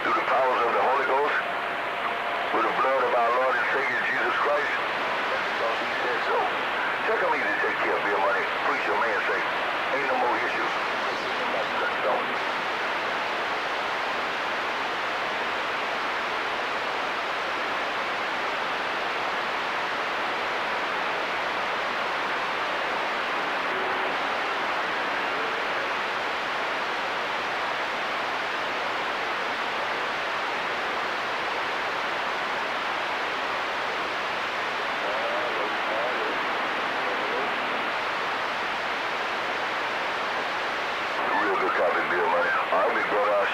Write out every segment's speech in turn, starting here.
through the powers of the Holy Ghost, with the blood of our Lord and Savior Jesus Christ, because he said so. Check on me to take care of your money. Preach your man say, ain't no more issues.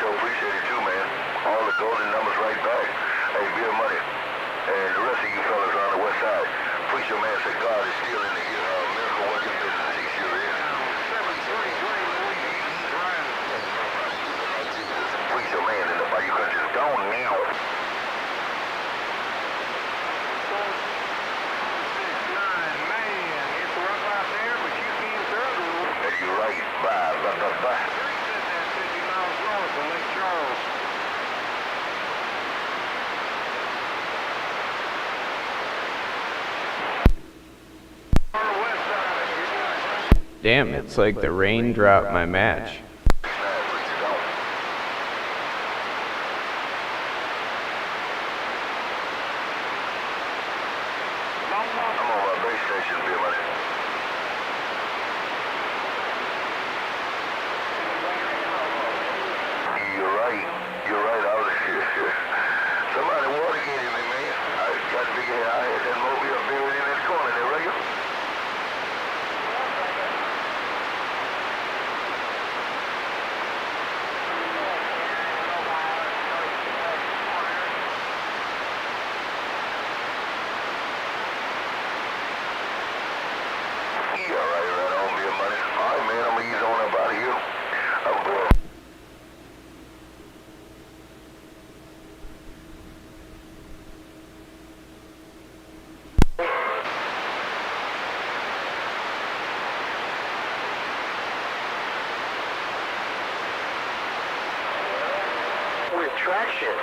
Appreciate it too, man. All the golden numbers right back. Hey, Bill Money, and the rest of you fellas on the west side, preach your man say God is still in the miracle working business. He sure is. Preach your man in the bayou country. Gone now. Hey, you're right. Bye. Damn, it's like the rain dropped my match. I'm on my base station, Bill Money. You're right. I was here. Somebody watergated me, man. I got to figure out I had that mobile buried in that corner there, right? Right on, Bill Money. All right, man, I'm gonna ease on up out of here. I'm going. With traction.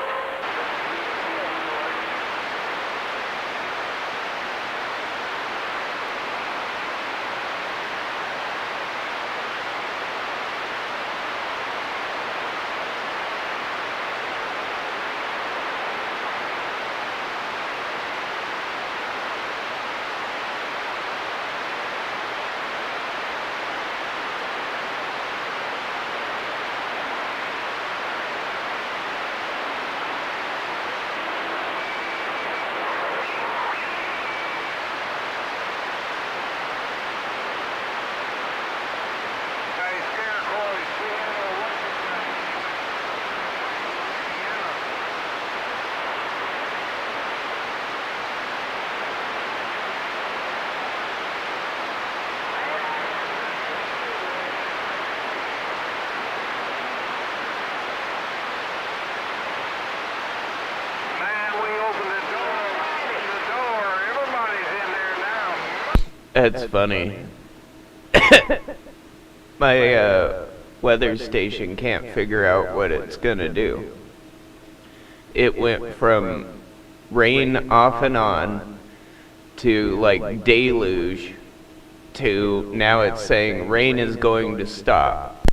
That's funny. My weather station can't figure out what it's gonna do. It went from rain off and on to like deluge to now it's saying rain is going to stop.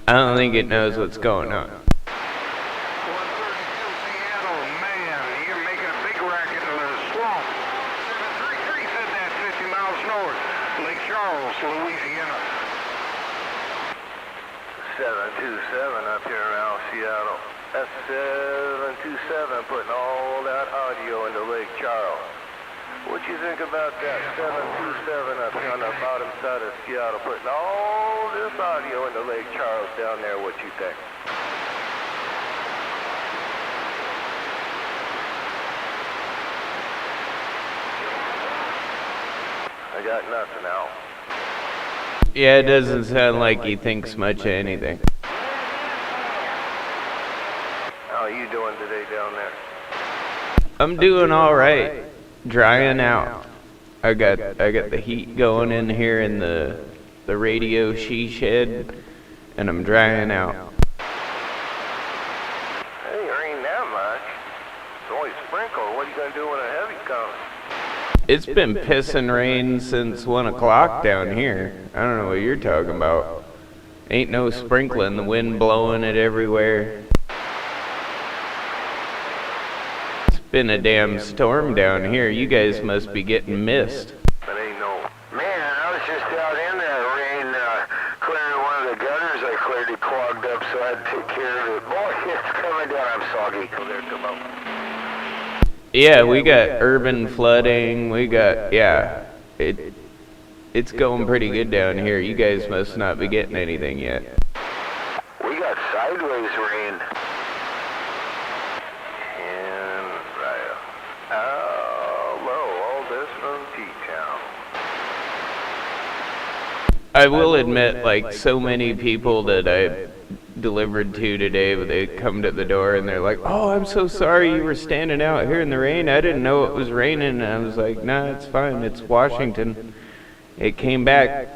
I don't think it knows what's going on. Louisiana. 727 up here around Seattle. That's 727 putting all that audio into Lake Charles. What you think about that 727 up here on the bottom side of Seattle putting all this audio into Lake Charles down there? What you think? I got nothing now. Yeah, it doesn't sound like he thinks much of anything. How are you doing today down there? I'm doing all right. Drying out. I got the heat going in here in the the radio she shed, and I'm drying out. Hey, there ain't that much. It's only sprinkled. What are you going to do when a heavy comes? It's been pissing rain since 1 o'clock down here. I don't know what you're talking about. Ain't no sprinkling, the wind blowing it everywhere. It's been a damn storm down here. You guys must be getting mist. That ain't no... Man, I was just out in that rain clearing one of the gutters. I cleared it clogged up, so I had to take care of it. Boy, it's coming down. I'm soggy. So there, come out. Yeah, we got urban flooding. We got, yeah. It's going pretty good down here. You guys must not be getting anything yet. We got sideways rain. And right. Hello, all this from T-Town. I will admit, like, so many people that I delivered to today, they come to the door and they're like, "Oh, I'm so sorry you were standing out here in the rain. I didn't know it was raining." And I was like, "Nah, it's fine. It's Washington. It came back."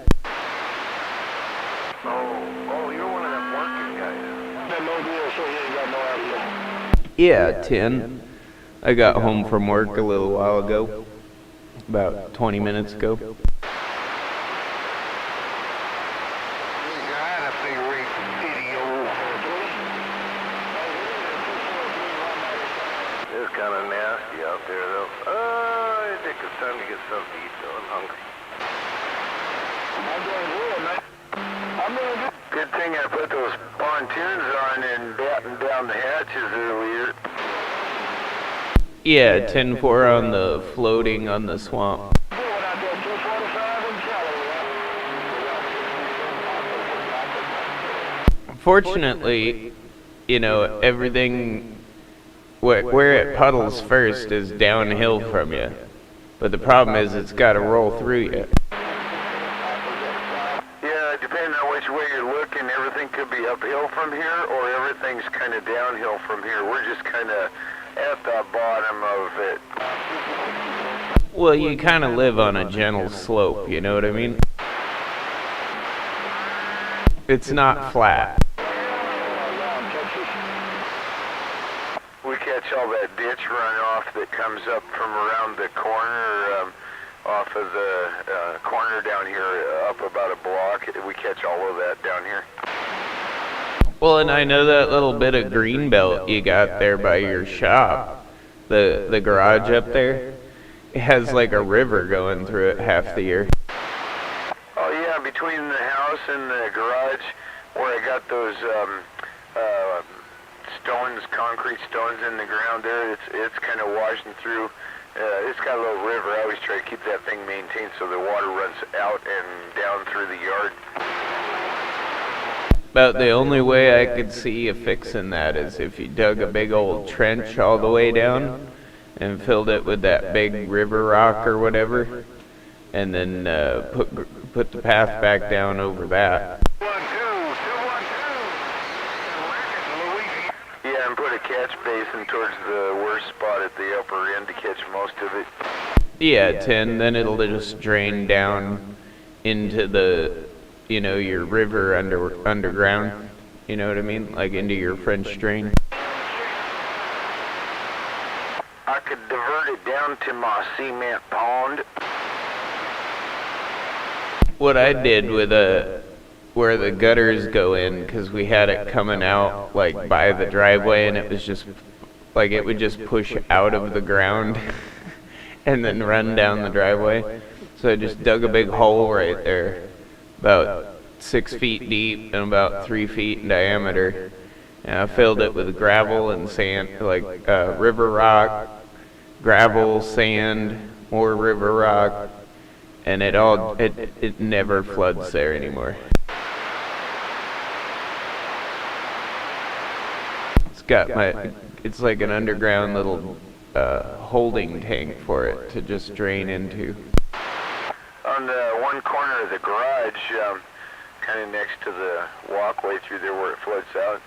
Oh, you're one of them working guys. No deal, so you ain't got no idea. Yeah, 10. I got home from work a little while ago, about 20 minutes ago. It's kind of nasty out there, though. I think it's time to get something to eat, though. I'm hungry. I'm doing good. Good thing I put those pontoons on and batten down the hatches earlier. Yeah, 10-4 on the floating on the swamp. Fortunately, you know, everything where it puddles first is downhill from you. But the problem is it's got to roll through you. Yeah, depending on which way you're looking, everything could be uphill from here or everything's kind of downhill from here. We're just kind of at the bottom of it. Well, you kind of live on a gentle slope, you know what I mean? It's not flat. We catch all that ditch runoff that comes up from around the corner, off of the corner down here, up about a block. We catch all of that down here. Well, and I know that little bit of green belt you got there by your shop, the garage up there, it has like a river going through it half the year. Oh yeah, between the house and the garage, where I got those stones, concrete stones in the ground there, it's kind of washing through. It's got a little river. I always try to keep that thing maintained so the water runs out and down through the yard. About the only way I could see you fixing that is if you dug a big old trench all the way down and filled it with that big river rock or whatever, and then put the path back down over that. Yeah, and put a catch basin towards the worst spot at the upper end to catch most of it. Yeah, 10, then it'll just drain down into the, you know, your river underground, you know what I mean? Like into your French drain. I could divert it down to my cement pond. What I did with where the gutters go in, because we had it coming out like by the driveway, and it was just like it would just push out of the ground and then run down the driveway. So I just dug a big hole right there, about 6 feet deep and about 3 feet in diameter. And I filled it with gravel and sand, like river rock, gravel, sand, more river rock, and it never floods there anymore. It's like an underground little holding tank for it to just drain into. On the one corner of the garage, kind of next to the walkway through there where it floods out,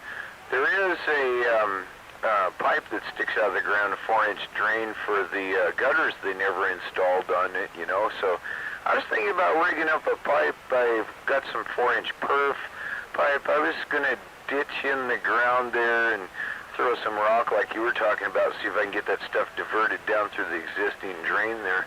there is a pipe that sticks out of the ground, a 4-inch drain for the gutters they never installed on it, you know, so I was thinking about rigging up a pipe. I've got some 4-inch perf pipe. I was going to ditch in the ground there and throw some rock like you were talking about, see if I can get that stuff diverted down through the existing drain there.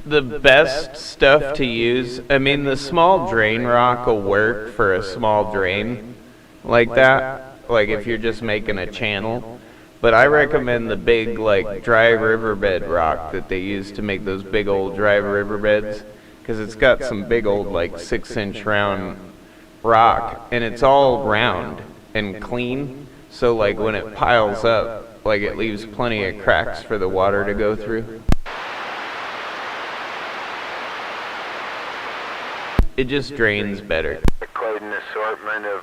The best stuff to use, I mean, the small drain rock will work for a small drain like that, like if you're just making a channel. But I recommend the big, like, dry riverbed rock that they use to make those big old dry riverbeds, because it's got some big old, like, 6-inch round rock, and it's all round and clean, so, like, when it piles up, like, it leaves plenty of cracks for the water to go through. It just drains better. Quite an assortment of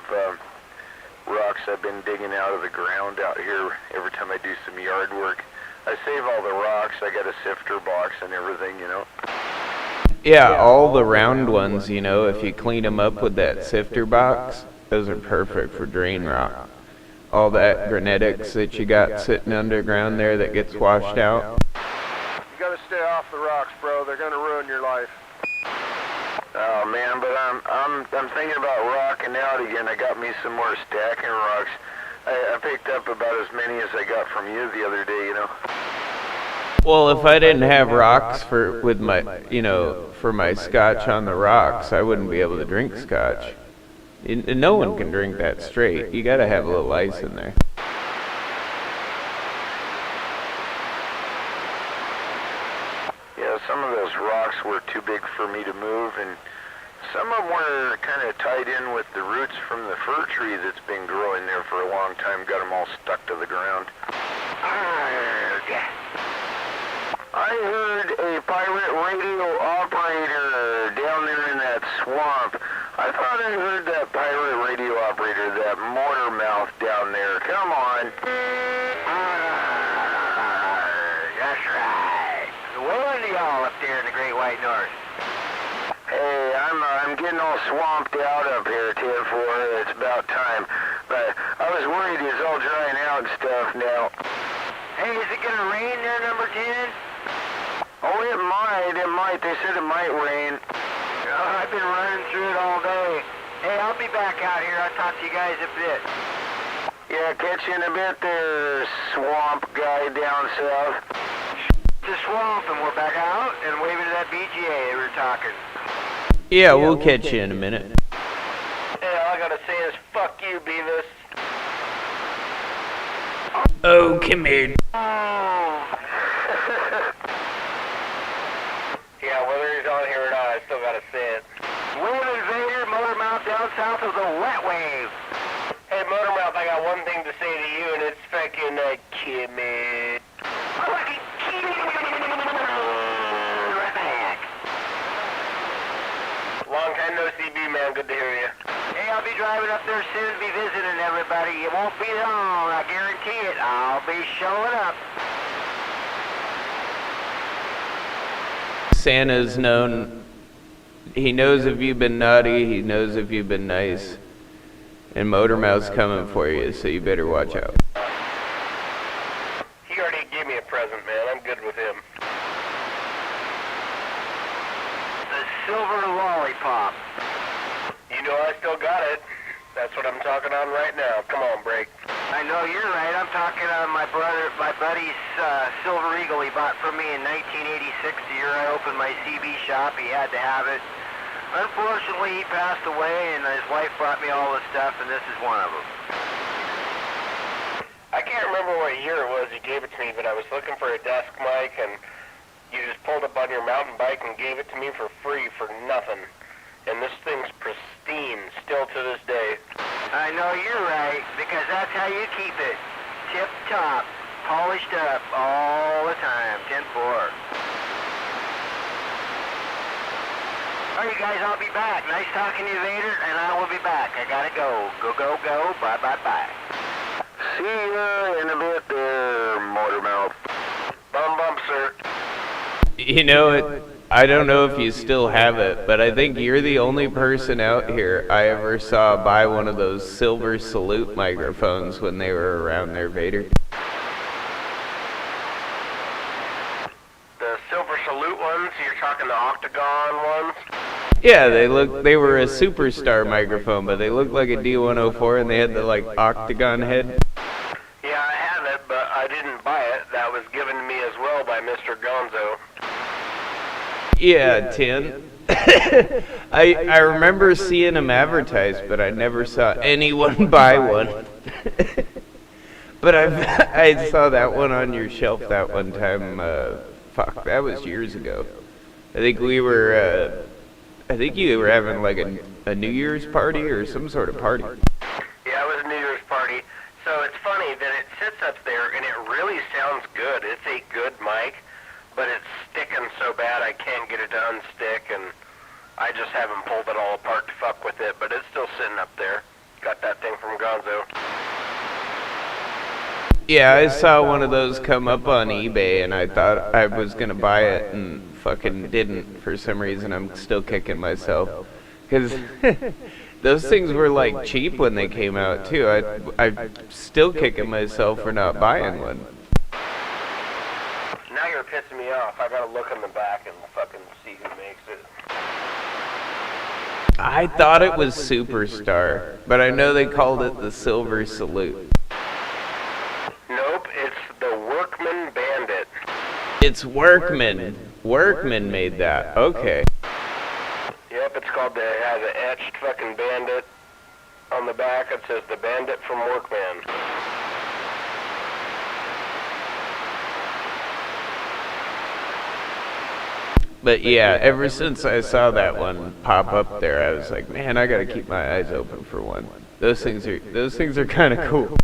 rocks I've been digging out of the ground out here every time I do some yard work. I save all the rocks. I got a sifter box and everything, you know. Yeah, all the round ones, you know, if you clean them up with that sifter box, those are perfect for drain rock. All that granitics that you got sitting underground there that gets washed out. You gotta stay off the rocks, bro. They're gonna ruin your life. Oh man, but I'm thinking about rocking out again. I got me some more stacking rocks. I picked up about as many as I got from you the other day, you know. Well, if I didn't have rocks for my scotch on the rocks, I wouldn't be able to drink scotch. No one can drink that straight. You gotta have a little ice in there. Yeah, some of those rocks were too big for me to move, and some of them were kind of tied in with the roots from the fir tree that's been growing there for a long time. Got them all stuck to the ground. I heard a pirate radio operator down there in that swamp. I thought I heard that pirate radio operator, that motor mouth down there. Come on. That's right. Well, into y'all up there in the Great White North. Hey, I'm getting all swamped out up here, 10-4. It's about time. But I was worried it's all drying out and stuff now. Hey, is it gonna rain there, number 10? Oh, it might. They said it might rain. Oh, I've been running through it all day. Hey, I'll be back out here. I'll talk to you guys a bit. Yeah, catch you in a bit there, swamp guy down south. The swamp, and we're back out and waving to that BGA they were talking. Yeah, we'll catch you in a minute. Hey, all I gotta say is fuck you, Beavis. Oh, come here. Yeah, whether he's on here or not, I still gotta say it. Wave Invader, motor mouth down south of the wet wave. Hey, Motormouth, I got one thing to say to you, and it's fucking, Kimmy. Fucking right back. Long time no see, B-Man. Good to hear you. Hey, I'll be driving up there soon, be visiting everybody. It won't be long, I guarantee it. I'll be showing up. Santa's known, he knows if you've been naughty, he knows if you've been nice. And Motormouth's coming for you, so you better watch out. He already gave me a present, man. I'm good with him. The silver lollipop. You know I still got it. That's what I'm talking on right now. Come on, break. I know you're right. I'm talking on my buddy's Silver Eagle he bought from me in 1986, the year I opened my CB shop. He had to have it. Unfortunately, he passed away, and his wife brought me all the stuff, and this is one of them. I can't remember what year it was you gave it to me, but I was looking for a desk mic, and you just pulled up on your mountain bike and gave it to me for free for nothing. And this thing's pristine, still to this day. I know you're right, because that's how you keep it. Tip-top, polished up all the time, 10-4. All right, you guys, I'll be back. Nice talking to you, Vader, and I will be back. I gotta go. Go, go, go. Bye, bye, bye. See you in a bit there, Motormouth. Bum, bum, sir. You know, I don't know if you still have it, but I think you're the only person out here I ever saw buy one of those silver salute microphones when they were around there, Vader. The Silver Salute one? ones? You're talking the octagon ones? Yeah, they were a superstar microphone, but they looked like a D104 and they had the like octagon head. Yeah, I have it, but I didn't buy it. That was given to me as well by Mr. Gonzo. Yeah, tin. I remember seeing them advertised, but I never saw anyone buy one. But I saw that one on your shelf that one time. Fuck, that was years ago. I think you were having like a New Year's party or some sort of party. Yeah, it was a New Year's party. So it's funny that it sits up there and it really sounds good. It's a good mic, but it's sticking so bad I can't get it to unstick, and I just haven't pulled it all apart to fuck with it, but it's still sitting up there. Got that thing from Gonzo. Yeah, I saw one of those come up on eBay and I thought I was gonna buy it and fucking didn't for some reason. I'm still kicking myself. Because those things were like cheap when they came out too. I'm still kicking myself for not buying one. Now you're pissing me off. I gotta look in the back and fucking see who makes it. I thought it was Superstar, but I know they called it the Silver Salute. Nope, it's the Workman Bandit. It's Workman. Workman made that. Okay. Yep, it's called it has an etched fucking bandit on the back. It says the Bandit from Workman. But yeah, ever since I saw that one pop up there, I was like, man, I gotta keep my eyes open for one. Those things are kind of cool.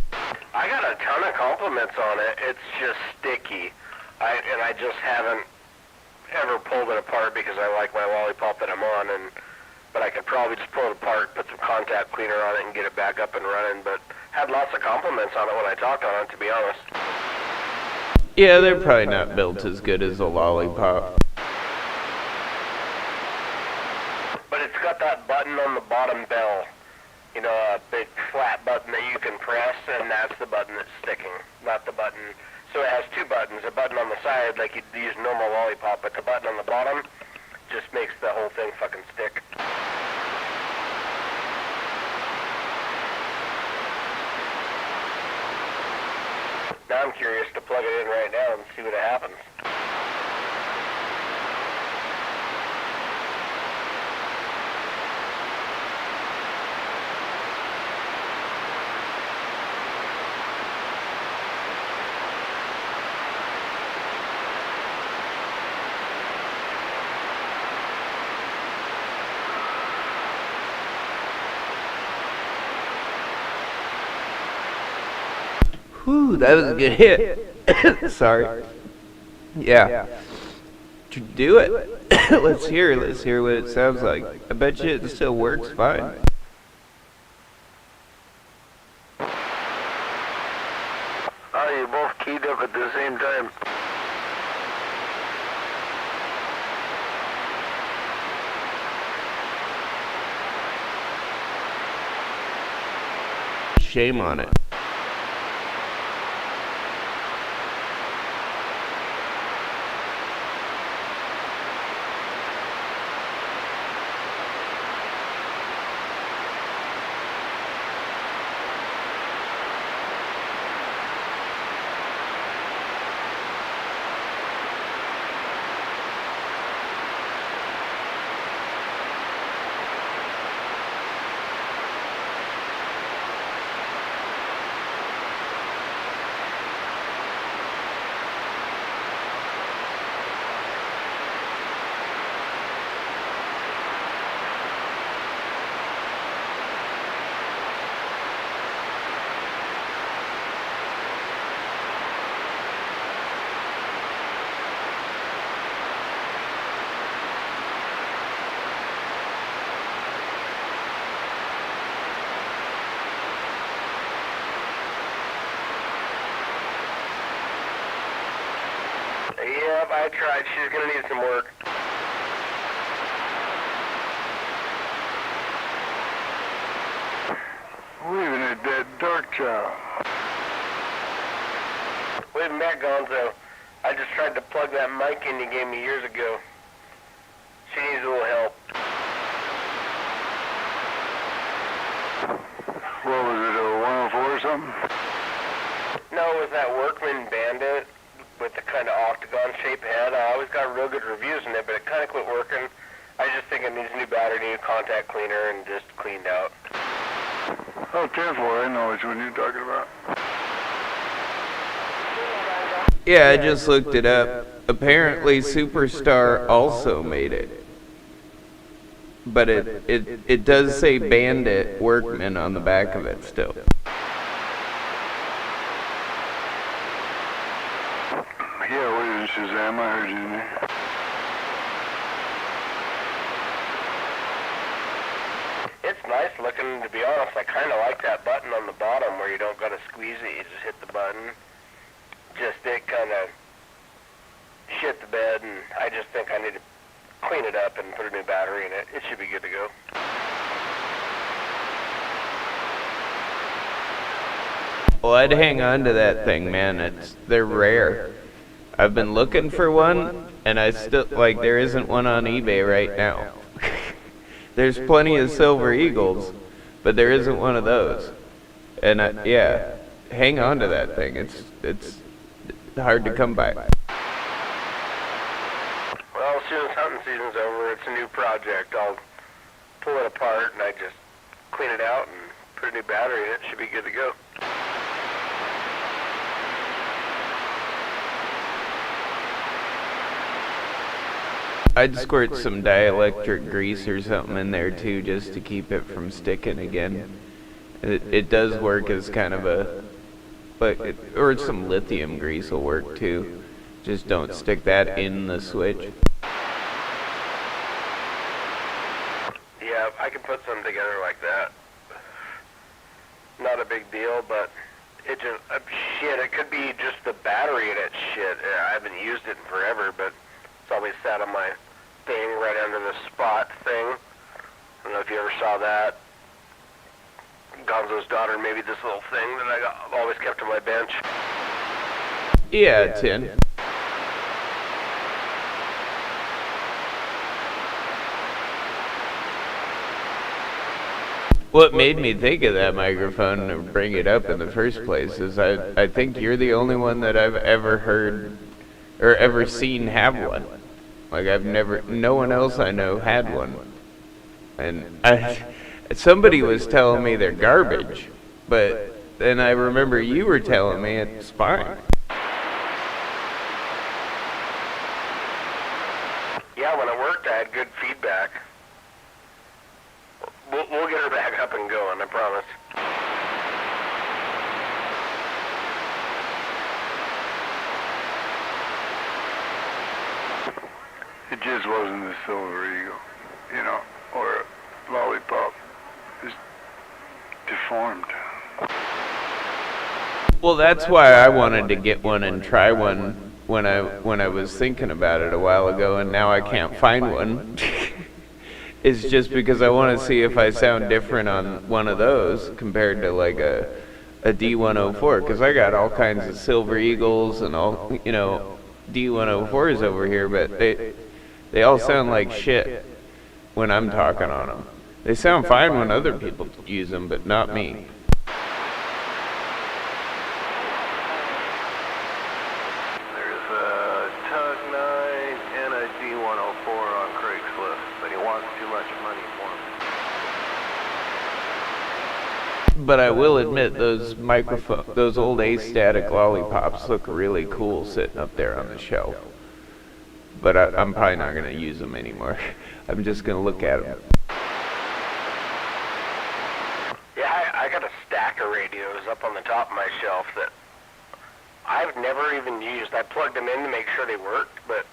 I got a ton of compliments on it. It's just sticky. I just haven't ever pulled it apart because I like my lollipop that I'm on, but I could probably just pull it apart, put some contact cleaner on it, and get it back up and running. But had lots of compliments on it when I talked on it, to be honest. Yeah, they're probably not built as good as a lollipop. But it's got that button on the bottom bell. You know, a big flat button that you can press, and that's the button that's sticking, not the button. So it has two buttons, a button on the side like you'd use normal lollipop, but the button on the bottom just makes the whole thing fucking stick. Now I'm curious to plug it in right now and see what happens. Whew, that was a good hit. Sorry. Yeah. Do it. Let's hear what it sounds like. I bet you it still works fine. Oh, you both keyed up at the same time. Shame on it. Yep, I tried. She's gonna need some work. Leaving a dead dark child. Wait a minute, Gonzo. I just tried to plug that mic in you gave me years ago. kind of quit working. I just think it needs a new battery, new contact cleaner, and just cleaned out. Oh, 10-4, I know which one you're talking about. Yeah, I just looked it up. Apparently Superstar also made it. But it does say Bandit Workman on the back of it still. Yeah, what is Shazam? I heard you in there. It's nice looking, to be honest. I kind of like that button on the bottom where you don't got to squeeze it. You just hit the button. Just it kind of shit the bed, and I just think I need to clean it up and put a new battery in it. It should be good to go. Well, I'd hang on to that thing, man. They're rare. I've been looking for one, and I still, like, there isn't one on eBay right now. There's plenty of Silver Eagles, but there isn't one of those. And yeah, hang on to that thing. It's hard to come by. Well, as soon as hunting season's over, it's a new project. I'll pull it apart, and I just clean it out and put a new battery in it. Should be good to go. I'd squirt some dielectric grease or something in there too, just to keep it from sticking again. It does work as kind of a, or some lithium grease will work too. Just don't stick that in the switch. Yeah, I can put something together like that. Not a big deal, but it just, shit, it could be just the battery in it, shit. I haven't used it in forever, but it's always sat on my thing right under the spot thing. I don't know if you ever saw that. Gonzo's daughter made me this little thing that I've always kept on my bench. Yeah, it's in. What made me think of that microphone and bring it up in the first place is I think you're the only one that I've ever heard or ever seen have one. Like no one else I know had one. And somebody was telling me they're garbage, but then I remember you were telling me it's fine. Yeah, when it worked, I had good feedback. We'll get her back up and going, I promise. It just wasn't a Silver Eagle, you know, or a lollipop. It's deformed. Well, that's why I wanted to get one and try one when I was thinking about it a while ago, and now I can't find one. It's just because I want to see if I sound different on one of those compared to like a D104, because I got all kinds of Silver Eagles and all, you know, D104s over here, but they all sound like shit when I'm talking on them. They sound fine when other people use them, but not me. There's a Tug 9 and a D104 on Craigslist, but he wants too much money for them. But I will admit those old A-static lollipops look really cool sitting up there on the shelf. But I'm probably not going to use them anymore. I'm just going to look at them. Yeah, I got a stack of radios up on the top of my shelf that I've never even used. I plugged them in to make sure they worked, but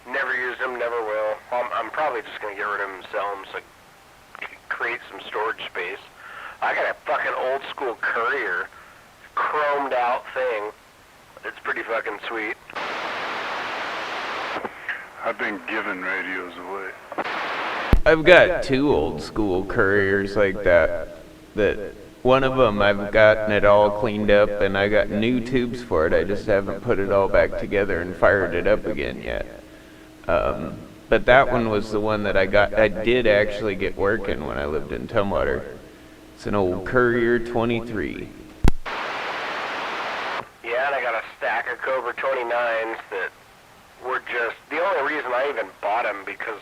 never used them, never will. I'm probably just going to get rid of them and sell them so create some storage space. I got a fucking old school Courier chromed out thing. It's pretty fucking sweet. I've been giving radios away. I've got two old school Couriers like that one of them I've gotten it all cleaned up and I got new tubes for it. I just haven't put it all back together and fired it up again yet. But that one was the one that I did actually get working when I lived in Tumwater. It's an old Courier 23. Yeah, and I got a stack of Cobra 29s that were just, the only reason I even bought them because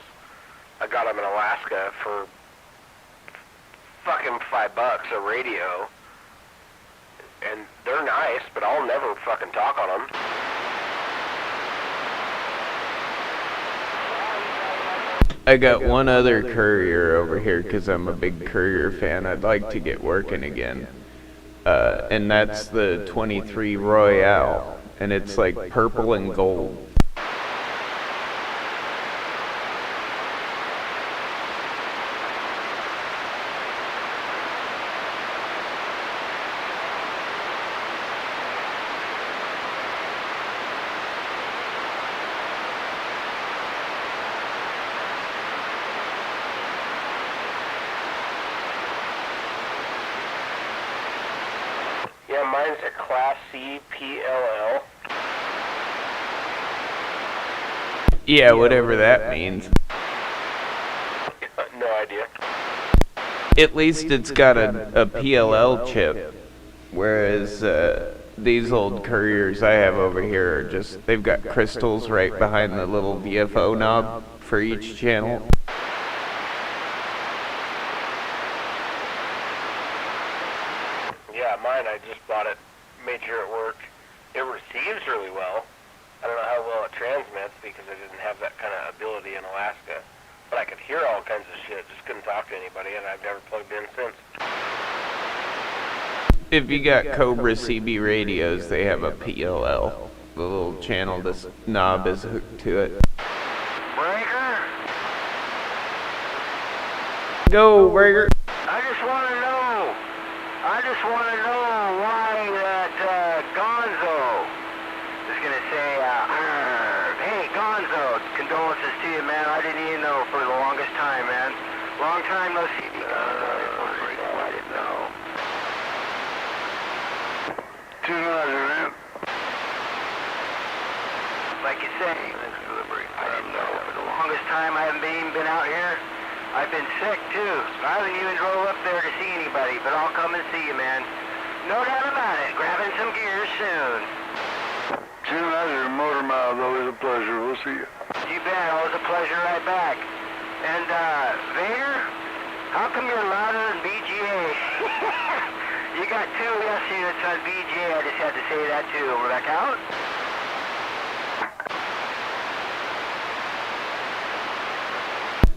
I got them in Alaska for fucking $5 a radio. And they're nice, but I'll never fucking talk on them. I got one other courier over here because I'm a big courier fan. I'd like to get working again. And that's the 23 Royale. And it's like purple and gold. Yeah, mine's a Class C PLL. Yeah, whatever that means. No idea. At least it's got a PLL chip. Whereas these old couriers I have over here are just, they've got crystals right behind the little VFO knob for each channel. Yeah, mine, I just bought it, made sure it worked. It receives really well. I don't know how well it transmits because I didn't have that kind of ability in Alaska. But I could hear all kinds of shit, just couldn't talk to anybody, and I've never plugged in since. If you got Cobra CB radios, they have a PLL. The little channel, this knob is hooked to it. Breaker? Go, Breaker! I just want to know why that Gonzo is going to say, hey, Gonzo, condolences to you, man. I didn't even know for the longest time, man. Long time no see. I didn't know. Man. Like you say, I didn't know. For the longest time, I haven't even been out here. I've been sick, too. I haven't even drove up there to see anybody, but I'll come and see you, man. No doubt about it. Grabbing some gear soon. Jim, that's your motor miles. Always a pleasure. We'll see you. You bet. Always a pleasure right back. And, Vader, how come you're louder than BGA? You got 2 S units on BGA. I just had to say that, too. Will that count?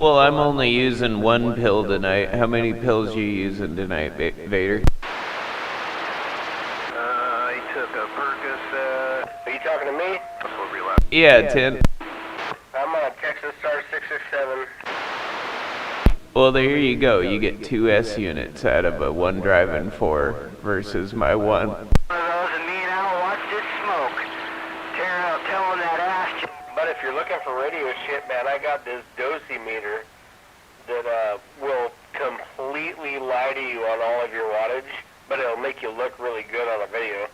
Well, I'm only using 1 pill tonight. How many pills you using tonight, Vader? He took a Percocet. Are you talking to me? Yeah, 10. I'm on Texas Star 667. Well, there you go. You get 2 S units out of a 1 driving 4 versus my 1. One of those, and me and Al watched it smoke. Tearing out, telling that ass. But if you're looking for radio shit, man, I got this dosimeter that will completely lie to you on all of your wattage, but it'll make you look really good on a video.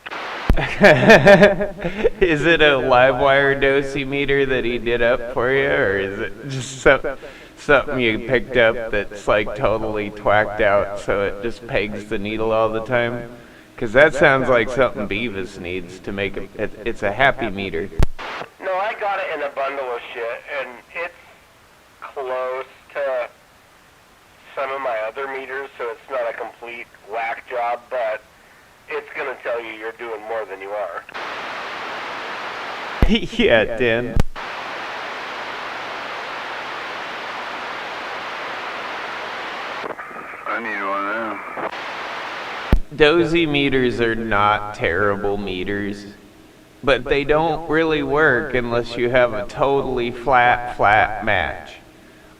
Is it a live wire dosimeter that he did up for you, or is it just something you picked up that's like totally twacked out so it just pegs the needle all the time? Because that sounds like something Beavis needs to make it. It's a happy meter. No, I got it in a bundle of shit, and it's close to some of my other meters, so it's not a complete whack job, but it's going to tell you you're doing more than you are. Yeah, Dan. I need one now. Dosimeters are not terrible meters, but they don't really work unless you have a totally flat match.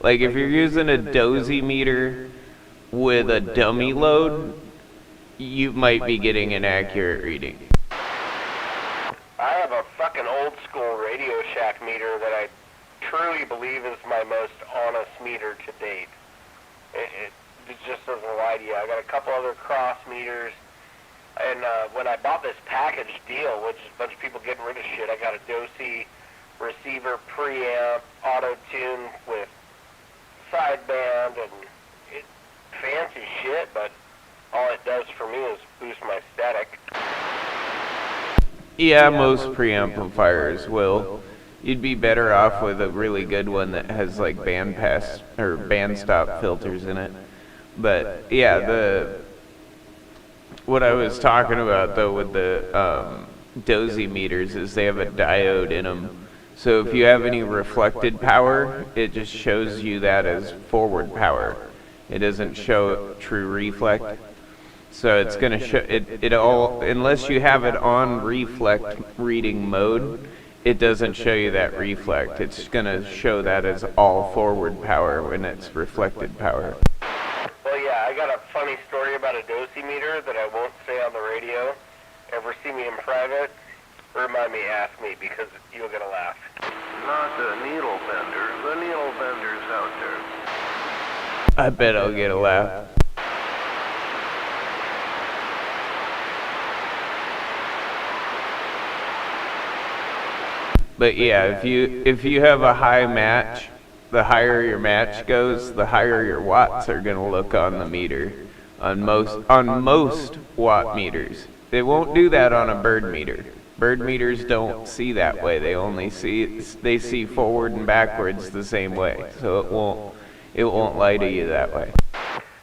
Like if you're using a dosimeter with a dummy load, you might be getting an accurate reading. I have a fucking old school Radio Shack meter that I truly believe is my most honest meter to date. It just doesn't lie to you. I got a couple other cross meters, and when I bought this package deal, which is a bunch of people getting rid of shit, I got a Dosi receiver, preamp, auto-tune with sideband, and it's fancy shit, but all it does for me is boost my static. Yeah, most preamplifiers will. You'd be better off with a really good one that has like band pass or band stop filters in it. But yeah, what I was talking about though with the dozy meters is they have a diode in them. So if you have any reflected power, it just shows you that as forward power. It doesn't show true reflect. So it's going to show it all, unless you have it on reflect reading mode, it doesn't show you that reflect. It's going to show that as all forward power when it's reflected power. Well, yeah, I got a funny story about a dosimeter that I won't say on the radio. Ever see me in private? Remind me, ask me, because you'll get a laugh. Not the needle bender. The needle bender's out there. I bet I'll get a laugh. But yeah, if you have a high match, the higher your match goes, the higher your watts are going to look on the meter. On most watt meters. They won't do that on a bird meter. Bird meters don't see that way. They see forward and backwards the same way. So it won't lie to you that way.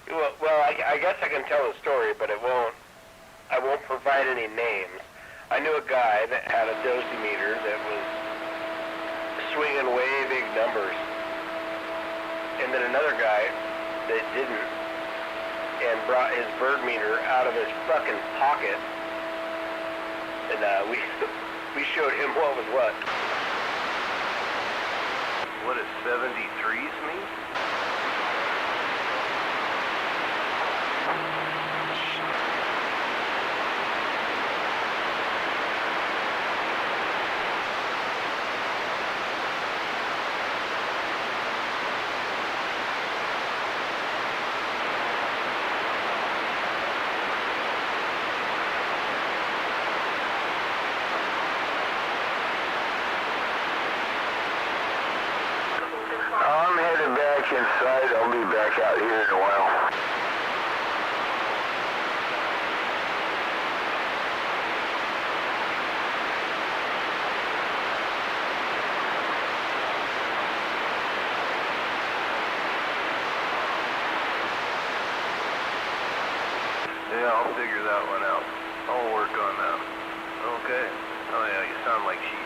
Well, I guess I can tell a story, but I won't provide any names. I knew a guy that had a dosimeter that was swinging way big numbers, and then another guy that didn't, and brought his bird meter out of his fucking pocket, and we showed him what was what. What does 73s mean? I'm headed back inside. I'll be back out here in a while. Yeah, I'll figure that one out. I'll work on that. Okay. Oh yeah, you sound like sheep.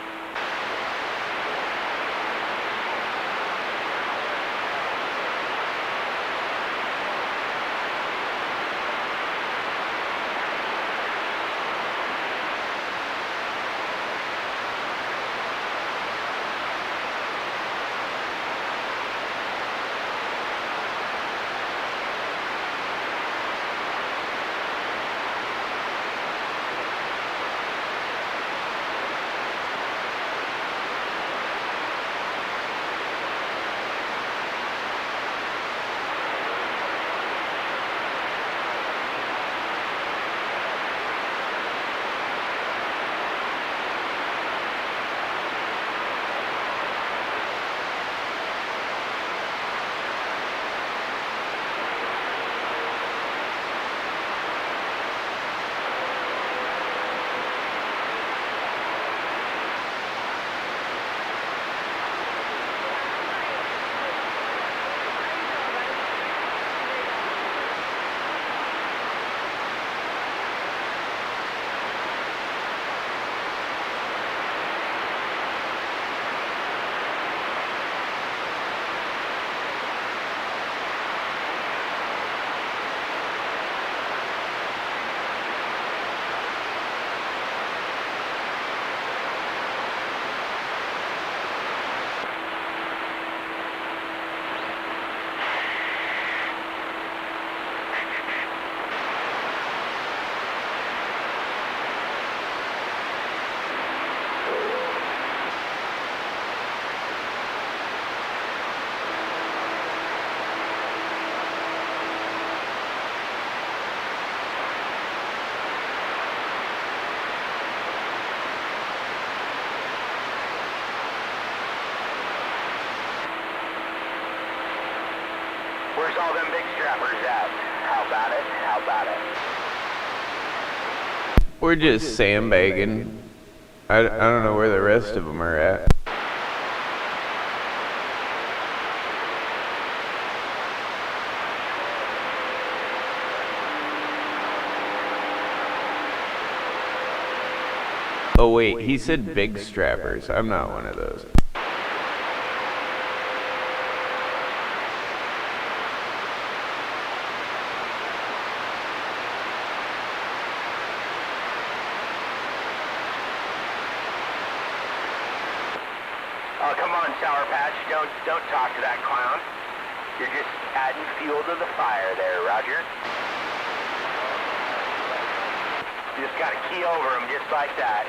Where's all them big strappers at? How about it? How about it? We're just sandbagging. I don't know where the rest of them are at. Oh wait, he said big strappers. I'm not one of those. Oh, come on, Sour Patch. Don't talk to that clown. You're just adding fuel to the fire there, Roger. You just gotta key over him just like that.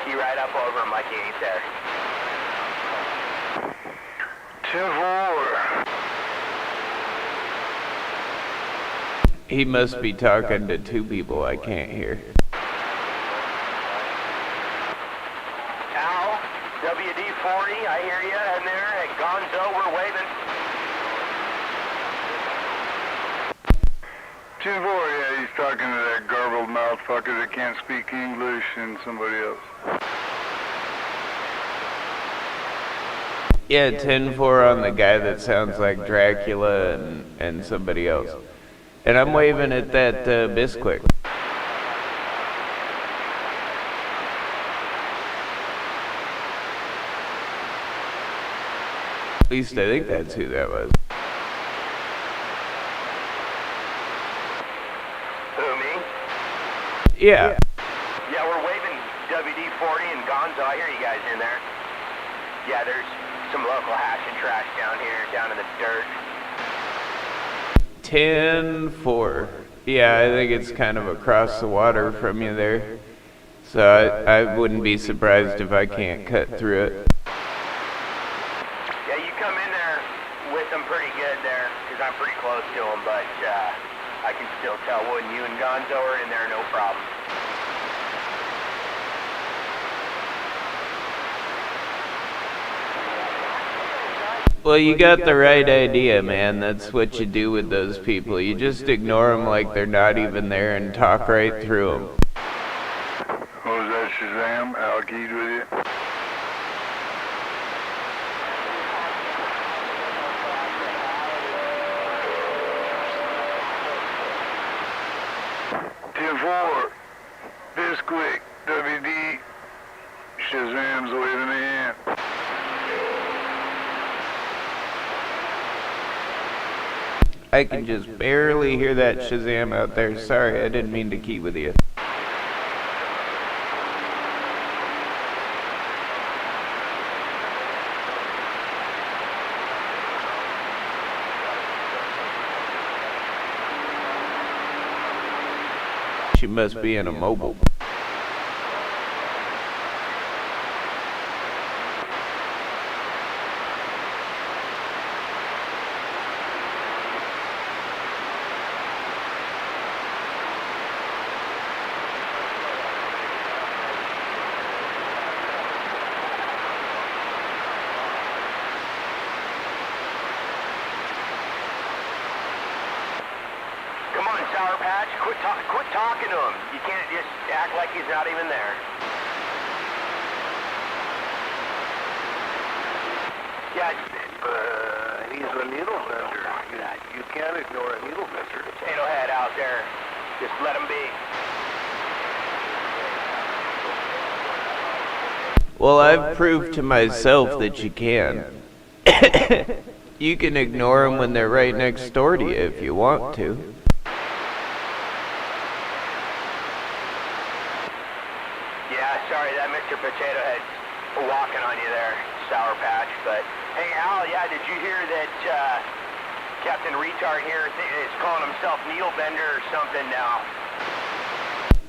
Key right up over him like he ain't there. 10-4. He must be talking to two people I can't hear. Al, WD-40, I hear you in there. At Gonzo, we're waving. 10-4, yeah, he's talking to that garbled mouthfucker that can't speak English and somebody else. Yeah, 10-4 on the guy that sounds like Dracula and somebody else. And I'm waving at that Bisquick. At least I think that's who that was. Who, me? Yeah. Yeah, we're waving WD-40 and Gonzo. I hear you guys in there. Yeah, there's some local hash and trash down here, down in the dirt. 10-4. Yeah, I think it's kind of across the water from you there. So I wouldn't be surprised if I can't cut through it. Yeah, you come in there with them pretty good there, because I'm pretty close to them, but I can still tell when you and Gonzo are in there, no problem. Well, you got the right idea, man. That's what you do with those people. You just ignore them like they're not even there and talk right through them. What was that, Shazam? Al keyed with you? Ten-4, Bisquick, WD, Shazam's waving a hand. I can just barely hear that Shazam out there. Sorry, I didn't mean to key with you. She must be in a mobile. Come on, Sour Patch, quit talking to him. You can't just act like he's not even there. Yeah, He's a needle vendor. You can't ignore a needle vendor. potato head out there. Just let him be. Well, I've proved to myself that you can. You can ignore them when they're right next door to you if you want to. Yeah, sorry, that Mr. Potato Head's walking on you there, Sour Patch. But, hey, Al, yeah, did you hear that Captain Retard here is calling himself Needle Bender or something now?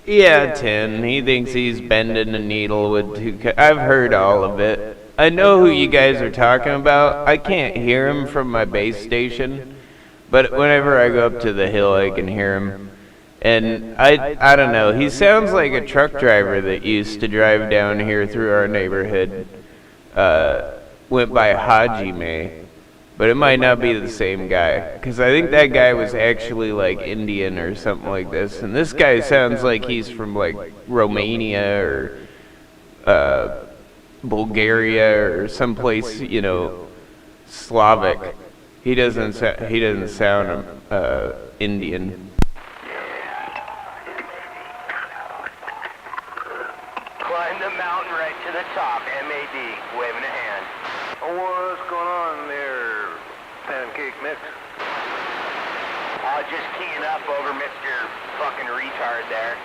Yeah, 10. He thinks he's bending a needle with two... I've heard all of it. I know who you guys are talking about. I can't hear him from my base station, but whenever I go up to the hill, I can hear him. And I don't know. He sounds like a truck driver that used to drive down here through our neighborhood. Went by Haji May. But it might not be the same guy, because I think that guy was actually like Indian or something like this. And this guy sounds like he's from like Romania or Bulgaria or someplace, you know, Slavic. He doesn't sound Indian. Climb the mountain. week, Mix? Just keying up over Mr. fucking retard there.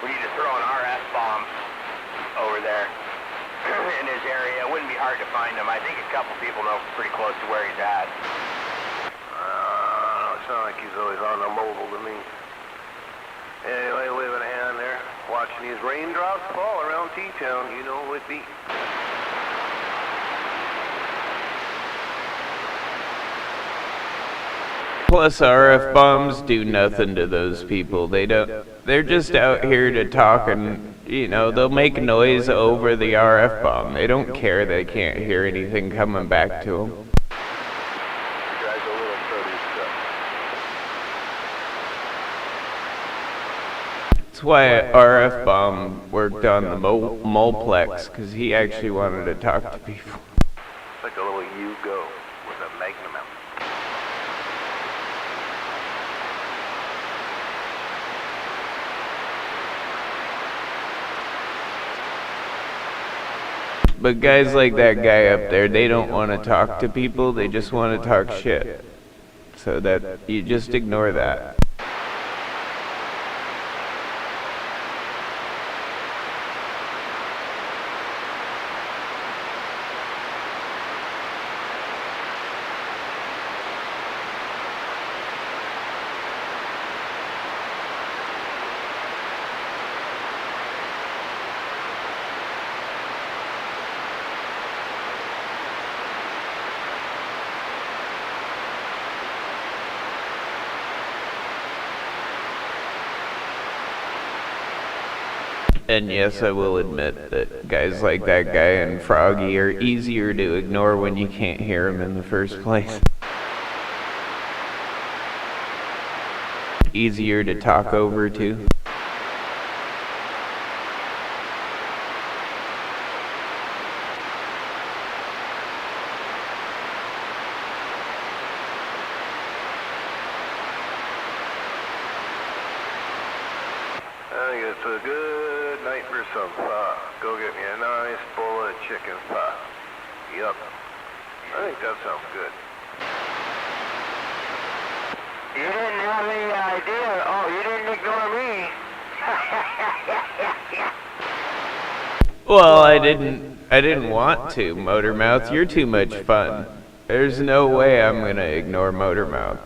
We need to throw an RF bomb over there in his area. It wouldn't be hard to find him. I think a couple people know pretty close to where he's at. Sound like he's always on the mobile to me. Anyway, waving a hand there, watching these raindrops fall around T-Town, you know it be. Plus, RF bombs do nothing to those people. They're just out here to talk and, you know, they'll make noise over the RF bomb. They don't care they can't hear anything coming back to them. That's why RF bomb worked on the Mulplex, because he actually wanted to talk to people. It's like a little Yugo with a magnum out. But guys like that guy up there, they don't want to talk to people, they just want to talk shit. So that, you just ignore that. And yes, I will admit that guys like that guy and Froggy are easier to ignore when you can't hear them in the first place. Easier to talk over too. I think it's a good night for some pie. Go get me a nice bowl of chicken pie. Yup. I think that sounds good. You didn't have any idea. Oh, you didn't ignore me. Well, I didn't want to, Motormouth. You're too much fun. There's no way I'm gonna ignore Motormouth.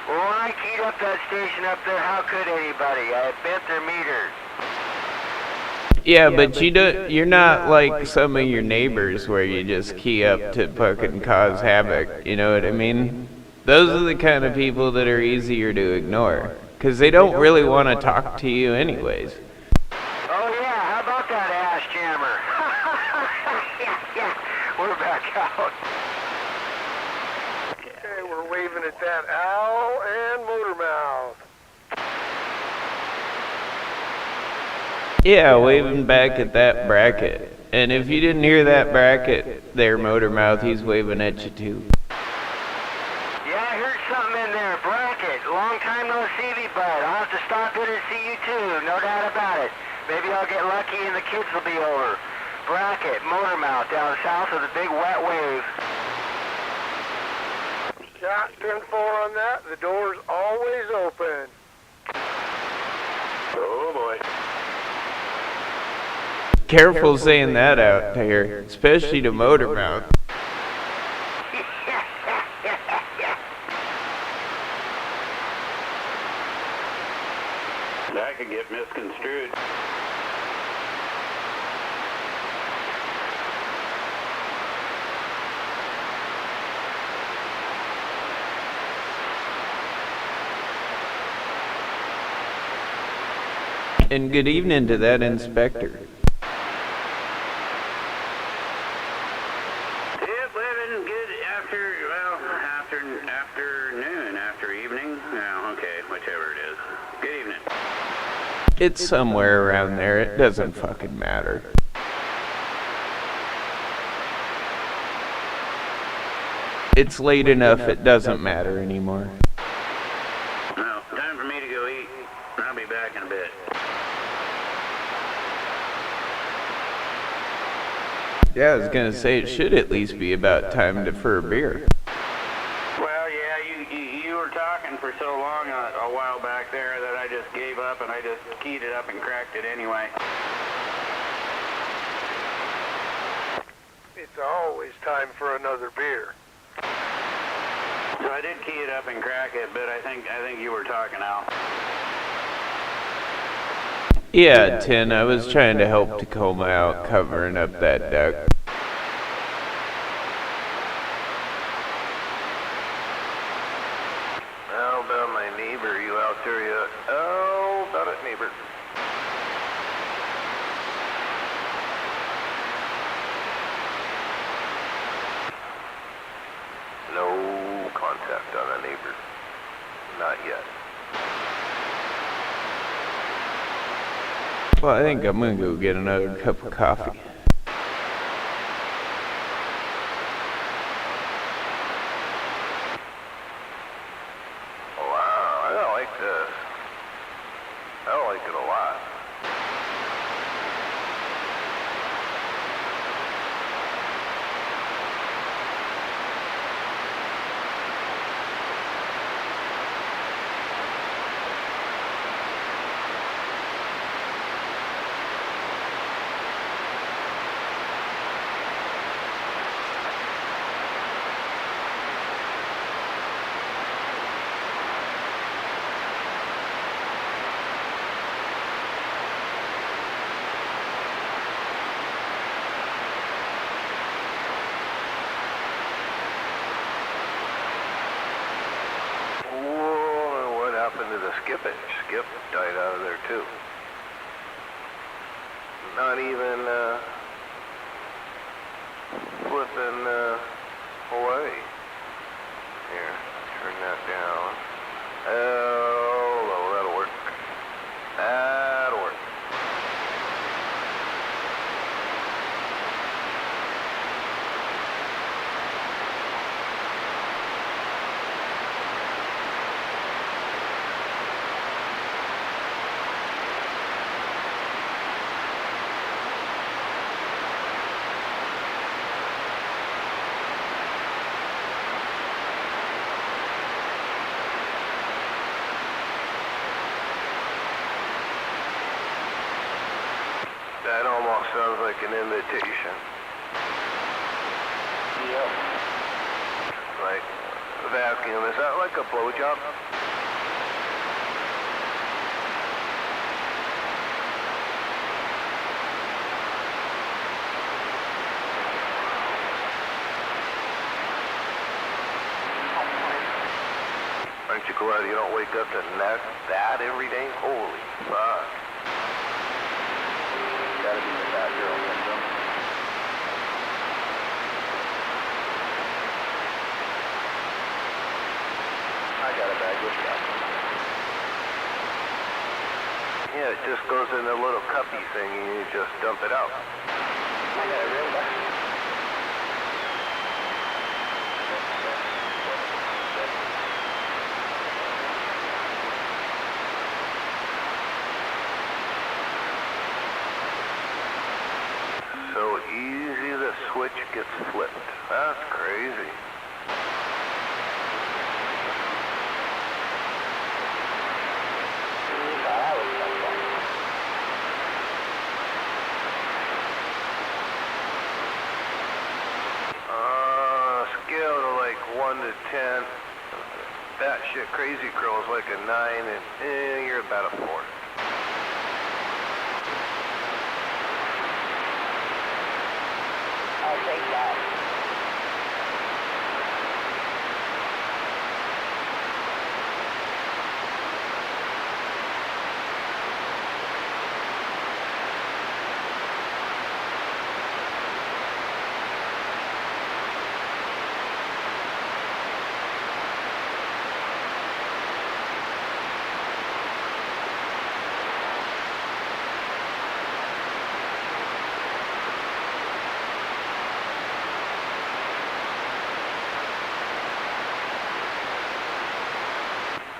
Well, when I keyed up that station up there, how could anybody? I bent their meters. Yeah, but you're not like some of your neighbors where you just key up to fucking cause havoc, you know what I mean? Those are the kind of people that are easier to ignore, because they don't really want to talk to you anyways. Oh yeah, how about that ass jammer? Yeah, we're back out. Okay, we're waving at that owl and Motormouth. Yeah, waving back at that bracket. And if you didn't hear that bracket there, Motormouth, he's waving at you too. Yeah, I heard something in there. Bracket. Long time no see me, bud. I'll have to stop in and see you too. No doubt about it. Maybe I'll get lucky and the kids will be over. Bracket, Motormouth, down south of the big wet wave. Shot 10-4 on that. The door's always open. Oh boy. Careful saying that out there, especially to Motormouth. That could get misconstrued. And good evening to that inspector. Yep, living good afternoon, after evening. No, okay, whichever it is. Good evening. It's somewhere around there, it doesn't fucking matter. It's late enough, it doesn't matter anymore. Well, time for me to go eat. I'll be back in a bit. Yeah, I was gonna say it should at least be about time for a beer. Well, yeah, you were talking for so long a while back there that I just gave up and I just keyed it up and cracked it anyway. It's always time for another beer. So I did key it up and crack it, but I think you were talking, Al. Yeah, Tin, I was trying to help Tacoma out covering up that duck. How about my neighbor? You out there yet? Oh, about it, neighbor. No contact on a neighbor. Not yet. Well, I think I'm gonna go get another cup of coffee. Wow, I don't like this. I don't like it a lot. Whoa, what happened to the skipping? Skip died out of there too. Not even flipping away. Here, turn that down. Oh, that'll work. That'll work. That almost sounds like an invitation. Yep. Like vacuum. Is that like a blowjob? Aren't you glad you don't wake up to that every day? Holy fuck. Gotta be the fat girl syndrome. I got a bag with that. Yeah, it just goes in a little cuppy thing and you just dump it out. I got a real bag. So easy the switch gets flipped. That's crazy. Scale to like 1 to 10. That shit crazy girl is like a 9 and you're about a 4. I'll take that.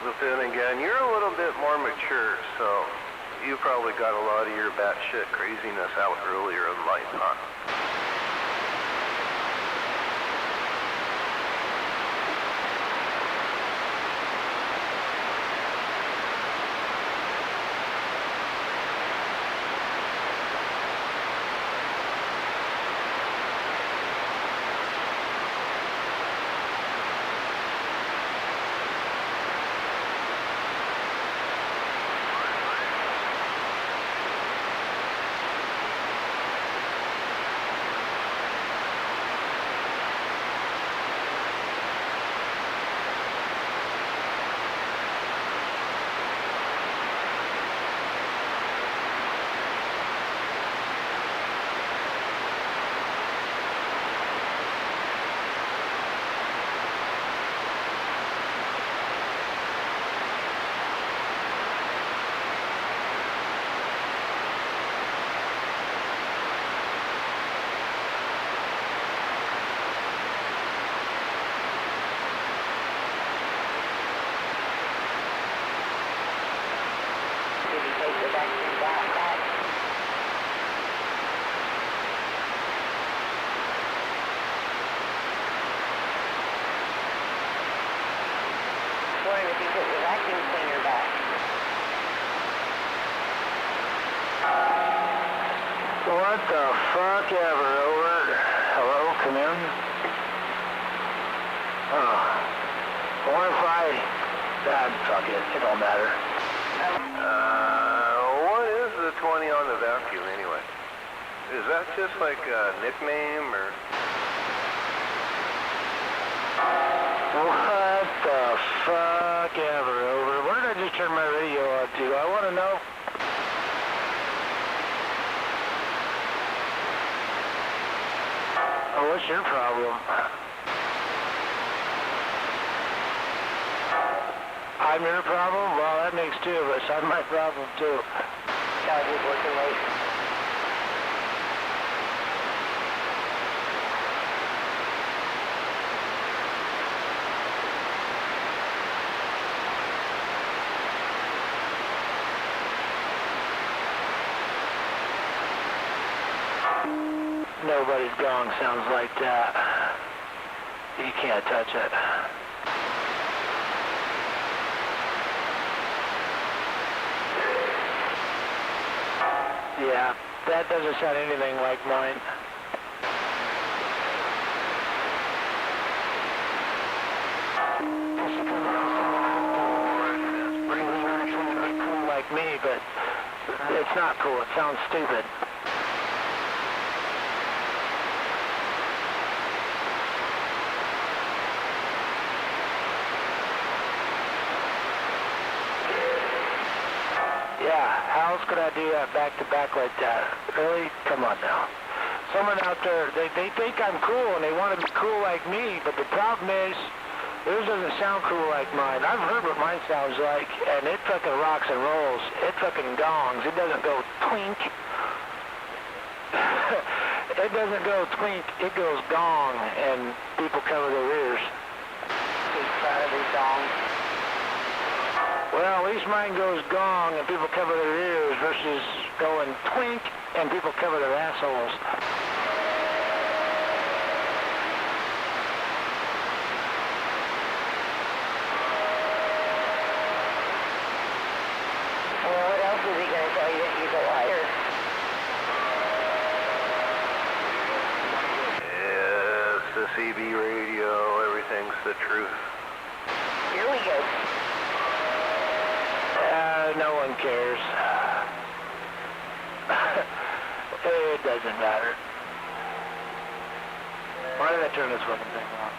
But then again, you're a little bit more mature, so you probably got a lot of your batshit craziness out earlier in life, huh? Wondering if you put your vacuum cleaner back. What the fuck ever, over. Hello, come in. What if fuck it, it don't matter. What is the 20 on the vacuum anyway? Is that just like a nickname or? What the fuck ever, over. What did I just turn my radio on to? I want to know. Oh, what's your problem? I'm your problem? Well, that makes two of us. I'm my problem, too. God, you're working late. Nobody's gong sounds like that. You can't touch it. Yeah, that doesn't sound anything like mine. Cool like me, but it's not cool. It sounds stupid. Yeah, how else could I do that back to back like that? Really? Come on now. Someone out there, they think I'm cool and they want to be cool like me, but the problem is, theirs doesn't sound cool like mine. I've heard what mine sounds like, and it fucking rocks and rolls. It fucking gongs. It doesn't go twink. It doesn't go twink. It goes gong, and people cover their ears. He's proud of his song. Well, at least mine goes gong and people cover their ears versus going twink and people cover their assholes. Well, what else is he going to tell you that he's a liar? Yes, the CB radio, everything's the truth. Here we go. No one cares. It doesn't matter. Why did I turn this fucking thing off?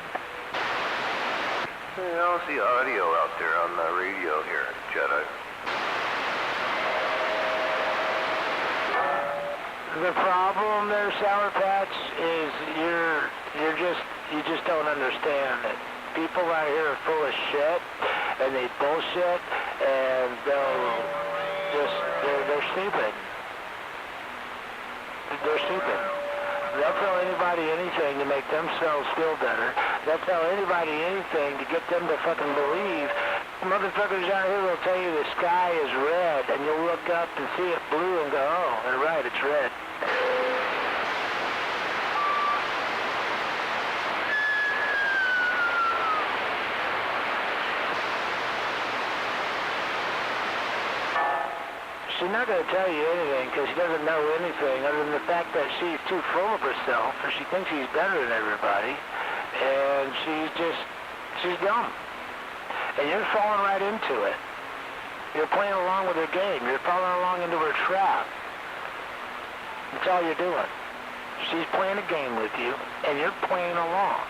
I don't see audio out there on the radio here, Jedi. The problem there, Sour Patch, is you just don't understand it. People out here are full of shit, and they bullshit, and they're stupid. They're stupid. They'll tell anybody anything to make themselves feel better. They'll tell anybody anything to get them to fucking believe. Motherfuckers out here will tell you the sky is red, and you'll look up and see it blue and go, oh, they're right, it's red. She's not going to tell you anything because she doesn't know anything other than the fact that she's too full of herself or she thinks she's better than everybody, and she's dumb. And you're falling right into it. You're playing along with her game. You're falling along into her trap. That's all you're doing. She's playing a game with you, and you're playing along.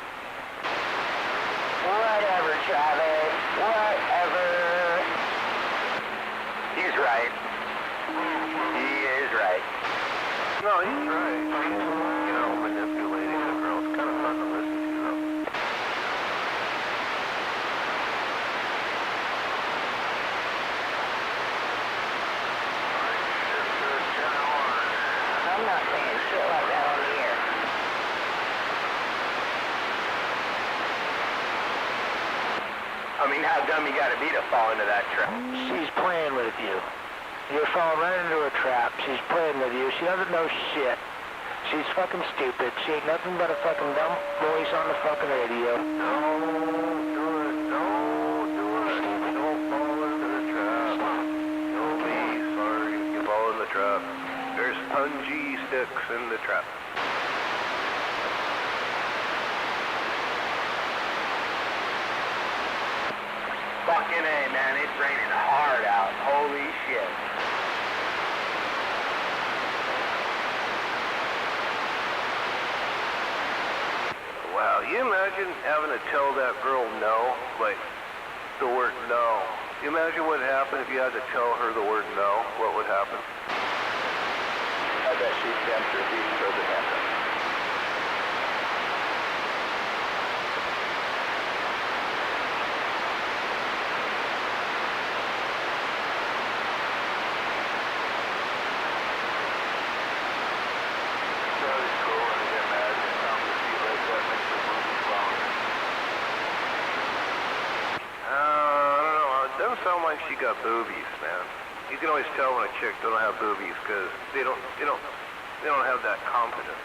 Whatever, Travis. Whatever. He's right. He is right. No, he's right. He's, manipulating the girl. It's kind of fun to listen to, though. I'm not saying shit like that on the air. I mean, how dumb you gotta be to fall into that trap? She's playing with you. You're falling right into her trap. She's playing with you. She doesn't know shit. She's fucking stupid. She ain't nothing but a fucking dumb voice on the fucking radio. Don't do it. Don't do it. Don't fall into the trap. Don't be sorry if you fall in the trap. There's punji sticks in the trap. Fucking A, man. It's raining hard out. Holy shit. Wow, you imagine having to tell that girl no? Like, the word no. You imagine what would happen if you had to tell her the word no? What would happen? I bet she'd tempt her feet for the happen. Sound like she got boobies, man. You can always tell when a chick don't have boobies because they don't have that confidence.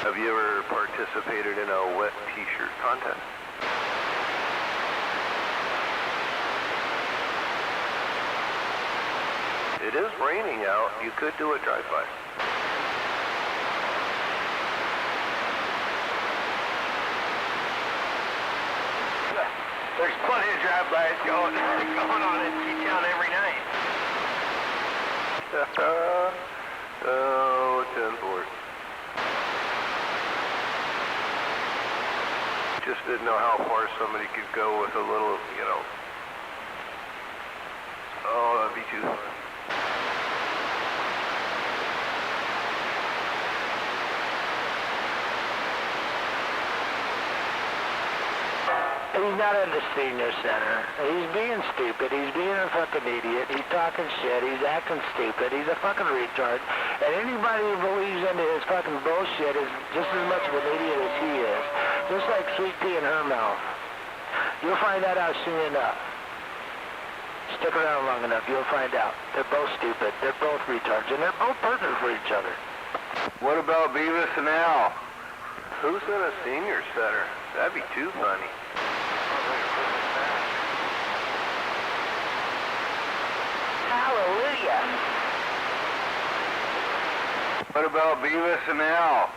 Have you ever participated in a wet t-shirt contest? It is raining out. You could do a drive-by. There's plenty of drive-bys going on in T-Town every night. Oh, 10-4. Just didn't know how far somebody could go with a little, you know. Oh, that'd be too fun. He's not at the senior center. He's being stupid. He's being a fucking idiot. He's talking shit. He's acting stupid. He's a fucking retard. And anybody who believes into his fucking bullshit is just as much of an idiot as he is. Just like sweet pea in her mouth. You'll find that out soon enough. Stick around long enough. You'll find out. They're both stupid. They're both retards. And they're both partners for each other. What about Beavis and Al? Who's in a senior center? That'd be too funny. Hallelujah. What about Beavis and Al?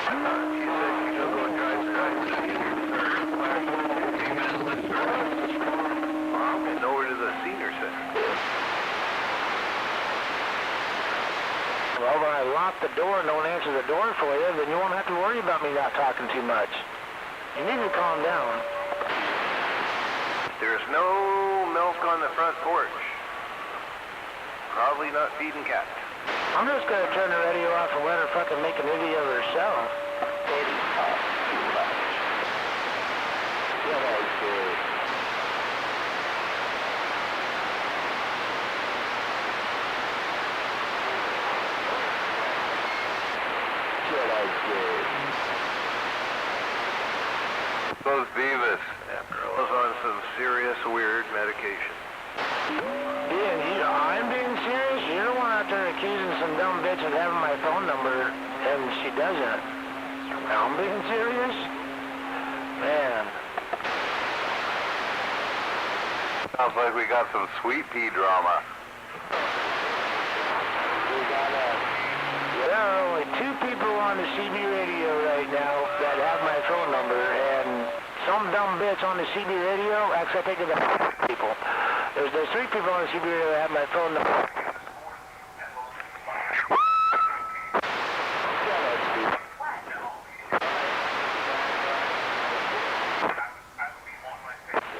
She said she's gonna go drive and over to the senior center. Well, when I lock the door and don't answer the door for you, then you won't have to worry about me not talking too much. You need to calm down. There's no milk on the front porch. Probably not feeding cats. I'm just gonna turn the radio off and let her fucking make an idiot of herself. Those Beavis was on some serious weird medication. I'm being serious. You're the one out there accusing some dumb bitch of having my phone number, and she doesn't. I'm being serious? Man. Sounds like we got some sweet pea drama. There are only 2 people on the CB radio right now that have my phone number, and some dumb bitch on the CB radio, actually I think of the people. There's 3 people on the CB radio that have my phone number.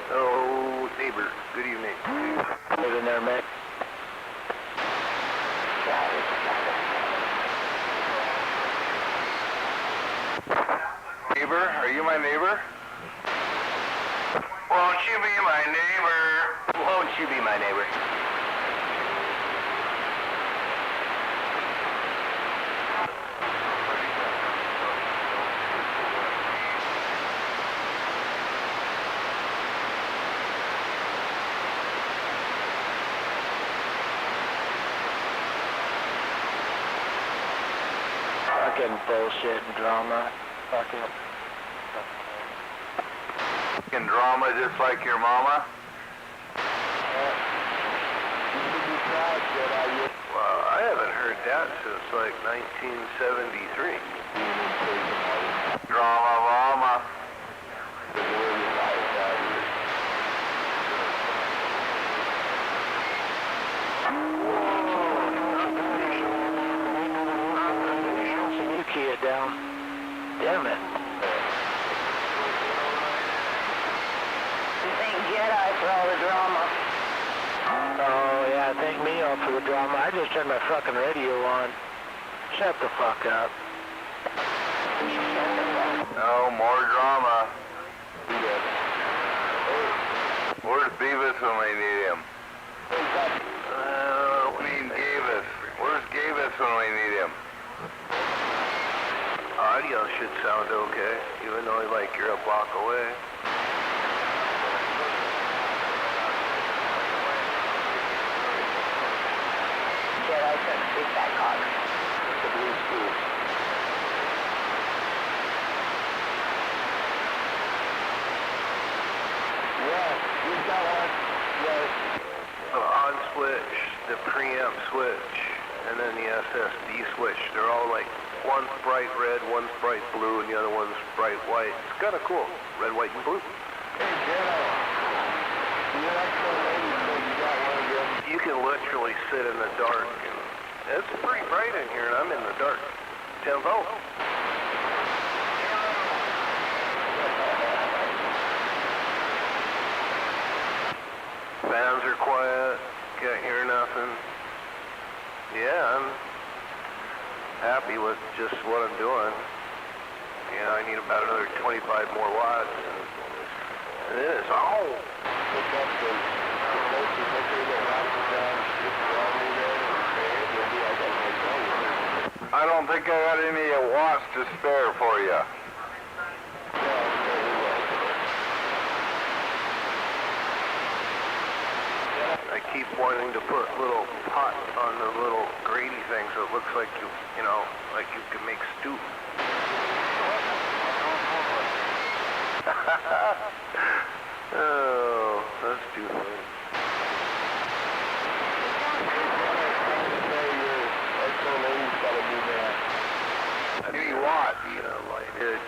Oh, neighbor, good evening. Live in there, Mick. Neighbor, are you my neighbor? Won't you be my neighbor? Won't you be my neighbor? Fucking bullshit and drama. Fucking Drama just like your mama? Well, I haven't heard that since like 1973. Drama mama. You key it down. Damn it. You thank Jedi for all the drama. Oh, yeah, thank me all for the drama. I just turned my fucking radio on. Shut the fuck up. No, more drama. Where's Beavis when we need him? Gavis. Where's Gavis when we need him? Audio should sound okay, even though like you're a block away. Jedi took speak that cock. The blue school. Yeah, you've got one. Yes. The on switch, the preamp switch, and then the SSD switch. They're all like one's bright red, one's bright blue, and the other one's bright white. It's kind of cool. Red, white, and blue. Hey, Jedi. You're like so lady, so you got one of them. You can literally sit in the dark, and it's pretty bright in here, and I'm in the dark. 10 volts. Fans are quiet, can't hear nothing. Yeah, I'm happy with just what I'm doing. Yeah, I need about another 25 more watts, and it is on. I don't think I got any watts to spare for you. I keep wanting to put little pots on the little grainy thing so it looks like you know, like you can make stew. Oh, that's too funny. 80 watts, you know, lighted,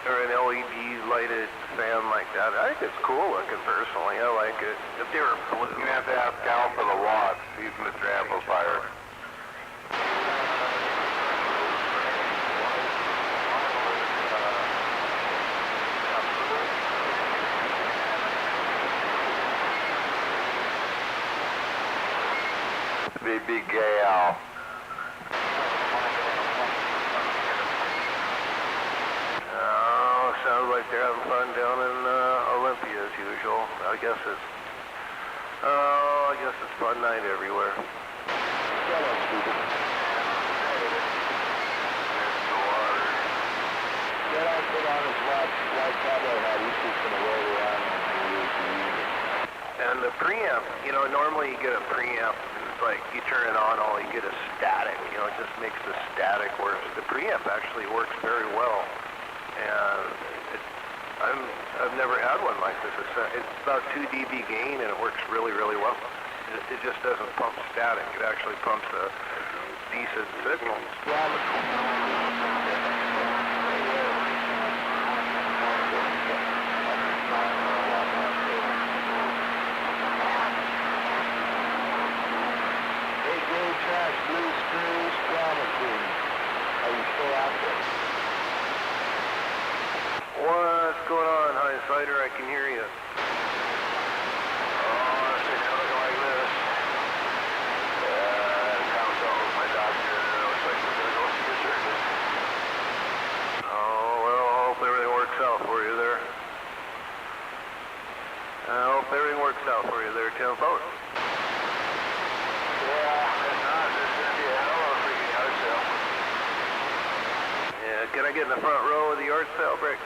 or an LED lighted fan like that. I think it's cool looking personally. I like it. If they were blue. You're going to have to ask Al for the watts. He's Mr. Amplifier. Big gay Al. Oh, sounds like they're having fun down in Olympia as usual. I guess it's fun night everywhere. And the preamp, you know, normally you get a preamp, and it's like you turn it on, all you get is static. You know, it just makes the static worse. The preamp actually works very well, and I've never had one like this. It's about 2 dB gain, and it works really, really well. It just doesn't pump static. It actually pumps a decent signal. What's going on, High Cider? I can hear you. Oh, that's something like this. Comes out with my doctor. Looks like we're going to go see a surgeon. Oh, well, I hope everything works out for you. get in the front row of the yard sale, Brick?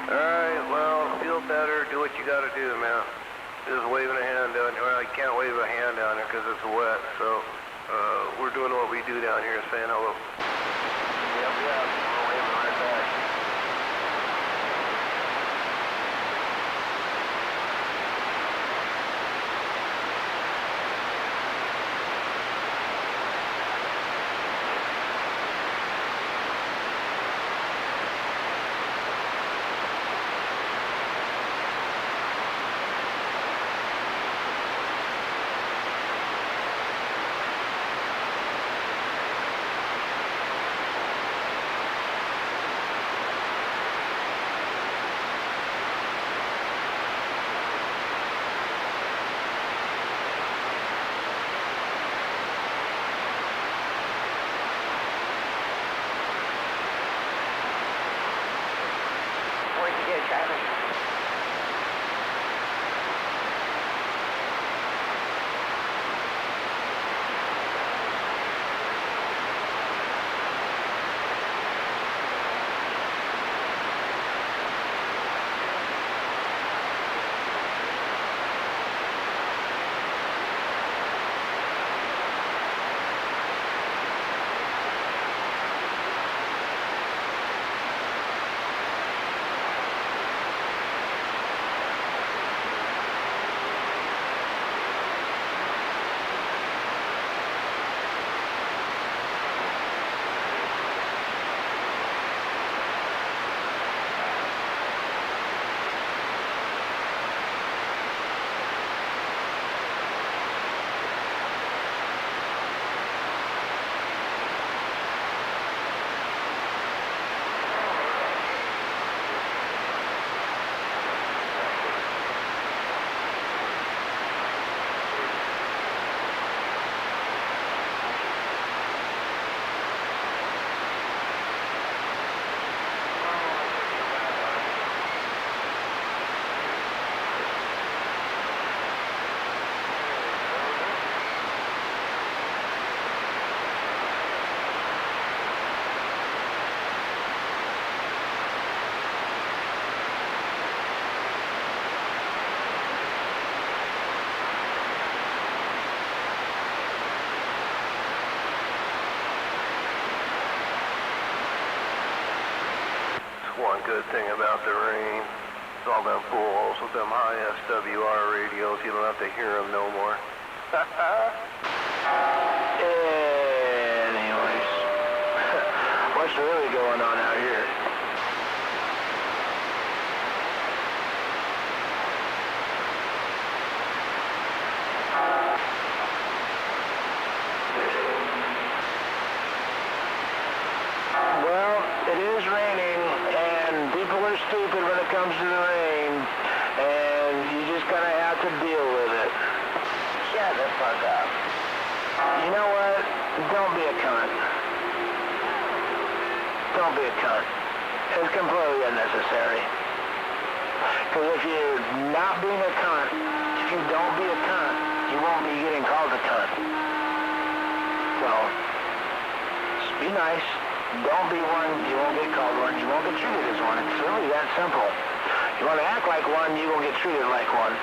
Alright, well, feel better, do what you gotta do, man. Just waving a hand down here. Well, I can't wave a hand down here because it's wet, so we're doing what we do down here, saying hello. Yep, we're waving right back. One good thing about the rain is all them fools with them high SWR radios. You don't have to hear them no more. Anyways, what's really going on out here? Well, it is raining, and people are stupid when it comes to the rain, and you just kind of have to deal with it. Shut the fuck up. You know what? Don't be a cunt. Don't be a cunt. It's completely unnecessary. Because if you're not being a cunt, if you don't be a cunt, you won't be getting called a cunt. So, just be nice. Don't be one, you won't get called one, you won't get treated as one. It's really that simple. You want to act like one, you won't get treated like one.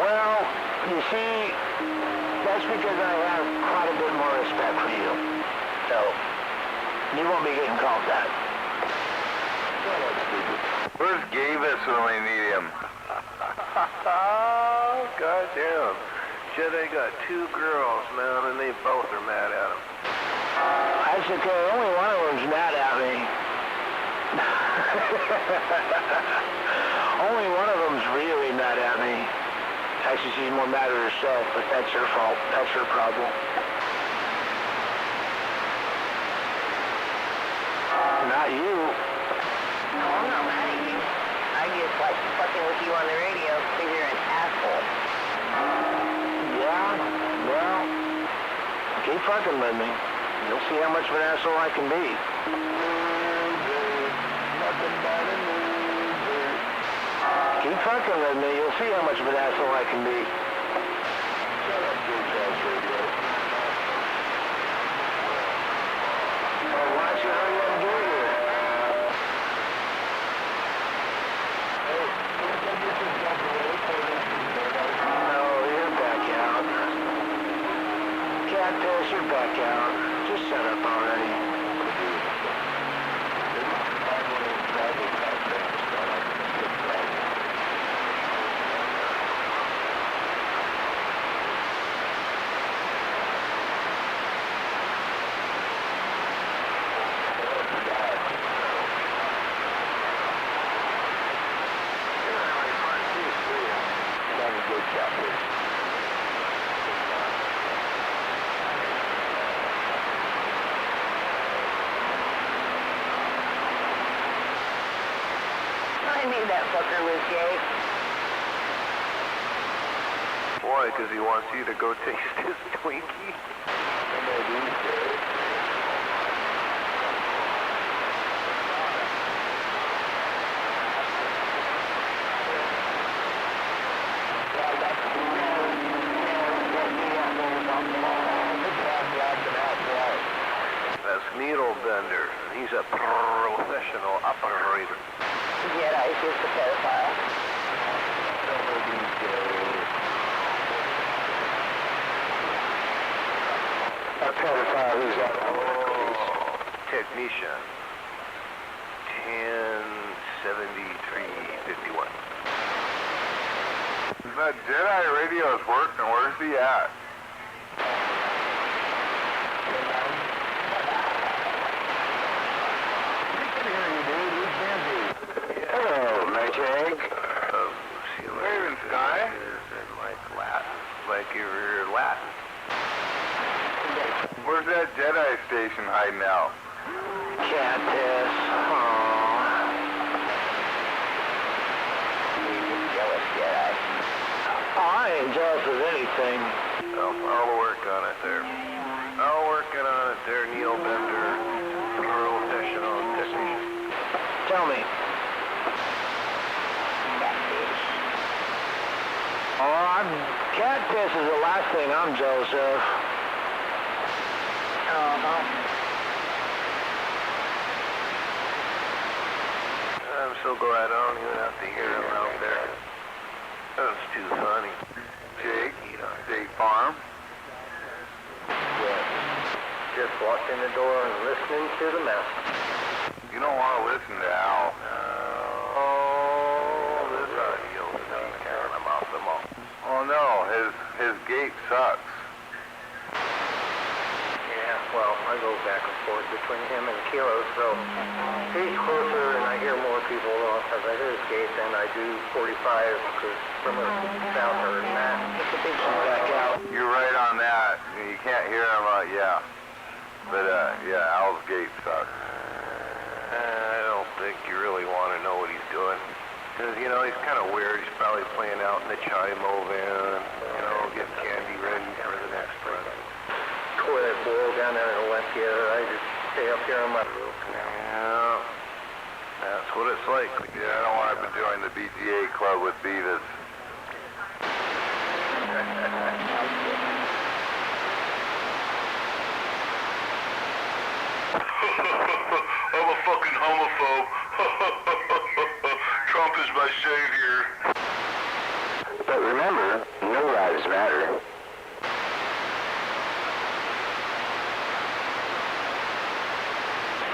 Well, you see, that's because I have quite a bit more respect for you. So, you won't be getting called that. Where's Gavis when we need him? Oh, goddamn. Shit, they got two girls, man, and they both are mad at him. That's okay. Only one of them's mad at me. Only one of them's really mad at me. Actually, she's more mad at herself, but that's her fault. That's her problem. Not you. No, I'm not mad at you. I just like fucking with you on the radio because you're an asshole. Yeah, well, keep fucking with me. You'll see how much of an asshole I can be. Keep fucking with me. You'll see how much of an asshole I can be. Well, why don't you hurry up and get here? No, you're back out. Cactus, you're back out. Just shut up already. I knew that fucker was gay. Why? Because he wants you to go taste his Twinkie? That's Needle Bender. He's a professional operator. Jedi is just a pedophile. A pedophile who's out. Technician. 107351. That Jedi radio is working. Where's he at? Hello, Magic. Raven Sky? Like you're Latin. Where's that Jedi station hiding out? Cactus. Jealous Jedi. I ain't jealous of anything. I'll work on it there. I'll working on it there, Neil Bender. Professional technician. Tell me. Cactus is the last thing I'm jealous of. I'm so glad I don't even have to hear him out there. That's too funny. Jake? State Farm? Just walked in the door and listening to the mess. You don't want to listen to Al. Oh, this audio thing, and I'm off the mall. Oh no, his gate sucks. Yeah, well, I go back and forth between him and Kilo, so he's closer and I hear more people because I hear his gate than I do 45 because from a south and that. It's a big back out. You're right on that. You can't hear him, yeah. But, yeah, Al's gate sucks. I don't think you really want to know what he's doing. Because, you know, he's kind of weird. He's probably playing out in the Chimo van, you know, getting candy ready for the next present. Toilet bowl down there in Olympia. I just stay up here on my roof now. Yeah, that's what it's like. Yeah, I don't want to join the BGA club with Beavis. I'm a fucking homophobe. Trump is my savior. But remember, no lives matter.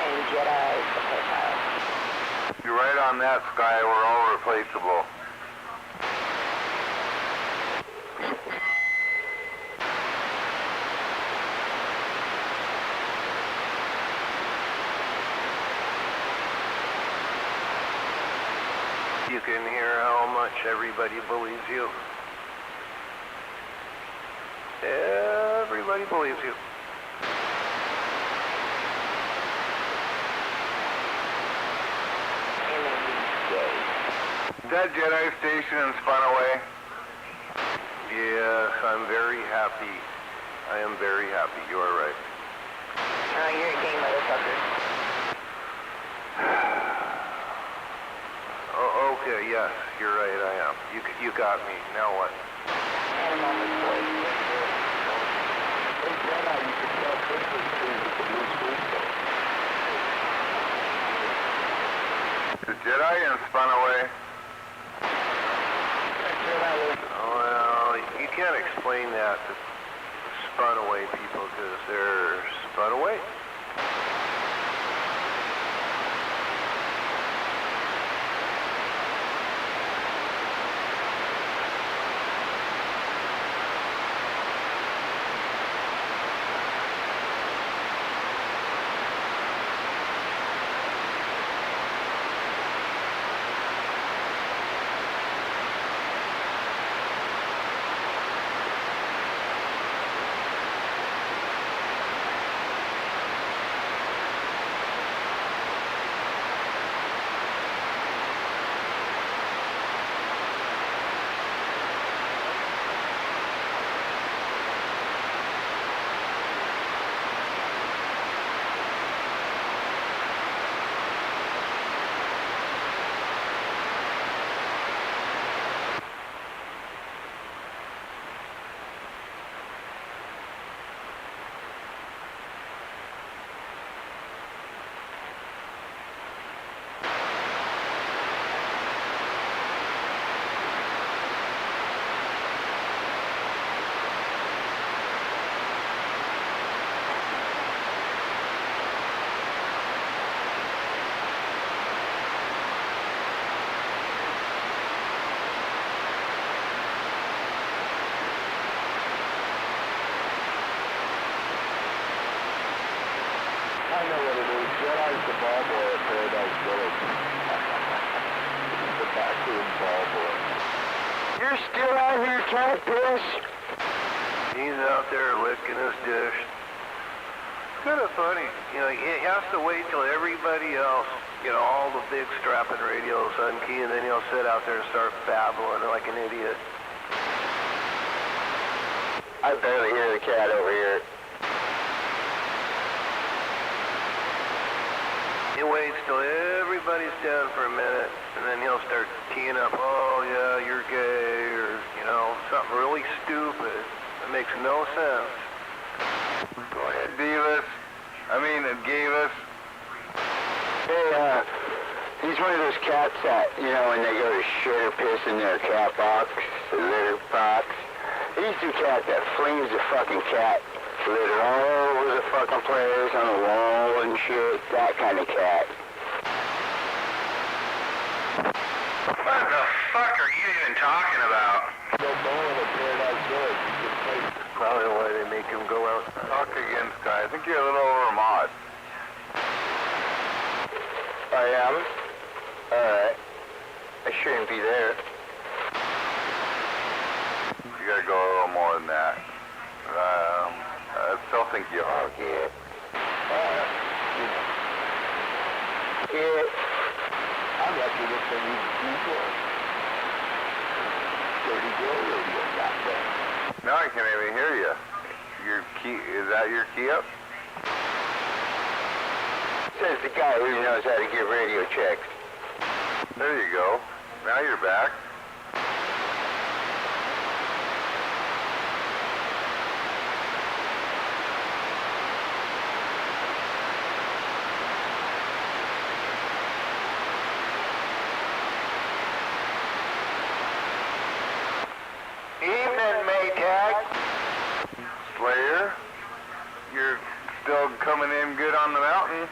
And Jedi is a pedophile. You're right on that, Sky. We're all replaceable. You can hear how much everybody believes you. Everybody believes you. Is that Jedi station spun away? Yes, I'm very happy. I am very happy. You are right. Oh, you're a gay motherfucker. Oh, okay, yes, you're right, I am. You got me. Now what? Animal boy. The Jedi and spun away. Well, you can't explain that to spun away people because they're spun away. I know what it is. Jedi's the ball boy at Paradise Village. The backroom ball boy. You're still out here trying to piss? He's out there licking his dish. It's kind of funny. You know, he has to wait till everybody else, you know, all the big strapping radios unkey, and then he'll sit out there and start babbling like an idiot. I barely hear the cat over here. He waits till everybody's down for a minute, and then he'll start keying up, oh yeah, you're gay, or, you know, something really stupid that makes no sense. Go ahead, Divas. Gavus. Hey, he's one of those cats that, you know, when they go to shit or piss in their cat box, the litter box, he's the cat that flings the fucking cat litter all over the fucking place, on the wall and shit, that kind of cat. What the fuck are you even talking about? Probably why they make him go out. Talk again, Sky. I think you're a little overmod. I am? Alright. I shouldn't be there. You gotta go a little more than that. I still think you are. Yeah. Yeah. I'm lucky this thing needs keyboard. Dirty girl radio got there. Now I can't even hear you. Your key, is that your key up? Says the guy who knows how to give radio checks. There you go. Now you're back. Evening, Maytag. Slayer, you're still coming in good on the mountain?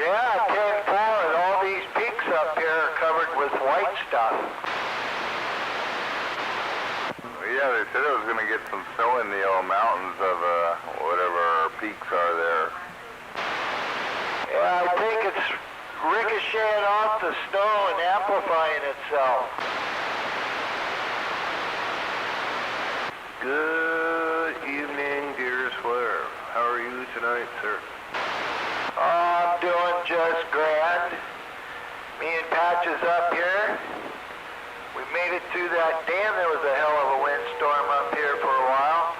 Yeah, 10-4, and all these peaks up here are covered with white stuff. Well, yeah, they said it was going to get some snow in the old mountains of whatever peaks are there. Yeah, I think it's ricocheting off the snow and amplifying itself. Good evening, dear Slayer. How are you tonight, sir? I'm doing just grand. Me and Patch is up here. We made it through that dam. There was a hell of a windstorm up here for a while.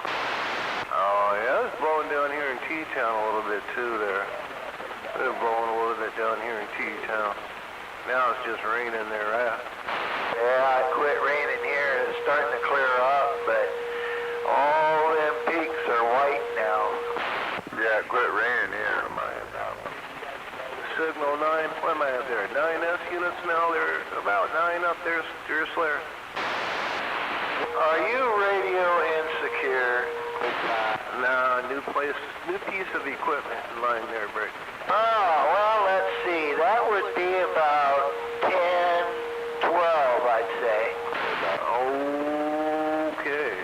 Oh, yeah, it's blowing down here in T-Town a little bit bit too there. Been blowing a little bit down here in T-Town. Now it's just raining there, right? Yeah, it quit raining here. It's starting to clear up, but all them peaks are white now. Yeah, quit raining here. Signal 9, what am I up there? 9S units now, they're about 9 up there, Slayer. Are you radio insecure? No, new piece of equipment in line there, Brick. Oh, well, let's see. That would be about 10, 12, I'd say. Okay.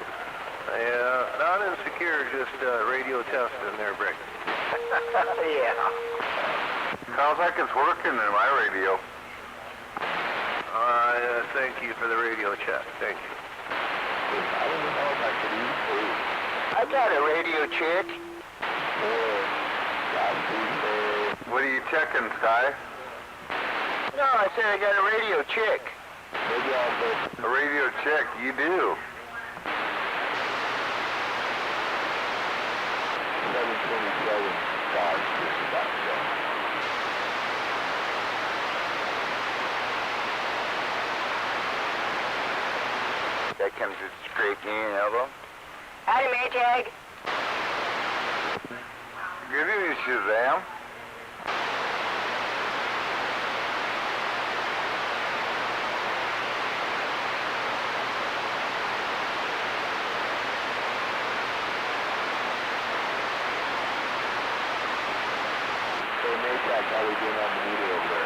Yeah, not insecure, just radio testing there, Brick. Yeah. Sounds like it's working in my radio. Thank you for the radio check. Thank you. I don't know if I could eat. I got a radio chick. What are you checking, Sky? No, I said I got a radio chick. A radio check, you do. 727 cars just about done. That comes with scraping an elbow. Howdy, Maytag. Good evening, Shazam. So Maytag, how we doing on the meter over there?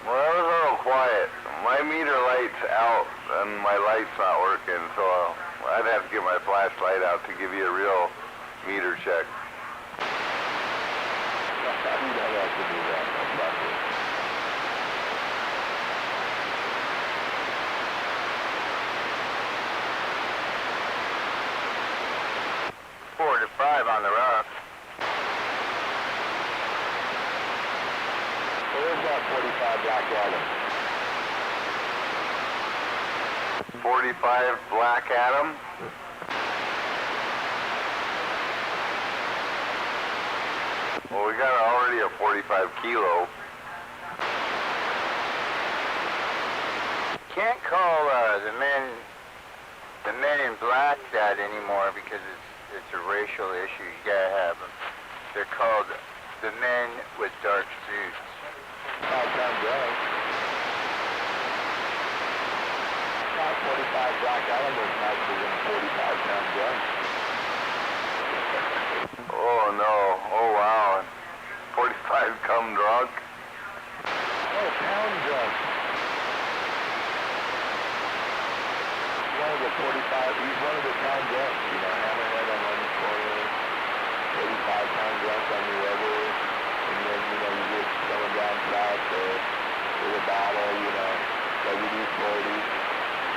Well, it was a little quiet. My meter light's out and my light's not working, so I'd have to get my flashlight out to give you a real meter check. Four to five on the rock. Where's that 45 Black Adam? 45 Black Adam? Well, we got already a 45 kilo. Can't call the men in black that anymore because it's a racial issue. You gotta have them. They're called the men with dark suits. Five-pound gun. 45 Black Adam was nicer than 45-pound gun. Oh no! Oh wow! 45 come drunk. Oh, pound drunk. One of the 45. He's one of the pound drunks. You know, hammerhead on one corner, 85-pound drunk on the other, and then you get going down south with a bottle. WD-40.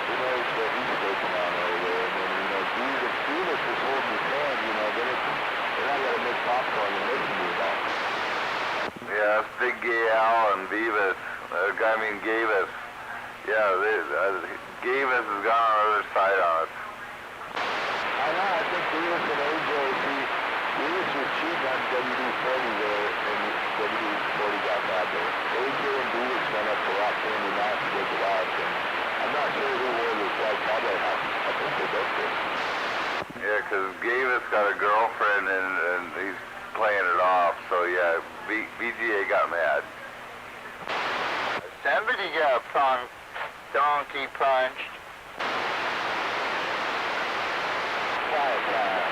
Who knows what he's taking on over there? And then Jesus is holding his hand. They're not gonna make popcorn and listen to that. Yeah, that's Big Gay Al and Beavis. Gavis. Yeah, Gavis has gone on the other side on us. I know, I think Beavis and AJ, Beavis was cheating on WD-40 there, and WD-40 got bad there. AJ and Beavis went up to Rock Candy Mountain to get the dogs, and I'm not sure who wore this white cowboy hat. I think they both did. Yeah, because Gavis got a girlfriend and he's playing it off, so yeah, BGA got mad. Somebody got donkey punched. Quiet time.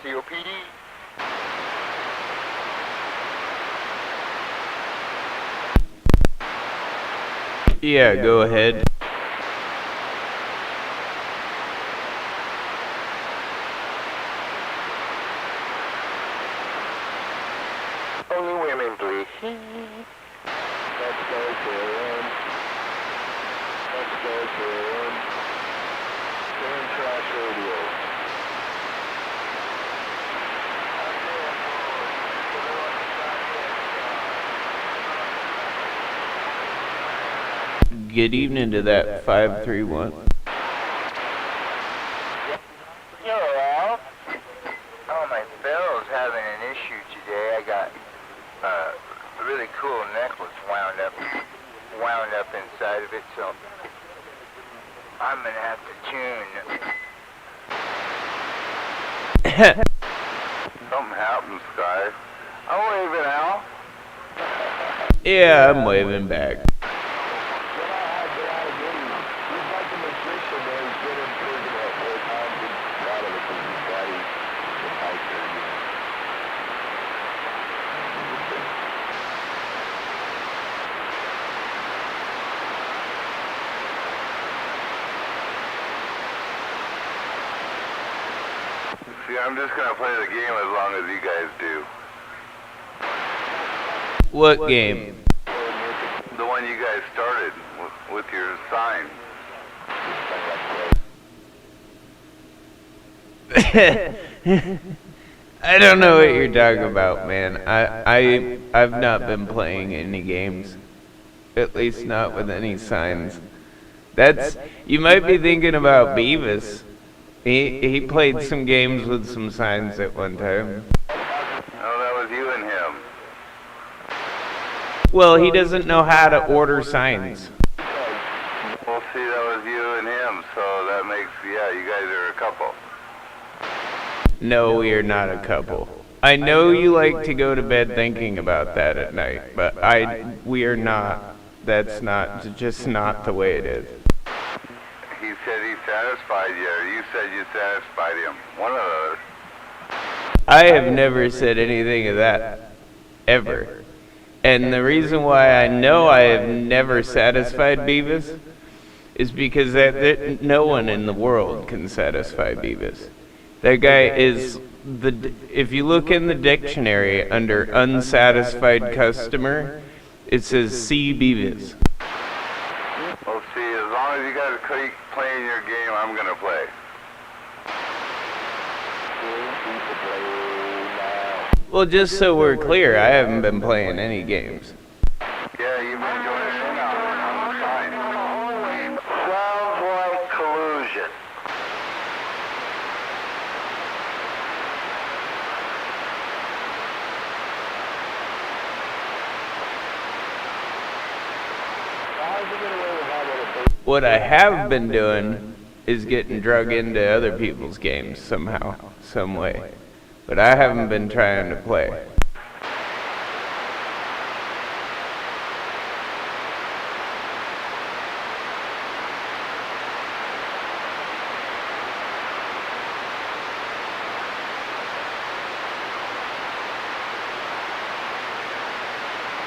COPD. Yeah, go ahead. jamming, please. Let's go, Karen. Let's go, Karen. Karen Trash Radio. Good evening to that 531. Yo, Al. Oh, my bell's having an issue today. I got a really cool necklace wound up inside of it, so I'm gonna have to tune. Something happened, Sky. I'm waving, Al. Yeah, I'm waving back. He's like a magician, man. He's been in prison at 4 times and out of it because his daddy was hiker, you know. See, I'm just gonna play the game as long as you guys do. What game? The one you guys started with your sign. I don't know what you're talking about, man. I've not been playing any games. At least not with any signs. You might be thinking about Beavis. He played some games with some signs at one time. Oh, that was you and him. Well, he doesn't know how to order signs. Well, see, that was you and him, so that makes, yeah, you guys are a couple. No, we are not a couple. I know you like to go to bed thinking about that at night, but we are not. That's just not the way it is. He said he satisfied you, or you said you satisfied him. One of those. I have never said anything of that, ever. And the reason why I know I have never satisfied Beavis is because no one in the world can satisfy Beavis. That guy is if you look in the dictionary under unsatisfied customer, it says C. Beavis. Well, see, as long as you guys keep playing your game, I'm going to play. Well, just so we're clear, I haven't been playing any games. Yeah, you've been joining in on the sign. Sounds like collusion. What I have been doing is getting drug into other people's games somehow, some way. But I haven't been trying to play.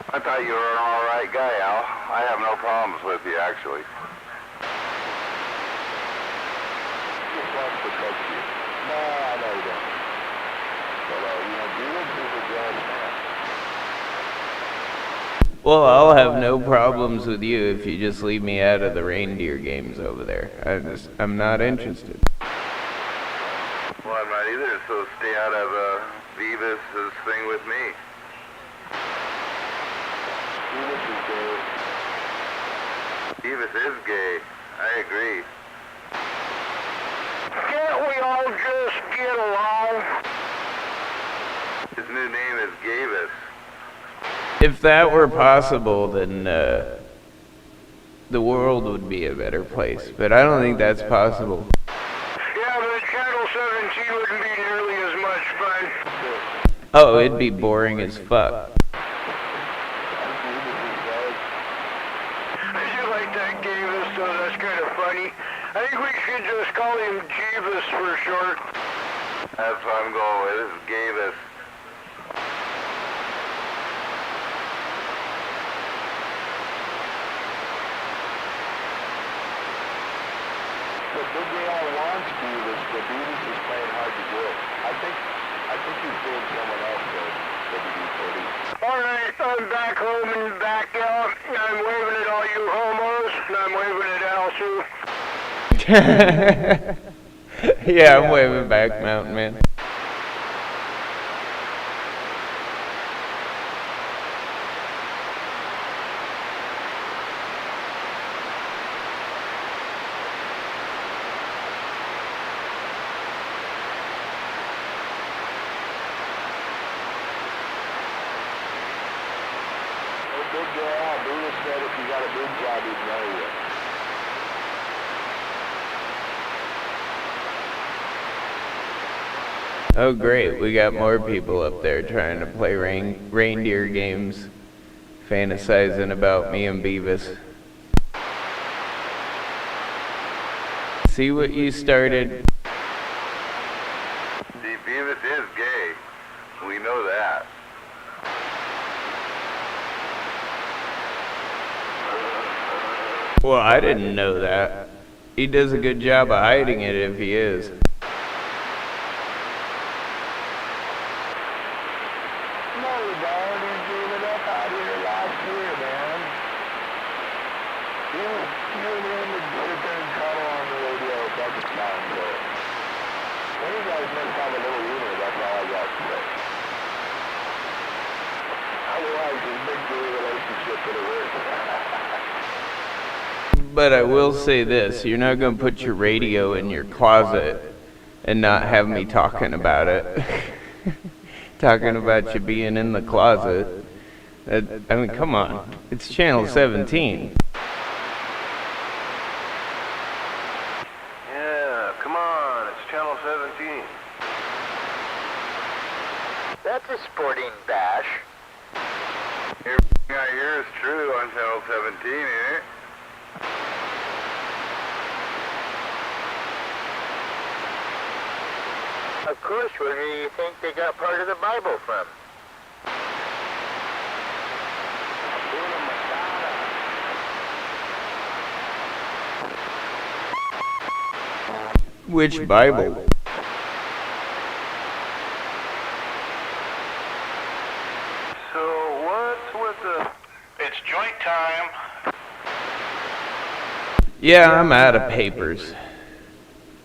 I thought you were an alright guy, Al. I have no problems with you, actually. Just wants to touch you. No, I know you don't. But, Beavis is a grown man. Well, I'll have no problems with you if you just leave me out of the reindeer games over there. I'm not interested. Well, I'm not either, so stay out of Beavis' thing with me. Beavis is gay. Beavis is gay. I agree. Can't we all just get along? His new name is Gavis. If that were possible, then the world would be a better place. But I don't think that's possible. Yeah, but Channel 17 wouldn't be nearly as much fun. Oh, it'd be boring as fuck. I do like that Gavis, so that's kind of funny. I think we should just call him Jeevis for short. That's what I'm going with. This is Gavis. The big guy wants Beavis, but Beavis is playing hard to get. I think he's doing someone else, though, WD-40. All right, Coleman back out. I'm waving at all you homos, and I'm waving at Al Sue. Yeah, I'm waving back, Mountain Man. Big girl, Buddha said if you got a big job, he'd know you. Oh great, we got more people up there trying to play reindeer games, fantasizing about me and Beavis. See what you started? See, Beavis is gay. We know that. Well, I didn't know that. He does a good job of hiding it if he is. No, you don't. He gave it up out here last year, man. You and him would put it there and cuddle on the radio a bunch of times, though. When you guys must have a little wiener, that's all I got to say. Otherwise, this big gay relationship would have worked. But I will say this, you're not going to put your radio in your closet and not have me talking about it. Talking about you being in the closet. I mean, come on. It's channel 17. Yeah, come on, it's channel 17. That's a sporting bash. Everything I hear is true on channel 17, ain't it? Of course, where do you think they got part of the Bible from? Which Bible? So what's with the... It's joint time. Yeah, I'm out of papers.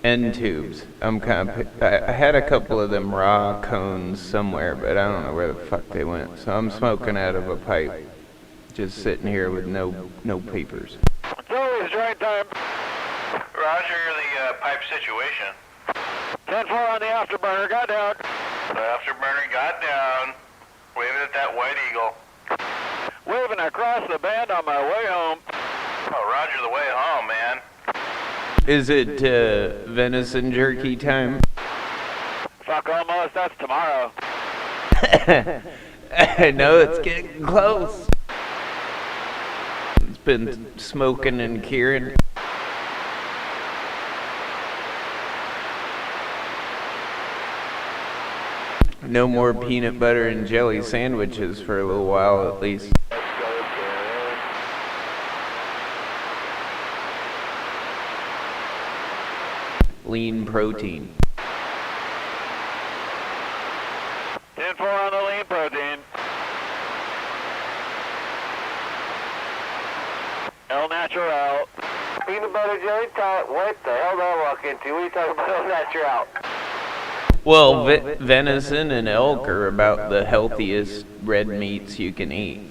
End tubes. I'm kind of. I had a couple of them raw cones somewhere, but I don't know where the fuck they went. So I'm smoking out of a pipe, just sitting here with no papers. It's always joint time. Roger, the pipe situation. 10-4 on the afterburner, got down. The afterburner got down. Waving at that White Eagle. Waving across the band on my way home. Oh, Roger, the way home, man. Is it venison jerky time? Fuck almost, that's tomorrow. I know it's getting close. It's been smoking and curing. No more peanut butter and jelly sandwiches for a little while at least. Lean protein. 10-4 on the lean protein. El Natural. Peanut butter jelly tot. What the hell did I walk into? What are you talking about El Natural? Well, venison and elk are about the healthiest red meats you can eat.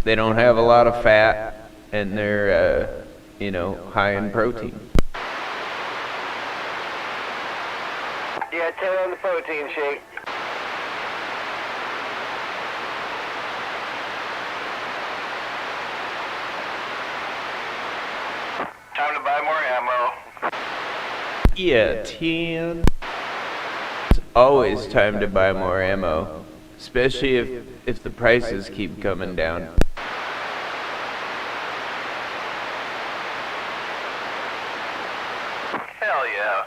They don't have a lot of fat, and they're, high in protein. Yeah, 10 on the protein shake. Time to buy more ammo. Yeah, 10. It's always time to buy more ammo, especially if the prices keep coming down. Hell yeah.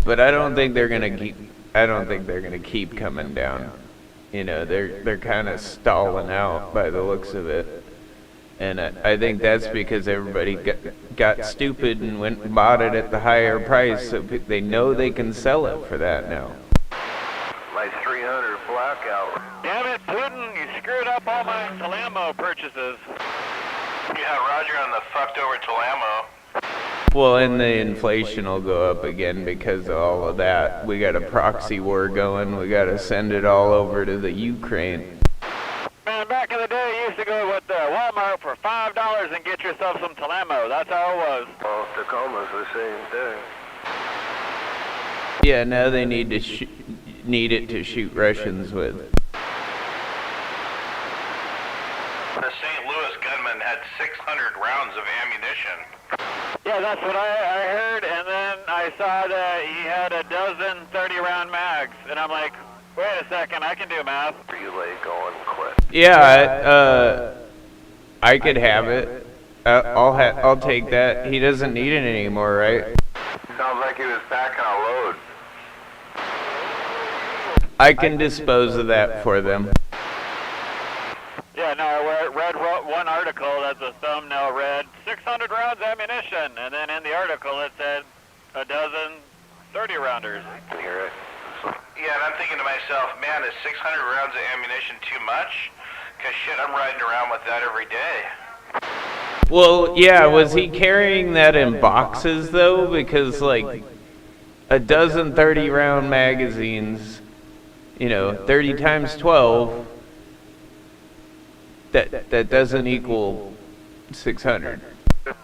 But I don't think they're gonna keep coming down. They're kind of stalling out by the looks of it. And I think that's because everybody got stupid and went and bought it at the higher price, so they know they can sell it for that now. My 300 blackout. prices. Yeah, Roger on the fucked over Tulamo. Well, and the inflation will go up again because of all of that. We got a proxy war going. We got to send it all over to the Ukraine. Man, back in the day, you used to go with Walmart for $5 and get yourself some Tulamo. That's how it was. Well, Tacoma's the same thing. Yeah, now they need to need it to shoot Russians with. The St. Louis gunman had 600 rounds of ammunition. Yeah, that's what I heard, and then I saw that he had a dozen 30-round mags, and I'm like, wait a second, I can do math. Relay going quick. Yeah, I could have it. I'll take that. He doesn't need it anymore, right? Sounds like he was packing a load. I can dispose of that for them. Yeah, no, I read one article that the thumbnail read 600 rounds ammunition, and then in the article it said a dozen 30-rounders. I can hear it. Yeah, and I'm thinking to myself, man, is 600 rounds of ammunition too much? Because shit, I'm riding around with that every day. Well, yeah, was he carrying that in boxes, though? Because, like, a dozen 30-round magazines, 30 times 12, that doesn't equal 600.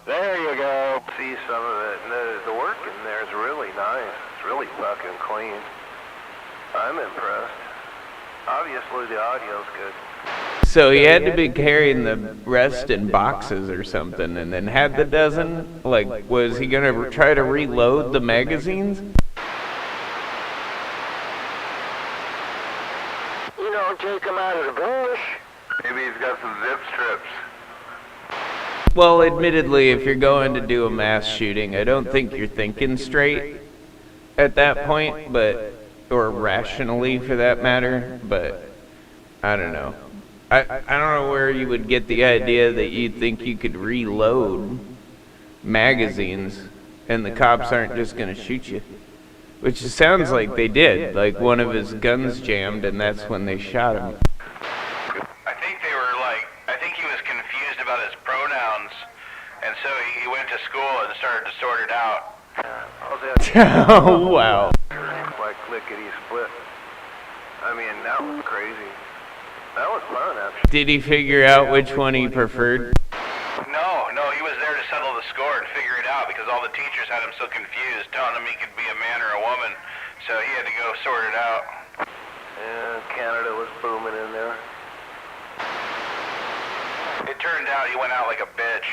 There you go. See some of it. And the work in there is really nice. It's really fucking clean. I'm impressed. Obviously, the audio's good. So he had to be carrying the rest in boxes or something, and then had the dozen? Like, was he going to try to reload the magazines? You don't take them out of the bush. Maybe he's got some zip strips. Well, admittedly, if you're going to do a mass shooting, I don't think you're thinking straight at that point, or rationally for that matter, but I don't know. I don't know where you would get the idea that you'd think you could reload magazines and the cops aren't just going to shoot you. Which it sounds like they did. Like one of his guns jammed and that's when they shot him. I think he was confused about his pronouns, and so he went to school and started to sort it out. Oh, wow. Like clickety split. I mean, that was crazy. That was fun, actually. Did he figure out which one he preferred? No, he was there to settle the score and figure it out because all the teachers had him so confused, telling him he could be a man or a woman, so he had to go sort it out. Yeah, Canada was booming in there. It turned out he went out like a bitch.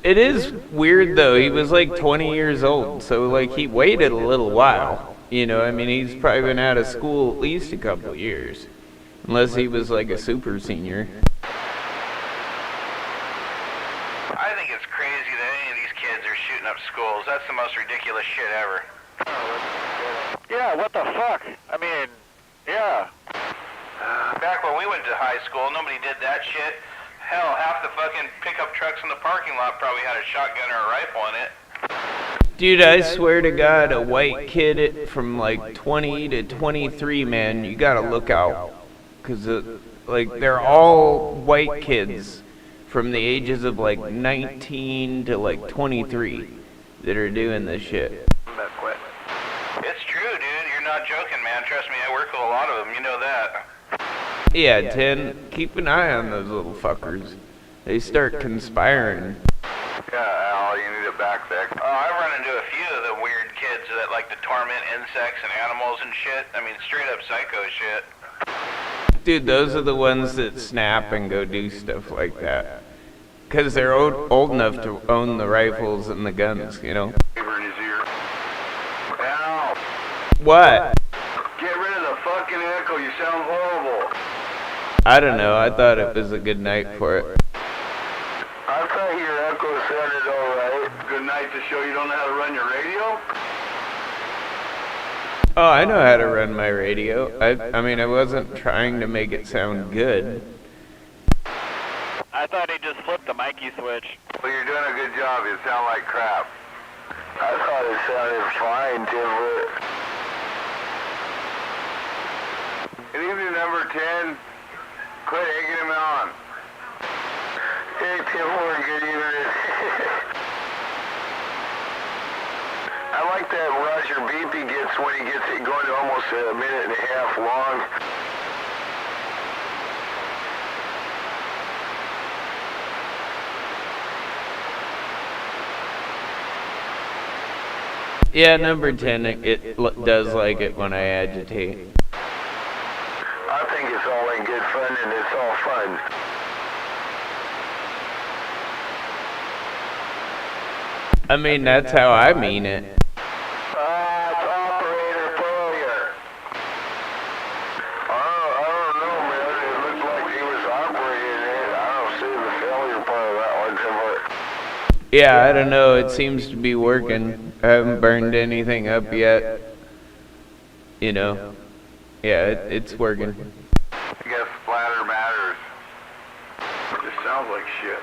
It is weird though, he was like 20 years old, so like he waited a little while. I mean, he's probably been out of school at least a couple years. Unless he was like a super senior. I think it's crazy that any of these kids are shooting up schools. That's the most ridiculous shit ever. Yeah, what the fuck? I mean, yeah. Back when we went to high school, nobody did that shit. Hell, half the fucking pickup trucks in the parking lot probably had a shotgun or a rifle in it. Dude, I swear to God, a white kid from like 20 to 23, man, you gotta look out. Because, they're all white kids from the ages of like 19 to like 23 that are doing this shit. It's true, dude. You're not joking, man. Trust me, I work with a lot of them. You know that. Yeah, 10, keep an eye on those little fuckers. They start conspiring. Yeah, Al, you need a backpack. I run into a few of the weird kids that like to torment insects and animals and shit. I mean, straight up psycho shit. Dude, those are the ones that snap and go do stuff like that. Because they're old enough to own the rifles and the guns, Al, What? get rid of the fucking echo. You sound horrible. I don't know, I thought it was a good night for it. I thought your echo sounded all right. Good night to show you don't know how to run your radio? Oh, I know how to run my radio. I mean, I wasn't trying to make it sound good. I thought he just flipped the Mikey switch. Well, you're doing a good job. You sound like crap. I thought it sounded fine, Tim. Good evening, number 10. Quit egging him on. Hey, Tim, we're good evening. I like that Roger beep he gets when he gets it going to almost a minute and a half long. Yeah, number 10, it does like it when I agitate. I think it's all in good fun and it's all fun. I mean, that's how I mean it. It's operator failure. I don't know, man. It looked like he was operating it. I don't see the failure part of that one, Tim. Yeah, I don't know. It seems to be working. I haven't burned anything up yet. You know. Yeah, it's working. I guess splatter matters. It just sounds like shit.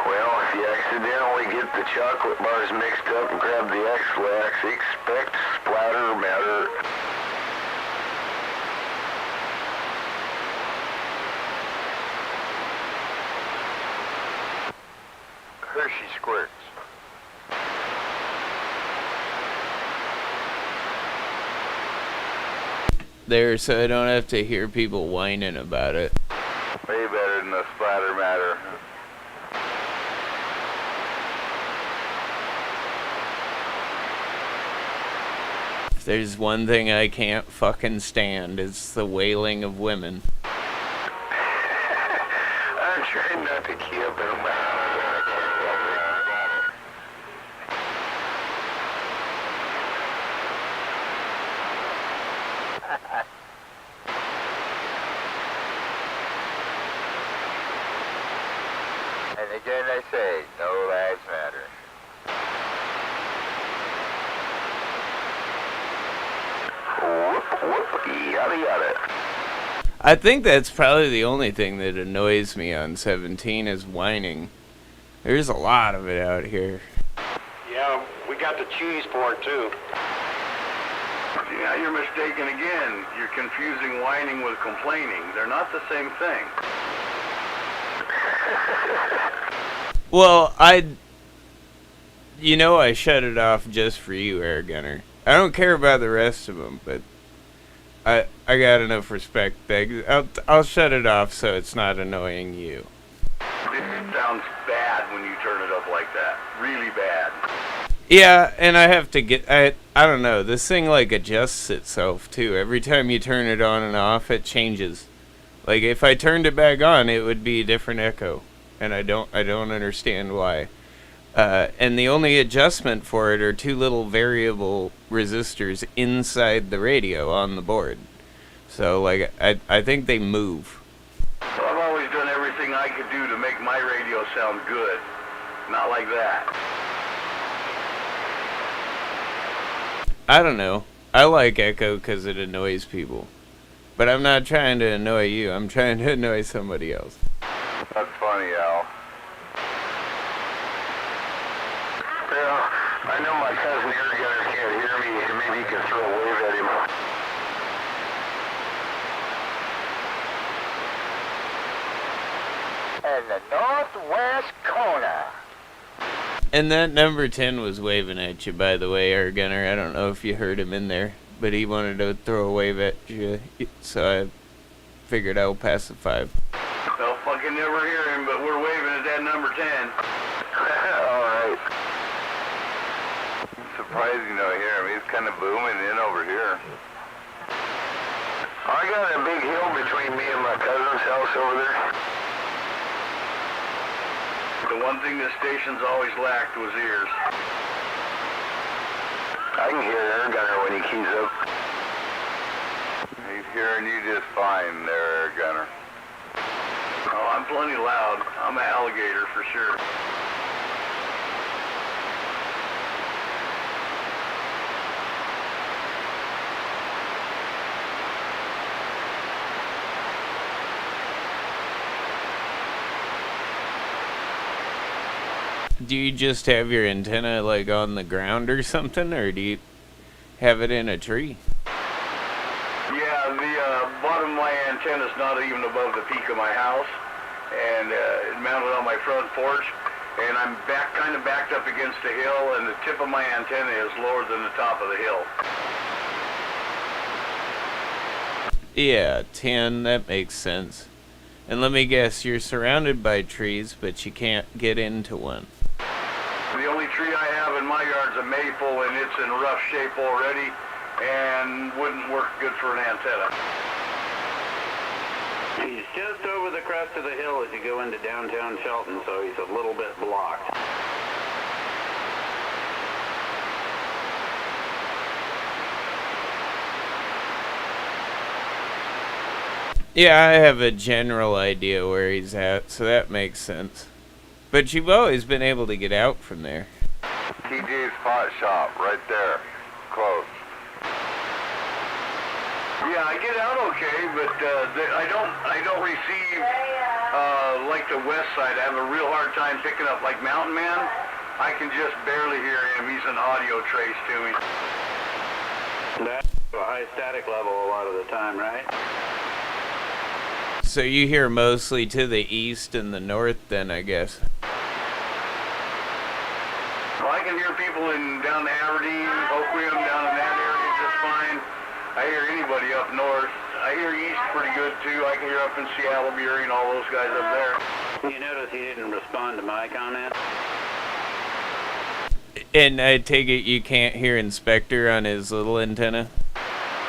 Well, if you accidentally get the chocolate bars mixed up and grab the X-Lax, expect splatter matter. Hershey squirts. There, so I don't have to hear people whining about it. Way better than the splatter matter. If there's one thing I can't fucking stand, it's the wailing of women. I'm trying not to keep it. And again I say, no lives matter. Whoop, yada yada. I think that's probably the only thing that annoys me on 17 is whining. There's a lot of it out here. Yeah, we got the cheese for it too. Yeah, you're mistaken again. You're confusing whining with complaining. They're not the same thing. Well, I shut it off just for you, Air Gunner. I don't care about the rest of them, but I got enough respect. I'll shut it off so it's not annoying you. This sounds bad when you turn it up like that. Really bad. Yeah, and I have to get... I don't know. This thing, adjusts itself, too. Every time you turn it on and off, it changes. Like, if I turned it back on, it would be a different echo. And I don't understand why. And the only adjustment for it are two little variable resistors inside the radio on the board. So, I think they move. Well, I've always done everything I could do to make my radio sound good. Not like that. I don't know. I like echo because it annoys people. But I'm not trying to annoy you. I'm trying to annoy somebody else. That's funny, Al. Well, I know my cousin Air Gunner can't hear me. Maybe you can throw a wave at him. And the northwest corner. And that number 10 was waving at you, by the way, Air Gunner. I don't know if you heard him in there, but he wanted to throw a wave at you, so I figured I'll pass the 5. They'll fucking never hear him, but we're waving at that number 10. Alright. I'm surprised you don't hear him. He's kind of booming in over here. I got a big hill between me and my cousin's house over there. The one thing this station's always lacked was ears. I can hear Air Gunner when he keys up. He's hearing you just fine there, Air Gunner. Oh, I'm plenty loud. I'm an alligator for sure. Do you just have your antenna, on the ground or something, or do you have it in a tree. Yeah, the bottom of my antenna is not even above the peak of my house, and it's mounted on my front porch, and I'm kind of backed up against the hill, and the tip of my antenna is lower than the top of the hill. Yeah, 10, that makes sense. And let me guess, you're surrounded by trees, but you can't get into one. The only tree I have in my yard is a maple, and it's in rough shape already, and wouldn't work good for an antenna. He's just over the crest of the hill as you go into downtown Shelton, so he's a little bit blocked. Yeah, I have a general idea where he's at, so that makes sense. But you've always been able to get out from there. TJ's Pot Shop, right there. Close. Yeah, I get out okay, but I don't receive like the west side. I have a real hard time picking up like Mountain Man. I can just barely hear him. He's an audio trace to me. That's a high static level a lot of the time, right? So you hear mostly to the east and the north then, I guess. Well, I can hear people down to Aberdeen, Oakland, down in that area just fine. I hear anybody up north. I hear east pretty good too. I can hear up in Seattle, Bury, and all those guys up there. You notice he didn't respond to my comment? And I take it you can't hear Inspector on his little antenna?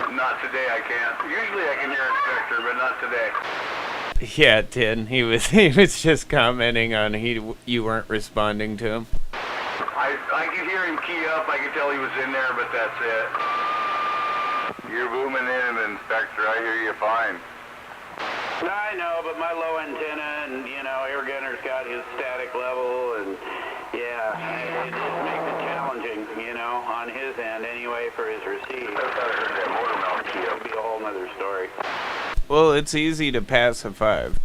Not today, I can't. Usually I can hear Inspector, but not today. Yeah, 10. He was just commenting on you weren't responding to him. I could hear him key up. I could tell he was in there, but that's it. You're booming in, Inspector. I hear you fine. I know, but my low antenna and, Air Gunner's got his static level, and yeah, it just makes it challenging, on his end anyway for his receive. I thought I heard that motor mount key up. It'll be a whole nother story. Well, it's easy to pass a 5.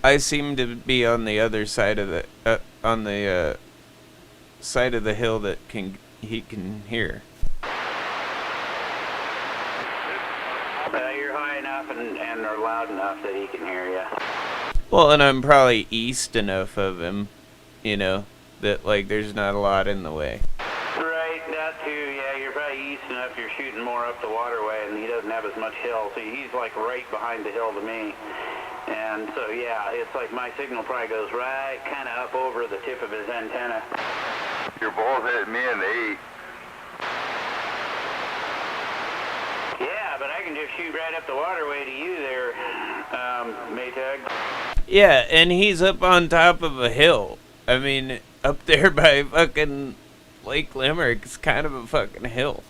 I seem to be on the other side of the side of the hill that he can hear. You're high enough and are loud enough that he can hear you. Well, and I'm probably east enough of him, that there's not a lot in the way. Right, that too, yeah, you're probably east enough, you're shooting more up the waterway, and he doesn't have as much hill, so he's right behind the hill to me. And so, yeah, it's like my signal probably goes right kind of up over the tip of his antenna. You're both hitting me in the 8. Yeah, but I can just shoot right up the waterway to you there, Maytag. Yeah, and he's up on top of a hill. I mean, up there by fucking Lake Limerick, it's kind of a fucking hill.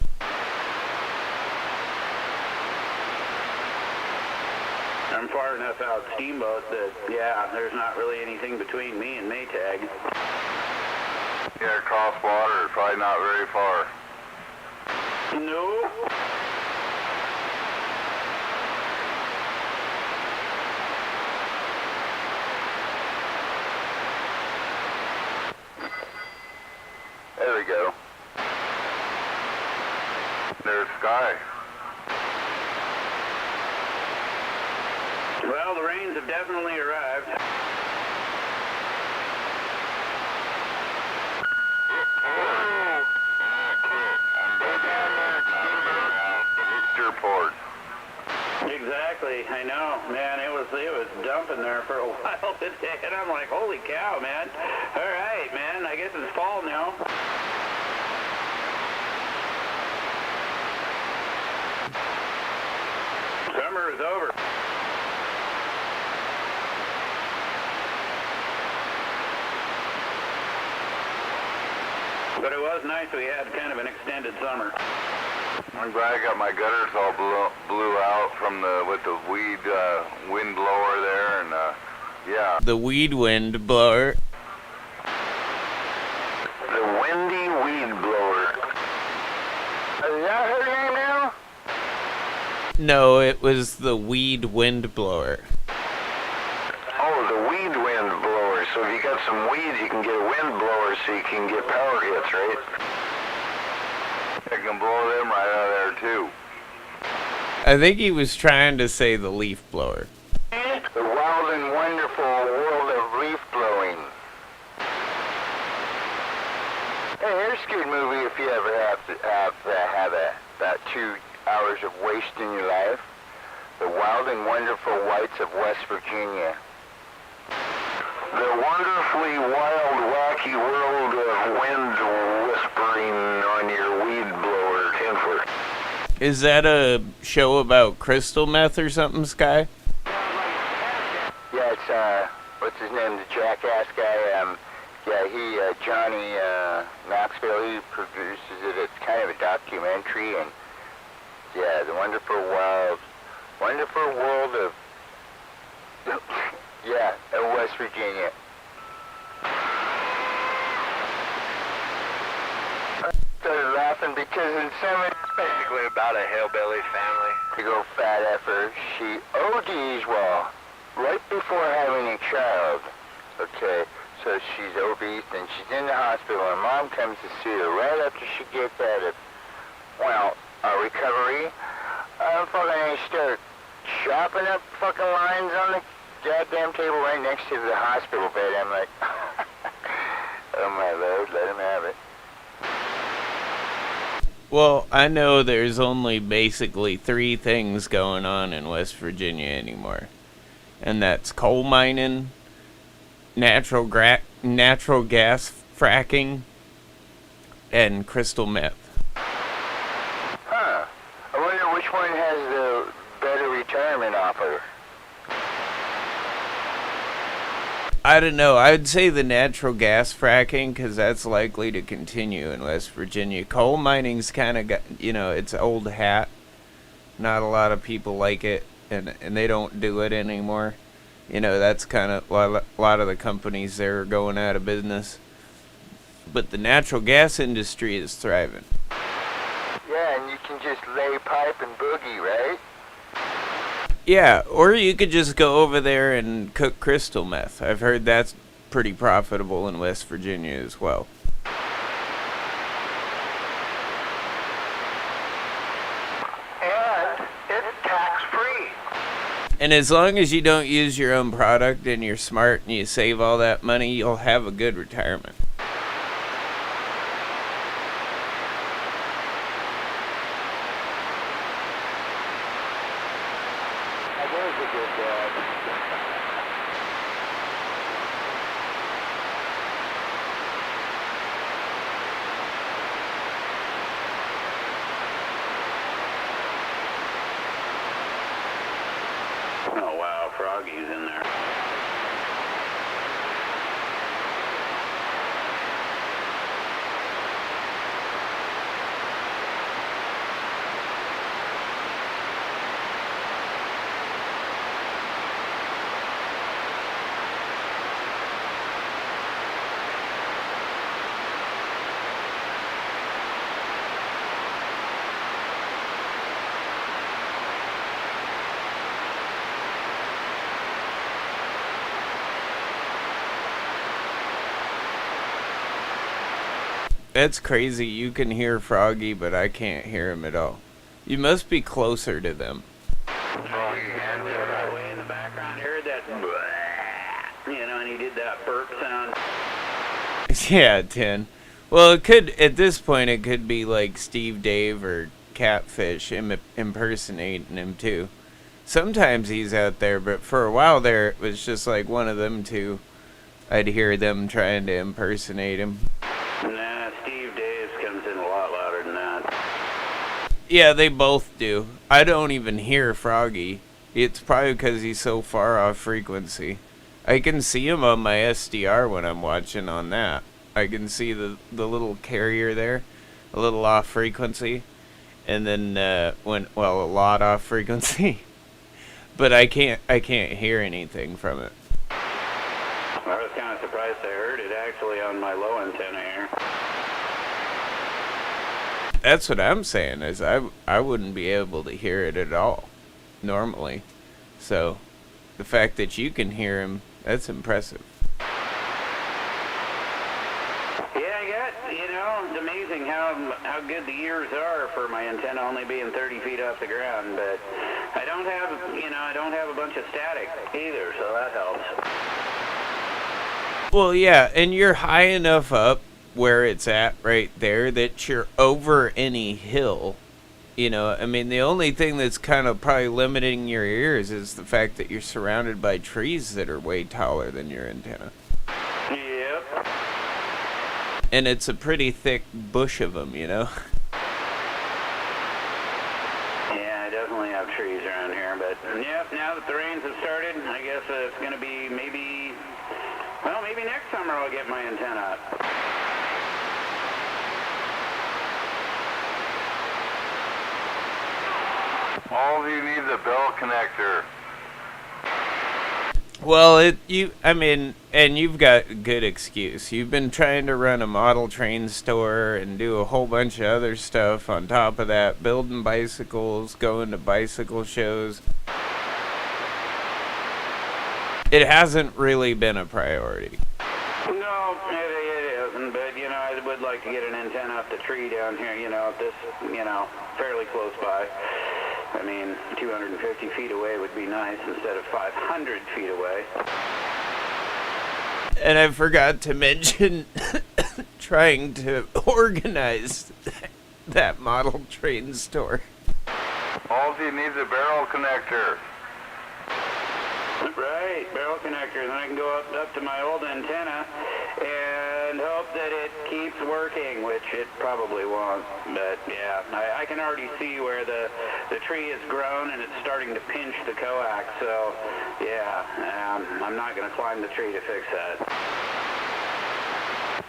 I'm far enough out Steamboat that, yeah, there's not really anything between me and Maytag. Yeah, across water, it's probably not very far. No. There we go. There's Sky. Well, the rains have definitely arrived. Port. Exactly, I know, man. It was dumping there for a while today, and I'm like, holy cow, man. All right, man. I guess it's fall now. Summer is over. But it was nice we had kind of an extended summer. I'm glad I got my gutters all blew out from with the wind blower there, and yeah. The wind blower. The windy weed blower. Is that her name now? No, it was the wind blower. Oh, the wind blower. So if you got and some weeds, you can get a wind blower so you can get power hits, right? I can blow them right out of there too. I think he was trying to say the leaf blower. The wild and wonderful world of leaf blowing. Hey, here's a good movie if you ever have about 2 hours of waste in your life. The Wild and Wonderful Whites of West Virginia. The wonderfully wild, wacky world of winds whispering on your weed blower 10-foot. Is that a show about crystal meth or something, Sky? Yeah, it's, what's his name, the jackass guy, Johnny Knoxville, he produces it. It's kind of a documentary, and yeah, the wonderful world of, of West Virginia. I started laughing because in some, it's basically about a hillbilly family. The old fat effer, she ODs while right before having a child. Okay, so she's obese and she's in the hospital, and mom comes to see her right after she gets out of, recovery. I start chopping up fucking lines on the goddamn table right next to the hospital bed. I'm like, oh my lord, let him have it. Well, I know there's only basically 3 things going on in West Virginia anymore. And that's coal mining, natural gas fracking, and crystal meth. Huh. I wonder which one has the better retirement offer. I don't know. I'd say the natural gas fracking, because that's likely to continue in West Virginia. Coal mining's kind of got, it's old hat. Not a lot of people like it, and they don't do it anymore. That's kind of a lot of the companies there are going out of business. But the natural gas industry is thriving. Yeah, and you can just lay pipe and boogie, right? Yeah, or you could just go over there and cook crystal meth. I've heard that's pretty profitable in West Virginia as well. And it's tax-free. And as long as you don't use your own product and you're smart and you save all that money, you'll have a good retirement. Oh wow, Froggy's in there. That's crazy. You can hear Froggy, but I can't hear him at all. You must be closer to them. Froggy had it right way in the background. You heard that, and he did that burp sound. Yeah, 10. Well, it could, at this point, it could be like Steve Dave or Catfish impersonating him, too. Sometimes he's out there, but for a while there, it was just like one of them two. I'd hear them trying to impersonate him. Nah, Steve Daves comes in a lot louder than that. Yeah, they both do. I don't even hear Froggy. It's probably because he's so far off frequency. I can see him on my SDR when I'm watching on that. I can see the little carrier there, a little off frequency, and then a lot off frequency. But I can't hear anything from it. I was kind of surprised I heard it actually on my low antenna here. That's what I'm saying, is I wouldn't be able to hear it at all, normally. So, the fact that you can hear him, that's impressive. amazing how good the ears are for my antenna only being 30 feet off the ground, but I don't have a bunch of static either, so that helps. Well, yeah, and you're high enough up where it's at right there that you're over any hill. You know, I mean, the only thing that's kind of probably limiting your ears is the fact that you're surrounded by trees that are way taller than your antenna. Yep. And it's a pretty thick bush of them, you know? Yeah, I definitely have trees around here, but yep, now that the rains have started, I guess it's going to be maybe next summer I'll get my antenna up. All of you need the bell connector. Well, and you've got good excuse. You've been trying to run a model train store and do a whole bunch of other stuff on top of that, building bicycles, going to bicycle shows. It hasn't really been a priority. No, it isn't, but, I would like to get an antenna up the tree down here, this, fairly close by. I mean, 250 feet away would be nice instead of 500 feet away. And I forgot to mention trying to organize that model train store. All of you need the barrel connector. Right, barrel connector. Then I can go up to my old antenna and hope that it keeps working, which it probably won't. But yeah, I can already see where the tree has grown and it's starting to pinch the coax. So yeah, I'm not going to climb the tree to fix that.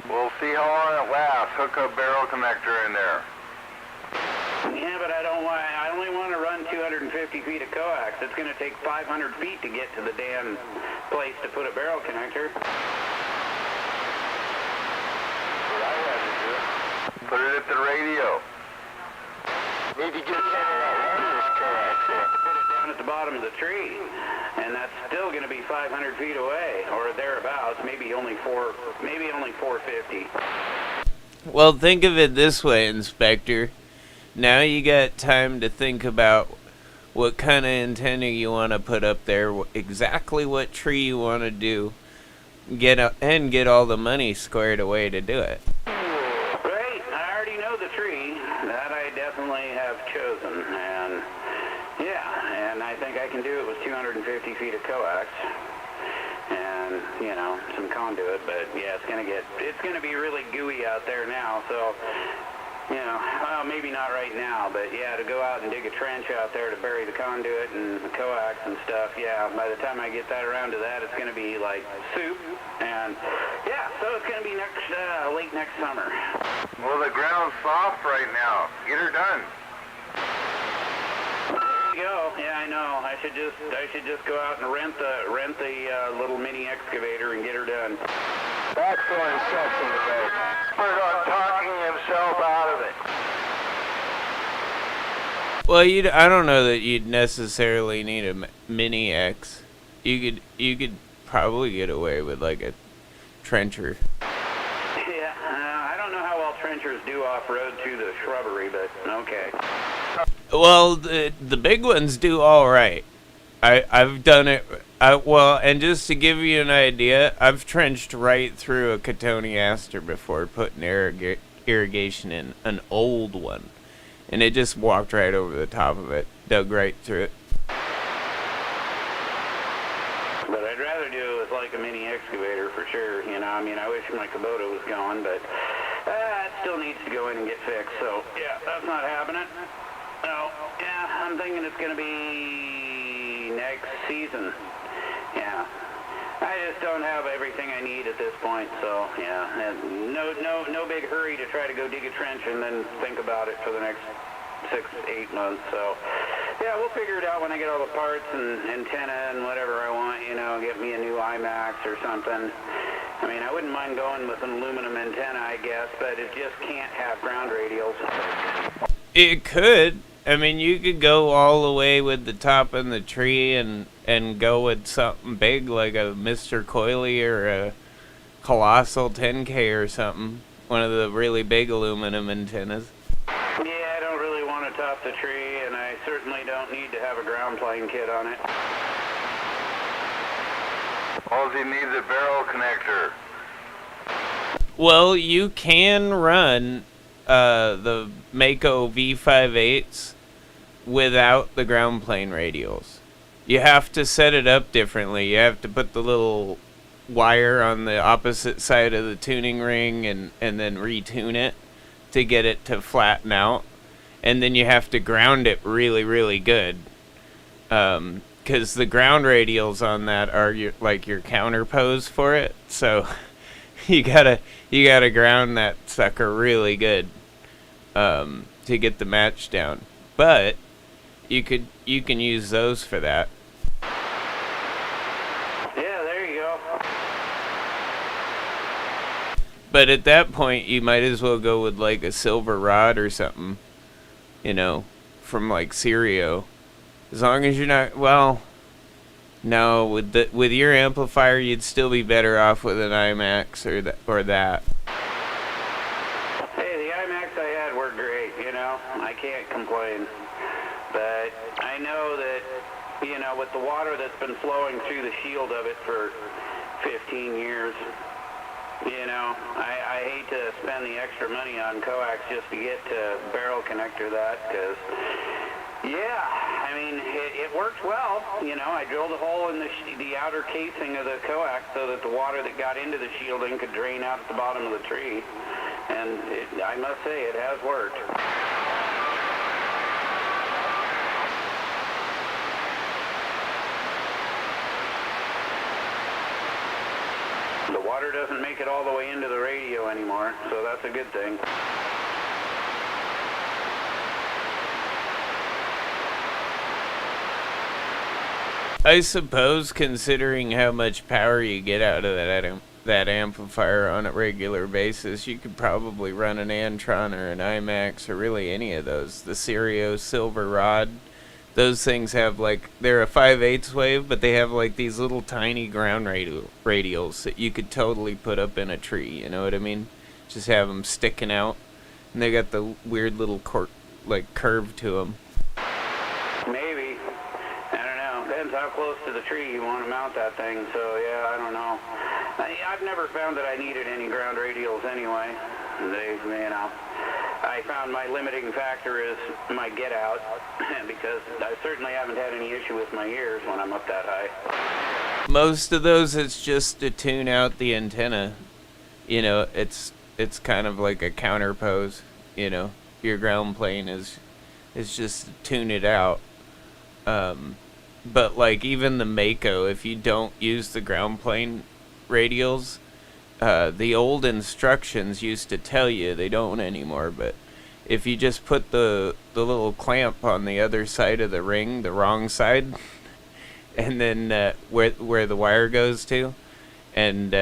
We'll see how long it lasts. Hook a barrel connector in there. Yeah, but I only want to run 250 feet of coax. It's going to take 500 feet to get to the damn place to put a barrel connector. Put it at the radio. Need to get some of that wireless coax in. Put it down at the bottom of the tree, and that's still going to be 500 feet away, or thereabouts. Maybe only 450. Well, think of it this way, Inspector. Now you got time to think about what kind of antenna you want to put up there, exactly what tree you want to do, get all the money squared away to do it. Right, I already know the tree. That I definitely have chosen, and yeah, and I think I can do it with 250 feet of coax. And, some conduit, but yeah, it's gonna be really gooey out there now, so well, maybe not right now, but yeah, to go out and dig a trench out there to bury the conduit and the coax and stuff, yeah, by the time I get that around to that, it's going to be like soup, and yeah, so it's going to be late next summer. Well, the ground's soft right now. Get her done. There you go. Yeah, I know. I should just go out and rent the little mini excavator and get her done. That's going such in the bed. Expert on talking himself out of it. Well, I don't know that you'd necessarily need a mini X. You could probably get away with like a trencher. Yeah, I don't know how well trenchers do off-road through the shrubbery, but okay. Well, the big ones do all right. I've done it. And just to give you an idea, I've trenched right through a cotoneaster before putting irrigation in, an old one. And it just walked right over the top of it, dug right through it. But I'd rather do it with like a mini excavator for sure, I wish my Kubota was going, but it still needs to go in and get fixed, so yeah, that's not happening. No, yeah, I'm thinking it's going to be next season. Yeah, I just don't have everything I need at this point, so yeah, and no big hurry to try to go dig a trench and then think about it for the next 6 to 8 months. So yeah, we'll figure it out when I get all the parts and antenna and whatever I want. Get me a new IMAX or something. I mean, I wouldn't mind going with an aluminum antenna, I guess, but it just can't have ground radials. It could. I mean, you could go all the way with the top in the tree and go with something big like a Mr. Coily or a Colossal 10K or something. one of the really big aluminum antennas. Yeah, I don't really want to top the tree, and I certainly don't need to have a ground plane kit on it. All he needs a barrel connector. Well, you can run the Mako V58s without the ground plane radials. You have to set it up differently. You have to put the little wire on the opposite side of the tuning ring and then retune it to get it to flatten out. And then you have to ground it really, really good. Because the ground radials on that are your counterpose for it. So you gotta ground that sucker really good to get the match down. But you can use those for that. Yeah, there you go. But at that point, you might as well go with like a silver rod or something, you know, from like Serio. As long as you're not, well, no, with your amplifier, you'd still be better off with an IMAX or that. Hey, the IMAX I had worked great, you know. I can't complain. But I know that, you know, with the water that's been flowing through the shield of it for 15 years, you know, I hate to spend the extra money on coax just to get to barrel connector that, because, yeah, I mean, it worked well. You know, I drilled a hole in the outer casing of the coax so that the water that got into the shielding could drain out at the bottom of the tree. And I must say, it has worked. The water doesn't make it all the way into the radio anymore, so that's a good thing. I suppose, considering how much power you get out of that amplifier on a regular basis, you could probably run an Antron or an IMAX or really any of those. The Serio Silver Rod, those things have they're a 5/8 wave, but they have like these little tiny ground radials that you could totally put up in a tree, you know what I mean? Just have them sticking out, and they got the weird little curve to them. Maybe. I don't know. Depends how close to the tree you want to mount that thing, so yeah, I don't know. I've never found that I needed any ground radials anyway. I found my limiting factor is my get out, because I certainly haven't had any issue with my ears when I'm up that high. Most of those, it's just to tune out the antenna. You know, it's kind of like a counterpose. You know, your ground plane is just to tune it out. But like even the Mako, if you don't use the ground plane radials, the old instructions used to tell you, they don't anymore, but if you just put the little clamp on the other side of the ring, the wrong side, and then where the wire goes to, and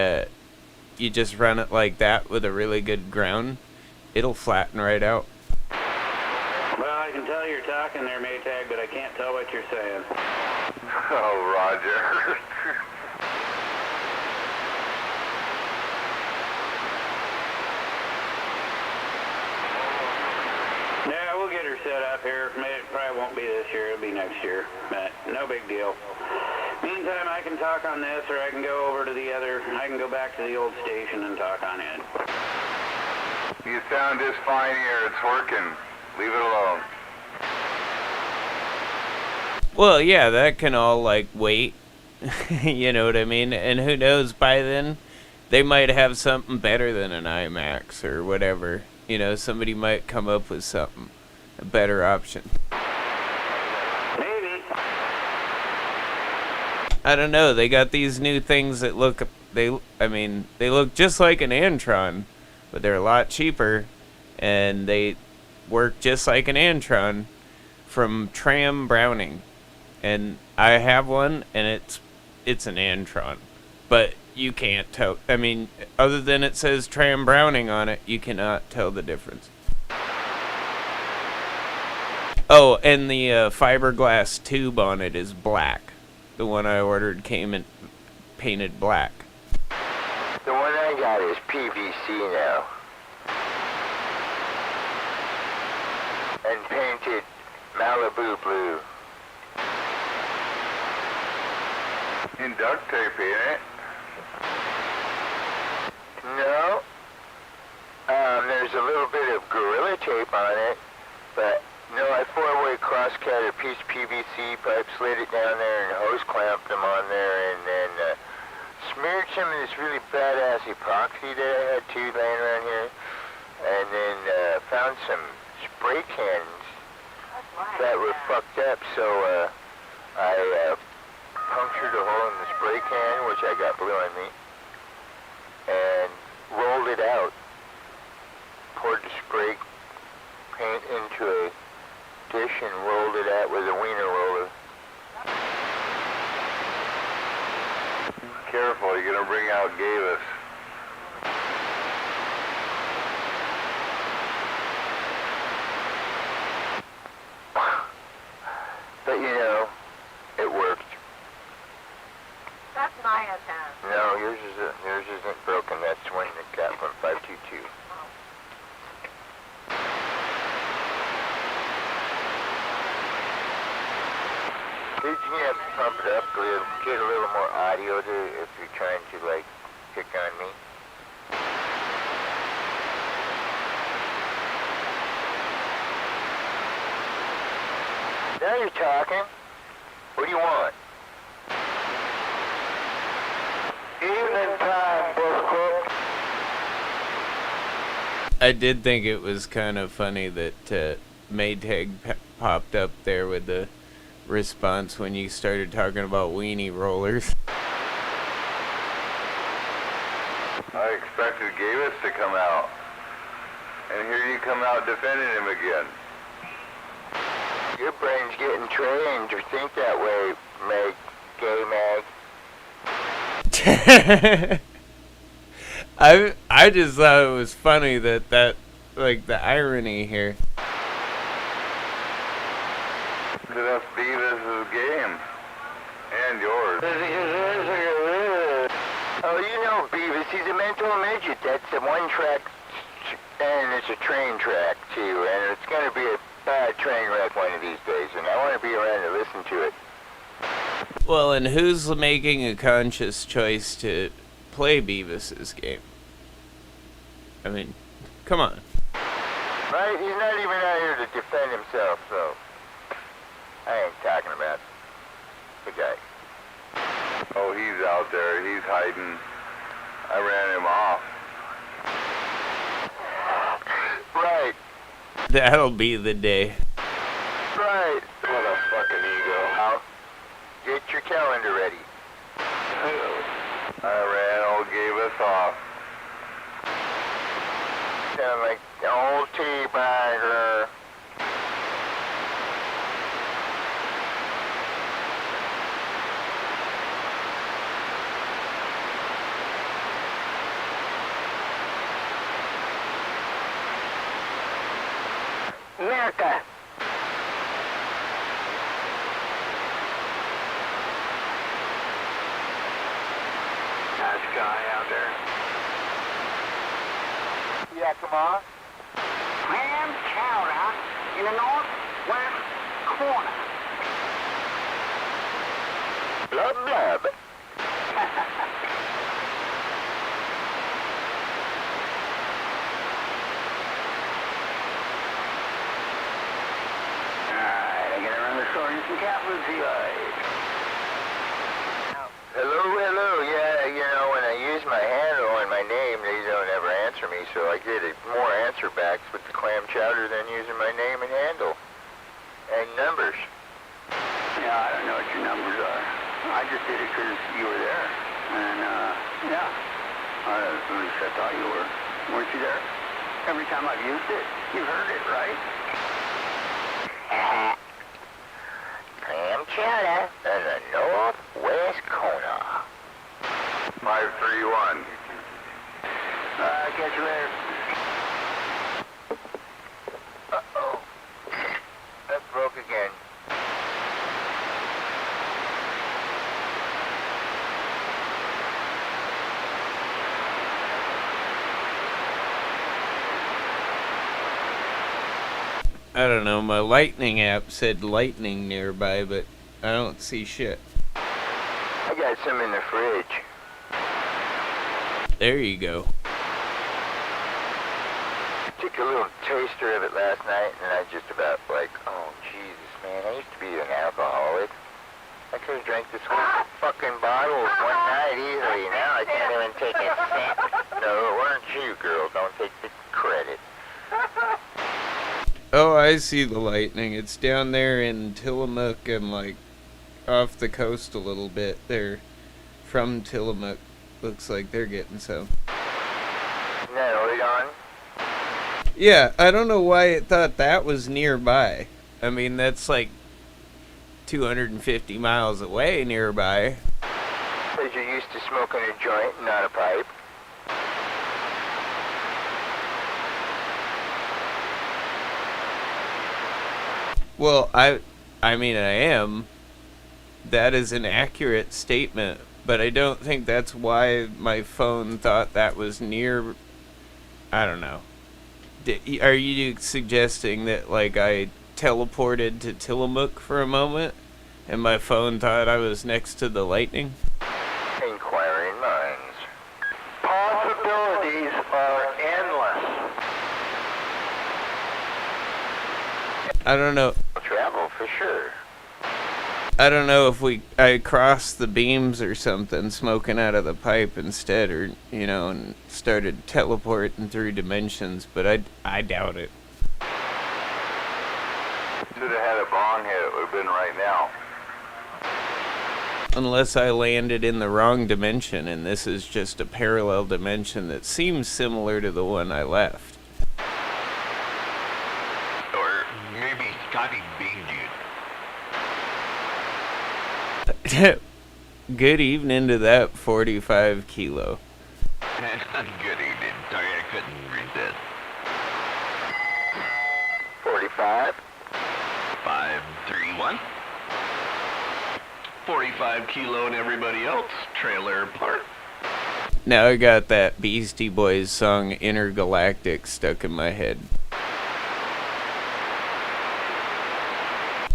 you just run it like that with a really good ground, it'll flatten right out. Well, I can tell you're talking there, Maytag, but I can't tell what you're saying. Oh, Roger. Yeah, we'll get her set up here. It probably won't be this year, it'll be next year, but no big deal. Meantime, I can talk on this, or I can go over to I can go back to the old station and talk on it. You sound just fine here. It's working. Leave it alone. Well, yeah, that can all wait. You know what I mean? And who knows, by then they might have something better than an IMAX or whatever. You know, somebody might come up with something, a better option. Maybe. I don't know. They got these new things that look just like an Antron, but they're a lot cheaper, and they work just like an Antron from Tram Browning. And I have one, and it's an Antron, but you can't tell. I mean, other than it says Tram Browning on it, you cannot tell the difference. Oh, and the fiberglass tube on it is black. The one I ordered came in painted black. The one I got is PVC now. and painted Malibu blue. In duct tape, ain't it? No. There's a little bit of Gorilla Tape on it, but no, I four-way cross-cut a piece of PVC pipe, slid it down there, and hose clamped them on there, and then smeared some of this really badass epoxy that I had too laying around here, and then found some spray cans that were fucked up, so I punctured a hole in the spray can, which I got blue on me, and rolled it out. Poured the spray paint into a dish and rolled it out with a wiener roller. Careful, you're gonna bring out Gavis. But you know, it worked. That's my antenna. No, yours isn't broken. That's one that got from 522. You have to pump it up a little, get a little more audio to, if you're trying to, like, pick on me. Now you're talking. What do you want? Evening time, Bullcook. I did think it was kind of funny that Maytag popped up there with the response when you started talking about weenie rollers. I expected Gavis to come out. And here you come out defending him again. Your brain's getting trained to think that way, Meg, gay Mag. I just thought it was funny that like the irony here. That's Beavis' game. And yours. Oh, you know Beavis, he's a mental midget. That's a one-track, and it's a train track, too. And it's going to be a bad train wreck one of these days, and I want to be around to listen to it. Well, and who's making a conscious choice to play Beavis's game? I mean, come on. Right? He's not even out here to defend himself, so I ain't talking about the guy. Oh, he's out there. He's hiding. I ran him off. Right. That'll be the day. Right. What a fucking ego. Now, get your calendar ready. I ran old Gavis off. Sound like the old teabagger. America. Nice guy out there. Yeah, come on. Clam chowder in the northwest corner. Blub blub. Alright, I gotta run the store in some capitals here. Hello, yeah, you know, when I use my handle and my name, they don't ever answer me, so I get more answer backs with the clam chowder than using my name and handle. And numbers. Yeah, I don't know what your numbers are. I just did it because you were there. And, yeah. At least I thought you were. Weren't you there? Every time I've used it, you've heard it, right? Clam chowder in the northwest corner. 531. Catch you later. Uh-oh. That broke again. I don't know, my lightning app said lightning nearby, but I don't see shit. I got some in the fridge. There you go. Took a little taster of it last night, and I just about like, oh, Jesus, man, I used to be an alcoholic. I could have drank this whole fucking bottle one night easily. Now I can't even take a sip. No, it weren't you, girl. Don't take the credit. Oh, I see the lightning. It's down there in Tillamook and, like, off the coast a little bit. They're from Tillamook. Looks like they're getting some. Isn't that Oregon? Yeah, I don't know why it thought that was nearby. I mean, that's like 250 miles away nearby. Because you're used to smoking a joint, not a pipe. Well, I mean, I am. That is an accurate statement, but I don't think that's why my phone thought that was near. I don't know. Are you suggesting that, like, I teleported to Tillamook for a moment, and my phone thought I was next to the lightning? Inquiring minds. Possibilities are endless. I don't know. Travel for sure. I don't know if I crossed the beams or something, smoking out of the pipe instead, or, you know, and started teleporting through dimensions, but I doubt it. Should have had a bong hit, it would have been right now. Unless I landed in the wrong dimension, and this is just a parallel dimension that seems similar to the one I left. Or maybe Scotty beamed you. Good evening to that 45 kilo. Good evening. Sorry, I couldn't resist. 45. 531. 45 kilo and everybody else. Trailer park. Now I got that Beastie Boys song Intergalactic stuck in my head.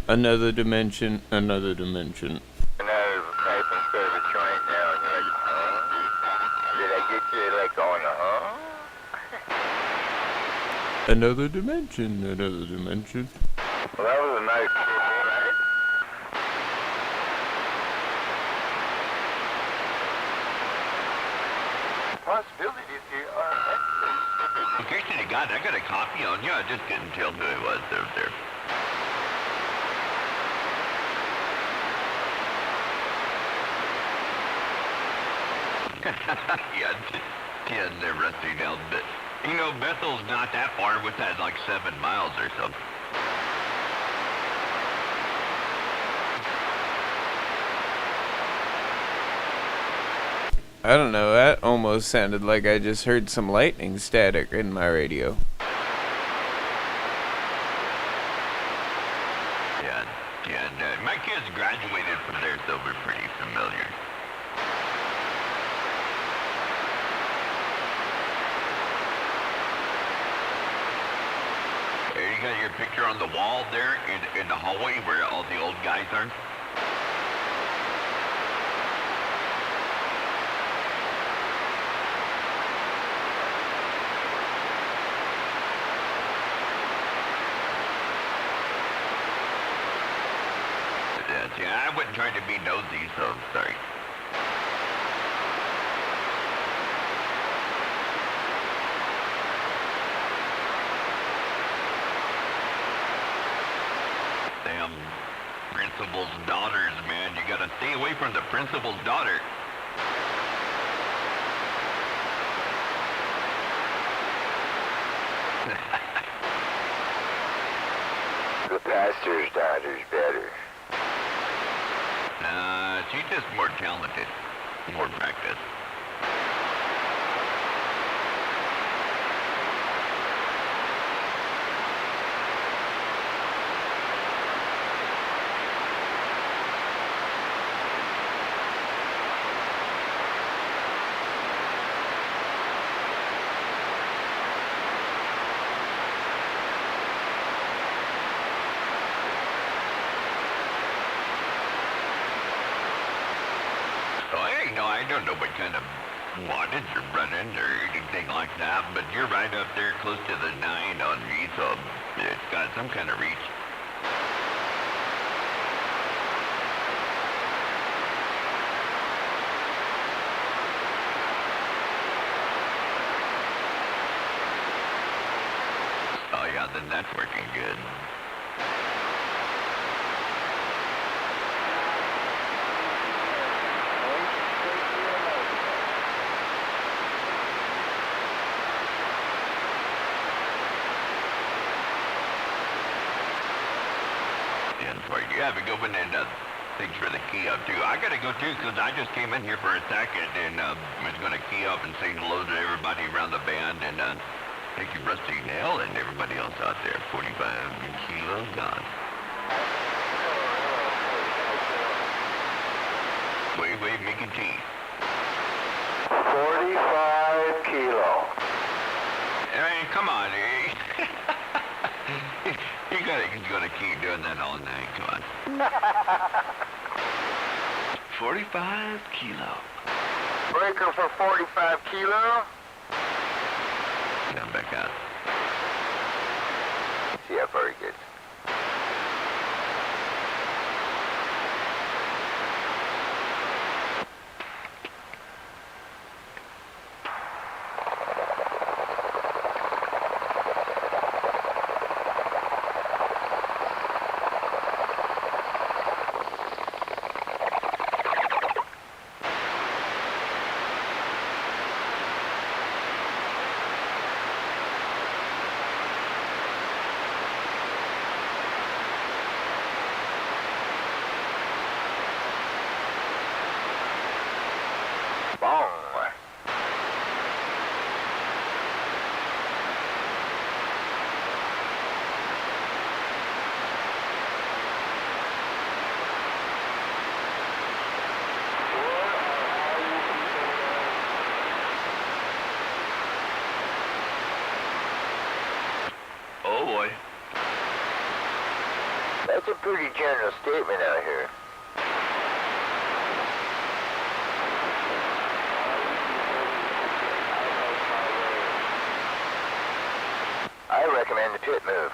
Another dimension, another dimension. And out of a pipe instead of a joint now, and you're like, huh? Did I get you, like, going, huh? Another dimension, another dimension. Well, that was a nice trip, right? Possibilities here are endless. In case you got, I got a copy on you. I just couldn't tell who it was over there. Yeah, 10 there, Rusty nailed it. You know, Bethel's not that far with that, like 7 miles or something. I don't know, that almost sounded like I just heard some lightning static in my radio. Yeah, my kids graduated from there, so we're pretty familiar. There, you got your picture on the wall there in the hallway where all the old guys are. Yeah, I wasn't trying to be nosy, so sorry. Damn principal's daughters, man. You gotta stay away from the principal's daughter. The pastor's daughter's better. She's just more talented, more practice. I don't know what kind of wattage you're running or anything like that, but you're right up there close to the 9 on me, so it's got some kind of reach. Oh yeah, then that's working good. Yeah, but go in and thanks for the key up too. I gotta go too because I just came in here for a second and was gonna key up and say hello to everybody around the band and thank you Rusty Nail and everybody else out there. 45 kilos gone. Wave, making tea. 45 kilo. Hey, come on, eh? He's gonna keep doing that all night. Come on. 45 kilo. Breaker for 45 kilo. Now back out. See how far he gets. Oh boy. That's a pretty general statement out here. I recommend the pit move.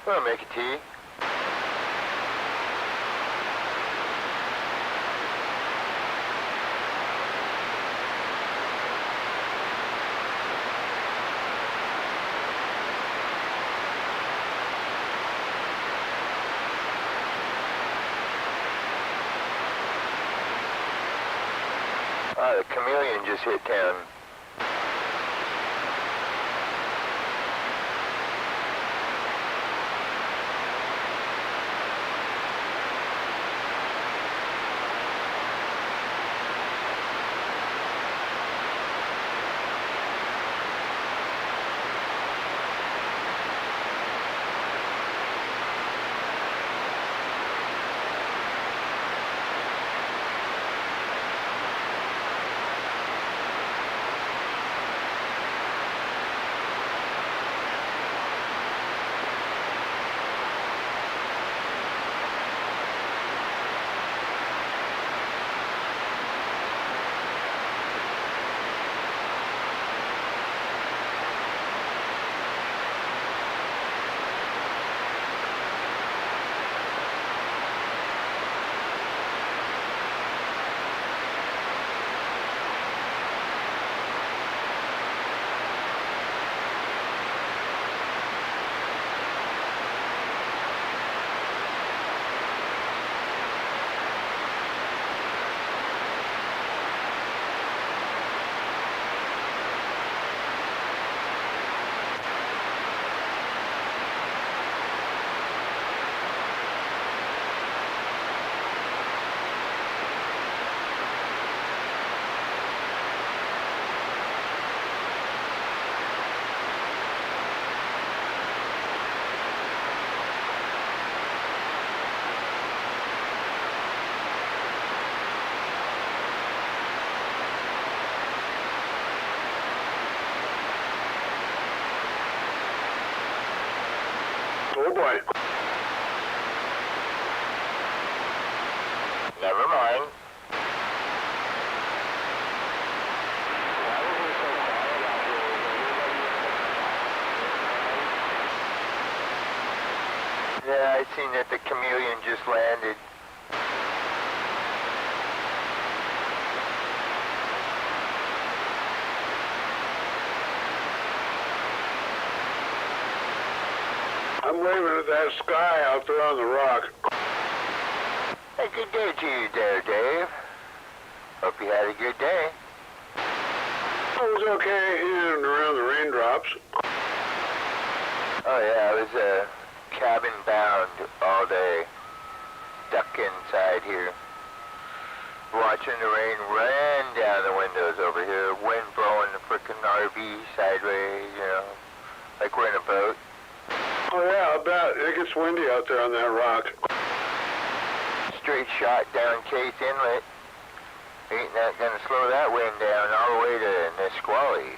We'll make a tea. The chameleon just hit town. Oh boy. Never mind. Yeah, I seen that the chameleon just landed. I'm waving at that sky out there on the rock. Hey, good day to you there, Dave. Hope you had a good day. I was okay in and around the raindrops. Oh yeah, I was cabin bound all day. Stuck inside here. Watching the rain run down the windows over here. Wind blowing the frickin' RV sideways, you know. Like we're in a boat. Oh yeah, I bet. It gets windy out there on that rock. Straight shot down Case Inlet. Ain't that gonna slow that wind down all the way to Nisqually.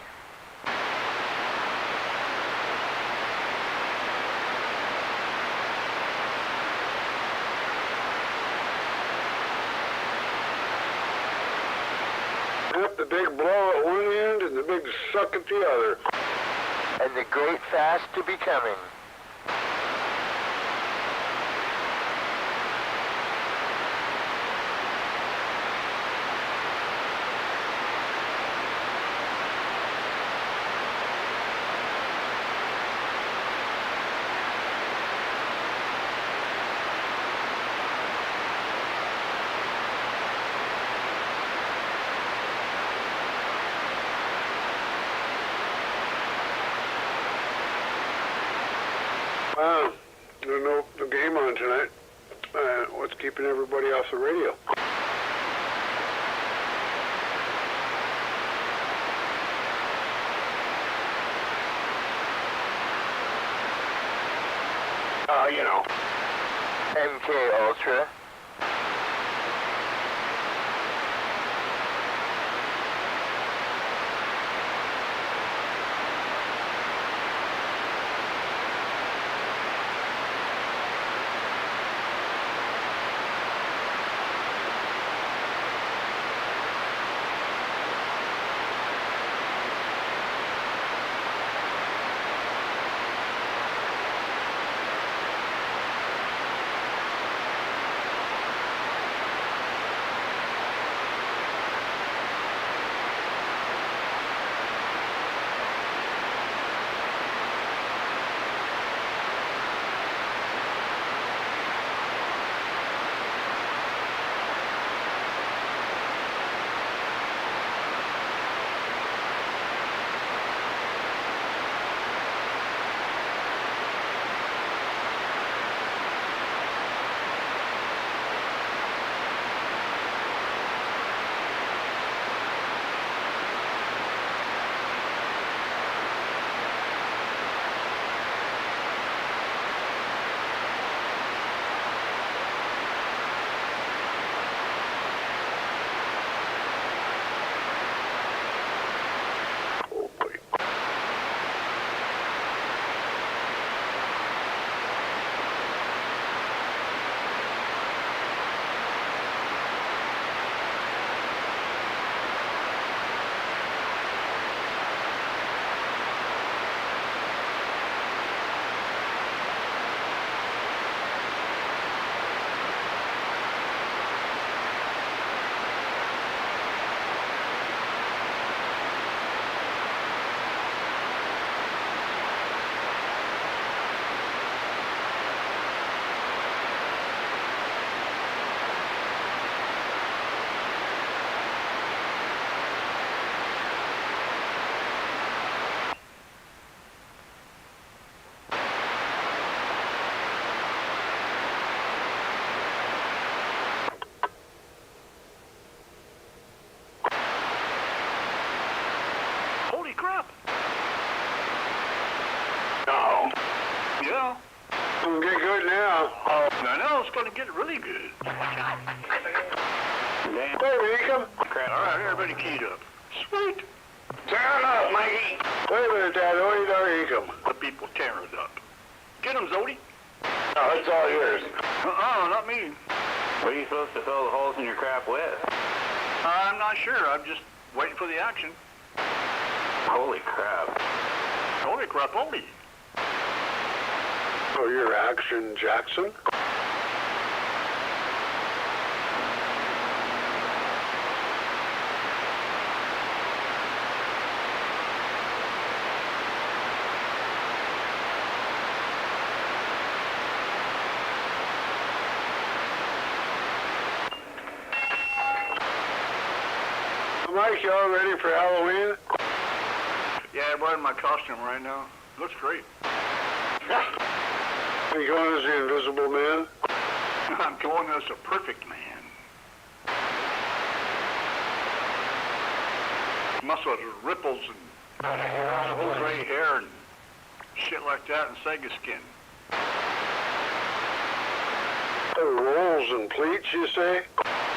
Yep, the big blow at one end and the big suck at the other. And the great fast to be coming. Wow, there's no game on tonight. What's keeping everybody off the radio? You know. MK Ultra. Yeah. It's gonna get good now. Oh, I know it's gonna get really good. Watch out. Damn. Wait, here you come. Crap. All right, everybody keyed up. Sweet. Tear it up, Mikey. Wait a minute, Dad. Wait, there you come. The people tear it up. Get him, Zodi. No, it's all yours. Not me. What are you supposed to fill the holes in your crap with? I'm not sure. I'm just waiting for the action. Holy crap. Holy crap, holy. Oh, you're Action Jackson? Mike, y'all ready for Halloween? Yeah, I'm wearing my costume right now. Looks great. Are you going as the Invisible Man? I'm going as a perfect man. Muscles, ripples, and old gray hair, and shit like that, and Sega skin. Rolls and pleats, you say?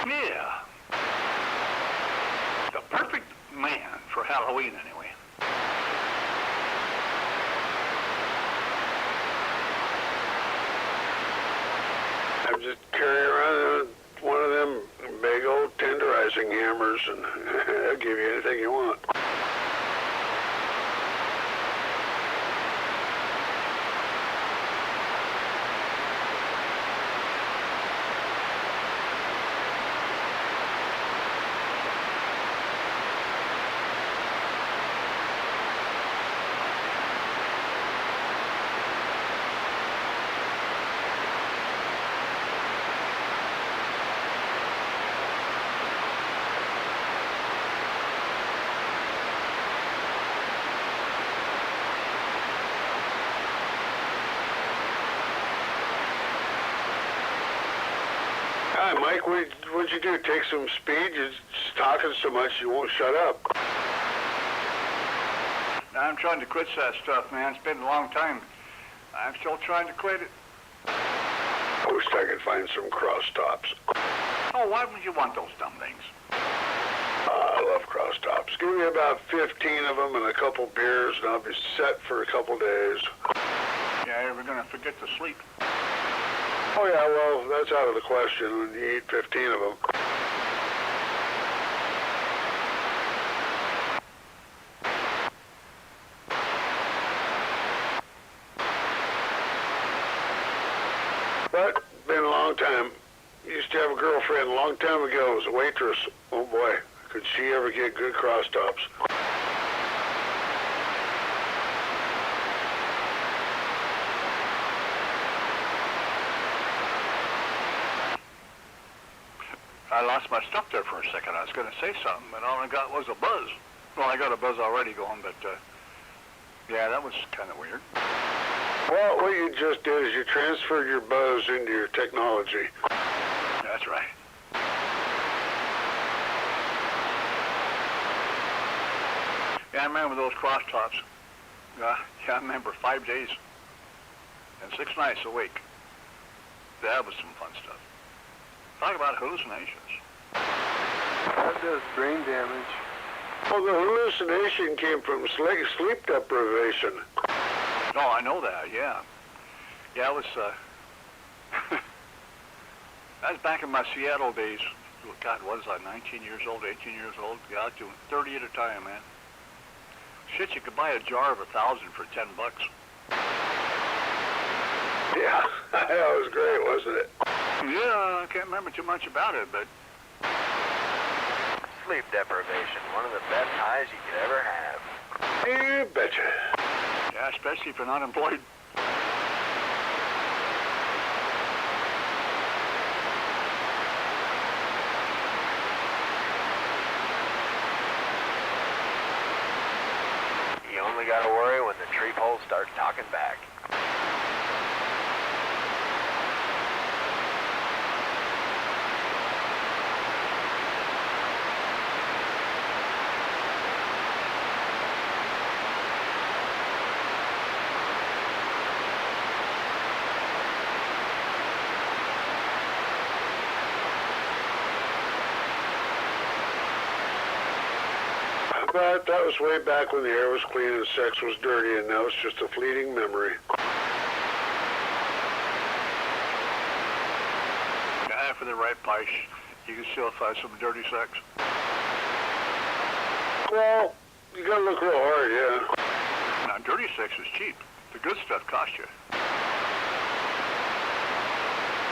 Yeah. The perfect man for Halloween, anyway. I'm just carrying around one of them big old tenderizing hammers, and I'll give you anything you want. Hi, Mike. What'd you do? Take some speed? You're just talking so much you won't shut up. I'm trying to quit that stuff, man. It's been a long time. I'm still trying to quit it. I wish I could find some cross tops. Oh, why would you want those dumb things? I love cross tops. Give me about 15 of them and a couple beers, and I'll be set for a couple days. Yeah, we're gonna forget to sleep. Oh, yeah, well, that's out of the question when you eat 15 of them. But, been a long time. Used to have a girlfriend a long time ago. Was a waitress. Oh, boy. Could she ever get good cross tops? I lost my stuff there for a second. I was going to say something, but all I got was a buzz. Well, I got a buzz already going, but, yeah, that was kind of weird. Well, what you just did is you transferred your buzz into your technology. That's right. Yeah, I remember those cross tops. Yeah, I remember 5 days and 6 nights a week. That was some fun stuff. Talk about hallucinations. That does brain damage. Well, the hallucination came from sleep deprivation. Oh, I know that, yeah. Yeah, it was, that was back in my Seattle days. God, what was I, 19 years old, 18 years old? Yeah, I was doing 30 at a time, man. Shit, you could buy a jar of 1,000 for $10. Yeah, that was great, wasn't it? Yeah, I can't remember too much about it, but... Sleep deprivation, one of the best highs you could ever have. You betcha. Yeah, especially if you're not employed. You only got to worry when the tree poles start talking back. But that was way back when the air was clean and sex was dirty, and now it's just a fleeting memory. for the right price, you can still find some dirty sex. Well, you gotta look real hard, yeah. Now, dirty sex is cheap. The good stuff costs you.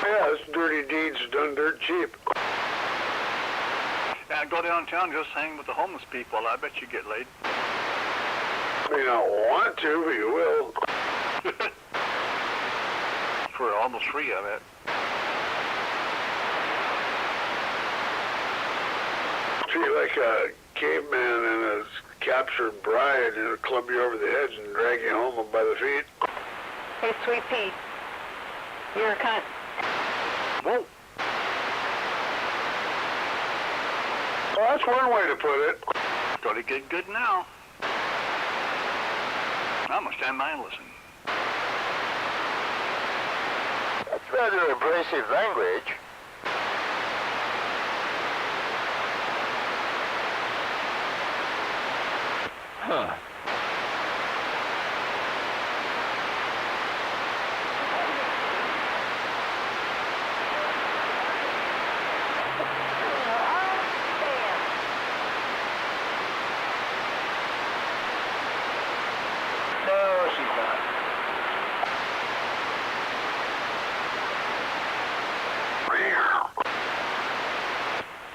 Yeah, it's dirty deeds done dirt cheap. And go downtown, just hang with the homeless people. I bet you get laid. May not want to, but you will. For almost free, I bet. Treat like a caveman and a captured bride, and it'll club you over the head and drag you home by the feet. Hey, Sweet Pea, you're a cunt. Whoa. Well, that's one way to put it. Gotta get good now. I'm gonna stand by and listen. That's rather abrasive language. Huh. No, she's not.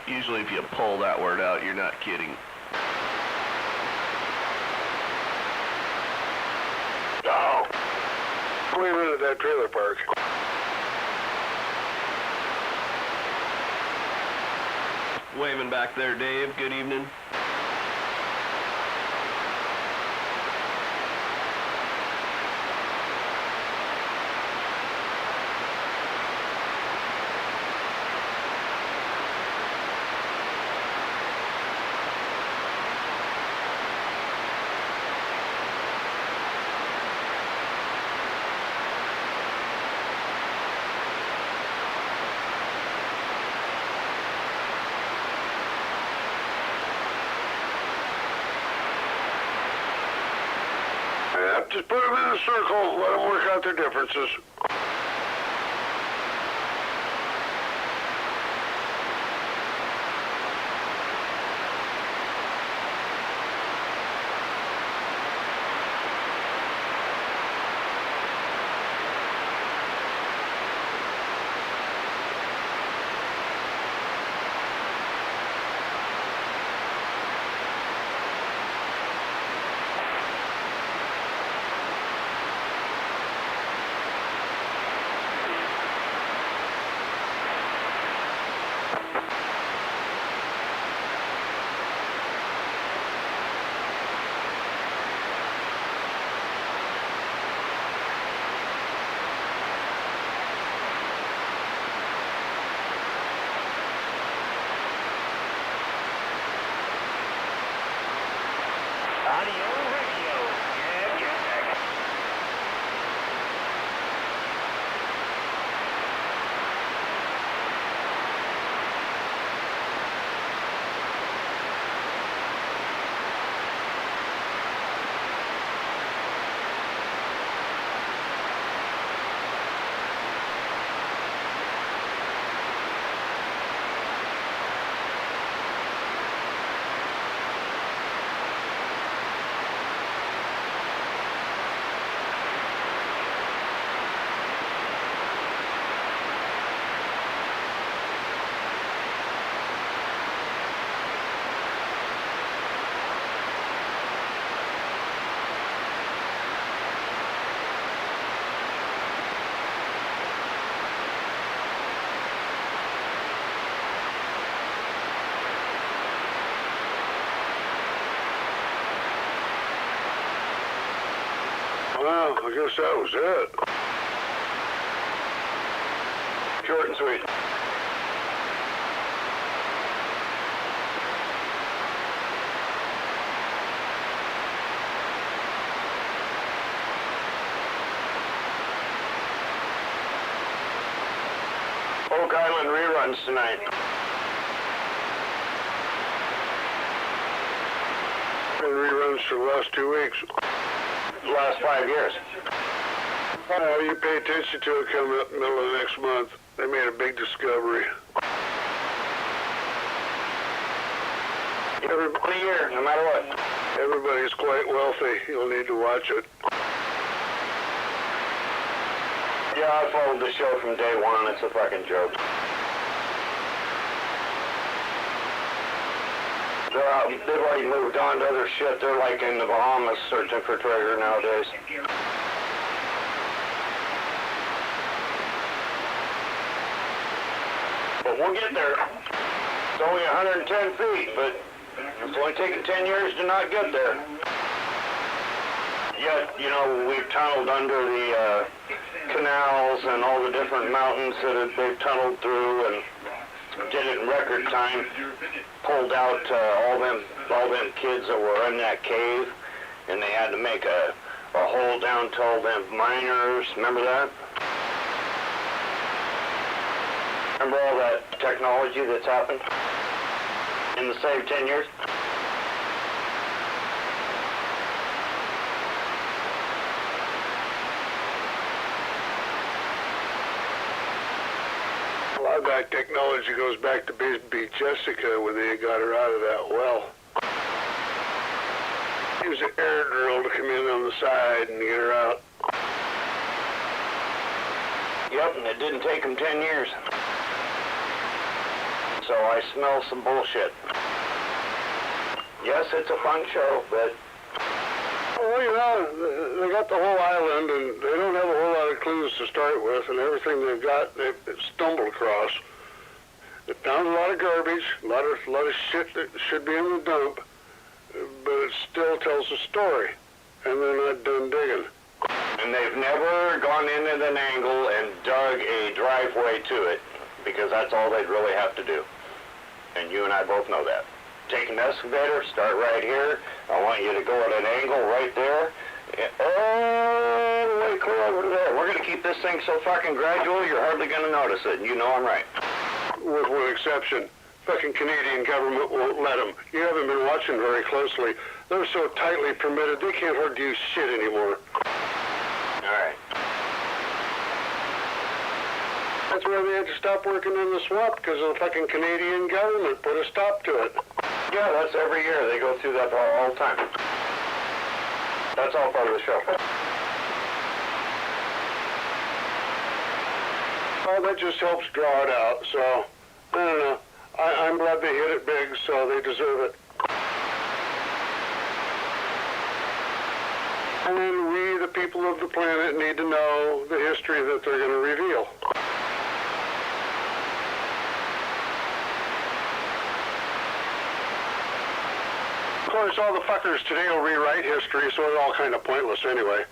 Usually if you pull that word out, you're not kidding. No. Leave it at that trailer park. Waving back there, Dave. Good evening. Yeah, just put them in a circle, let them work out their differences. Well, I guess that was it. Short and sweet. Oak Island reruns tonight. Been reruns for the last 2 weeks. The last 5 years. You pay attention to it coming up in the middle of next month. They made a big discovery. Every year, no matter what. Everybody's quite wealthy. You'll need to watch it. Yeah, I followed the show from day one. It's a fucking joke. They've already moved on to other shit. They're like in the Bahamas searching for treasure nowadays. But we'll get there. It's only 110 feet, but it's only taken 10 years to not get there. Yet, you know, we've tunneled under the canals and all the different mountains that they've tunneled through, and did it in record time. Pulled out all them kids that were in that cave, and they had to make a hole down to all them miners. Remember that? Remember all that technology that's happened in the same 10 years? A lot of that technology goes back to Baby Jessica when they got her out of that well. Use an air drill to come in on the side and get her out. Yep, and it didn't take them 10 years. So I smell some bullshit. Yes, it's a fun show, but... Well, you know, they got the whole island, and they don't have a whole lot of clues to start with, and everything they've got, they've stumbled across. They found a lot of garbage, a lot of shit that should be in the dump, but it still tells a story, and they're not done digging. And they've never gone in at an angle and dug a driveway to it, because that's all they'd really have to do. And you and I both know that. Take an excavator, start right here. I want you to go at an angle right there, all the way clear over to there. We're going to keep this thing so fucking gradual, you're hardly going to notice it, and you know I'm right. With one exception. Fucking Canadian government won't let them. You haven't been watching very closely. They're so tightly permitted, they can't hardly do shit anymore. All right. That's why they had to stop working in the swamp, because the fucking Canadian government put a stop to it. Yeah, that's every year. They go through that all the time. That's all part of the show. Oh, that just helps draw it out, so, I don't know. I'm glad they hit it big, so they deserve it. And then we, the people of the planet, need to know the history that they're going to reveal. Of course, all the fuckers today will rewrite history, so it's all kind of pointless anyway.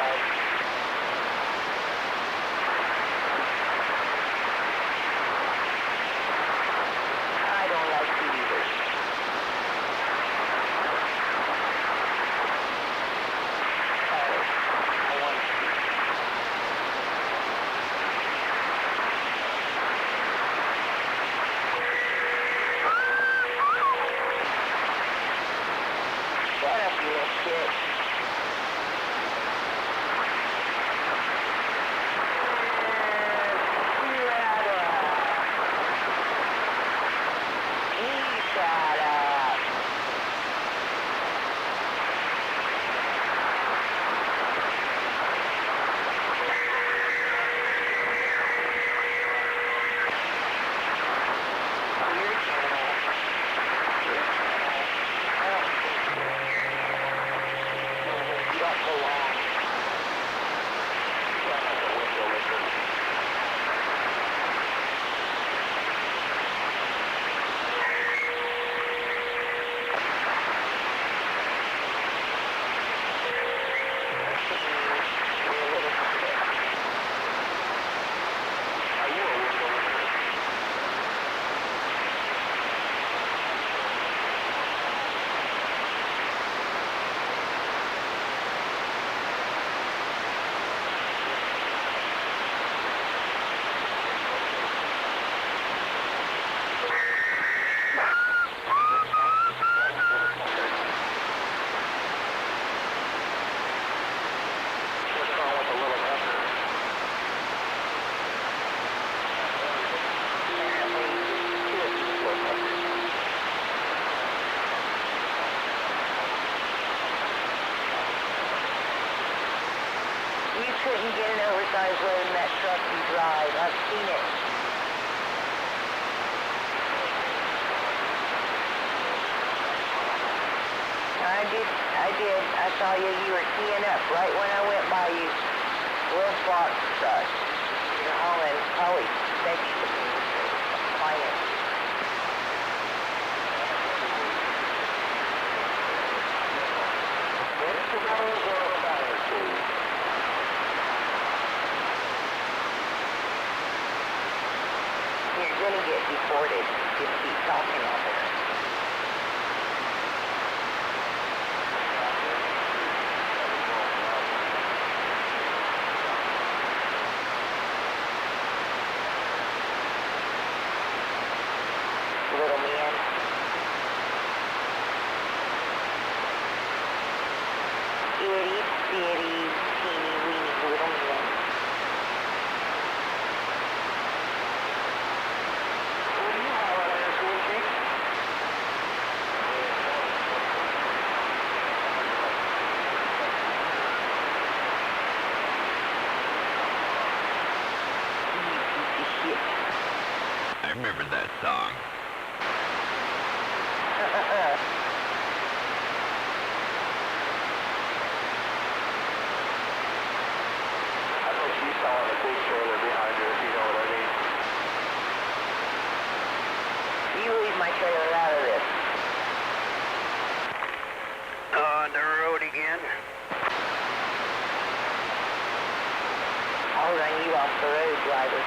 I don't like it either. I want to see. Shut up, you little shit. Couldn't get an oversized load in that truck you drive. I've seen it. I did. I saw you. You were keying up right when I went by you. Little Fox truck. You're hauling probably section. Client. You're gonna get deported. Just keep talking out there. Little man. Itty bitty teeny weeny little man. What do you have on this weekend? You piece of shit. I remember that song. I bet you saw the big trailer behind her, if you know what I mean. You leave my trailer out of this. On the road again. I'll run you off the road, driver.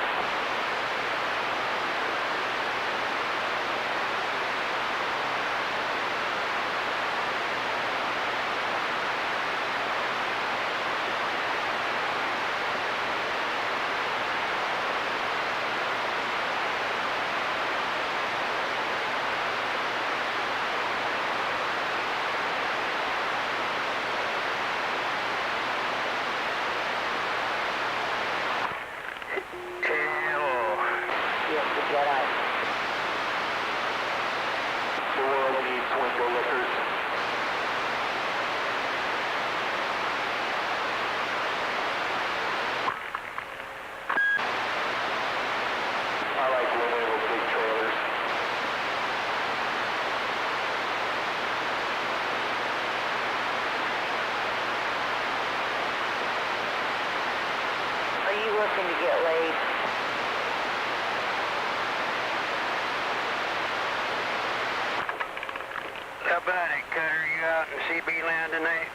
Yes, the Jedi. The world needs window lickers. I like women with big trailers. Are you looking to get laid? How about it, Cutter? You out in CB land tonight?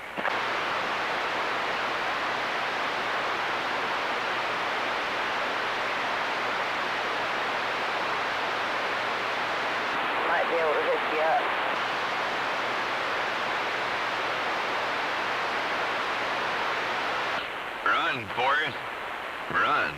Run, Forrest. Run.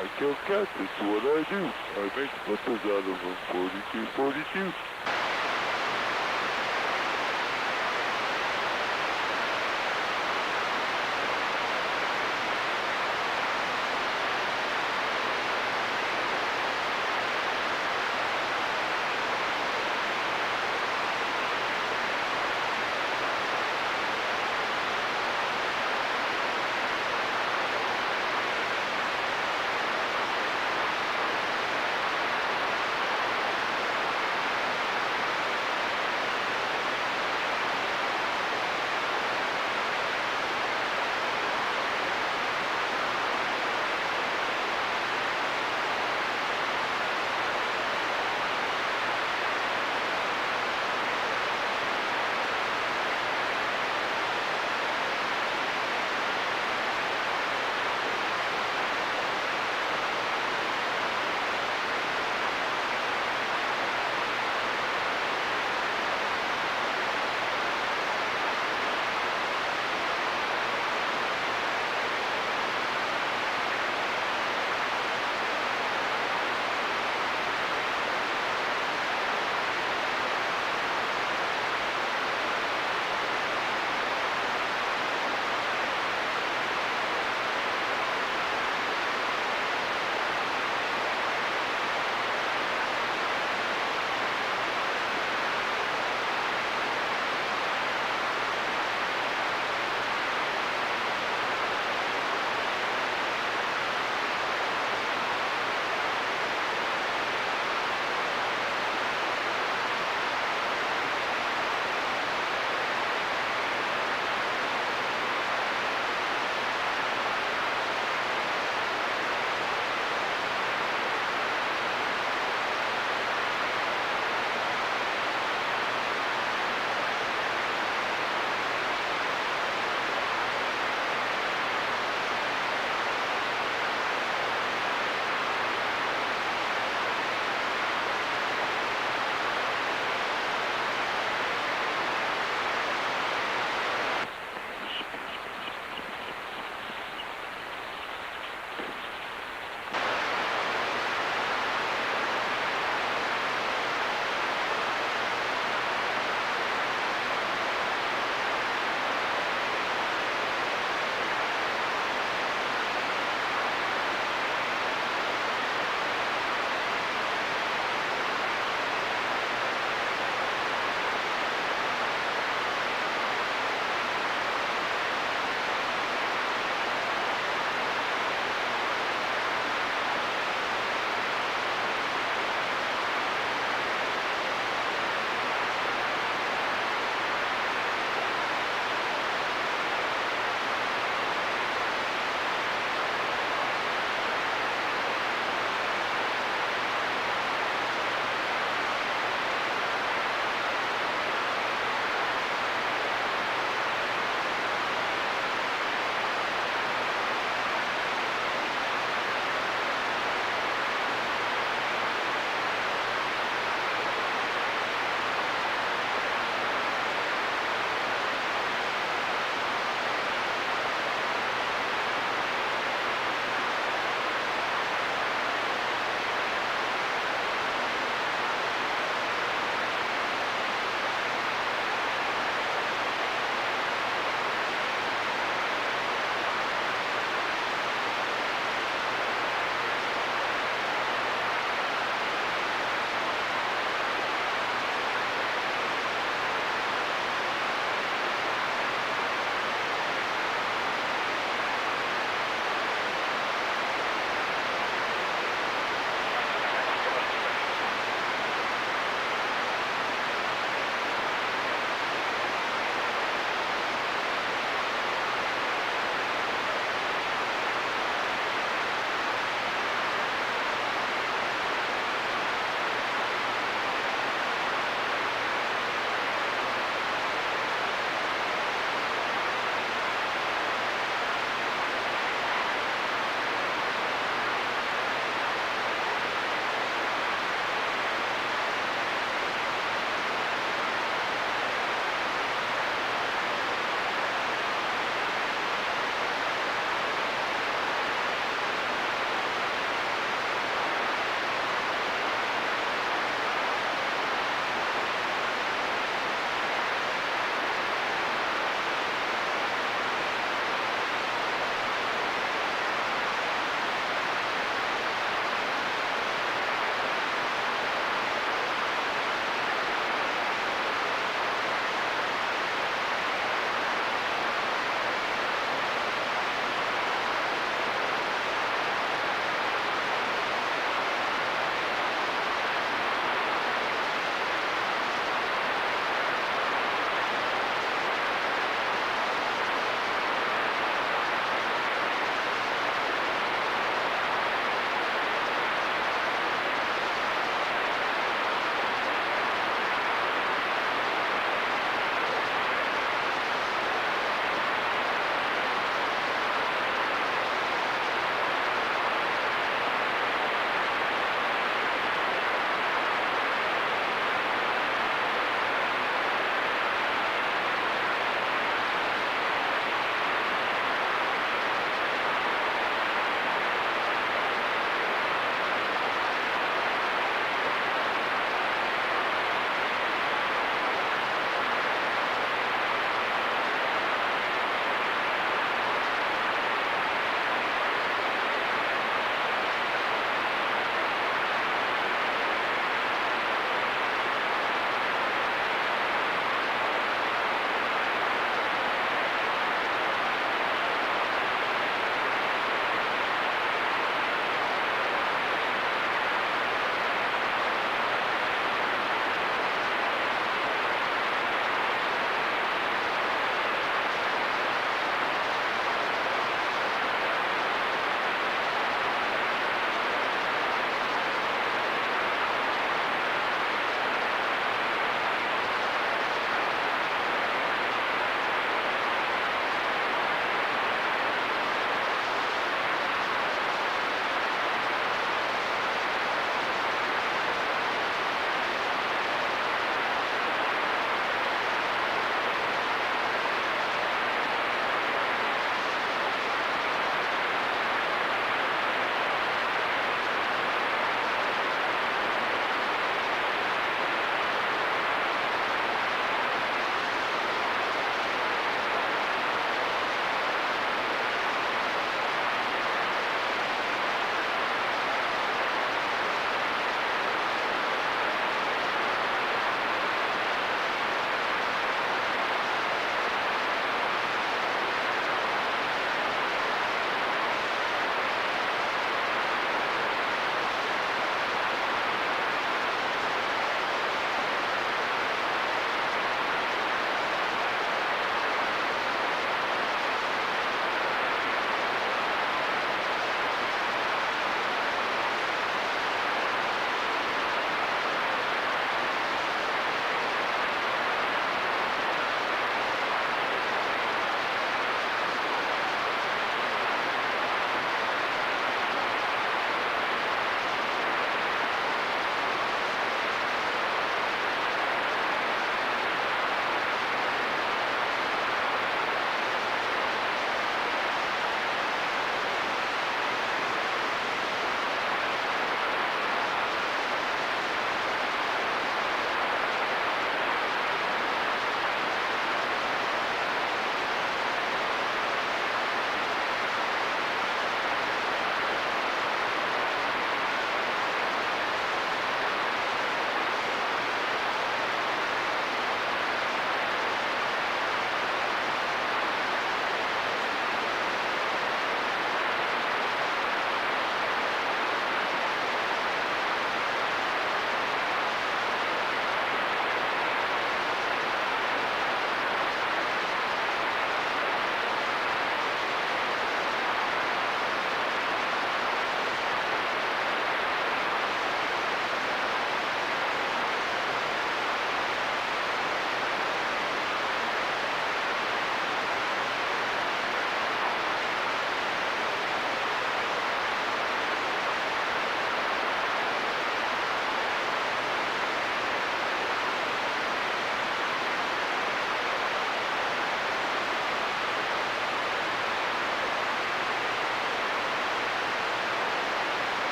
I kill cats, that's what I do. I make slippers out of them, 42.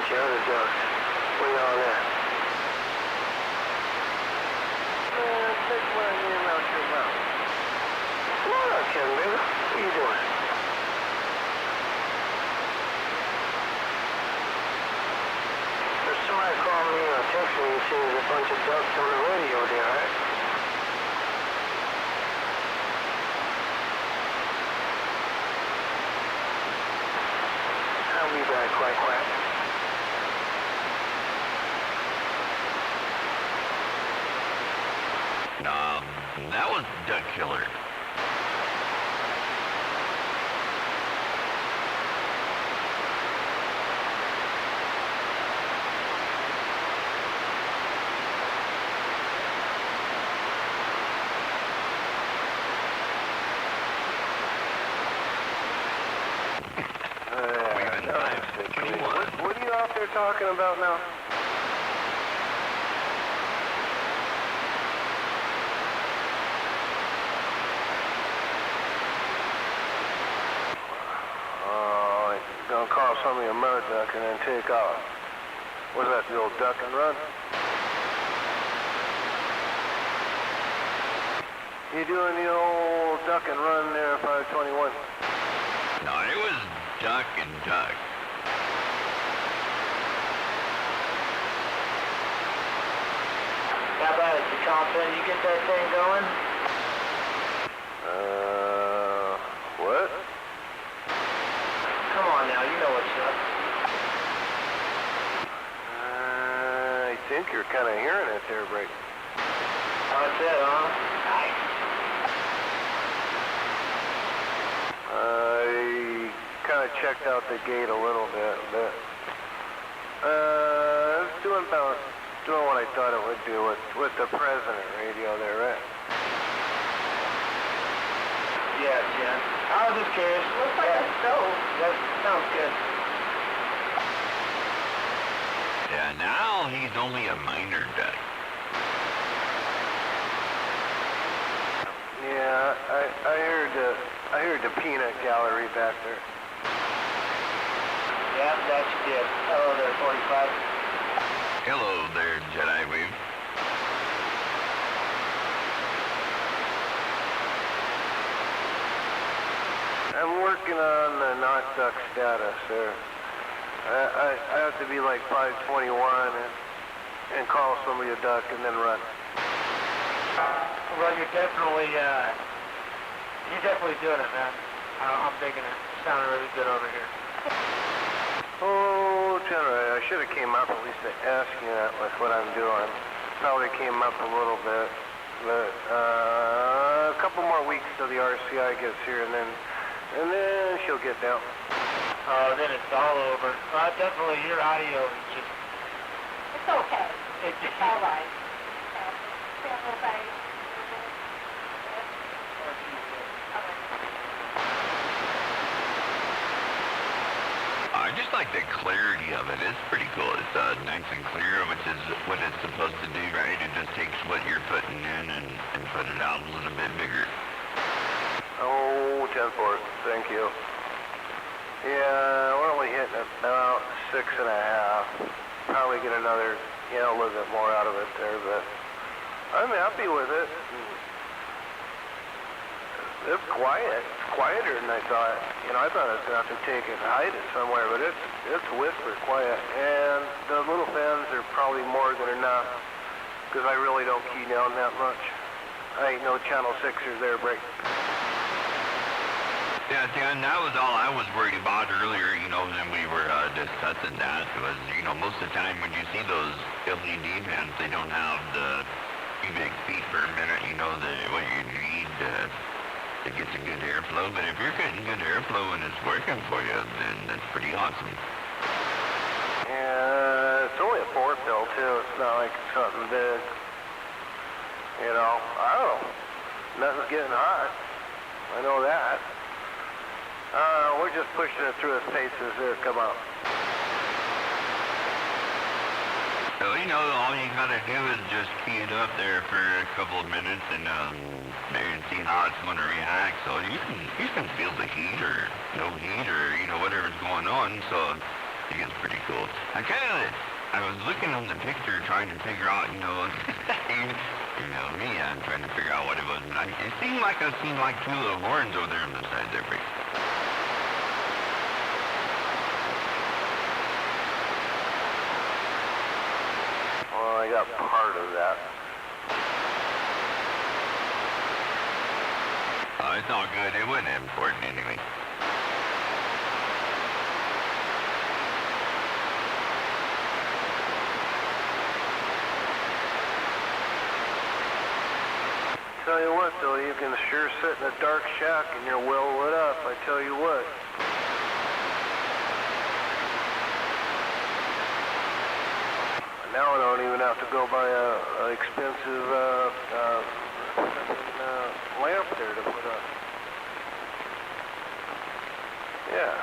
bunch of other ducks. What are you on there? Take one in out your mouth. Come on out, Kevin, baby. What are you doing? There's somebody calling me or texting me saying there's a bunch of ducks on the radio there, right? I'll be back, quack, quack. That was Duck Killer. What are you out there talking about now? Gonna call some of your mud duck and then take off. What's that, the old duck and run? You doing the old duck and run there, 521? No, it was Duck and Duck. How about it? You confident you get that thing going? What? Come on now, you know what's up. I think you're kind of hearing it there, Break. That's it, huh? Nice. I kind of checked out the gate a little bit, but it's doing what I thought it would do with the president radio there, right? Yes, yeah. I was just curious. Looks like a stove. That sounds good. Yeah, now he's only a minor duck. Yeah, I heard the peanut gallery back there. Yeah, that you did. Hello there, 45. Hello there, Jedi Wave. I'm working on the not duck status there. I have to be like 521 and call somebody a duck and then run. Well, you're definitely doing it, man. I'm digging it. Sounding really good over here. Oh, General, I should have came up at least to ask you that with what I'm doing. Probably came up a little bit, but a couple more weeks till the RCI gets here, and then she'll get down. Oh, then it's all over. Definitely your audio is just... It's okay. It's all right. Okay. I just like the clarity of it. It's pretty cool. It's nice and clear, which is what it's supposed to do, right? It just takes what you're putting in and put it out a little bit bigger. Oh, 10-4, thank you. Yeah, we're only hitting about 6.5. Probably get another, a little bit more out of it there, but I'm happy with it. It's quiet. It's quieter than I thought. I thought I was going to have to take it and hide it somewhere, but it's whisper quiet. And the little fans are probably more than enough, because I really don't key down that much. I ain't no Channel 6ers there, Break. Yeah, Dan, that was all I was worried about earlier, when we were discussing that, was, most of the time when you see those LED fans, they don't have the cubic feet per minute, what you need to get some good airflow. But if you're getting good airflow and it's working for you, then that's pretty awesome. Yeah, it's only a 4-pill, too. It's not like something big. I don't know. Nothing's getting hot. I know that. We're just pushing it through as pace as it come out. So, all you gotta do is just key it up there for a couple of minutes and see how it's gonna react. So you can feel the heat or no heat or, whatever's going on. So He gets pretty cool. I was looking on the picture trying to figure out, you know, me, I'm trying to figure out what it was. And it seemed like I seen like two little horns over there on the side there. Well, I got part of that. Oh, it's all good. It wasn't important anyway. Tell you what, though, you can sure sit in a dark shack and you're well lit up, I tell you what. Now I don't even have to go buy a expensive lamp there to put up. Yeah.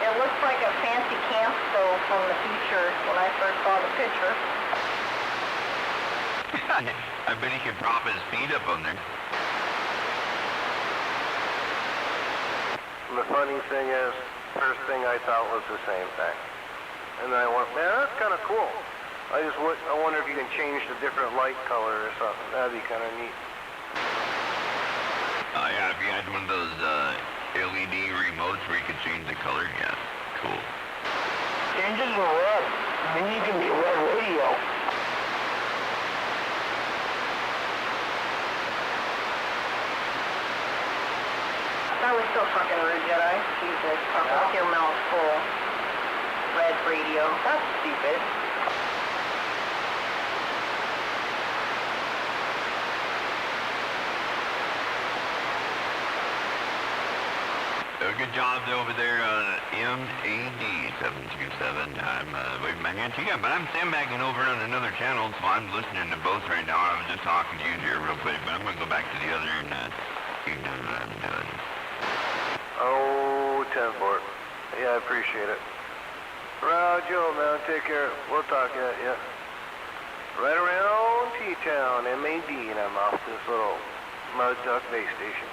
It looks like a fancy camp stove from the future when I first saw the picture. I bet he could prop his feet up on there. And the funny thing is, first thing I thought was the same thing. And then I went, man, that's kind of cool. I wonder if you can change the different light color or something. That'd be kind of neat. Oh yeah, if you had one of those LED remotes where you could change the color, yeah, cool. Change it to red. Then you can be red radio. That was so fucking rude, Jedi. Jesus, talking with your mouth full. Red radio. That's stupid. Good job over there on MAD 727. I'm waving my hand to you, but I'm sandbagging over on another channel, so I'm listening to both right now. I was just talking to you here real quick, but I'm going to go back to the other and you know what I'm doing. Oh, 10 for it. Yeah, I appreciate it. Joe, man, take care. We'll talk at you. Right around T-Town, MAD, and I'm off this little mud duck base station.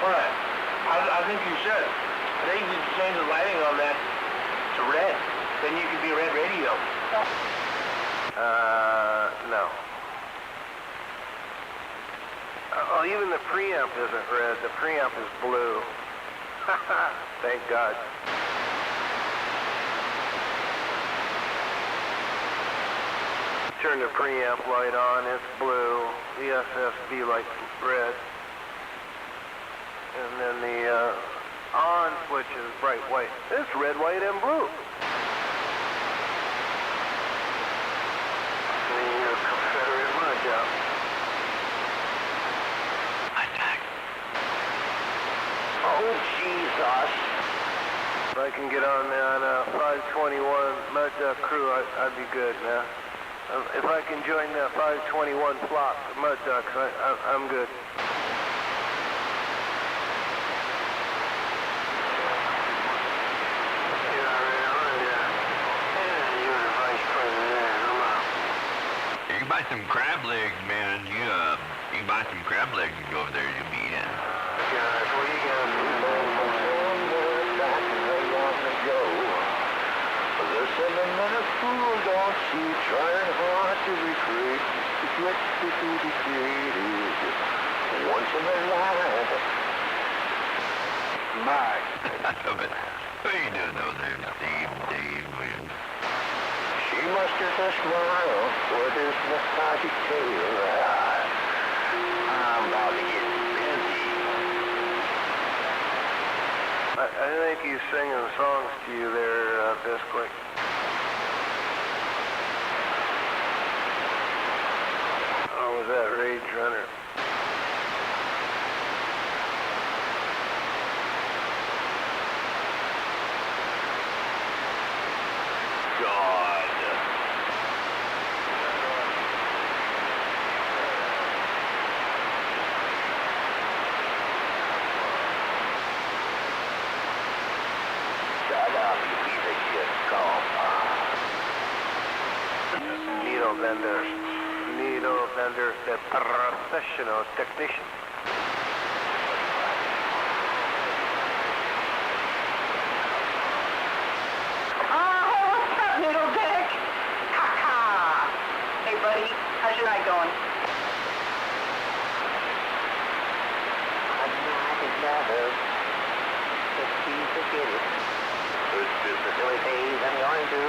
What? I think you should. I think you should change the lighting on that to red. Then you could be red radio. No. Oh, even the preamp isn't red. The preamp is blue. Thank God. Turn the preamp light on, it's blue. The SSB light's red. And then the on switch is bright white. It's red, white, and blue. Clean your Confederate mud out. Attack. Oh, Jesus. If I can get on that 521 mud duck crew, I'd be good, man. If I can join that 521 flock of mud ducks, I'm good. Buy some crab legs, man. You can buy some crab legs and go over there. You'll be in. Guys, what you got? Back way long ago. The sentimental fool don't see trying hard to recreate the get to be created once in a life. Mark. What are you doing over there, Dave Williams? She musters a smile with his nostalgic tale. I'm about to get busy. I think he's singing songs to you there, Bisquick. Oh, was that Rage Runner? Needle vendor, the professional technician. get it. It's the facilities I'm going to.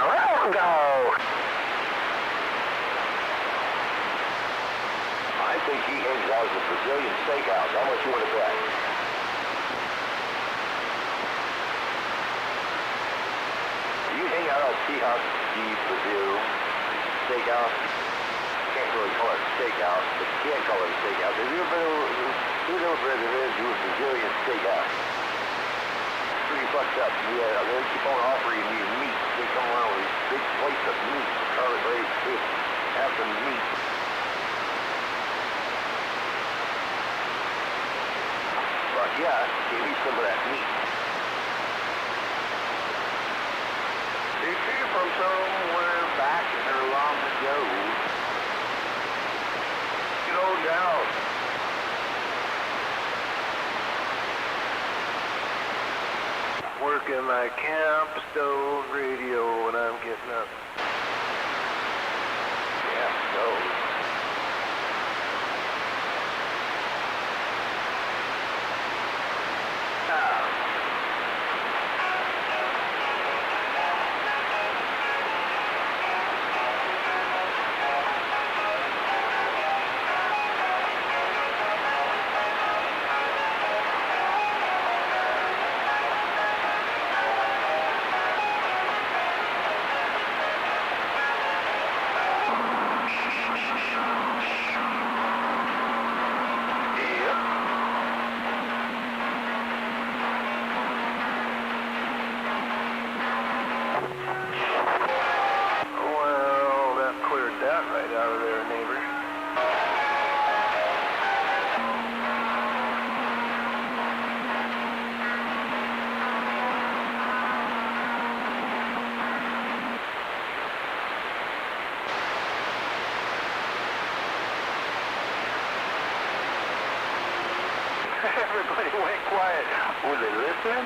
Let him go. I think he hangs out at the Brazilian steakhouse. How much you want to bet? You hang out at Seahawks, the Brazil steakhouse. Can't really call it a steakhouse, but you can call it a steakhouse. Have you ever been to a Brazilian steakhouse? It's pretty fucked up. Yeah, they keep on offering you meat. They come around with these big plates of meat, garlic braised fish. Have some meat. Fuck yeah, give me some of that meat. They came from somewhere back there long ago. Get on down. Working my camp stove radio when I'm getting up. Camp stove. Everybody went quiet. Were they listening?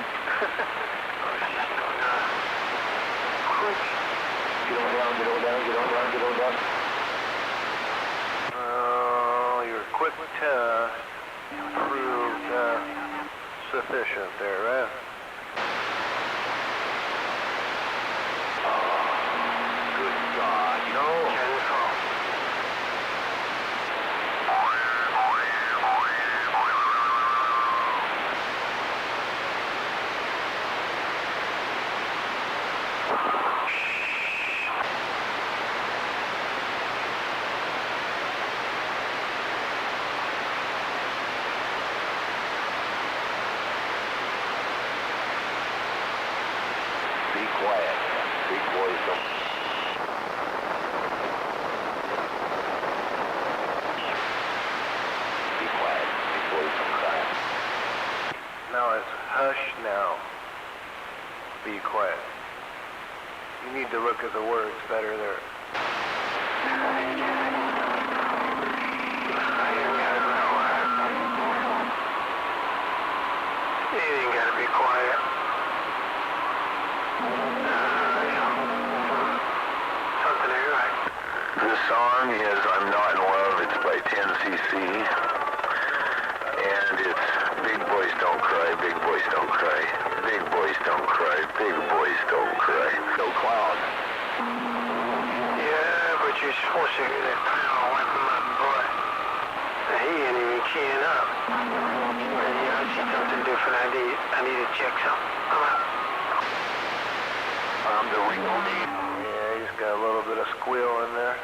Quick. Get on down, get on down, get on down, get on down. Oh, your quick test proved sufficient there, right? Good God, you know. Be quiet. Big boys don't. Be quiet. Big boys don't cry. Now it's hush now. Be quiet. You need to look at the words better there. You ain't gotta be quiet. Something ain't right. This song is I'm Not in Love. It's by 10cc. And it's Big Boys Don't Cry, Big Boys Don't Cry. Big Boys Don't Cry, Big Boys Don't Cry. No clown. Yeah, but you're supposed to hear that pound away from my boy. He ain't even keying up. I see something different. I need to check something. Come on. I'm the ringleader. Yeah, he's got a little bit of squeal in there.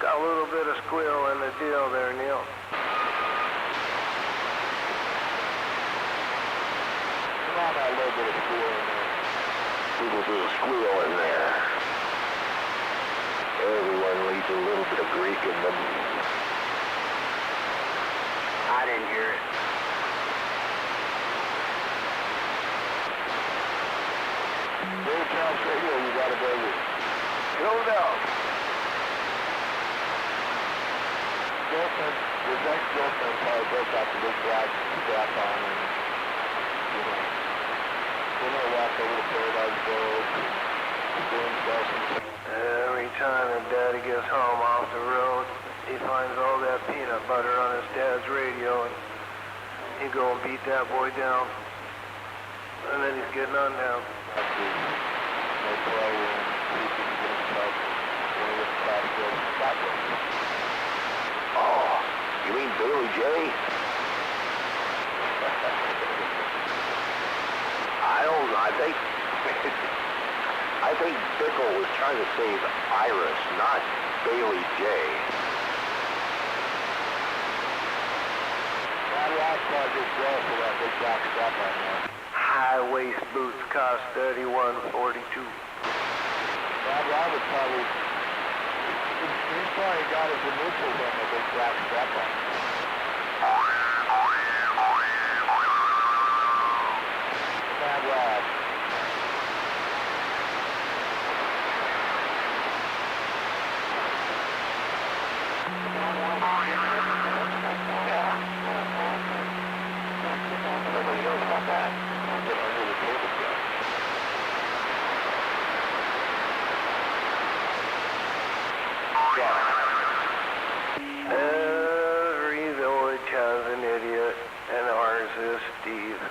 Got a little bit of squeal in the deal there, Neil. Come on, a little bit of squeal in there. Little bit of squeal in there. Everyone needs a little bit of Greek in them. I didn't hear it. Big Couch Radio, you gotta bring it. Go down. Girlfriend, his ex-girlfriend probably broke out the big black strap on and, you know, then I walked over to Paradise Road, doing stuff. Every time that Daddy gets home off the road, he finds all that peanut butter on his dad's radio, and he go and beat that boy down. And then he's getting on down. Oh, you mean Billy J? I don't know. I think Bickle was trying to save Iris, not Bailey J. High waist boots cost $31.42. Robert probably, he's probably got his initials on the big black strap on. Bad Rob. Nobody knows about that. Get under the table gun. Every village has an idiot, and ours is Steve.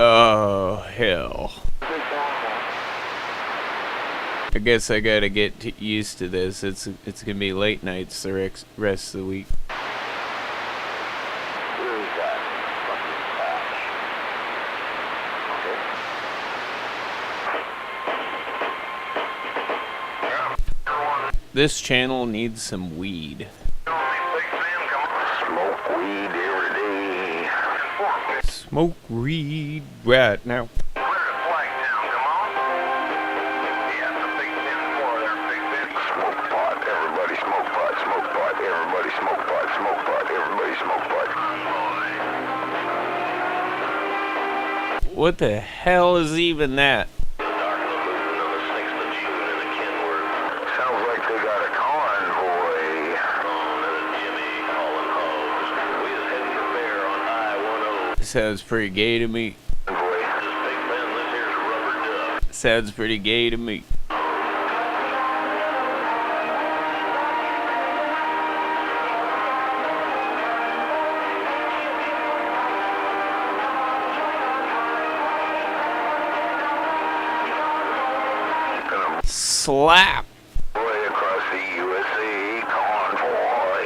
Oh, hell. I guess I gotta get used to this. It's gonna be late nights the rest of the week. Where is that fucking patch? Okay. This channel needs some weed. Smoke weed every day. Smoke weed right now. What the hell is even that? Sounds like they got a convoy. Sounds pretty gay to me. Sounds pretty gay to me. Slap. Way across the USA convoy.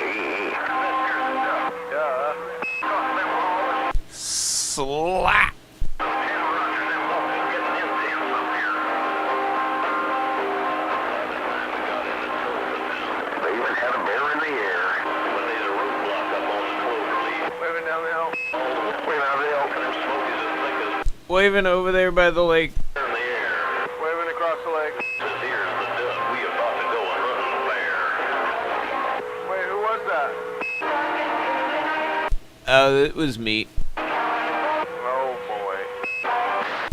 Slap. They even had a bear in the air. When they had a roadblock up on the clover leaf. Waving down the hill. Waving down the hill. And their smoke is as thick as Waving over there by the lake. in the air. Waving across the lake. Says here's the duck. We about to go and hunt the bear. Wait, who was that? It was me. Oh boy.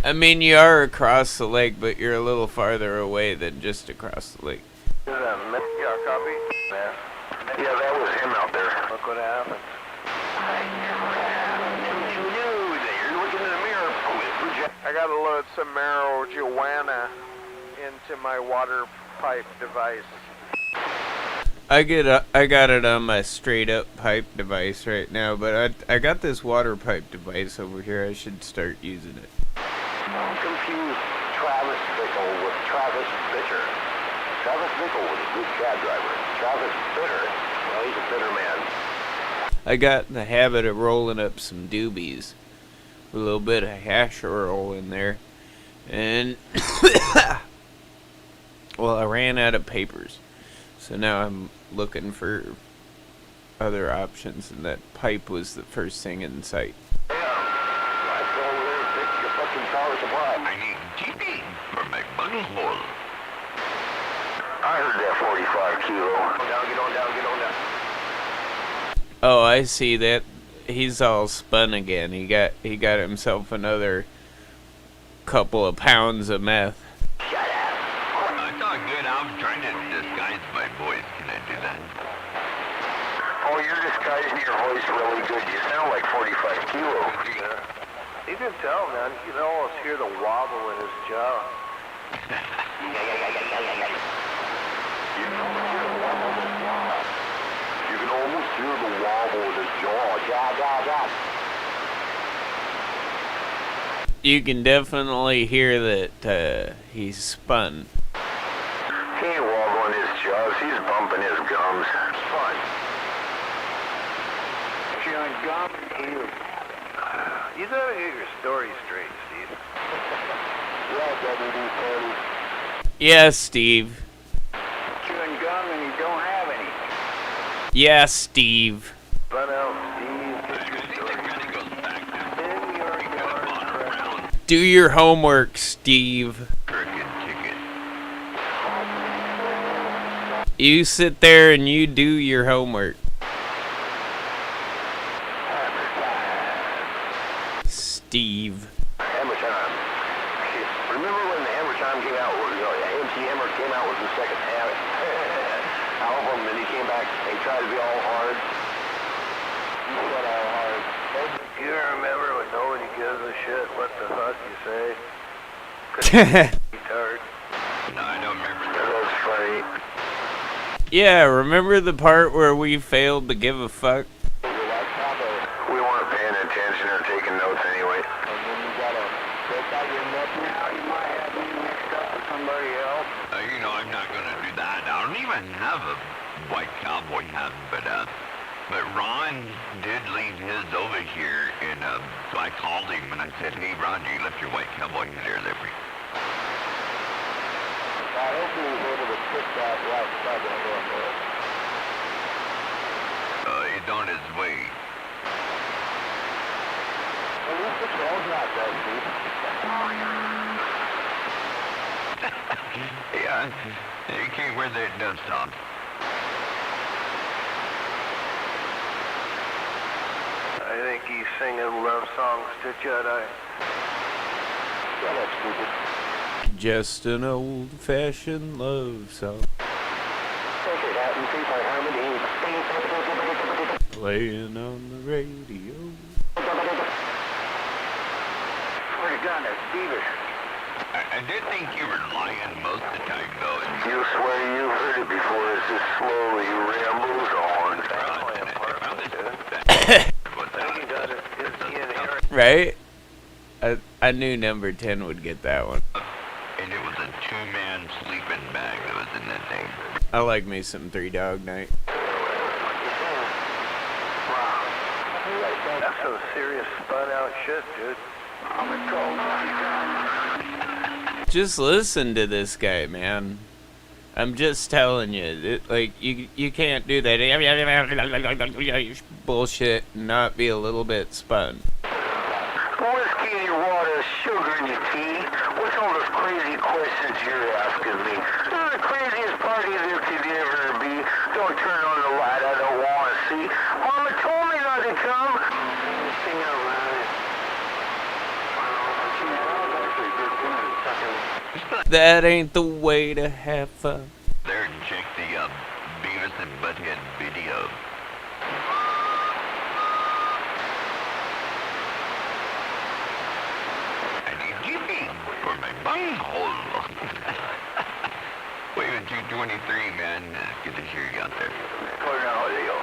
I mean, you are across the lake, but you're a little farther away than just across the lake. Is that yeah, copy? Yeah. Yeah, that was him out there. Look what happened. You knew that you're looking in the mirror. I gotta load some marijuana into my water pipe device. I got it on my straight up pipe device right now, but I got this water pipe device over here. I should start using it. Don't confuse Travis Bickle with Travis Bitter. Travis Bickle was a good cab driver. Travis Bitter, well, he's a bitter man. I got in the habit of rolling up some doobies with a little bit of hash oil in there. And, well, I ran out of papers. So now I'm looking for other options, and that pipe was the first thing in sight. Yeah, let's go over there and fix your fucking power supply. I need TP for my bunghole. I heard that 45 kilo. Get on down. Oh, I see that. He's all spun again. He got himself another couple of pounds of meth. Shut up. It's all good. I'm trying to disguise my voice. Can I do that? Oh, you're disguising your voice really good. You sound like 45 kilo. Yeah. You can tell, man. You can almost hear the wobble in his jaw. You can almost hear the wobble in his jaw. You can definitely hear that he's spun. He ain't wobbling his jaws. He's bumping his gums. It's fun. Chewing gum. You gotta get your story straight, Steve. Yeah, Steve. Chewing gum and you don't have any. Yeah, Steve. Spun out, Steve. Get your story. In your yard. Do your homework, Steve. You sit there and you do your homework. Steve. Hammer Time. Remember when the Hammer Time came out? MC Hammer came out with the second album, and he came back and he tried to be all hard. What all hard? You remember when nobody gives a shit what the fuck you say? 'Cause you're retard. No, I don't remember That was funny. Yeah, remember the part where we failed to give a fuck? We weren't paying attention or taking notes anyway. And then you gotta take out your nephew. You might have me mixed up with somebody else. You know, I'm not gonna do that. I don't even have a white cowboy hat, but Ron did leave his over here, and so I called him and I said, "Hey, Ron, you left your white cowboy hat here, there for you." I hope he was able to fix that right side of the He's on his way. At least the trail's not that deep. Yeah, you can't wear that dust on. I think he's singing love songs to Jedi. Shut up, stupid. Just an old-fashioned love song. Take it out and see my harmony. Playing on the radio. Swear to God, that's Stevie. I did think you were lying most of the time, though. You swear you've heard it before as it slowly rambles on. Right? I knew number 10 would get that one. And it was a two-man sleeping bag that was in that thing. I like me some Three Dog Night. That's some serious spun out shit, dude. Just listen to this guy, man. I'm just telling you, you can't do that bullshit and not be a little bit spun. Whiskey in your water, sugar in your tea. What's all those crazy questions you're asking me? The craziest party there could ever be. Don't turn on the light, I don't want to see. Mama told me not to come. Sing That ain't the way to have fun. There and check the Beavis and Butthead video. I need GP for my bunghole. Waving 223, man. Good to hear you out there. Cornholio.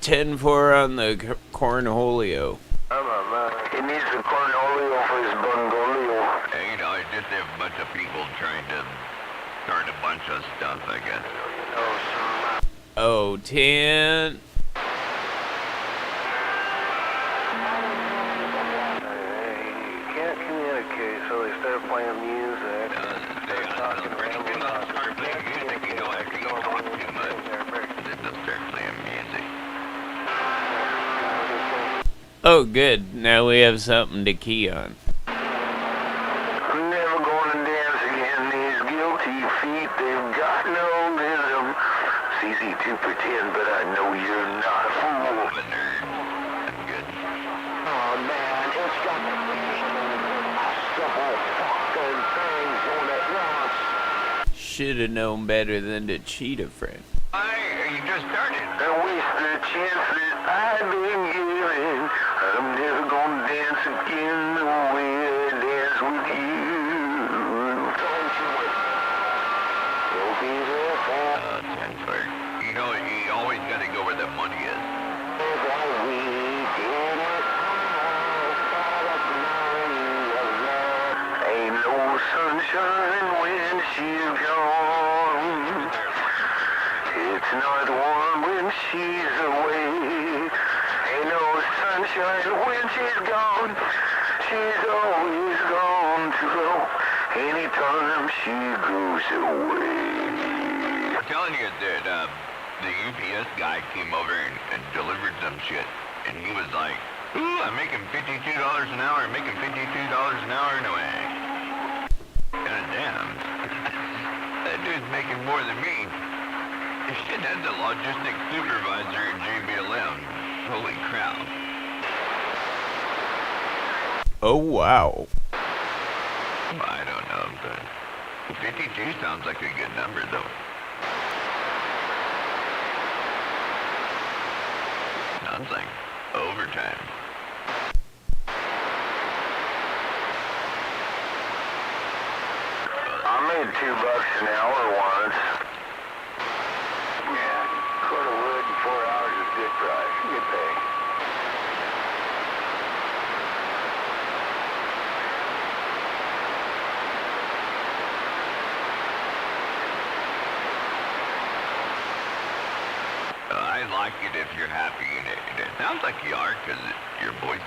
10-4 on the cornholio. I'm a man. He needs the cornholio for his bungolio. Hey, you know, it's just a bunch of people trying to start a bunch of stuff, I guess. Oh, 10. playing music. Talking when you start playing music, you don't have to talk too much. They'll start playing music. Oh, good. Now we have something to key on. I'm never gonna dance again. These guilty feet, they've got no rhythm. It's easy to pretend, but I know you're not a fool. I'm a nerd. I'm good. Oh man, it's got the simple fucking things on it once. Should have known better than to cheat a friend. You just started. I waste the chance that I've been given. I'm never gonna dance again the way I dance with you. Don't you wait. You'll be there for Chancellor. You know, you always gotta go where the money is. we did it all for the money of love. Ain't no sunshine when she's gone. It's not warm when she's away. Ain't no sunshine when she's gone. She's always gone to go anytime she goes away. I'm telling you that the UPS guy came over and delivered some shit, and he was like, "Ooh, I'm making $52 an hour. I'm making $52 an hour." No way. God damn. That dude's making more than me. This shit had the logistics supervisor at JBLM. Holy crap. Oh, wow. I don't know, but 52 sounds like a good number, though. Sounds like overtime. I made $2 an hour once. Yeah, cord of wood in 4 hours is good price, good pay. I like it if you're happy, and it sounds like you are, because your voice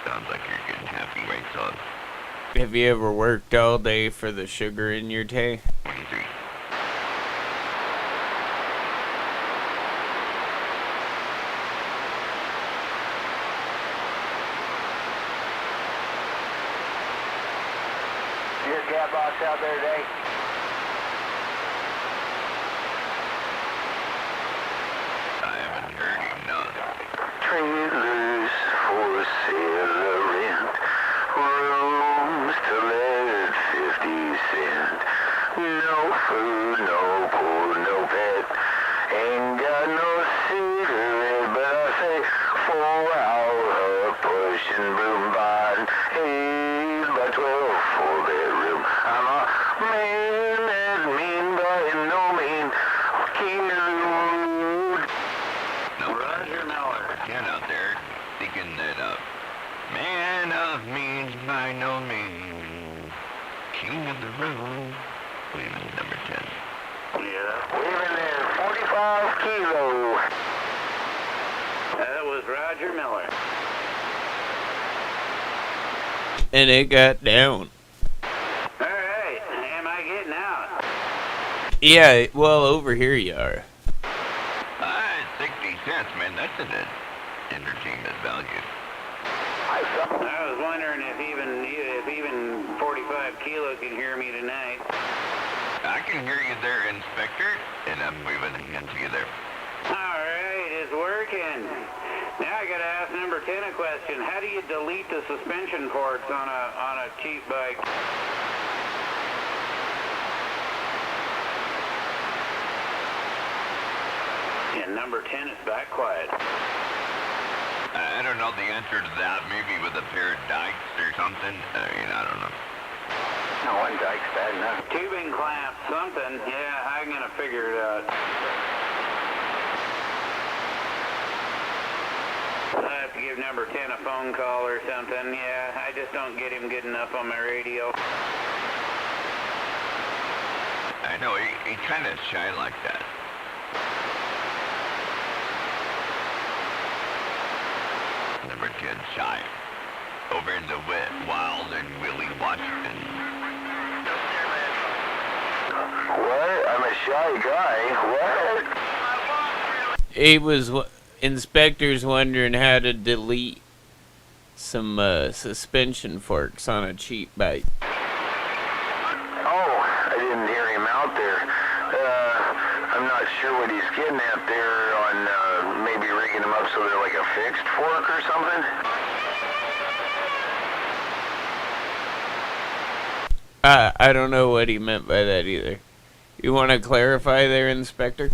sounds like you're getting happy, right? So, Have you ever worked all day for the sugar in your tea? 23. Your cat box out there today? I haven't heard him, no. Trailers for sale rent, rooms to let 50 cent. No food, no pool, no pet. Ain't got no cigarette, but I say 4-hour push and boom barn. 8 by 12 4-bedroom. I'm a man that mean by no mean. King of the road. No, Roger Miller. Ken out there thinking that man of means by no means, king of the road. Wait a minute, number 10. Yeah. Leaving there, 45 kilo. That was Roger Miller. And it got down. All right, am I getting out? Yeah, well, over here you are. 60 cents, man. That's an entertainment value. I was wondering if even 45 kilo can hear me tonight. I can hear you there, Inspector, and I'm waving a hand to you there. All right, it's working. Now I gotta ask number 10 a question. How do you delete the suspension ports on a cheap bike? And number 10 is back quiet. I don't know the answer to that. Maybe with a pair of dikes or something. I don't know. No, one dike's bad enough. Tubing clamp, something. Yeah, I'm gonna figure it out. I have to give number 10 a phone call or something. Yeah, I just don't get him good enough on my radio. I know, he's kind of shy like that. Number 10 shy. Over in the wild in Willie, Washington. shy guy. What? Inspector's wondering how to delete some suspension forks on a cheap bike. Oh, I didn't hear him out there. I'm not sure what he's getting at there on maybe rigging them up so they're like a fixed fork or something. I don't know what he meant by that either. You want to clarify there, Inspector?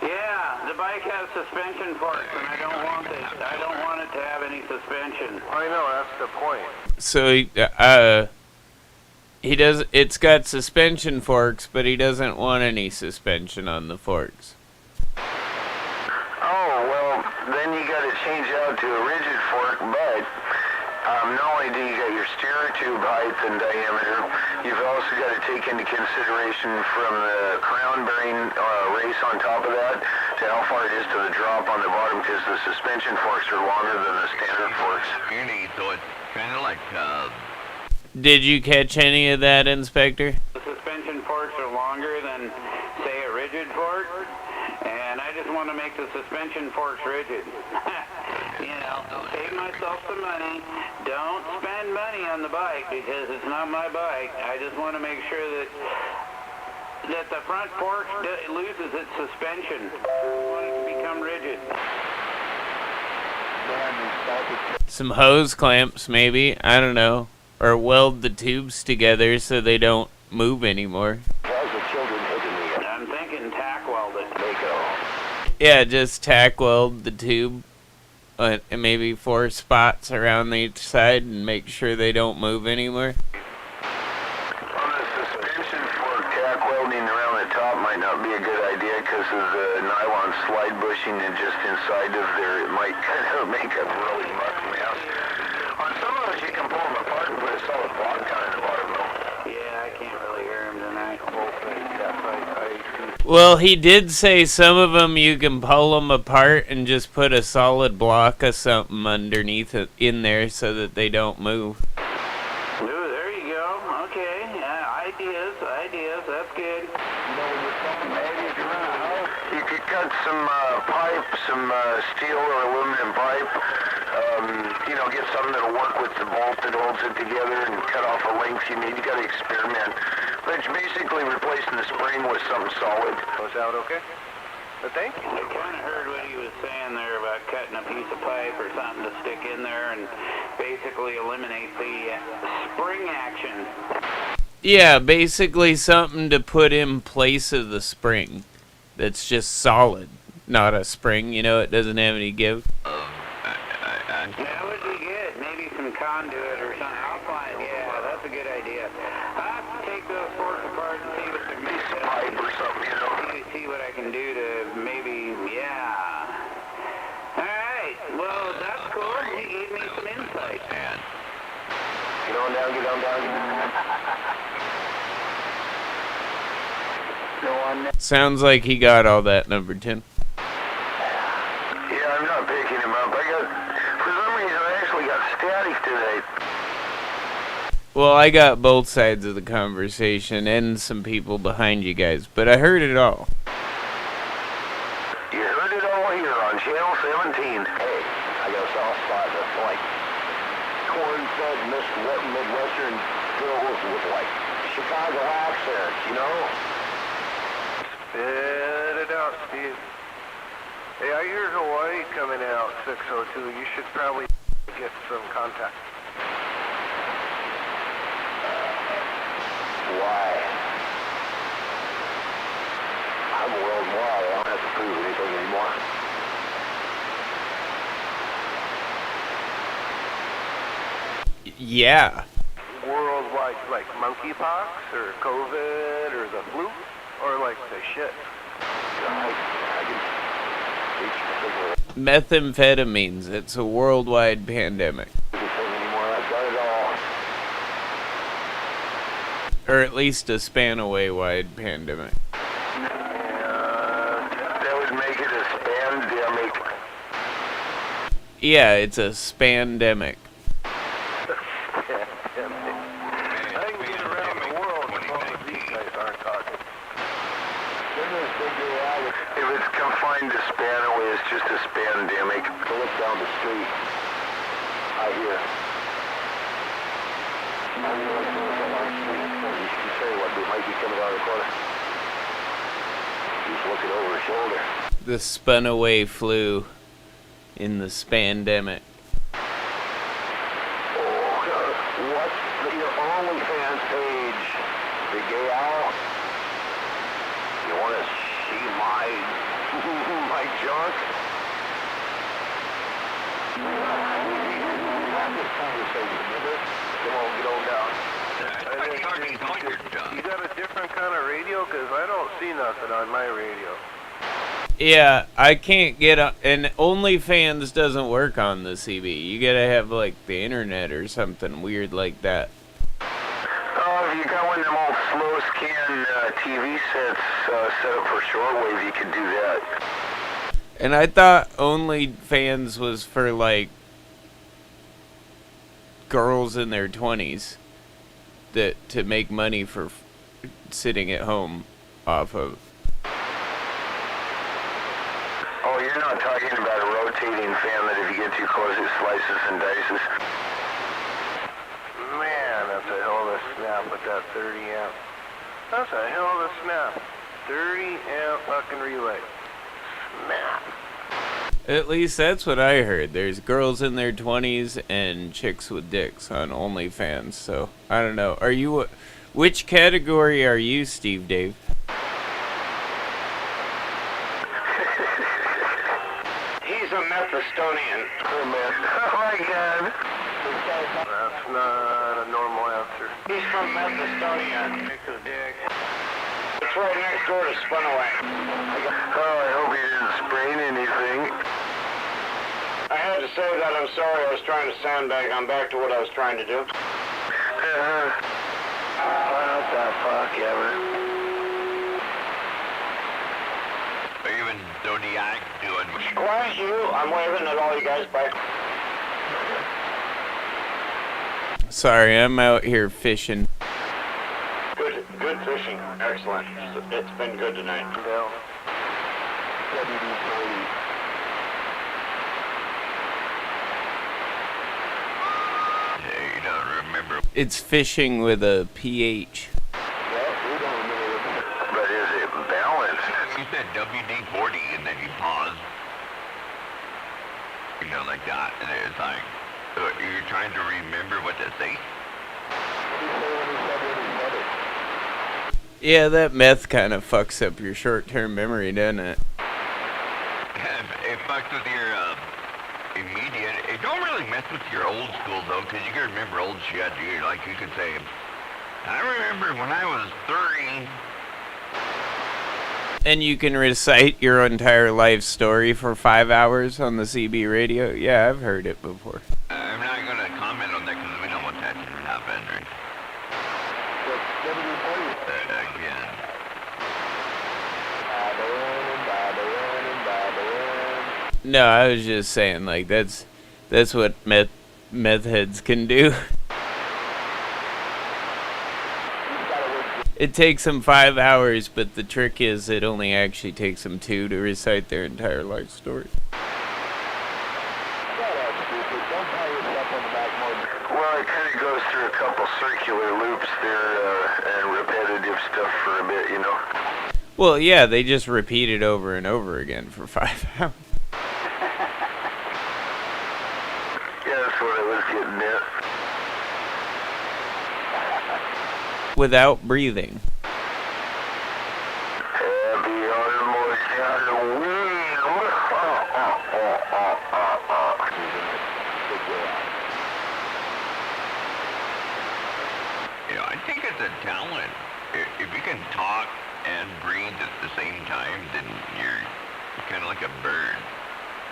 Yeah, the bike has suspension forks, and I don't want it. I don't want it to have any suspension. I know, that's the point. So he does. It's got suspension forks, but he doesn't want any suspension on the forks. Oh, well, then you got to change out to a rigid fork, but not only do you got your steerer tube height and diameter, you've also got to take into consideration from the crown bearing race on top of that to how far it is to the drop on the bottom, because the suspension forks are longer than the standard forks. So it's kind of like, Did you catch any of that, Inspector? The suspension forks are longer than, say, a rigid fork, and I just want to make the suspension forks rigid. You know, save myself some money. Don't spend money on the bike because it's not my bike. I just want to make sure that the front fork loses its suspension. I want it to become rigid. Some hose clamps, maybe. I don't know. Or weld the tubes together so they don't move anymore. I'm thinking tack weld it. Yeah, just tack weld the tube. And maybe 4 spots around each side and make sure they don't move anymore. On the suspension fork, tack welding around the top might not be a good idea because of the nylon slide bushing and just inside of there, it might kind of make a really muck mess. On some of those, you can pull them apart and put a solid block down in the bottom though. Yeah, I can't really hear him tonight. Well, he did say some of them you can pull them apart and just put a solid block of something underneath it in there so that they don't move. Ooh, there you go. Okay, ideas, that's good. You could cut some pipe, some steel or aluminum pipe. Get something that'll work with the bolt that holds it together and cut off the lengths you need. You gotta experiment. But it's basically replacing the spring with something solid. Was that okay? But thank you. I kind of heard what he was saying there about cutting a piece of pipe or something to stick in there and basically eliminate the spring action. Yeah, basically something to put in place of the spring that's just solid, not a spring, it doesn't have any give. That would be good. Maybe some conduit or something. I'll find. Yeah, that's a good idea. I'll have to take those forks apart and see what they're made of. Pipe or something, See what I can do to maybe, yeah. All right. Well, that's cool. He gave me some insight. Get on down, get on down. Sounds like he got all that, number 10. Yeah, I'm not picking him up. For some reason, I actually got static today. Well, I got both sides of the conversation and some people behind you guys, but I heard it all. You heard it all here on Channel 17. Hey, I got a soft spot that's like corn-fed Midwestern girls with like Chicago accents, Spit it out, Steve. Hey, I hear Hawaii coming out 602. You should probably get some contact. Why? I'm worldwide. I don't have to prove anything anymore. Yeah. Worldwide, like monkeypox or COVID or the flu or like the shit. Methamphetamines. It's a worldwide pandemic. Or at least a span-away-wide pandemic. That would make it a spandemic. Yeah, it's a spandemic. find the Spanaway is just a spandemic. Go look down the street. Out here. You can say what might be coming out of the corner. He's looking over his shoulder. The Spanaway flu in the spandemic. What's your OnlyFans page? The Gay Owl? You want to see my junk? Have this conversation, remember? Come on, get on down. You got a different kind of radio? Because I don't see nothing on my radio. Yeah, I can't get on, and OnlyFans doesn't work on the CB. You gotta have like the internet or something weird like that. Oh, if you got one of them old slow scan TV sets set up for shortwave, you can do that. And I thought OnlyFans was for like girls in their 20s that to make money for sitting at home off of. Oh, you're not talking about a rotating fan that if you get too close it slices and dices. Man, that's a hell of a snap with that 30 amp. That's a hell of a snap. 30 amp fucking relay. Snap. At least that's what I heard. There's girls in their 20s and chicks with dicks on OnlyFans. So, I don't know. Are you... Which category are you, Steve Dave? He's a Methistonian. Oh, man. Oh, my God. That's not a normal answer. He's from Methistonia. Dick. It's right next door to Spunaway. Oh, I hope he didn't sprain anything. I had to say that. I'm sorry. I was trying to sandbag. I'm back to what I was trying to do. What the fuck ever? Or even Zodiac doing... Quiet you. I'm waving at all you guys. Bye. Sorry, I'm out here fishing. Good fishing. Excellent. It's been good tonight. No. You don't remember. It's fishing with a PH. But is it balanced? You said WD-40 and then you paused. You know, like that. And it's like, you're trying to remember what to say? Yeah, that meth kind of fucks up your short-term memory, doesn't it? It fucks with your immediate. It don't really mess with your old school though, because you can remember old shit. Like you could say, I remember when I was 3. And you can recite your entire life story for 5 hours on the CB radio. Yeah, I've heard it before. I'm not going to comment on that because we don't want that to happen, right? Again. No, I was just saying, like, that's what meth heads can do. It takes them 5 hours, but the trick is it only actually takes them 2 to recite their entire life story. Well, it kind of goes through a couple circular loops there and repetitive stuff for a bit, you know. Well, yeah, they just repeat it over and over again for 5 hours. Yeah, that's what I was getting at. Without breathing. Happy almost Halloween. Yeah, I think it's a talent. If you can talk and breathe at the same time, then you're kind of like a bird.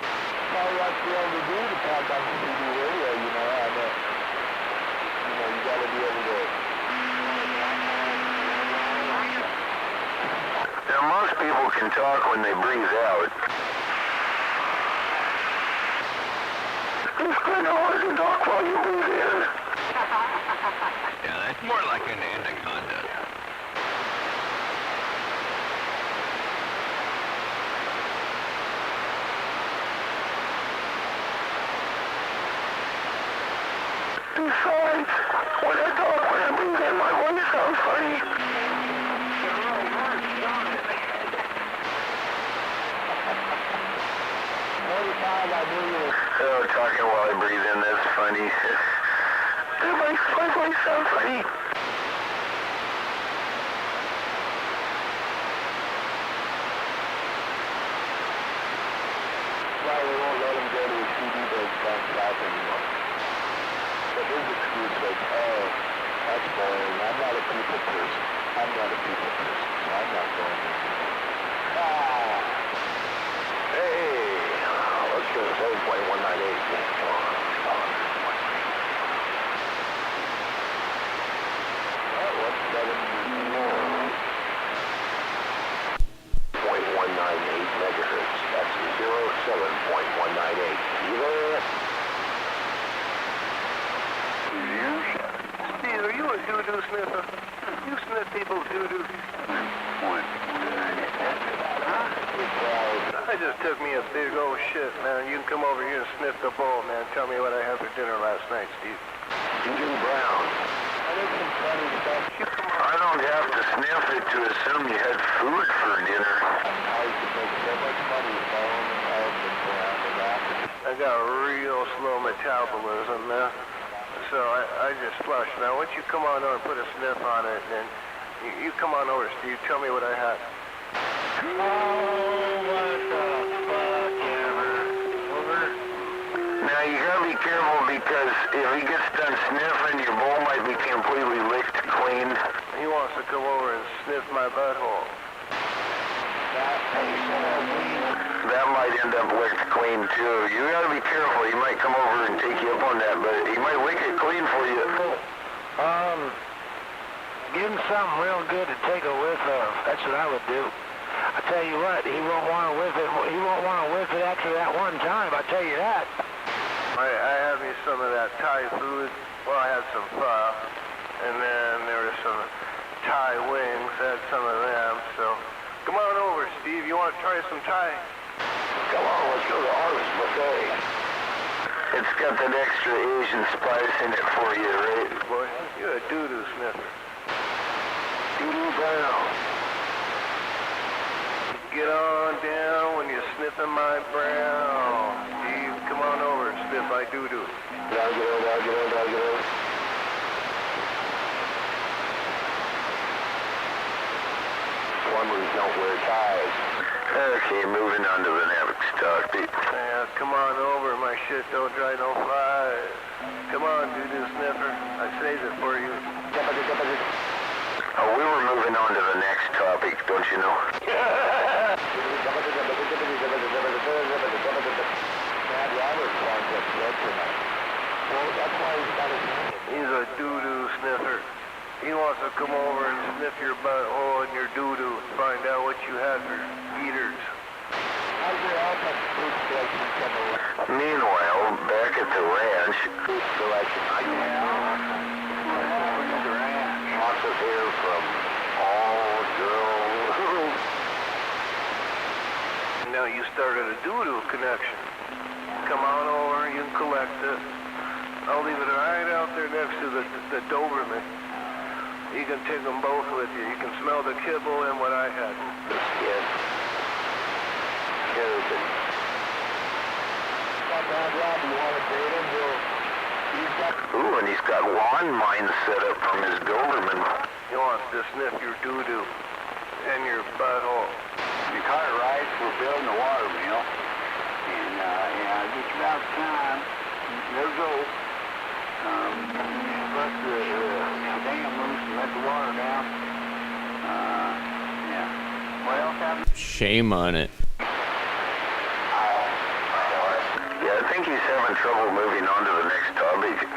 All you have to be able to do to talk on CB radio, you know, you gotta be able to... Now, most people can talk when they breathe out. It's kind of hard to talk while you breathe in. Yeah, that's more like an anaconda. Besides, when I talk, when I breathe in, my voice sounds funny. Oh, talking while I breathe in, that's funny. That makes my voice sound funny. Why we won't let him go to his CD base down south anymore. But his excuse was, oh, that's boring. I'm not a people person. I'm not a people person, so I'm not going there. Hey, let's go to 7.198. What's 7.198 megahertz? That's 07.198. You there? Steve, are you a doo-doo sniffer? You sniff people's doo-doo? I just took me a big old shit, man. You can come over here and sniff the bowl, man. Tell me what I had for dinner last night, Steve. Doo-doo brown. I don't have to sniff it to assume you had food for dinner. I got real slow metabolism, man. So I just flush. Now, once you come on over and put a sniff on it, then you come on over, Steve. Tell me what I had. Oh, what the fuck ever. Over. Now, you gotta be careful because if he gets done sniffing, your bowl might be completely licked clean. He wants to come over and sniff my butthole. That might end up licked clean, too. You gotta be careful. He might come over and take you up on that, but he might lick it clean for you. Give him something real good to take a whiff of. That's what I would do. I tell you what, he won't want to whiff it. He won't want to whiff it after that one time. I tell you that. I had me some of that Thai food. Well, I had some pho, and then there were some Thai wings. I had some of them. So, come on over, Steve. You want to try some Thai? Come on, let's go to Artist Buffet. It's got that extra Asian spice in it for you, right? Boy, you're a doo-doo sniffer. Doo-doo brown. Get on down when you're sniffing my brown. Steve, come on over and sniff my doo-doo. Dog it on. Plumbers don't wear ties. Okay, moving on to the next topic. Yeah, come on over. My shit don't dry, don't fly. Come on, doo-doo sniffer. I saved it for you. Oh, we were moving on to the next topic, don't you know? He's a doo-doo sniffer. He wants to come over and sniff your butthole and your doo-doo and find out what you had for eaters. Meanwhile, back at the ranch, lots of hair from all girls. Now you started a doo-doo connection. Come on over, you can collect it. I'll leave it right out there next to the Doberman. You can take them both with you. You can smell the kibble and what I had. The skin. Keratin. Ooh, and he's got lawn mines set up from his Doberman. He wants to sniff your doo-doo and your butthole. Your car rides, we're building a water mill. And, it's about time. There we go. Let the dam loose and let the water down. What else happened? Shame on it. Yeah, I think he's having trouble moving on to the next topic.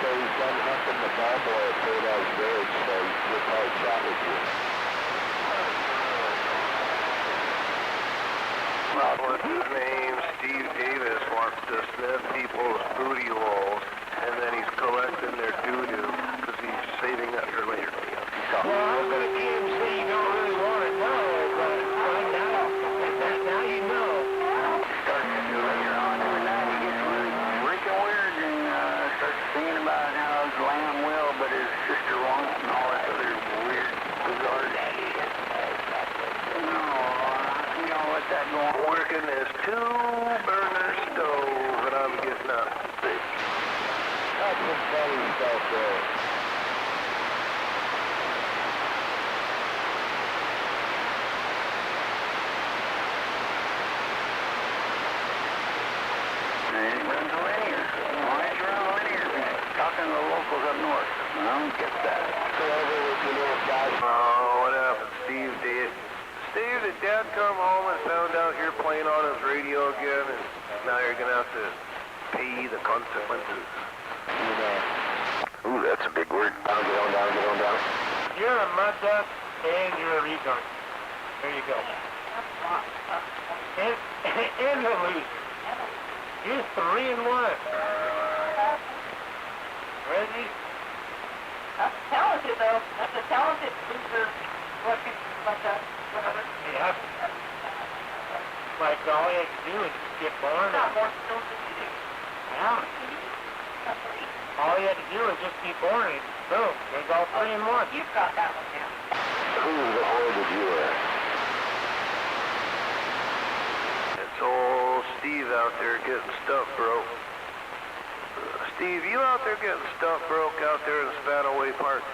so he's done hunting the ball boy at Paradise Village, so we'll probably chat with you. What's his name? Steve Davis wants to sniff people's booty holes, and then he's collecting their doo-doo because he's saving up for later. Well, I'm going to TMC, you don't really want to know, but right now you know. Starting to do later on in the night, he gets really freaking weird and starts singing about how his lamb will, but his sister won't, and all this other weird, bizarre shit. No, you don't let that go on. Working this two-burner stove, and I'm getting up. That's some funny stuff there. And he runs a linear. Why is he running a linear? He's talking to the locals up north. I don't get that. So over with your little guy. Oh, what happened? Steve did. Steve, did Dad come home and found out you're playing on his radio again, and now you're going to have to pay the consequences? You know. Ooh, that's a big word. Down, get on down, get on down. You're a mud duck and you're a retard. There you go. And a loser. You're 3-1. Ready? That's talented, though. That's a talented loser looking like that. Whatever. Yeah. Like all you have to do is just get born. Not more skills than you do. Yeah. All you have to do is just be born and boom, there's all 3-1. You've got that one down. Who's the horrible viewer? It's old Steve out there getting stuff broke. Steve, you out there getting stuff broke out there in Spanaway Park?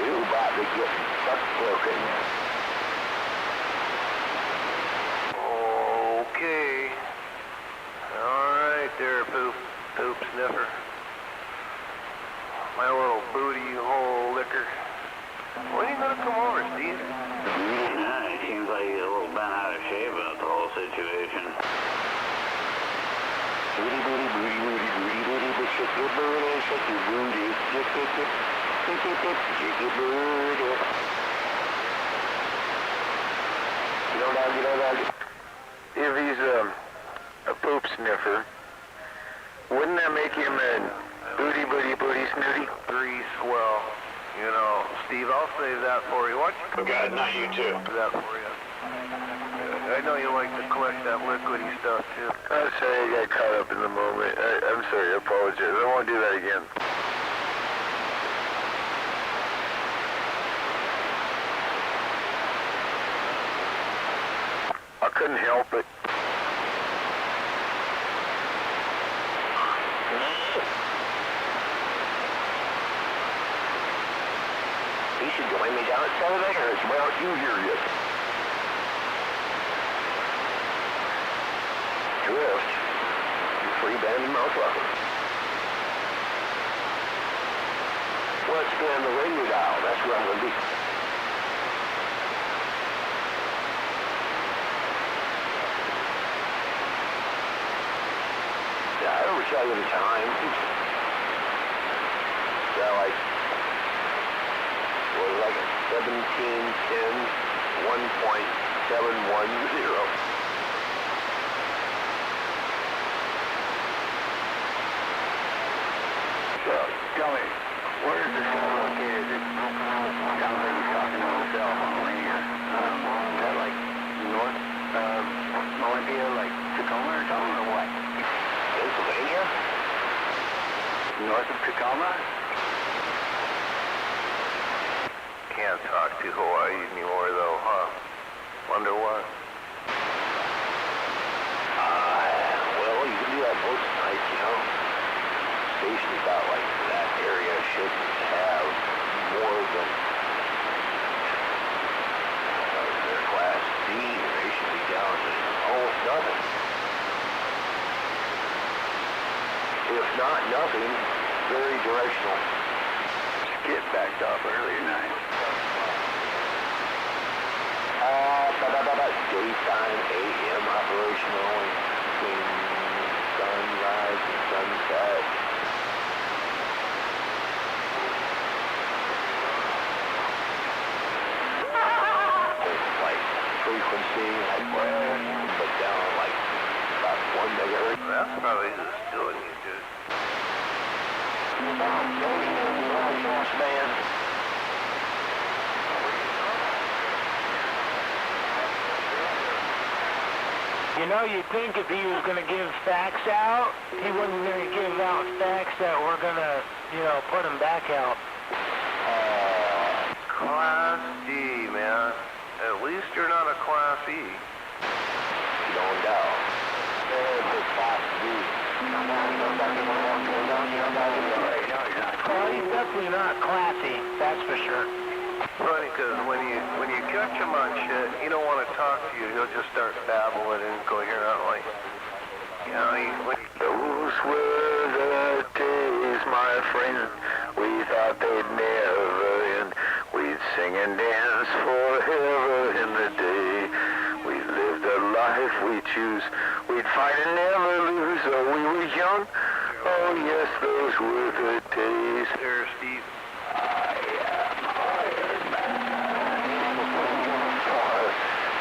You about to get stuff broken. Okay. All right there, poop sniffer. My little booty hole liquor. When are you gonna come over, Steve? He seems like he's a little bent out of shape about the whole situation. Booty, booty, booty, booty, booty, booty, but shake your booty, shake your booty, shake your booty. Get on down, get on down. If he's a poop sniffer, wouldn't that make him a booty snooty? Grease, well, you know, Steve, I'll save that for you. Why don't you come God, not you too. that for you? I know you like to collect that liquidy stuff, too. I'm sorry I got caught up in the moment. I'm sorry, I apologize. I won't do that again. I couldn't help it. You should join me down at Saturday, well, you hear it. Drift. Free band in Mount Rucker. Let's spin the radio dial. That's where I'm going to be. Yeah, I don't tell you the time. Yeah, like 1710 1.710. So, tell me, where is this guy located? It sounds like he's talking to himself on the linear. Is that like north Olympia, like Tacoma or something, or what? Pennsylvania? North of Tacoma? Can't talk to Hawaii anymore, though, huh? Wonder why? Well, you can do that both nights, you know. Stations about like that area should have more than their class D. They should be down to almost nothing. If not nothing, very directional. Get backed off early tonight. Daytime AM operational between sunrise and sunset. frequency, like where, but down like about 1 megahertz. That's probably who's doing you, dude. Man. You know, you'd think if he was going to give facts out, he wasn't going to give out facts that were going to, you know, put him back out. Class D, man. At least you're not a Class E. Going down. It's Class D. Well, he's definitely not classy, that's for sure. Funny, because when you catch him on shit, he don't want to talk to you. He'll just start babbling incoherently. You know, Those were the days, my friend. We thought they'd never end. We'd sing and dance forever in the day. We lived a life we choose. We'd fight and never lose. Oh, we were young. Oh, yes, those were the days. There, Steve.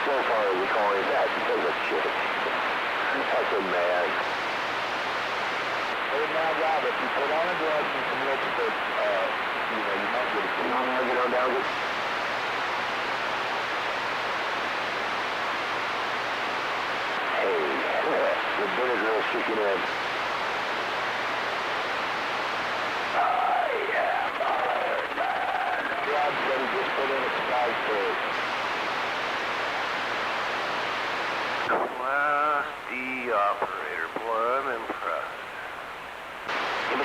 So far, we call him that because of shit. That's a man. Hey, now, Rob, if you put on a drug and some look at the, you know, you might get a kid. Get on down. Hey, the bitter girl's kicking in. I am Iron Man. Rob said he just put in a surprise story. Class D operator. Boy, I'm impressed. Don't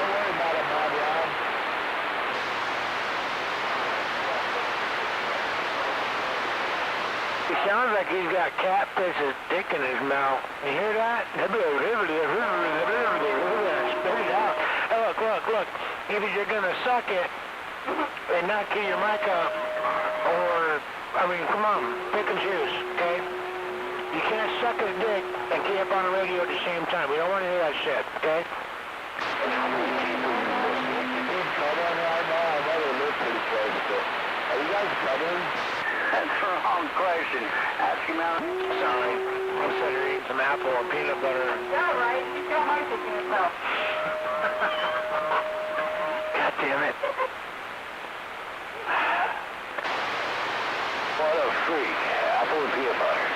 worry about it, Bob Rob. He sounds like he's got catfish's dick in his mouth. You hear that? Spit it out. Oh, look. Either you're gonna suck it and not get your mic up, or, I mean, come on, pick and choose, okay? You can't suck his dick and keep up on the radio at the same time. We don't want to hear that shit, okay? Are you guys cuddling? That's the wrong question. Ask him out. Sorry. I'm sitting here eating some apple and peanut butter. Yeah, right. You tell my chicken yourself. God damn it. What a freak. Apple and peanut butter.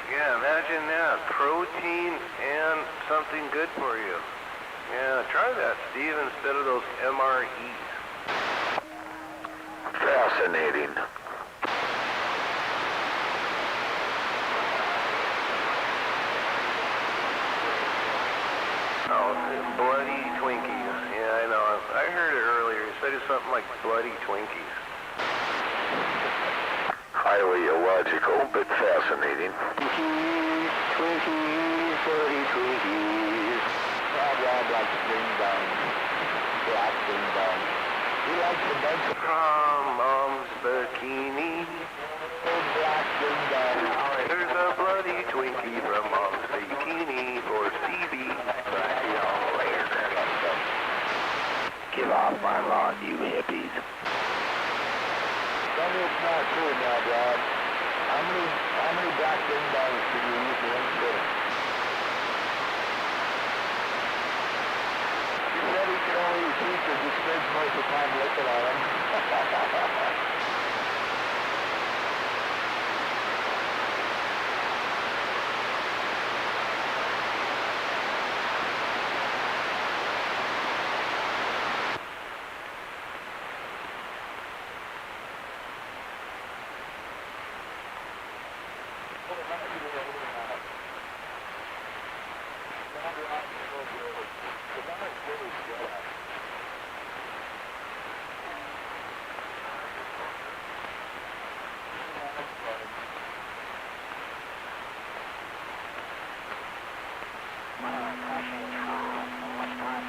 Yeah, imagine that. Protein and something good for you. Yeah, try that, Steve, instead of those MREs. Fascinating. Oh, bloody Twinkies. Yeah, I know. I heard it earlier. He said it's something like bloody Twinkies. Highly illogical, but fascinating. Twinkies, bloody Twinkies. Rob likes ding dong. Black ding dong. He likes the bunch of From Mom's Bikini. black ding dong. There's a bloody Twinkie from Mom's Bikini for Stevie. Get off my lawn, you hippies. Tell me it's not true now, Rob. How many black ding dongs can you use in one sitting? You said he could only use pizza, just spends most of the time looking at him.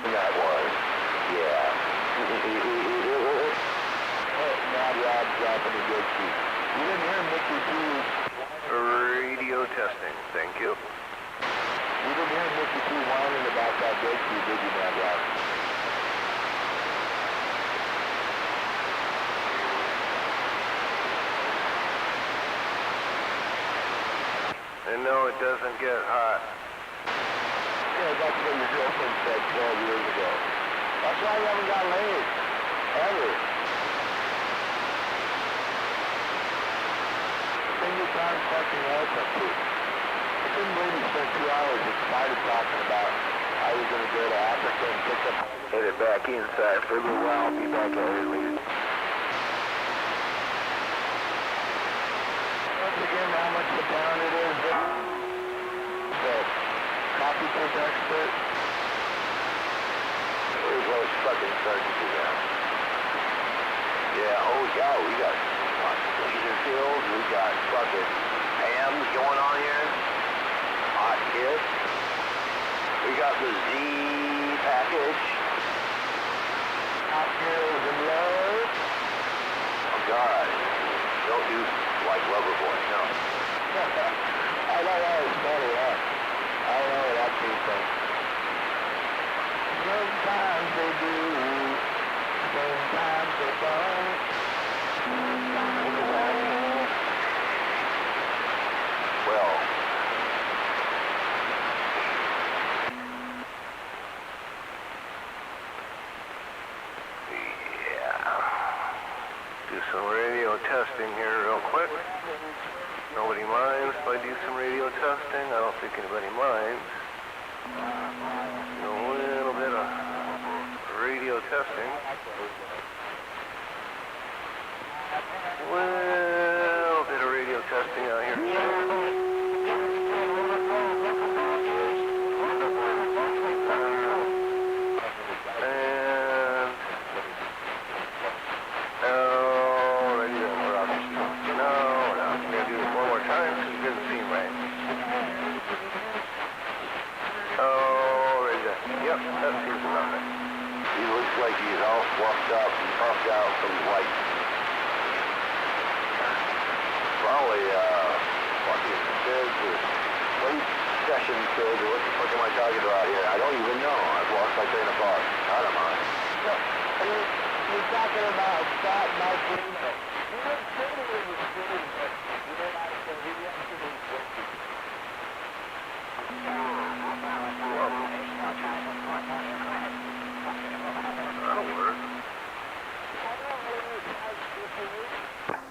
That was, yeah. Now Rob's dropping a good sheet. You didn't hear Mickey D's Radio testing. Thank you. You didn't hear Mickey P whining about that breakthrough, did you, Mad Dog? And no, it doesn't get hot. Yeah, that's what your girlfriend said 12 years ago. That's why you haven't got laid. Ever. Single time fucking elephant poop. I couldn't believe you spent 2 hours excited talking about how you're going to go to Africa and pick up... Headed back inside for a little while. I'll be back out here later. Once again, how much the pound it is. The coffee cake expert. Where's those fucking surgeons at? Yeah, oh yeah, we got laser kills, we got fucking hams going on here. Hot kiss. We got the Z package. Hot girls in love. Oh God. Don't do like Loverboy, no. I know that was funny, huh? I don't know where that came from. Sometimes they do, sometimes they don't. Well, yeah. Do some radio testing here real quick. Nobody minds if I do some radio testing. I don't think anybody minds. A little bit of radio testing. Little bit of radio testing out here. Yep, that seems about right. He looks like he's all fluffed up and puffed out from white. Probably, fucking kids or sleep session kids or what the fuck am I talking about here? I don't even know. I've lost my train of thought. Out of mind. So, you're talking about fat Mike Reno. He was sitting in the street, but you know what I said? He yesterday was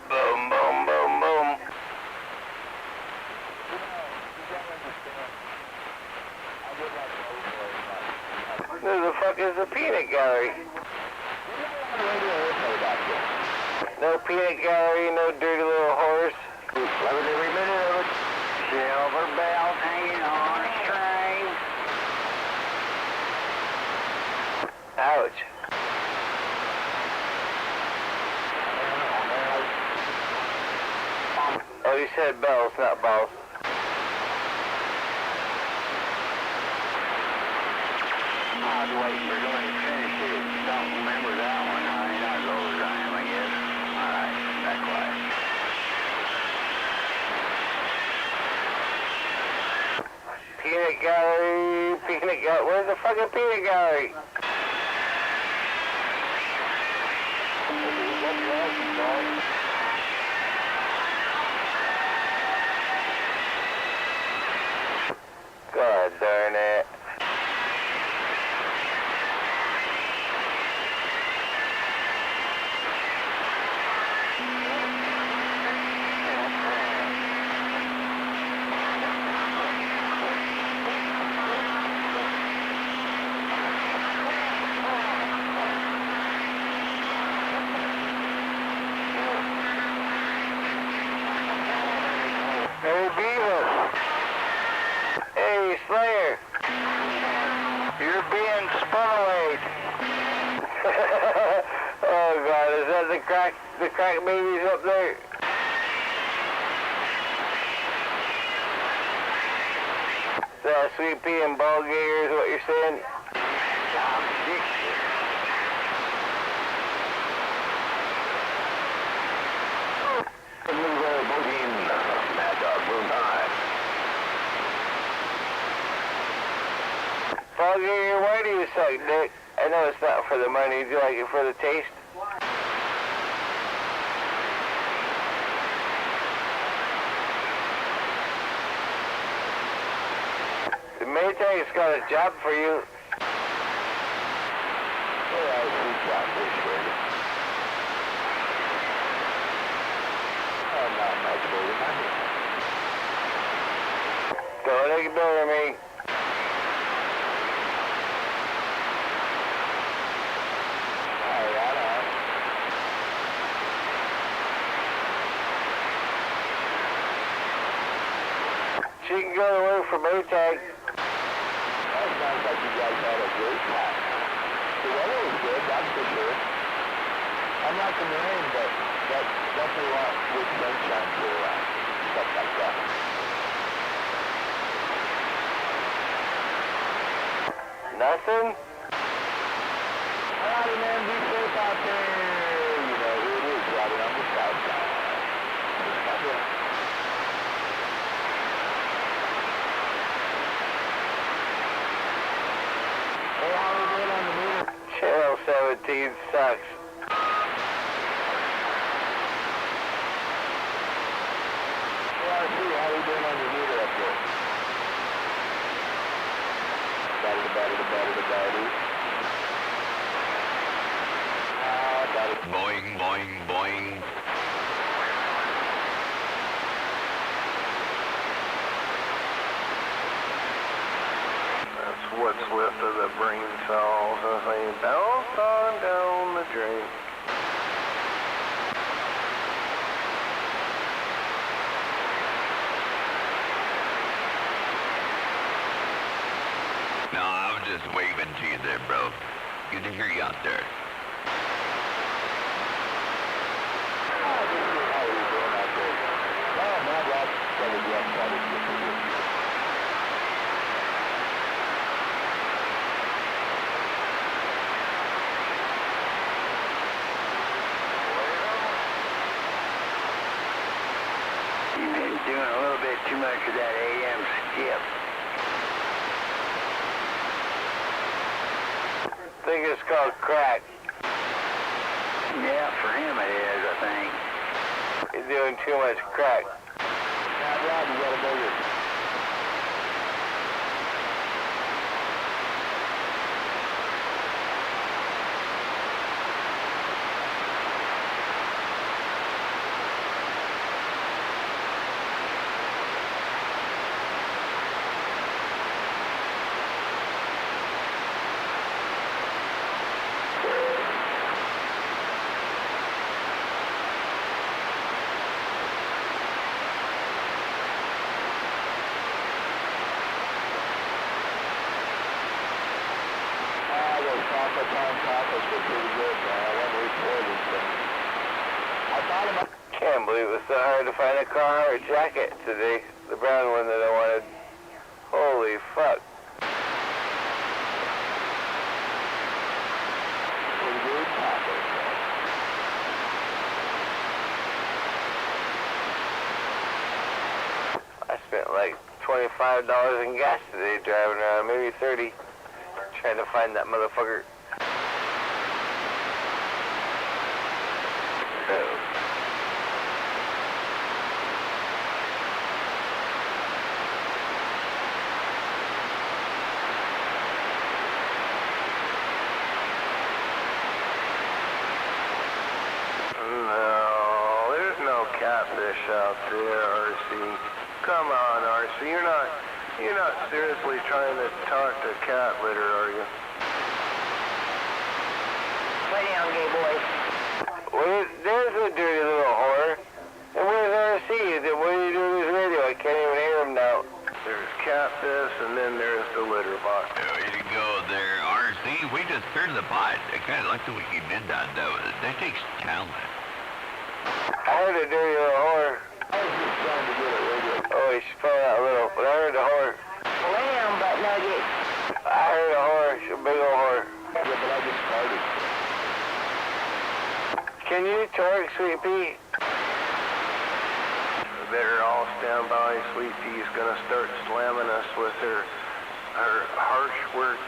Boom, boom, boom, boom. Who the fuck is the peanut gallery? No peanut gallery, no dirty little horse. 11 every minute of it. Silver bells hanging on a string. Ouch. Oh, you said bells, not balls. I was waiting for going to finish it. Don't remember that one. I mean, not as old as I am, I guess. All right, that quiet. Peanut gallery, peanut gallery. Where's the fucking peanut gallery? God darn it. Hey, Beavis. Hey, Slayer. You're being spun away. Oh, God, is that the crack babies up there? That sweet pea and ball gator is what you're saying? suck dick. I know it's not for the money. Do you like it for the taste? The Maytag's got a job for you. Alright, we got this shit. Oh, not much more money. Don't ignore me. She can go to work for Maytag. That sounds like you guys had a great time. The weather was good, that's for sure. I'm not the Marine, but that definitely want good sunshine for stuff like that. Nothing? Alright, man, be safe out there. You know who it is, driving on the south side. Channel 17 sucks. How we doing on your meter up there? Boing, boing, boing. That's what's left of the brain cells as they bounce on down the drain. No, I was just waving to you there, bro. Good to hear you out there. You've been doing a little bit too much of that AM skip. I think it's called crack. Yeah, for him it is, I think. He's doing too much crack. Now, Rob, you gotta go with Can't believe it was so hard to find a Carhartt jacket today. The brown one that I wanted. Holy fuck. I spent like $25 in gas today driving around, maybe 30, trying to find that motherfucker. No, there's no catfish out there, RC. Come on, RC, you're not seriously trying to talk to cat litter, are you? Lay down, gay boy. Well, there's a dirty little whore. And where's RC? What are you doing with his radio? I can't even hear him now. There's catfish, and then there's the litter box. There you go there, RC. We just cleared the pot. I kind of like the way you did that, though. That takes talent. I heard a dirty little whore. Oh, he's spelling out a little, but I heard a whore. Lamb, butt nugget. I heard a whore. She's a big old whore. Yeah, but I just started. Can you torque, Sweet Pea? We better all stand by. Sweet Pea's gonna start slamming us with her harsh words.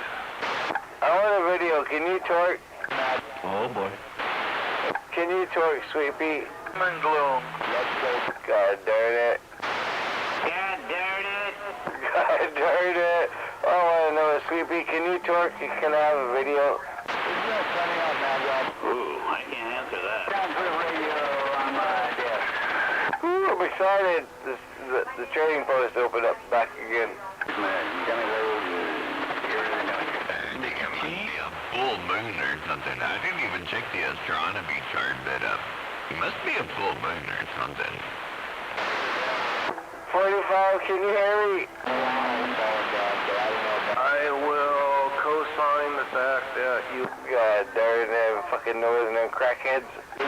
I want a video. Can you torque? Oh boy. Can you torque, Sweet Pea? I'm in gloom. Let's go. God darn it. God darn it. God darn it. I want to know, Sweet Pea, can you torque? Can I have a video? Ooh, I can't answer that. Time for the radio on my desk. Ooh, I'm excited. The trading post opened up back again. It must be a full moon or something. I didn't even check the astronomy chart, but it must be a full moon or something. 45, can you hear me? I will co-sign the fact that you... God darn them fucking northern and crackheads. You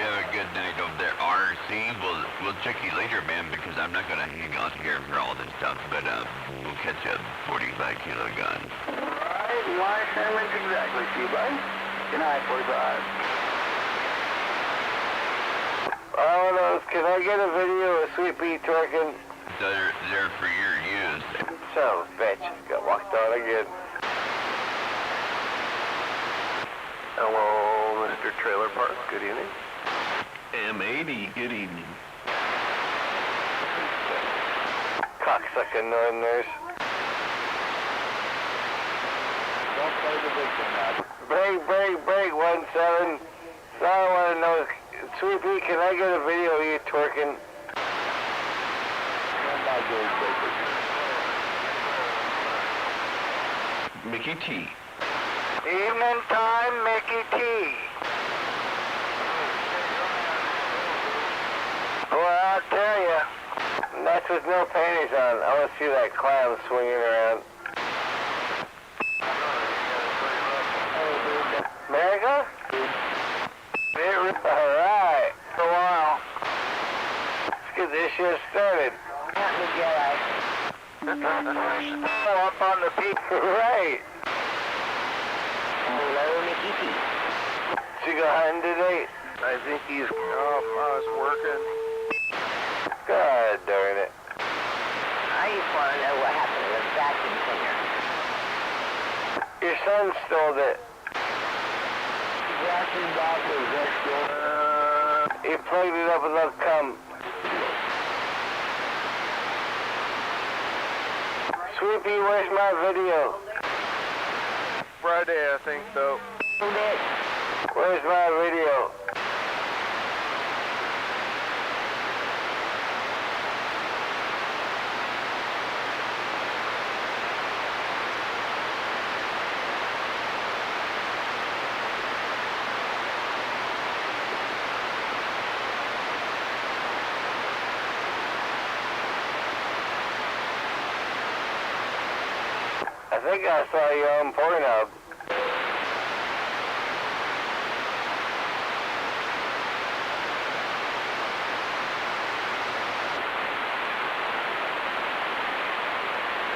have a good night over there, RC. We'll check you later, man, because I'm not gonna hang out here for all this stuff, but we'll catch a 45 kilo gun. Alright, my sandwich exactly, see, bud? Good night, 45. I don't know, can I get a video of Sweet Pea twerking? They're for your use. Son of a bitch, got walked on again. Hello, Mr. Trailer Park, good evening. M80, good evening. Cocksucking northerners. Don't play the victim now. Break, 1-7. So I want to know, Sweet Pea, can I get a video of you twerking? Mickey T. Evening time, Mickey T. Well, I'll tell you, that's with no panties on. I want to see that clown swinging around. America? Alright. For a while. Let's get this shit started. Up on the peak. Right. Hello, Mickey T. Did you go hunting today? I think he's off. I was working. God darn it. I just want to know what happened to the vacuum cleaner. Your son stole it. Vacuum back was next door. He plugged it up with enough cum. Sweet Pea, where's my video? Friday, I think, so. Where's my video? I think I saw you on Pornhub.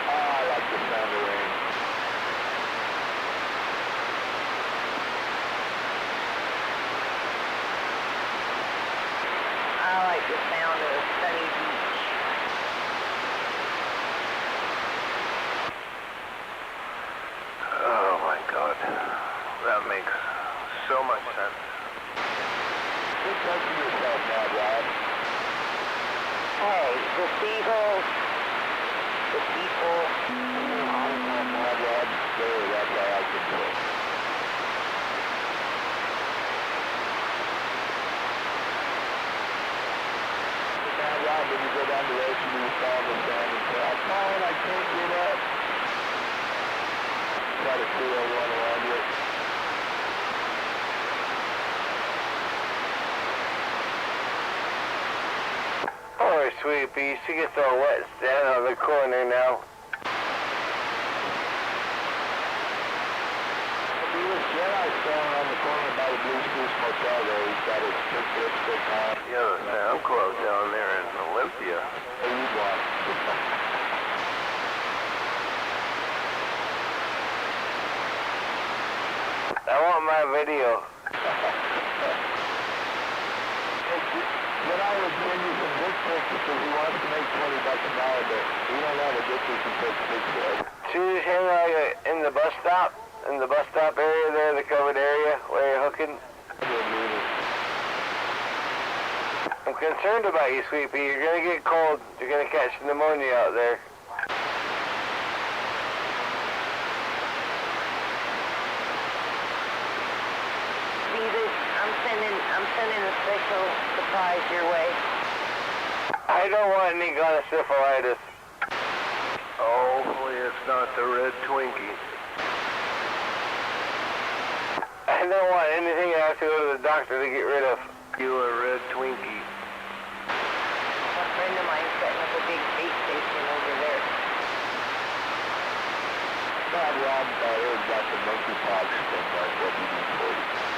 I like the sound of rain. I like the sound of sunny beach. Oh my God. That makes so much sense. Quit touching yourself now, Rob. Hey, the people. My Rob, there, that's how I can do it. Now, Rob, when you go down the ocean, you fall and down and say, I'm falling, I can't get up. Try to feel one around you. Poor Sweet Pea, she gets all wet standing on the corner now. He was Jedi standing on the corner by the Blue Spruce Motel there. He's got his stick on. Yeah, the sound club down there in Olympia. Hey, you want? I want my video. Then I would send you some dick pics because he wants to make $20 an hour, but we don't have a dick pic and take pics of. So you just hang out in the bus stop? In the bus stop area there, the covered area where you're hooking? I'm concerned about you, Sweet Pea. You're gonna get cold. You're gonna catch pneumonia out there. I'm sending a special surprise your way. I don't want any gonosyphilitis. Hopefully it's not the red Twinkie. I don't want anything I have to go to the doctor to get rid of. You a red Twinkie. A friend of mine's setting up a big space station over there. Not Rob got the monkeypox from WD-40.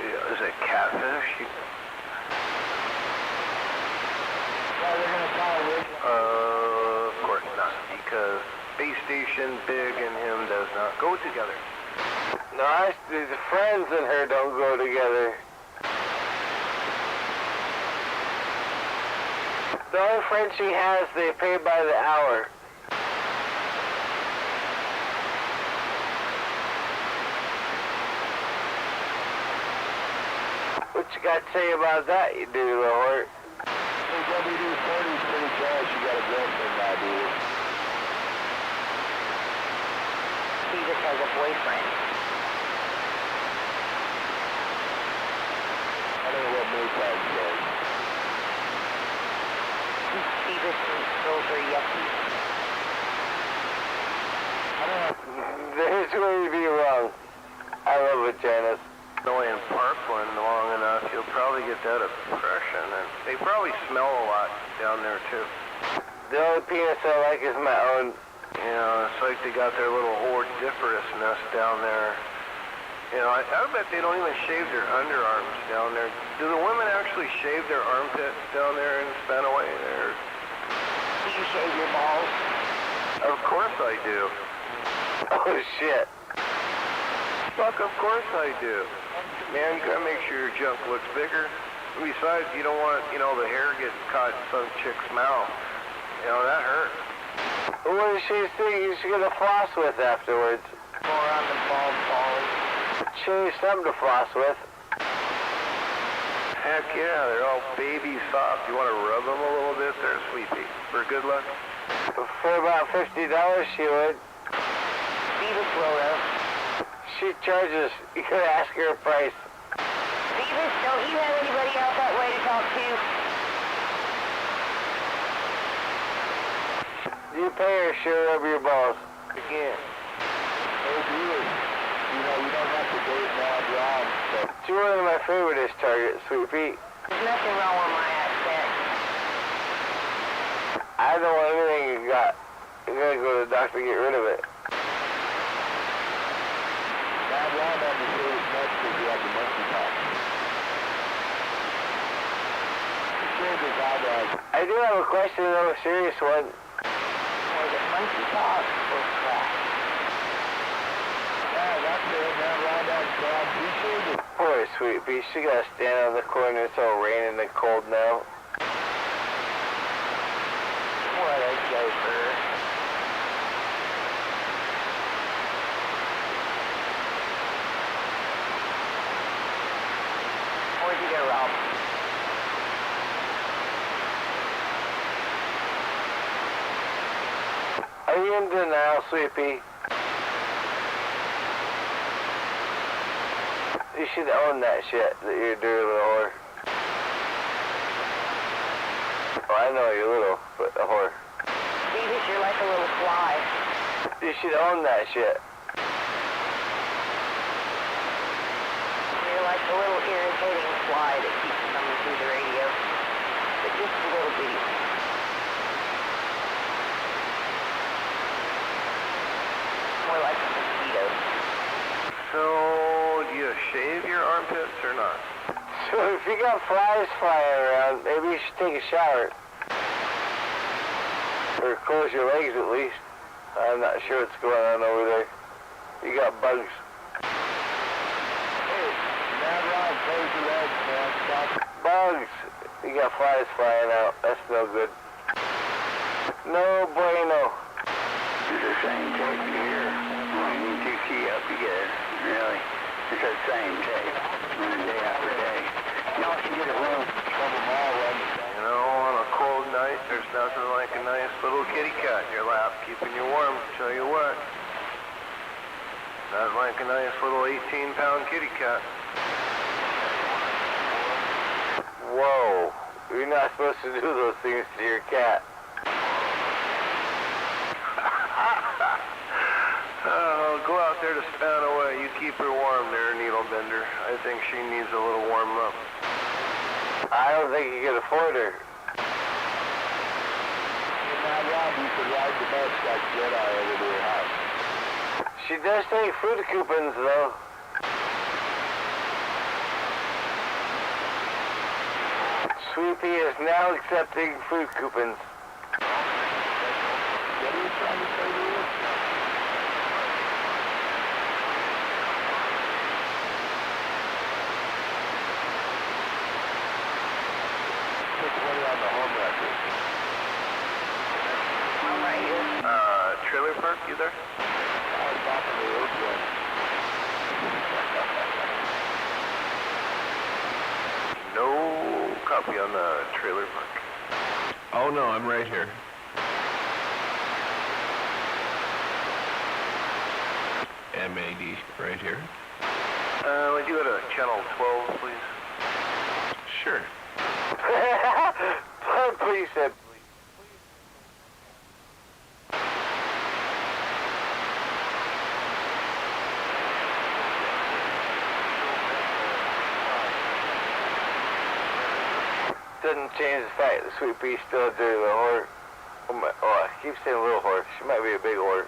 Is it catfish? Well, they're going to call Rick. Of course not, because space station, Big, and him does not go together. No, his friends and her don't go together. The only friends she has, they pay by the hour. What you got to say about that, you do, Lord? WD-40 is pretty cash. You got a girlfriend now, dude. He just has a boyfriend. I don't know what Maytag says. He just throws her yucky. I don't know. There's where you'd be wrong. I love vaginas. Only in Parkland long enough, you'll probably get that impression. And they probably smell a lot down there, too. The only penis I like is my own. You know, it's like they got their little hordiferous nest down there. You know, I bet they don't even shave their underarms down there. Do the women actually shave their armpits down there in Spanaway there? Do you shave your balls? Of course I do. Oh, shit. Fuck, of course I do. Man, you gotta make sure your junk looks bigger. Besides, you don't want, you know, the hair getting caught in some chick's mouth. You know, that hurts. What does she think you should get a floss with afterwards? More on the balls. She needs something to floss with. Heck yeah, they're all baby soft. You want to rub them a little bit there, Sweetie, for good luck? For about $50, she would. Beavis will, though. She charges. You could ask her a price. Beavis, don't you have anybody out that way to talk to? You pay her, she'll rub your balls. Again. Hey, dude. You know, you don't have to date Mad Rob, but She's one of my favoriteest targets, Sweet Pea. There's nothing wrong with my accent. I don't want anything you got. You gotta go to the doctor to get rid of it. Mad Rob had to say his nuts because he had the monkeypox. He shaved his eyebrows. I do have a question, though, a serious one. Was it monkeypox or crack? Yeah, that's it. Mad Rob had crap. He shaved it. Poor Sweet Pea. She gotta stand on the corner. It's all raining and cold now. What a joker. Where'd you go, Rob? Are you in denial, Sweet Pea? You should own that shit that you're a dirty little whore. Oh, I know you're little, but a whore. Beavis, you're like a little fly. You should own that shit. You're like a little irritating fly that keeps coming through the radio. But just a little bitty. More like a mosquito. So, do you shave your armpits or not? So if you got flies flying around, maybe you should take a shower. Or close your legs at least. I'm not sure what's going on over there. You got bugs. Hey, Mad Rob, close your legs, man. Stop. Bugs. You got flies flying out. That's no good. No bueno. Do the same tape here. When you need to key up, you get it. Really. It's the same tape. Running day after day. Y'all can get it run couple mile run. You know, on a cold night, there's nothing like a nice little kitty cat in your lap, keeping you warm. Tell you what. Not like a nice little 18-pound kitty cat. Whoa. You're not supposed to do those things to your cat. Oh, go out there to span away. You keep her warm there, needle bender. I think she needs a little warm up. I don't think you can afford her. In my job, you could ride the bus like Jedi over to her house. She does take food coupons, though. Sweepy is now accepting food coupons. What are you trying to say to you? Put 20 on the home record. I'm right here. Trailer park, you there? I was talking to the old one. No copy on the trailer park. Oh no, I'm right here. MAD, right here. Would you go to channel 12, please? Sure. Please, said. Doesn't change the fact that Sweet Pea's still a dirty little whore. Oh, I keep saying little whore. She might be a big whore.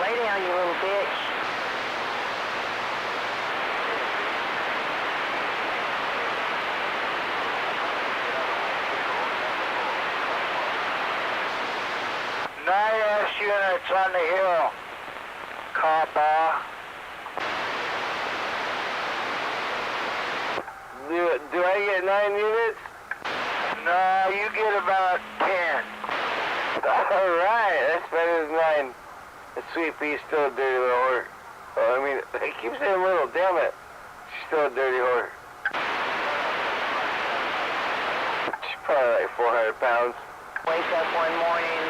Lay down, you little bitch. Nine units on the hill. Copper. Do I get 9 units? No, you get about 10. Alright, that's better than 9. The Sweet Pea's still a dirty little whore. Oh, I mean, I keep saying little, damn it. She's still a dirty whore. She's probably like 400 pounds. Wake up one morning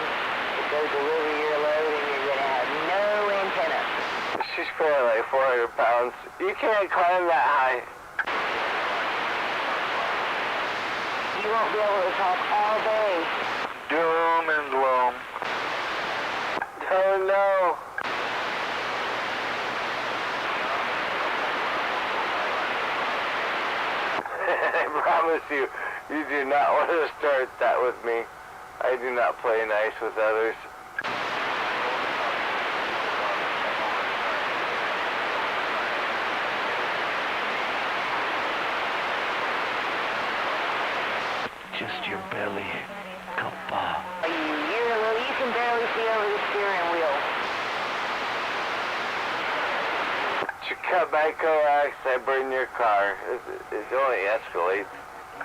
to go deliver your load and you're going to have no antenna. She's probably like 400 pounds. You can't climb that high. You won't be able to talk all day. Doom and gloom. Oh no. I promise you, you do not want to start that with me. I do not play nice with others. Just your belly. Kappa. You can barely see over the steering wheel. You cut my coax, I burn your car. It only escalates.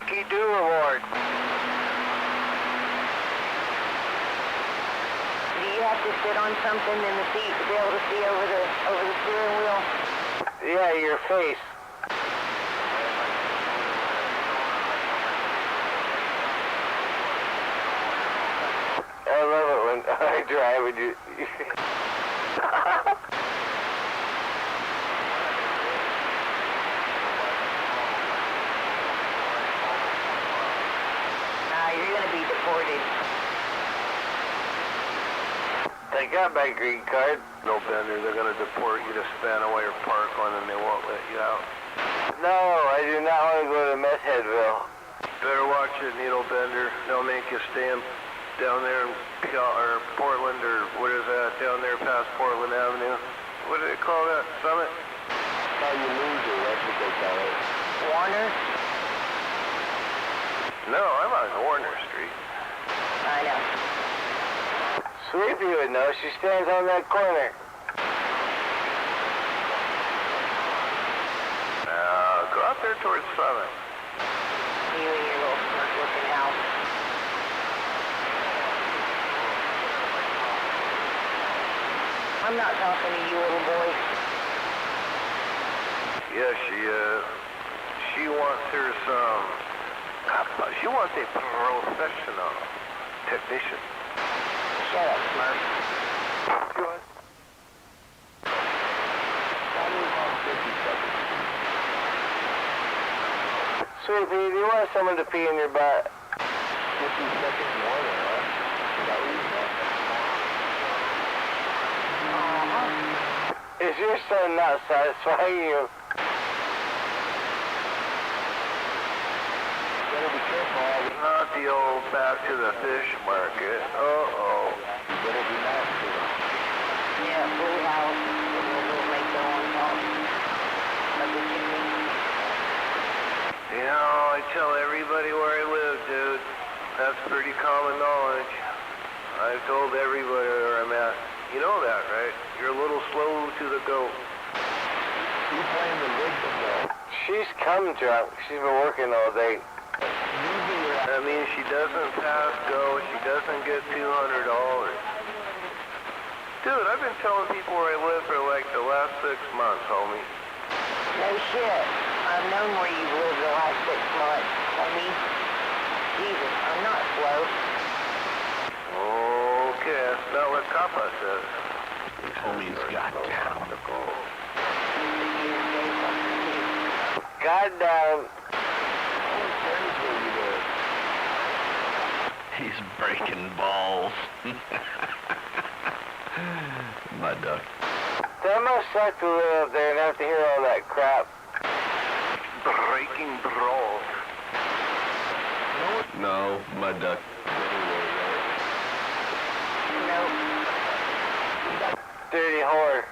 Key do reward. Do you have to sit on something in the seat to be able to see over the steering wheel? Yeah, your face. I love it when I drive and you... You're going to be deported. I got my green card. No bender, they're gonna deport you to Spanaway or Parkland and they won't let you out. No, I do not want to go to Meth Headville. Better watch it, needle bender. They'll make you stand down there in or Portland or what is that, down there past Portland Avenue. What do they call that, Summit? How you loser, that's what they call it. Warner? No, I'm on Warner Street. I know. Sweepy would know. She stands on that corner. Now, go out there towards 7. You and your little smart-looking house. I'm not talking to you, little boy. Yeah, she wants her some... She wants a professional technician. Shut up, Smurf. Good. Sweepy, do you want someone to pee in your butt? 50 seconds more than that. Is that what you said? Is your son not satisfying you? Better be careful. Not the old back to the fish market. Uh-oh. You better be nice to him. Yeah, blue house. We'll make their own house. Like the chimney. You know, I tell everybody where I live, dude. That's pretty common knowledge. I've told everybody where I'm at. You know that, right? You're a little slow to the go. You playing the victim, though. She's come drunk. She's been working all day. That means she doesn't pass go. She doesn't get $200. Dude, I've been telling people where I live for like the last 6 months, homie. No shit. I've known where you've lived the last 6 months, homie. Jesus, I'm not slow. Okay, that's not what Kappa says. Homie's got down. Goddamn. He's breaking balls. My duck. That must suck to live up there and have to hear all that crap. Breaking balls. No, my duck. Nope. Dirty whore.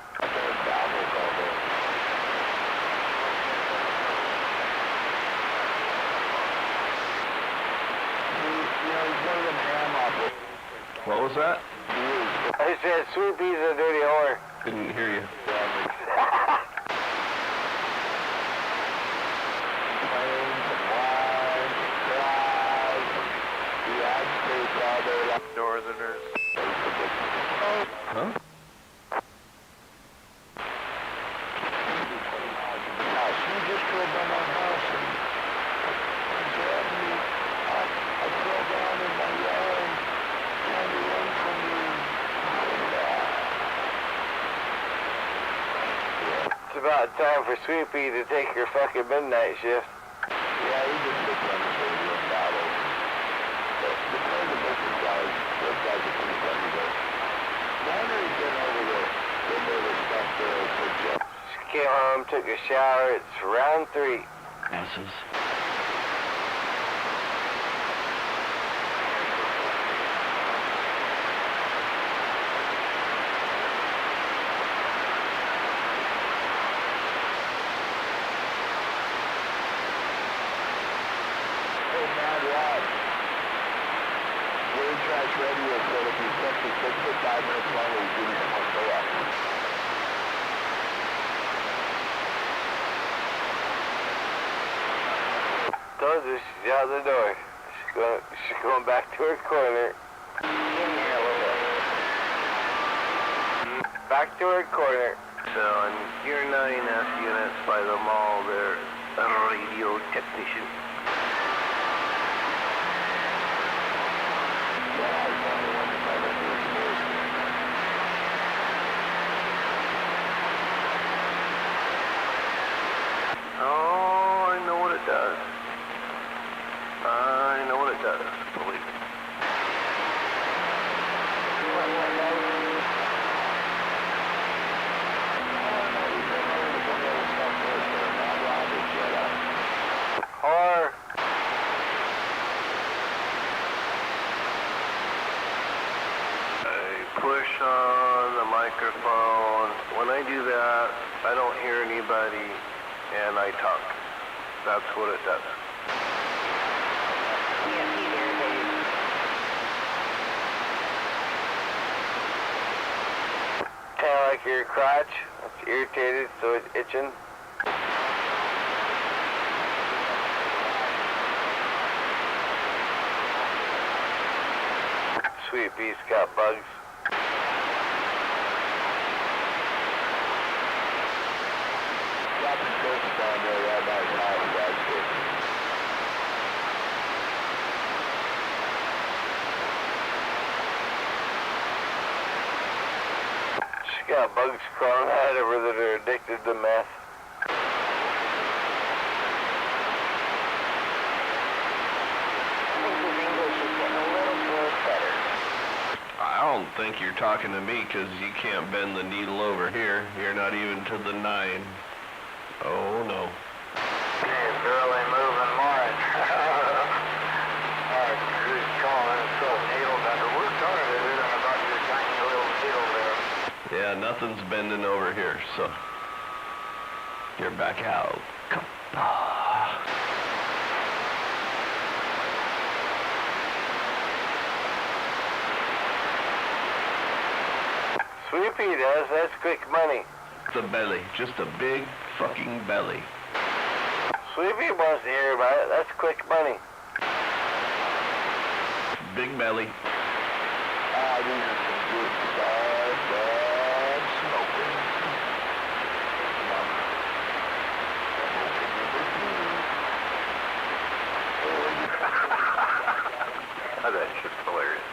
What was that? I said Sweepy's a dirty whore. Didn't hear you. Northerners. Huh? She just drove by my house and grabbed me. I fell down in my yard trying to run from you. It's about time for Sweepy to take her fucking midnight shift. Yeah, he just looked on the radio about it. But the kind of business guys, those guys are pretty funny though. Warner's been over there. They know the stuff there for Jeff. She came home, took a shower. It's round 3. Asses. Hey, Mad Rod. Word Trash Radio said if you text us 6 to 5 minutes longer, we'll give you some more co-op. Told you she's out the door. She's going back to her corner. Back to her corner. So, on your 9F units by the mall, they're a radio technician. Oh, I know what it does. I know what it does, believe me. Or I push on the microphone. When I do that, I don't hear anybody, and I talk. That's what it does. like your crotch? It's irritated, so it's itching. Sweet Pea's got bugs. Got the fish down there right by his house, that's it. She's got bugs crawling out of her that are addicted to meth. I don't think you're talking to me because you can't bend the needle over here. You're not even to the 9. Oh, no. It's barely moving mine. Alright, who's calling? So needles under. We're targeted on about your tiny little needle there. Yeah, nothing's bending over here, so you're back out. Come on. Sweet Pea does, that's quick money. The belly, just a big fucking belly. Sweet Pea wants to hear about it, that's quick money. Big belly. Ah, these are some good bad smoking. Oh, that shit's hilarious.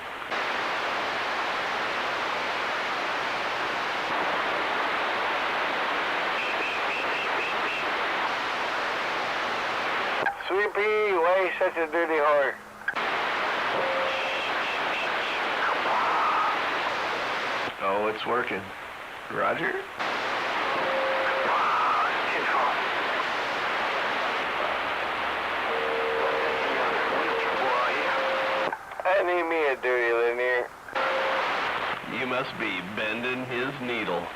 Sweet Pea, why are you such a dirty whore? Oh, it's working. Roger? I need me a dirty linear. You must be bending his needle.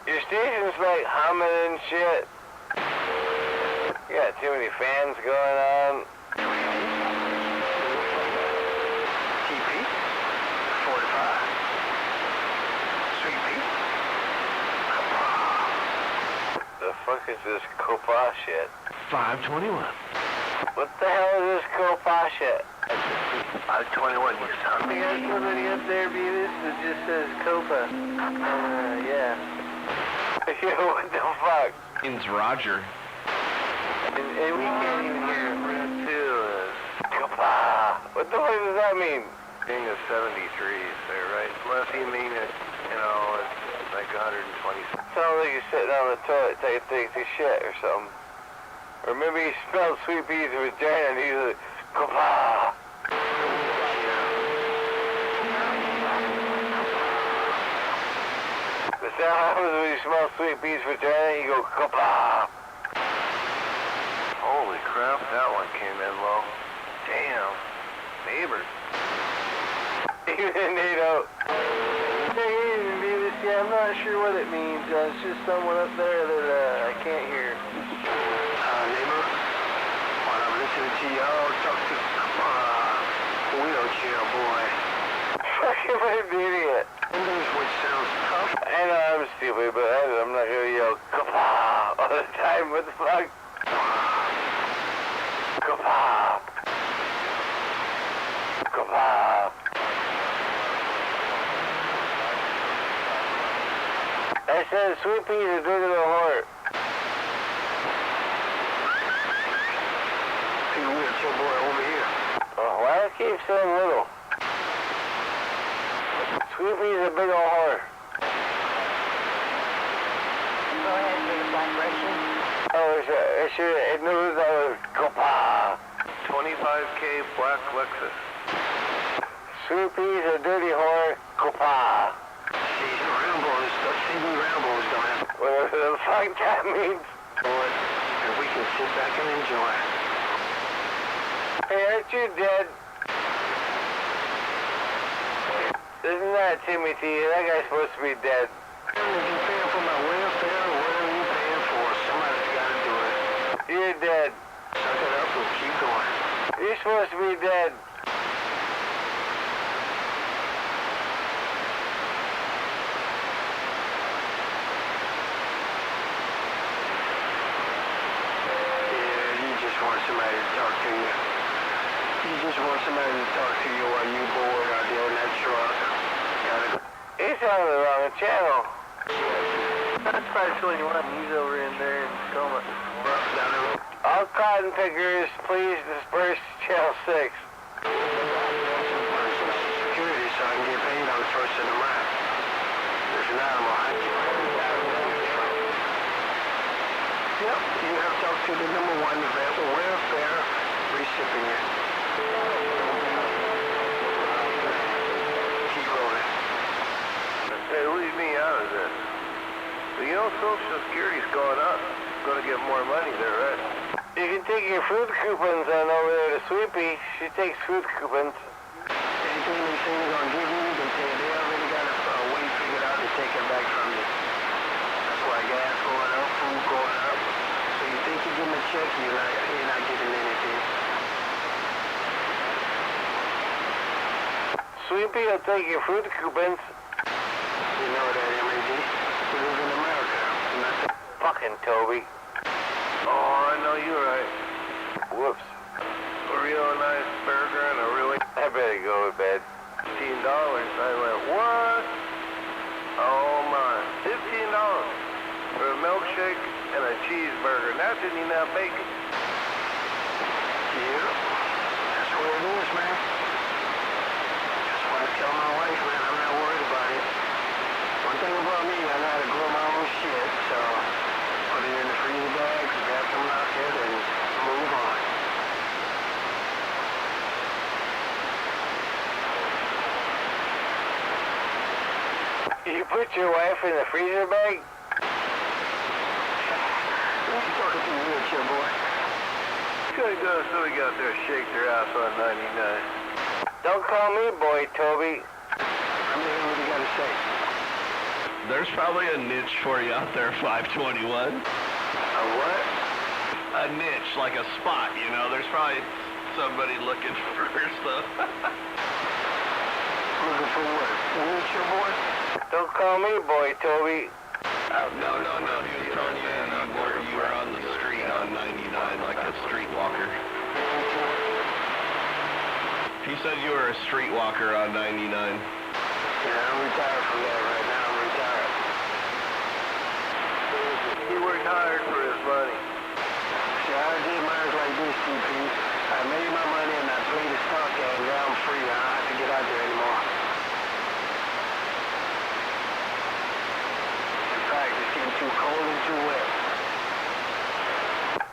Your station's like humming and shit. You got too many fans going on. TP 45. Sweet Pea. The fuck is this Copa shit? 521. What the hell is this Copa shit? 521, you son. We got somebody up there, Beavis, that just says Copa. Yeah. Yo, what the fuck? It's Roger. And we can't even hear it. We're up to Copa. What the fuck does that mean? Being a 73, there, right? Unless you mean it, you know, it's like 120. Sounds like you're sitting on the toilet taking a shit or something. Or maybe he smelled Sweet Pea's vagina and he's like, Copa. Is that what happens when you smell Sweet Pea's vagina? You go, Copa. Holy crap, that one came in low. Damn. Neighbor. Even NATO. Yeah, I'm not sure what it means. It's just someone up there that I can't hear. Neighbor, while I'm listening to y'all talk to wheelchair boy. Fucking what an idiot. English, which sounds tough. I know I'm stupid, but I'm not gonna yell Copa all the time. What the fuck? Copa. Copa. I said Sweet Pea's a dirty little whore. Hey, wheelchair boy over here. Oh, why do I keep saying little? Sweet Pea's a big old whore. Go ahead, take a black Russian. Oh, it knows I was Copa. 25K black Lexus. Sweet Pea's a dirty whore. Copa. See, Rambo is stuff. See, Rambo is going. Whatever the fuck that means. Boy, and we can sit back and enjoy. Hey, aren't you dead? Isn't that Timothy? That guy's supposed to be dead. If you're paying for my welfare or whatever you're paying for, somebody's got to do it. You're dead. Suck it up and keep going. You're supposed to be dead. Yeah, you just want somebody to talk to you. You just want somebody to talk to you while you bored out there in that truck. Gotta go. He's on the wrong channel. That's 521. He's over in there in Tacoma. Down the road. All cotton pickers, please disperse channel 6. Security so I can get paid on the first of the month. There's an animal. Yep, you have talked to the number 1 welfare recipient. Keep rolling. Hey, leave me out of this. You know, Social Security's going up. Going to get more money there, right? You can take your food coupons on over there to Sweepy. She takes food coupons. Anything they say they're going to give you, they already got a way figured out to take it back from you. That's why gas going up, food going up. So you think you're getting a check, you're not getting anything. Sweepy will take your food coupons. You know that, M.A.D. We live in America. Nothing. Fucking Toby. Oh, I know you're right. Whoops. A real nice burger and a really... I better go to bed. $15. I went, what? Oh my, $15 for a milkshake and a cheeseburger. And that didn't even have bacon. Yeah, that's what it is, man. Just want to tell my wife, man, I'm not worried about it. One thing about me, I know how to grow my own shit, so put it in the freezer bags, grab some out there, and move on. You put your wife in the freezer bag? What you talking to, wheelchair boy? Could go so we got there, shake their ass on 99. Don't call me boy, Toby. I'm hearing what you gotta say. There's probably a niche for you out there, 521. A what? A niche, like a spot, you know. There's probably somebody looking for stuff. Looking for what? Wheelchair boy? Don't call me boy, Toby. No. He was telling you you were on the street on 99 like a streetwalker. He said you were a streetwalker on 99. Yeah, I'm retired from that right now. I'm retired. He worked hard for his money. See, I did mine like this, TP. I made my money and I played the stock game. Now I'm free. I don't have to get out there anymore. In fact, it's getting too cold and too wet.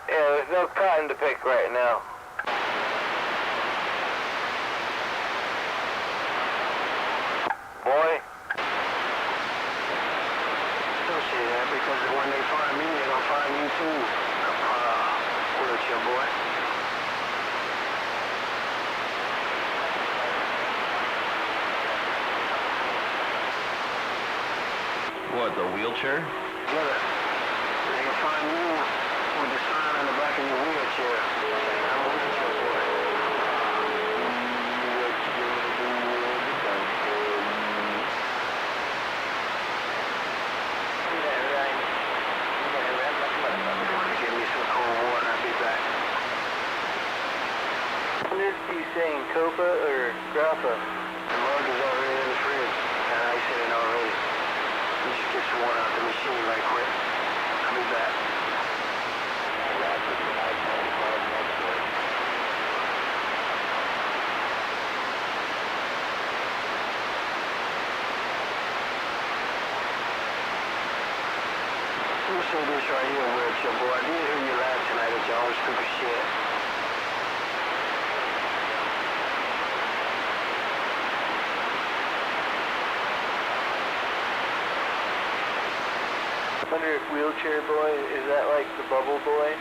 Yeah, there's no cotton to pick right now. Boy. Don't say that because when they find me, they're going to find you too. Wheelchair boy. What, the wheelchair? Brother, they can find you with the sign on the back of your wheelchair. I'm a wheelchair boy. Give me some cold water, I'll be back. What is he saying, Copa or Grappa? The mug is already in the fridge, and I said it already. You just get some water out the machine right quick. I'll be back. Let me say this right here, wheelchair boy. I did hear you laugh tonight at your own stupid shit. I wonder if Wheelchair Boy, is that like the Bubble Boy?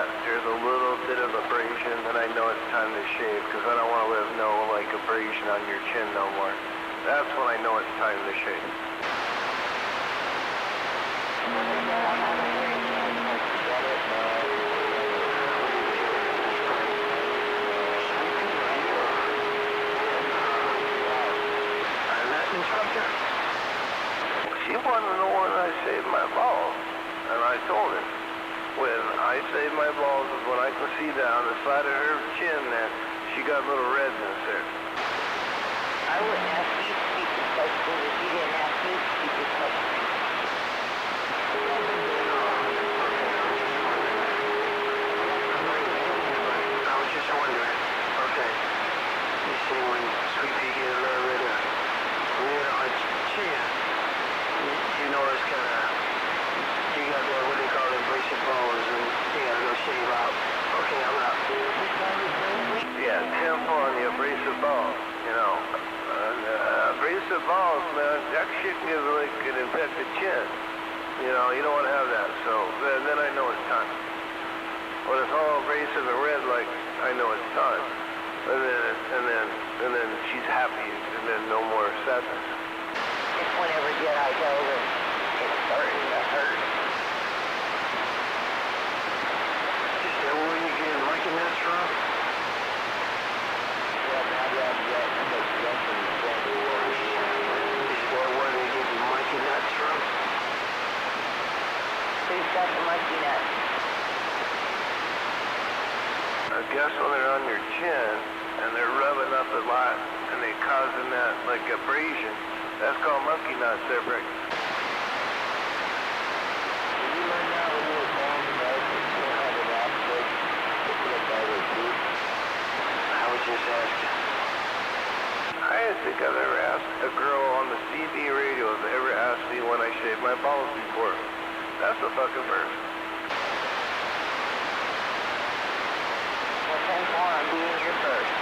that there's a little bit of abrasion, then I know it's time to shave, because I don't want to live no, like, abrasion on your chin no more. That's when I know it's time to shave. She wanted to know when I shaved my balls, and I told her, when I shave my balls is when I can see down the side of her chin there, she got little redness there. I wouldn't ask you stupid questions if you didn't ask me stupid questions. I was just wondering, okay, you see when Sweet Pea get a little rid of, her chin, you know it's kind of, you got that, what they call abrasive bones, and you got to go shave out. Okay, I'm out. Yeah, temple on the abrasive balls, you know. Abrasive balls, man, that shit can give like an infected chin. You know, you don't want to have that, so then I know it's time. When it's all abrasive and red, like, I know it's time. And then she's happy, and then no more sadness. It's whenever Jedi tells her it's starting to hurt. Is that where you get monkey nuts from? Is that where they get the monkey nuts from? Who's got the monkey nuts? I guess when they're on your chin, and they're rubbing up a lot, and they causing that, like, abrasion, that's called monkey nuts there, Brick. I was just asking. I don't think I've ever asked a girl on the CB radio if they ever asked me when I shaved my balls before. That's the fucking first. Well, thanks for being your first.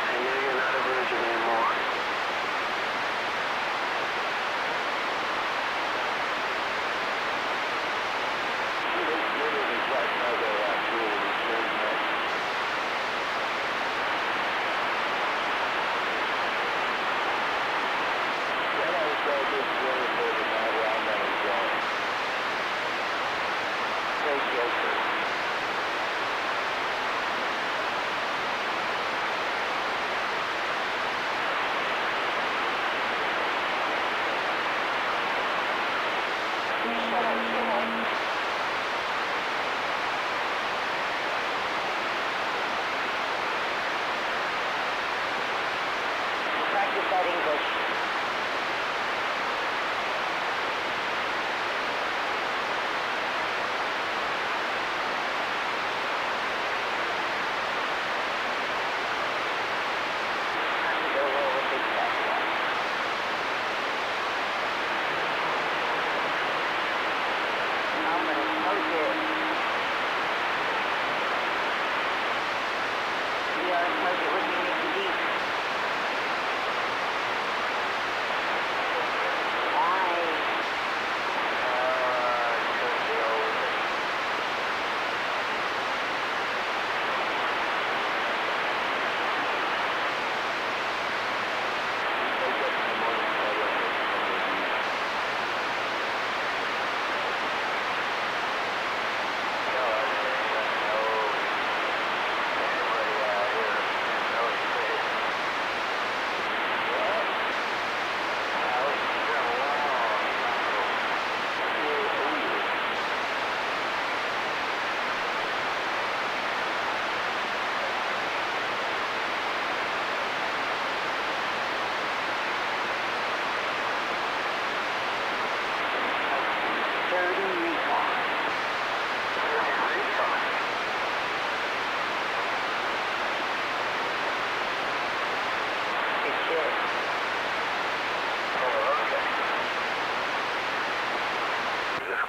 I know you're not a virgin anymore. Practice that English.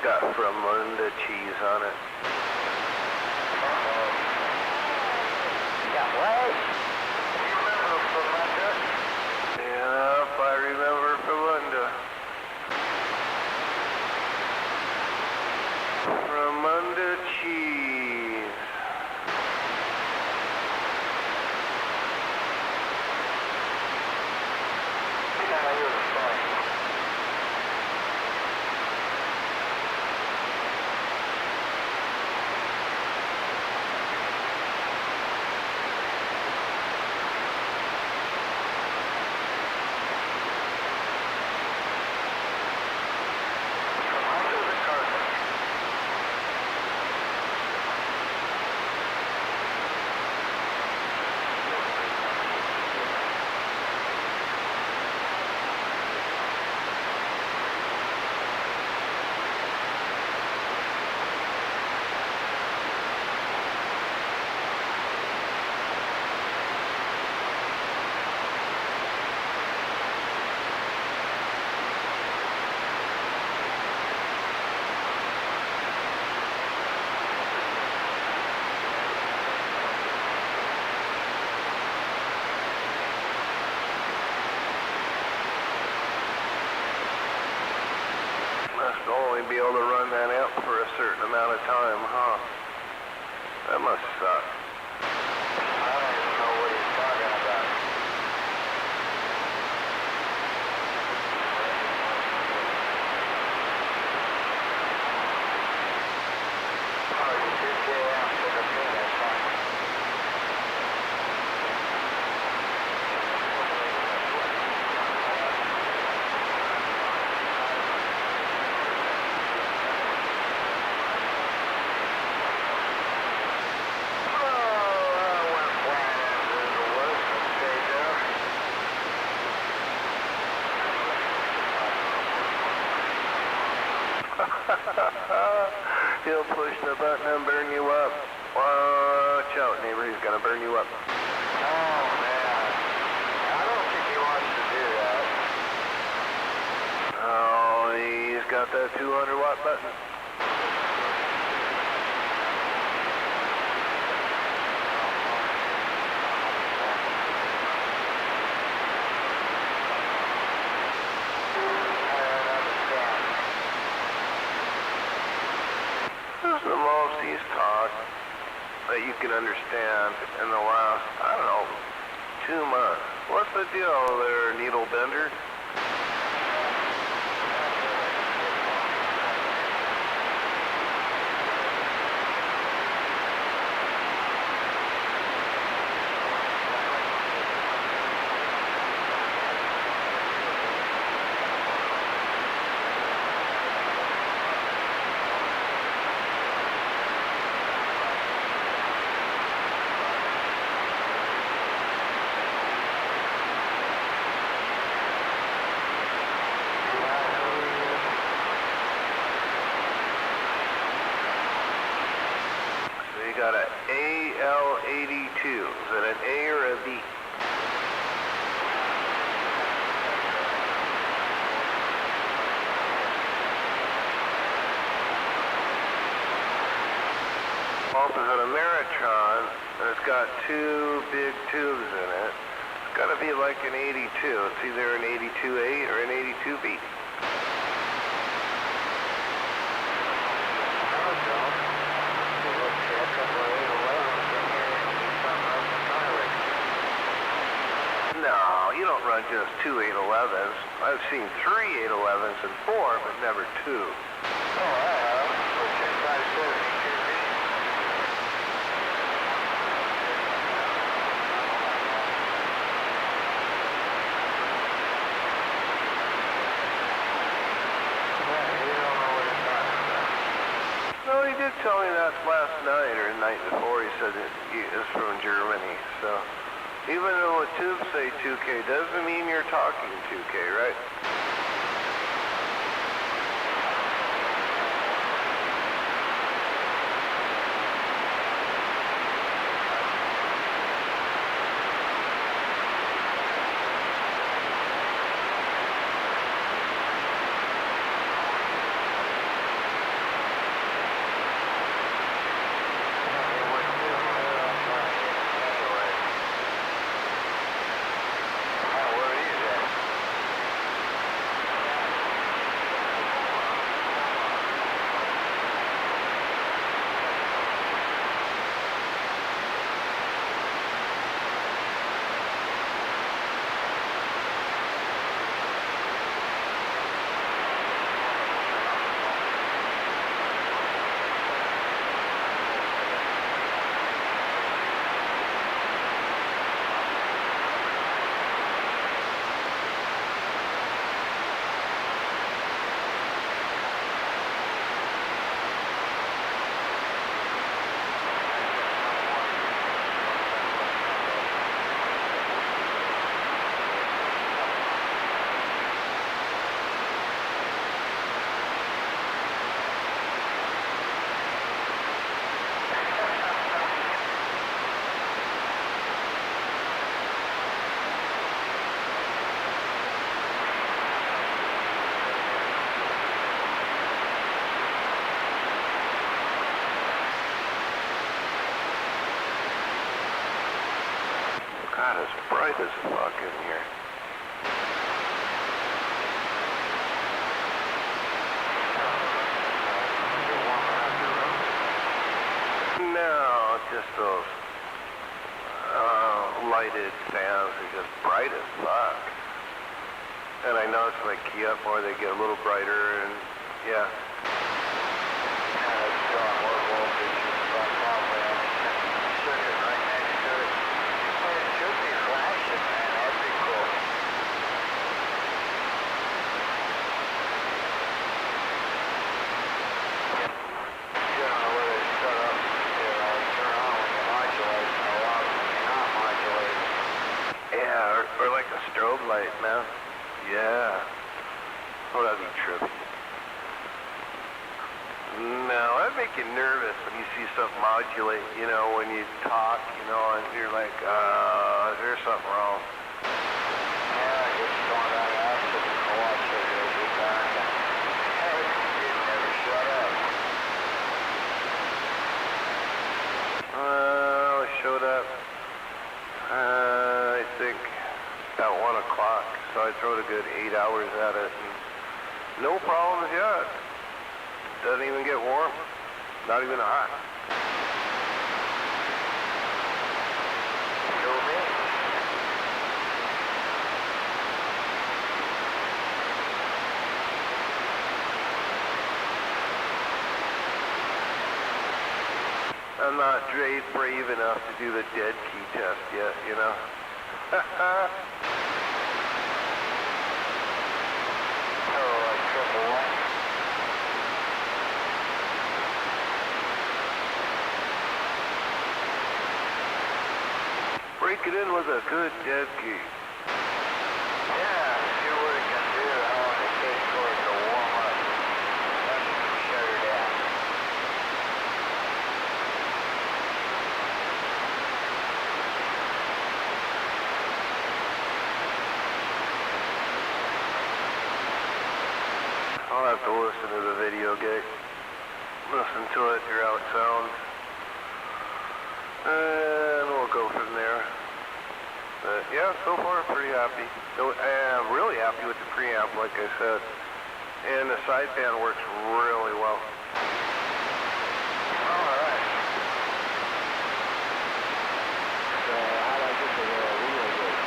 Got Fremunda cheese on it. Got what? Remember Fremunda? Yeah, if I remember Fremunda. only be able to run that amp for a certain amount of time, huh? That must suck. I don't even know what he's talking about. Oh, you 2K amp took a penis, huh? He'll push the button and burn you up. Watch out, neighbor, he's gonna burn you up. Oh, man. I don't think he wants to do that. Oh, he's got that 200-watt button. This is the most he's talked that you can understand in the last, I don't know, 2 months. What's the deal there, needle bender? You got an AL82. Is it an A or a B? Well, if it's an Ameritron, and it's got 2 big tubes in it, it's got to be like an 82. It's either an 82A or an 82B. No, you don't run just 2 811s. I've seen 3 811s and 4, but never 2. Oh, I have. Okay, 572B. No, he did tell me that last night or the night before. He said it's from Germany. So even though the tubes say 2K, doesn't mean you're talking 2K, right? God, it's bright as fuck in here. those lighted fans are just bright as fuck. And I notice when I key up more, they get a little brighter, and yeah. It's got more voltage. It's got probably a circuit right next to it. Well, it should be flashing, man. That'd be cool. You don't know whether it's shut up, turn on when you modulate, and go off when you're not modulating. Yeah, or like a strobe light, man. Yeah. Oh, that'd be trippy. No, that'd make you nervous when you see something modulate, you know, when you talk, you know, and you're like, there's something wrong. Yeah, just going down the acid and watch it as you back. Hey, you never shut up. I showed up, I think, about 1 o'clock, so I throwed a good 8 hours at it, and no problems yet. Doesn't even get warm, not even hot. Show me. I'm not brave enough to do the dead key test yet, you know. Triple one. Break it in with a good dead key. Yeah, see what it can do, how long it takes for it to warm up. Then you can shut her down. I'll have to listen to the video gate. Listen to it, hear how it sounds. And we'll go from there. But yeah, so far pretty happy. So I'm really happy with the preamp, like I said. And the sideband works really well. Alright. So how do I get to the relay gate?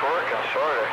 working, sort of.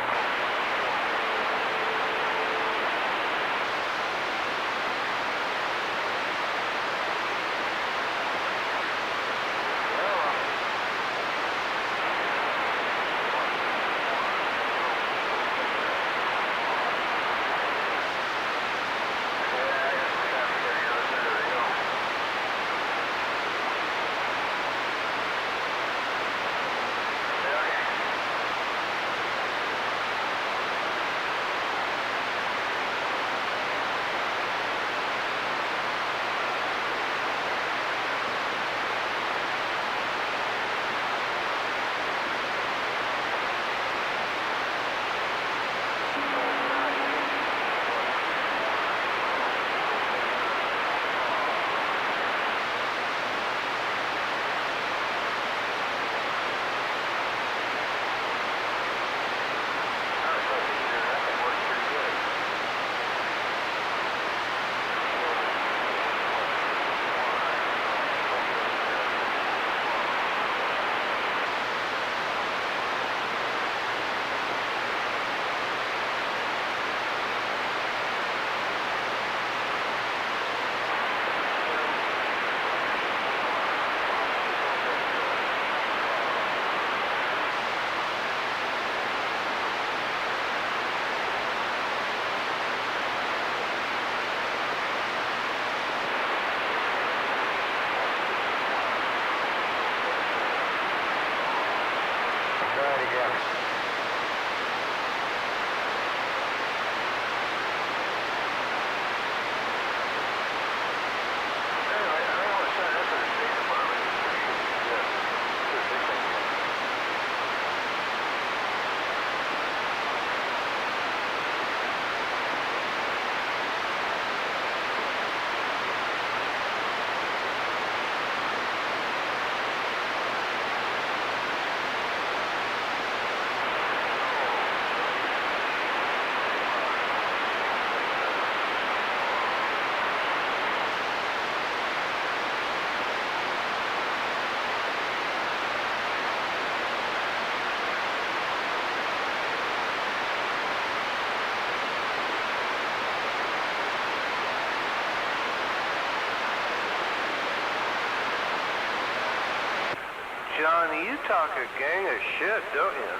Johnny, you talk a gang of shit, don't you?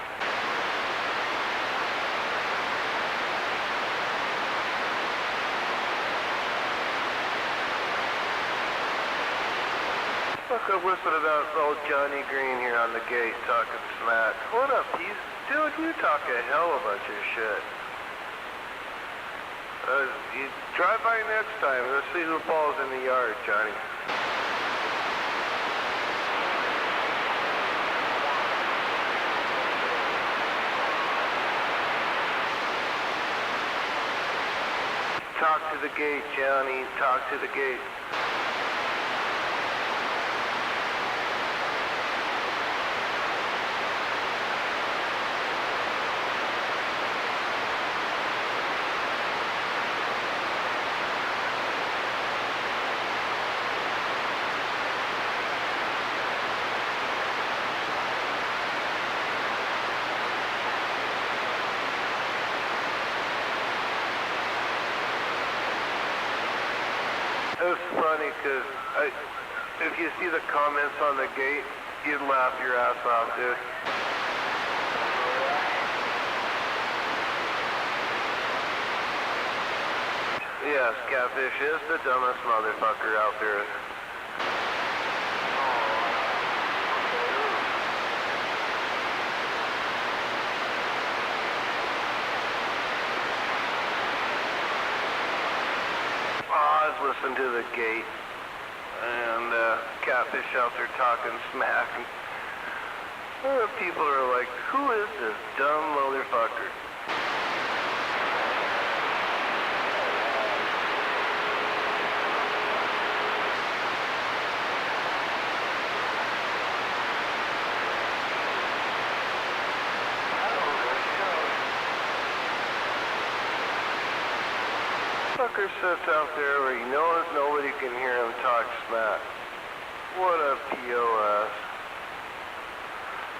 Look, I'm listening about old Johnny Green here on the gate talking smack. What up, dude, you talk a hell of a bunch of shit. You drive by next time. Let's see who falls in the yard, Johnny. Talk to the gate, Johnny. Talk to the gate. It's funny because if you see the comments on the gate, you'd laugh your ass off, dude. Yes, Catfish is the dumbest motherfucker out there. Listen to the gate, and Catfish out there talking smack. And people are like, who is this dumb motherfucker? Fucker sits out there where he knows nobody can hear him talk smack. What a POS.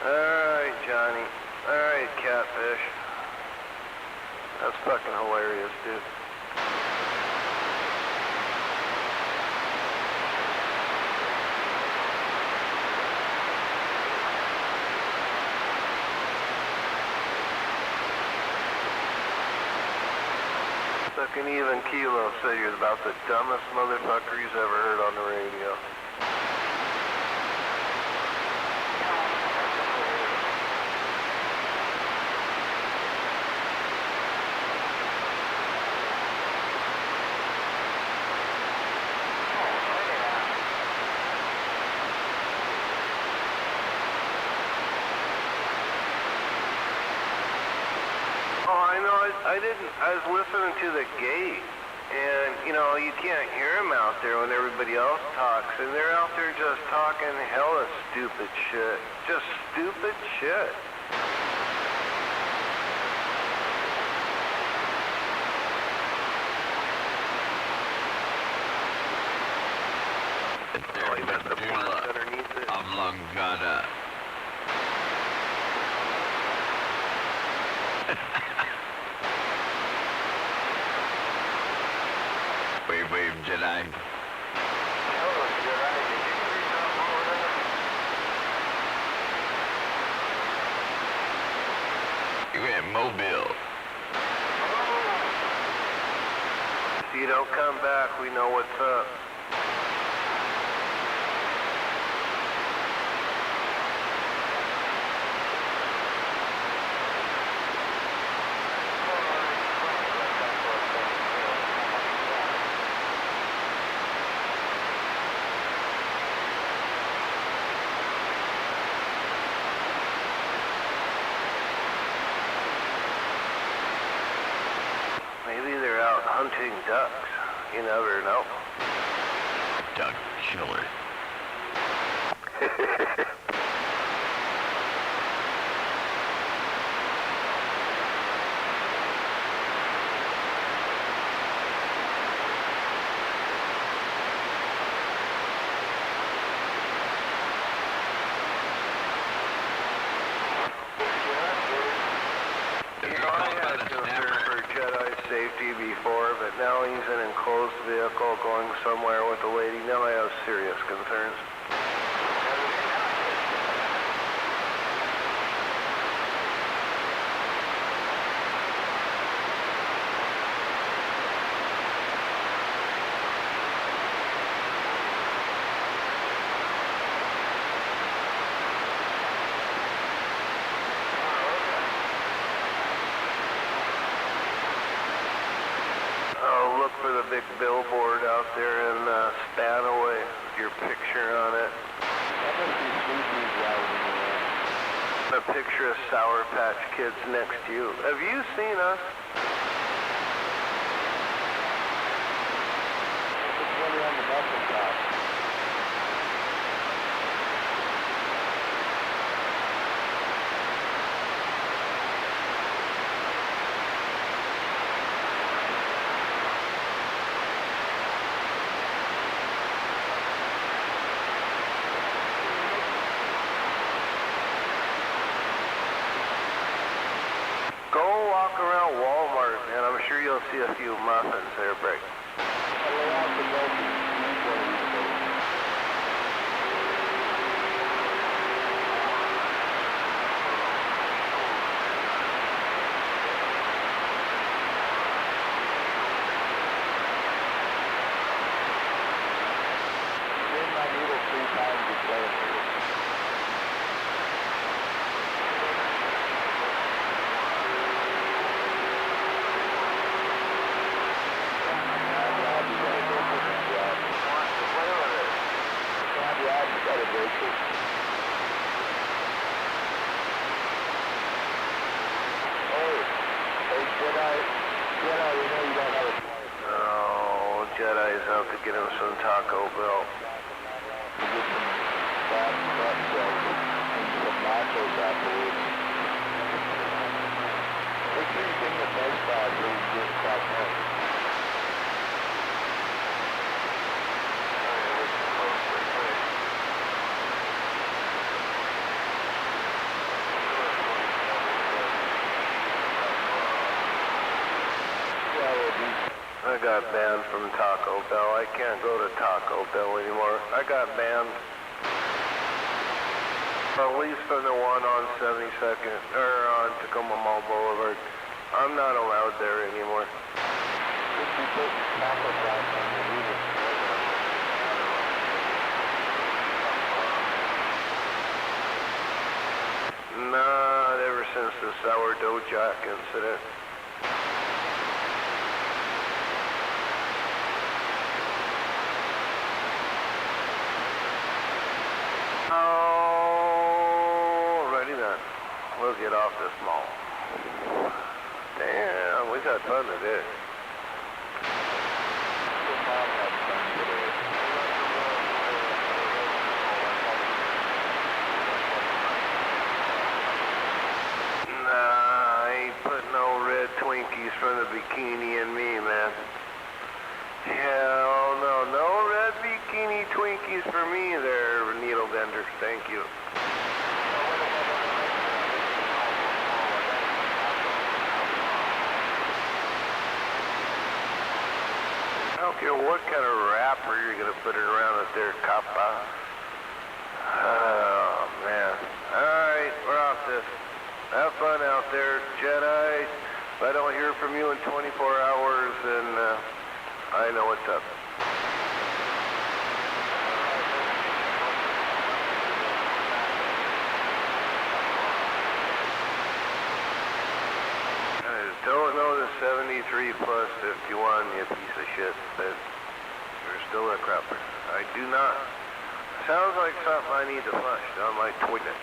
Alright, Johnny. Alright, catfish. That's fucking hilarious, dude. Fucking even Kilo said you're about the dumbest motherfucker he's ever heard on the radio. I was listening to the gate, and, you know, you can't hear them out there when everybody else talks, and they're out there just talking hella stupid shit. Just stupid shit. Oh, you got the parts underneath it. Oblong got Wave, Jedi. Hello, Jedi. Did you see something over there? You went Mobile. If you don't come back, we know what's up. Maybe they're out hunting ducks. You never know. Duck killer. Safety before, but now he's in an enclosed vehicle going somewhere with a lady. Now I have serious concerns. Look for the big billboard out there in Spanaway with your picture on it. A picture of Sour Patch Kids next to you. Have you seen us? Walk around Walmart, and I'm sure you'll see a few muffins there, Brick. Oh, Jedi's out to get him some Taco Bell. Get some fast pretzels and some nachos afterwards. Make sure you bring the best bag when you get back home. got banned from Taco Bell. I can't go to Taco Bell anymore. I got banned. At least from the one on 72nd, or on Tacoma Mall Boulevard. I'm not allowed there anymore. Not ever since the sourdough jack incident. Alrighty then. We'll get off this mall. Damn, we've had fun today. Nah, I ain't putting no red Twinkies from the bikini in me, man. Hell no, no red bikini Twinkies for me there, needle bender. Thank you. I don't care what kind of wrapper you're gonna put it around it there, Kappa. Oh, man. Alright, we're off this. Have fun out there, Jedi. If I don't hear from you in 24 hours, then I know what's up. I don't know the 73 plus 51, you piece of shit, but you're still a crapper. I do not. Sounds like something I need to flush down my toilet.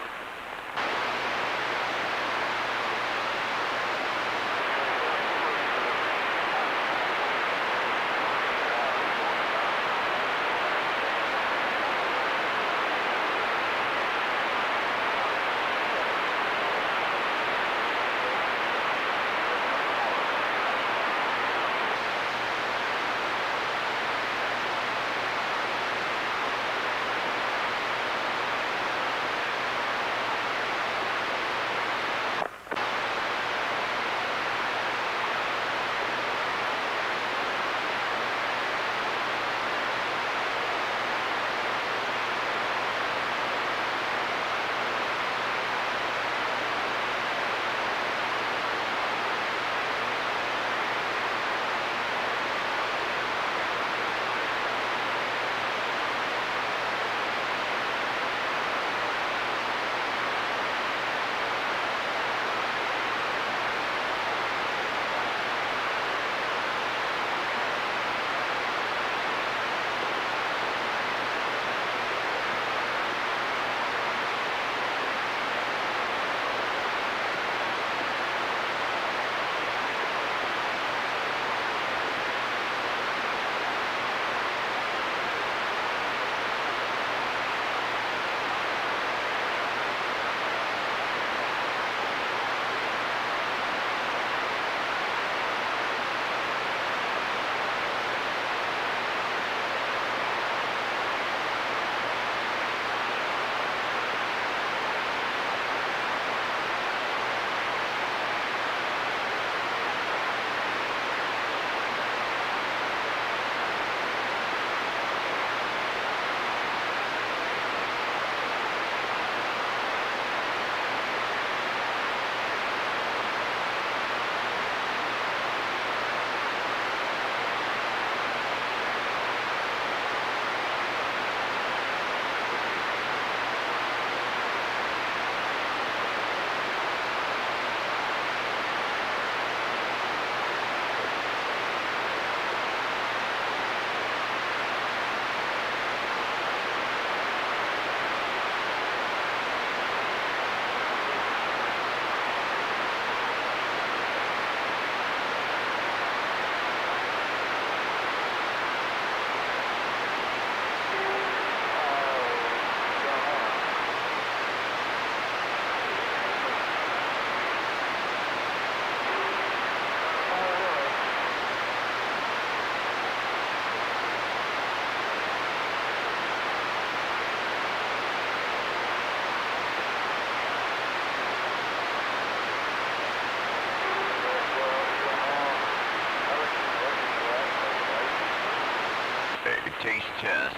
taste test.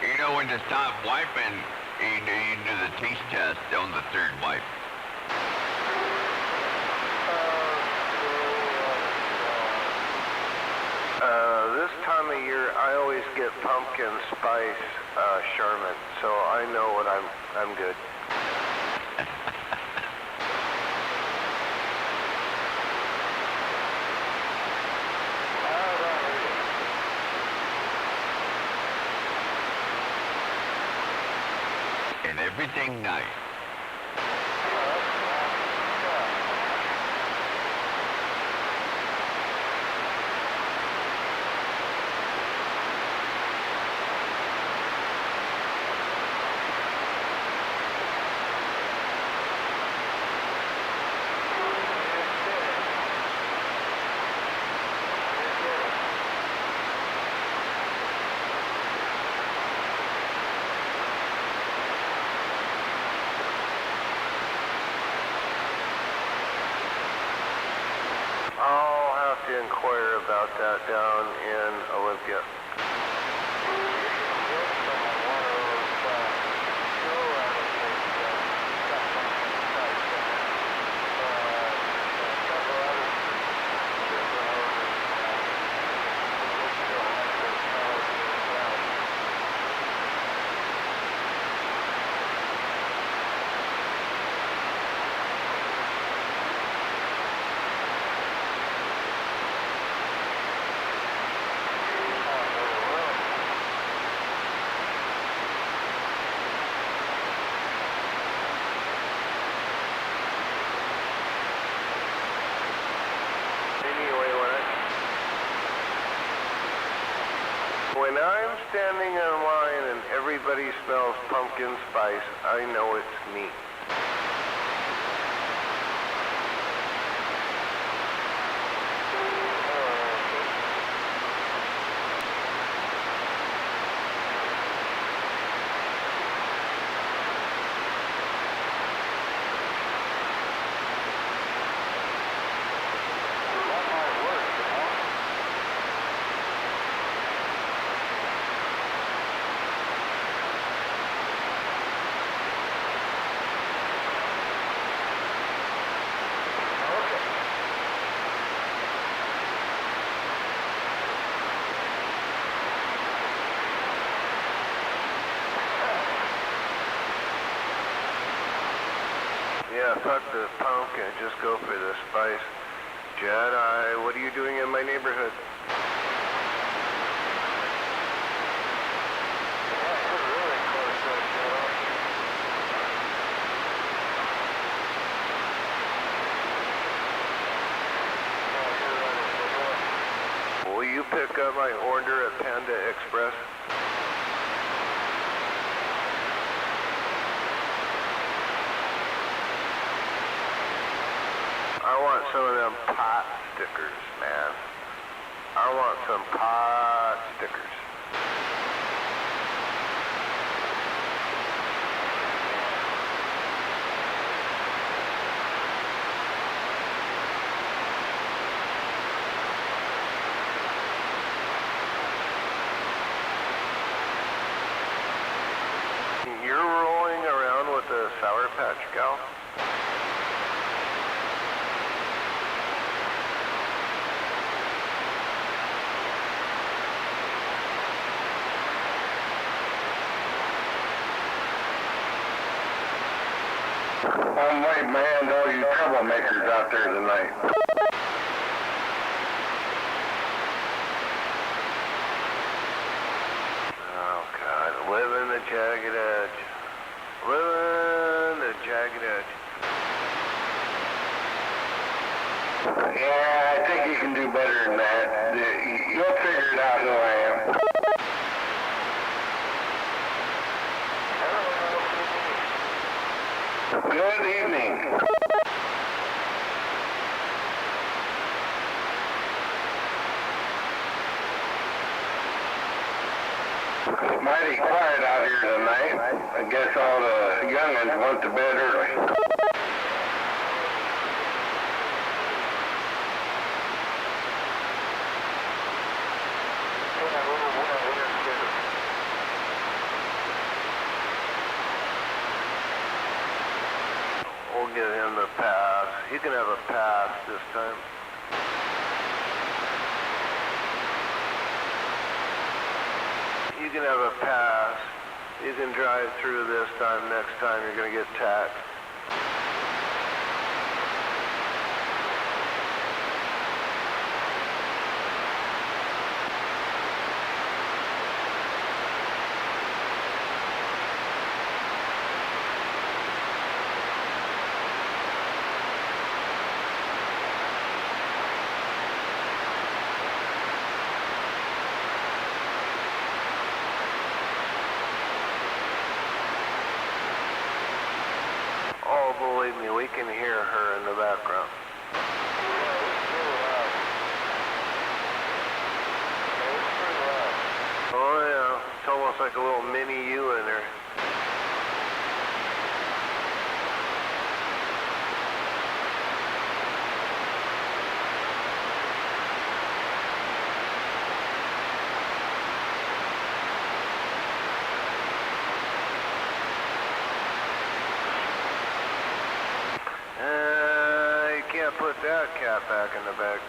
You know when to stop wiping, you do the taste test on the third wipe. This time of year, I always get pumpkin spice Charmin, so I know what I'm good. And everything nice. I'll have to inquire about that down in Olympia. When I'm standing in line and everybody smells pumpkin spice, I know it's me. Yeah, fuck the pumpkin, just go for the spice. Jedi, what are you doing in my neighborhood? Will you pick up my order at Panda Express? I want some of them pot stickers, man. I want some pot stickers. You're rolling around with a Sour Patch Gal? I'm waiting my hand to all you troublemakers out there tonight. Oh, God. Living the jagged edge. Living the jagged edge. Yeah, I think you can do better than that. You'll figure it out who I am. Good evening. It's mighty quiet out here tonight. I guess all the young'uns went to bed early. We'll give him the pass. He can have a pass this time. You can have a pass. You can drive through this time. Next time you're going to get taxed. Oh, believe me, we can hear her in the background. Oh yeah, it's almost like a little mini you in there. You can't put that cat back in the bag.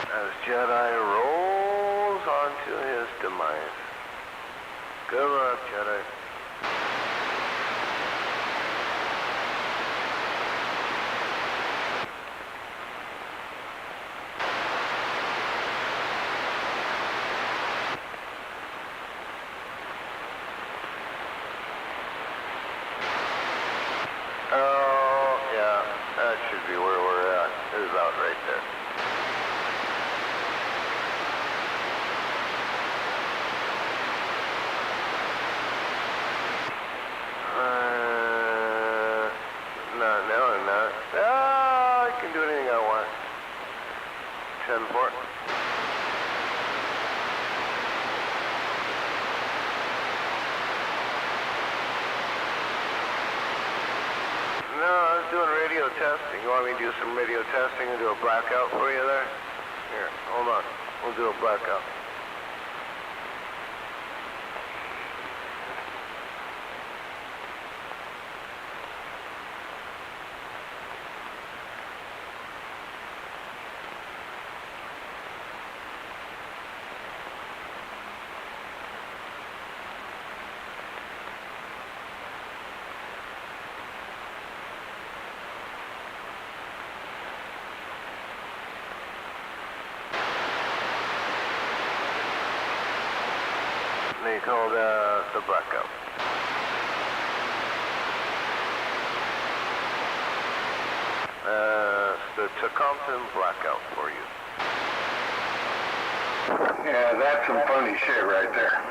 As Jedi rolls onto his demise. Good luck, Jedi. Oh, yeah, that should be where we're at. It's about right there. No, I'm not. I can do anything I want. 10-4. No, I was doing radio testing. You want me to do some radio testing and do a blackout for you there? Here, hold on. We'll do a blackout. They call the blackout. The Tecumseh blackout for you. Yeah, that's some funny shit right there.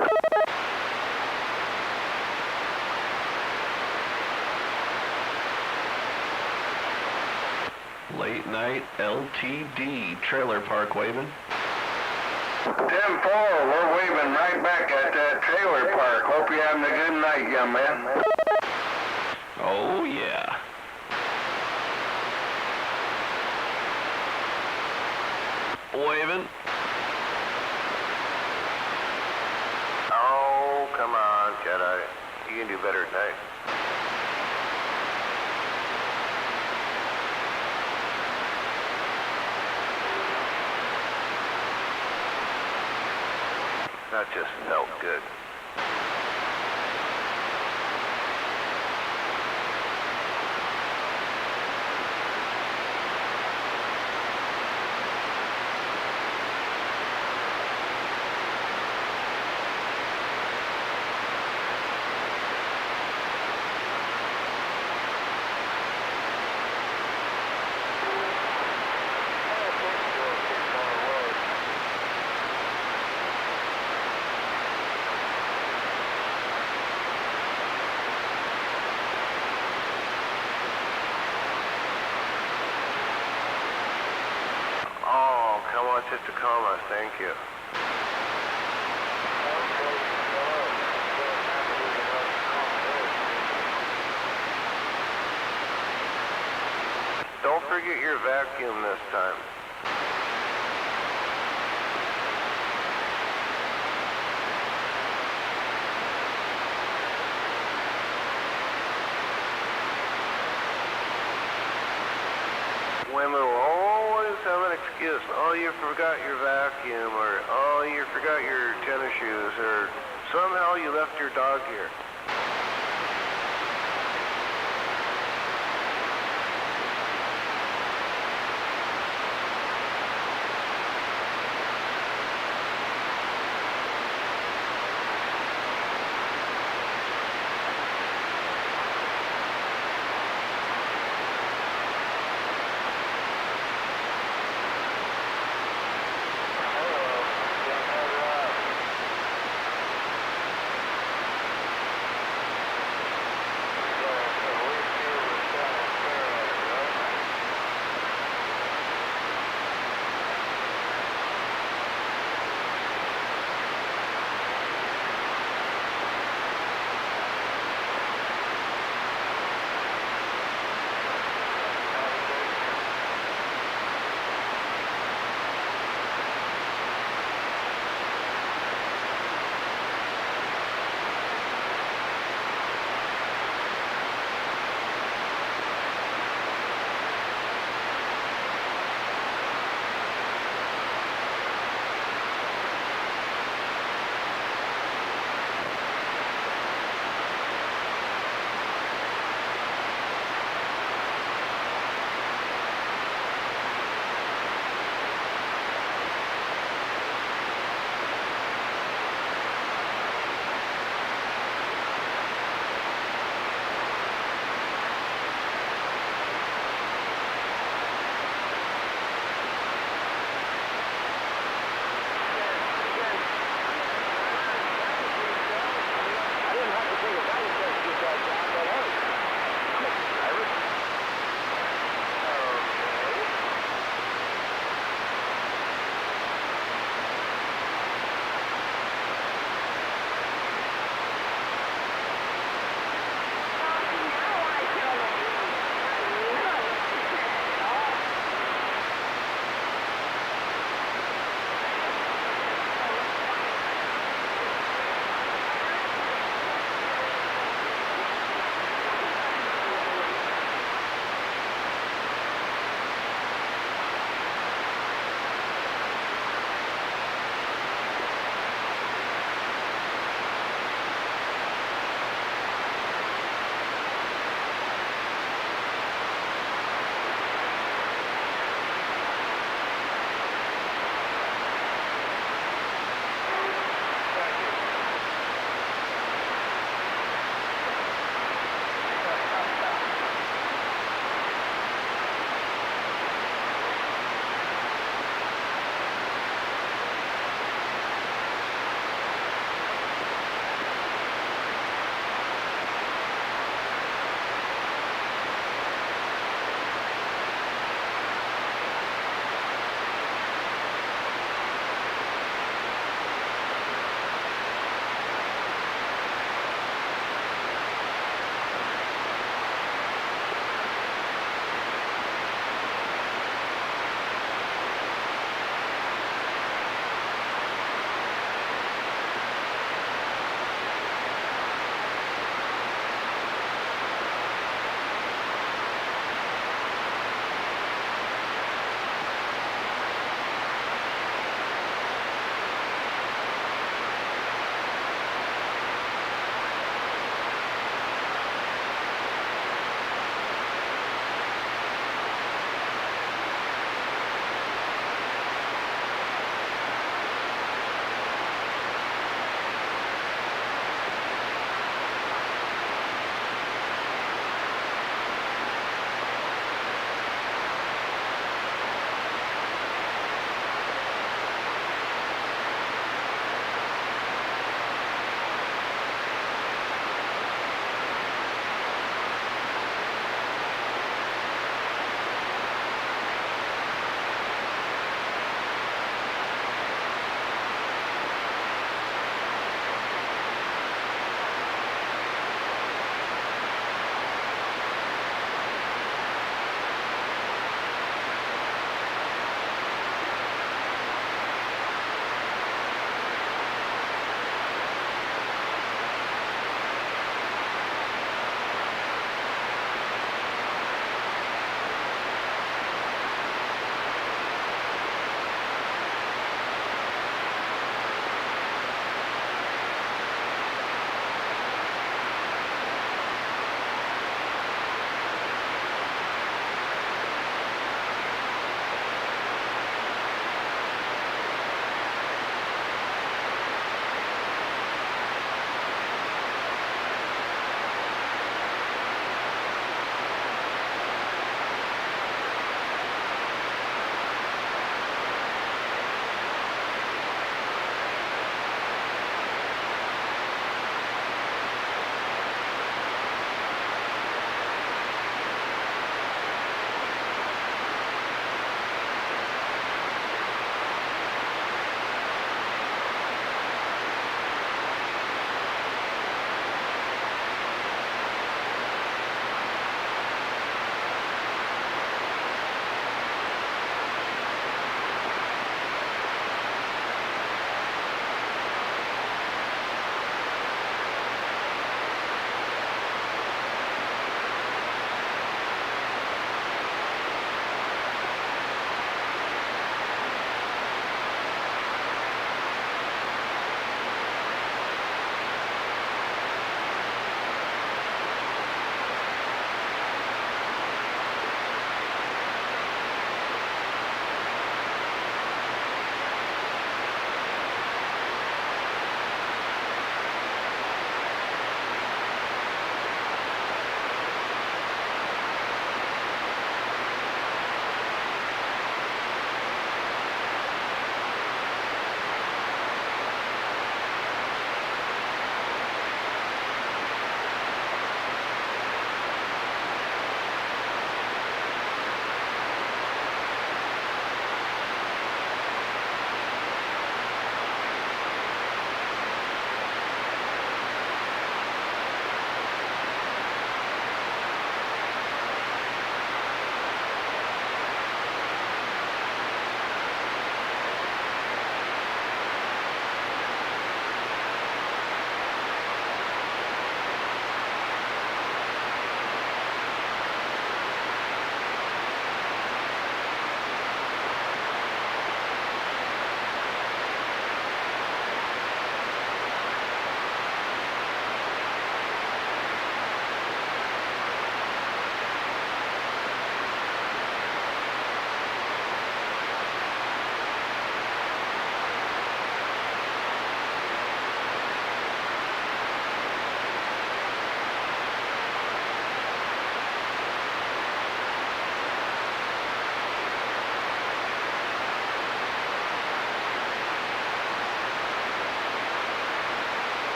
Late night LTD trailer park waving. 10-4, we're waving right back at that trailer park. Hope you're having a good night, young man. Oh, yeah. Waving. Oh, come on, Jedi. You can do better tonight. That just felt good. to Tacoma, thank you. Don't forget your vacuum this time. Women will always have an excuse. Oh, you forgot your vacuum, or oh, you forgot your tennis shoes, or somehow you left your dog here.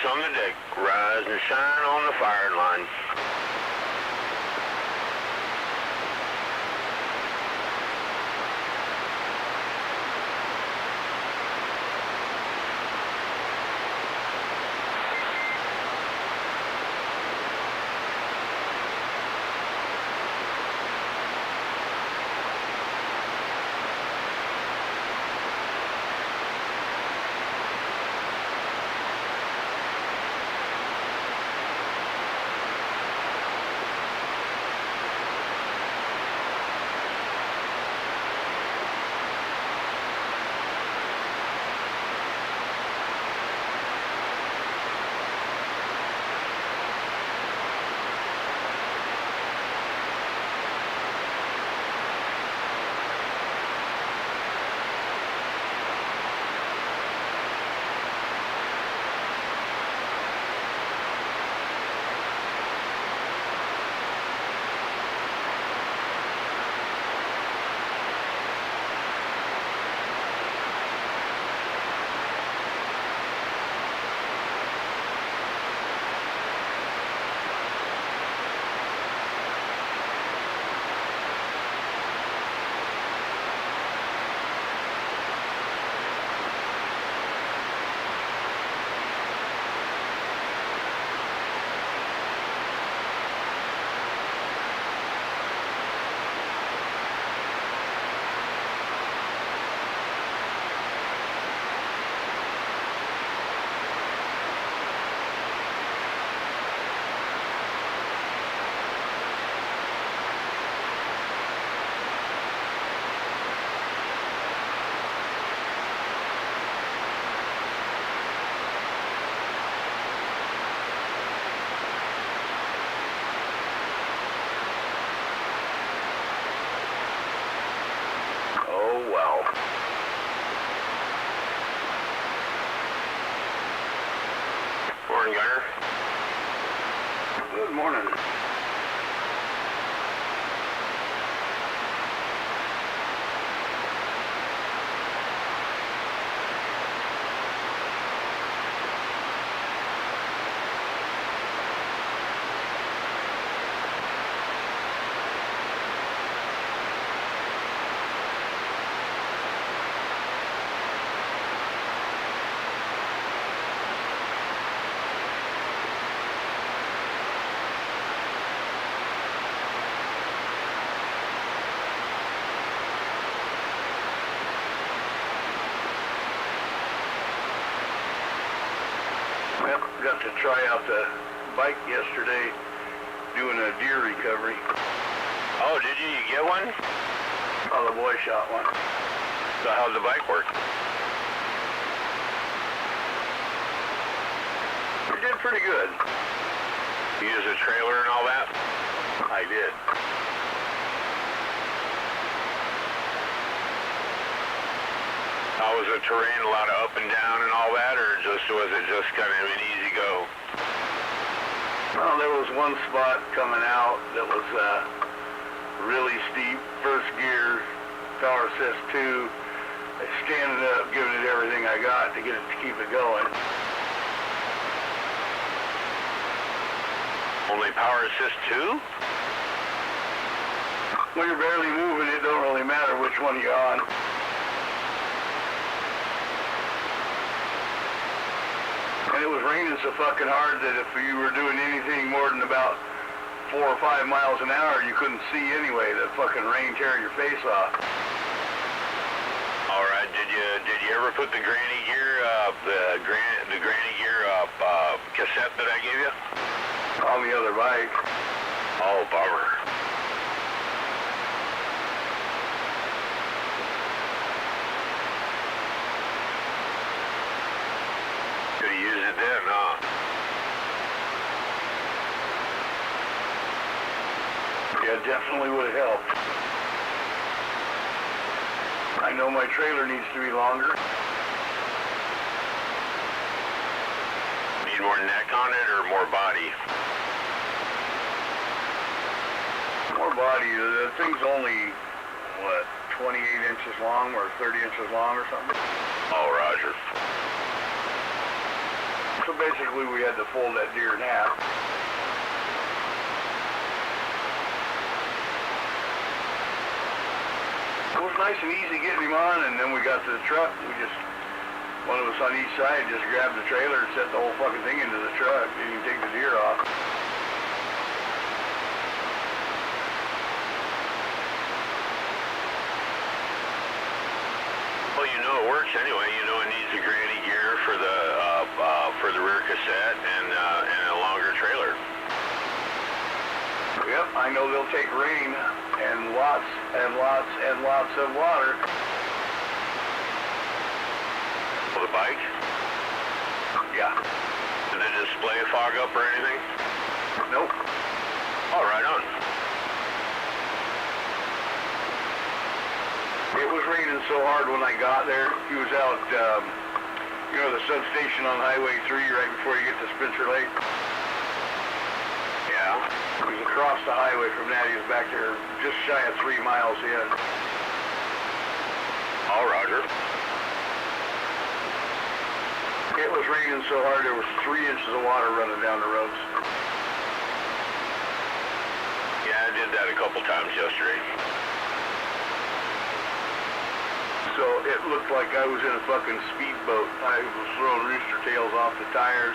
on the deck. Rise and shine on the firing line. Gunner. Good morning. Got to try out the bike yesterday doing a deer recovery. Oh, did you? You get one? Oh, the boy shot one. So how'd the bike work? It did pretty good. You use a trailer and all that? I did. How was the terrain? A lot of up and down and all that, or was it just kind of an easy go? Well, there was one spot coming out that was really steep. First gear, power assist 2. I standing up, giving it everything I got to get it to keep it going. Only power assist 2? When you're barely moving, it don't really matter which one you're on. And it was raining so fucking hard that if you were doing anything more than about 4 or 5 miles an hour, you couldn't see anyway. The fucking rain tear your face off. All right. Did you ever put the granny gear, the granny gear cassette that I gave you? On the other bike. Oh, bummer. Could have used it then, huh? Yeah, definitely would have helped. I know my trailer needs to be longer. Need more neck on it or more body? More body. The thing's only, what, 28 inches long or 30 inches long or something? Oh, Roger. It's basically we had to fold that deer in half. It was nice and easy getting him on, and then we got to the truck. One of us on each side just grabbed the trailer and set the whole fucking thing into the truck. Didn't even take the deer off. Well, you know it works anyway. You know it needs a granny gear for the rear cassette and a longer trailer. Yep, I know they'll take rain and lots and lots and lots of water. For the bike? Yeah. Did the display fog up or anything? Nope. Oh, right on. It was raining so hard when I got there. He was out, the substation on Highway 3 right before you get to Spencer Lake. Yeah. He was across the highway from that. He was back there just shy of 3 miles in. Oh, roger. It was raining so hard there was 3 inches of water running down the roads. Yeah, I did that a couple times yesterday. So it looked like I was in a fucking speedboat. I was throwing rooster tails off the tires.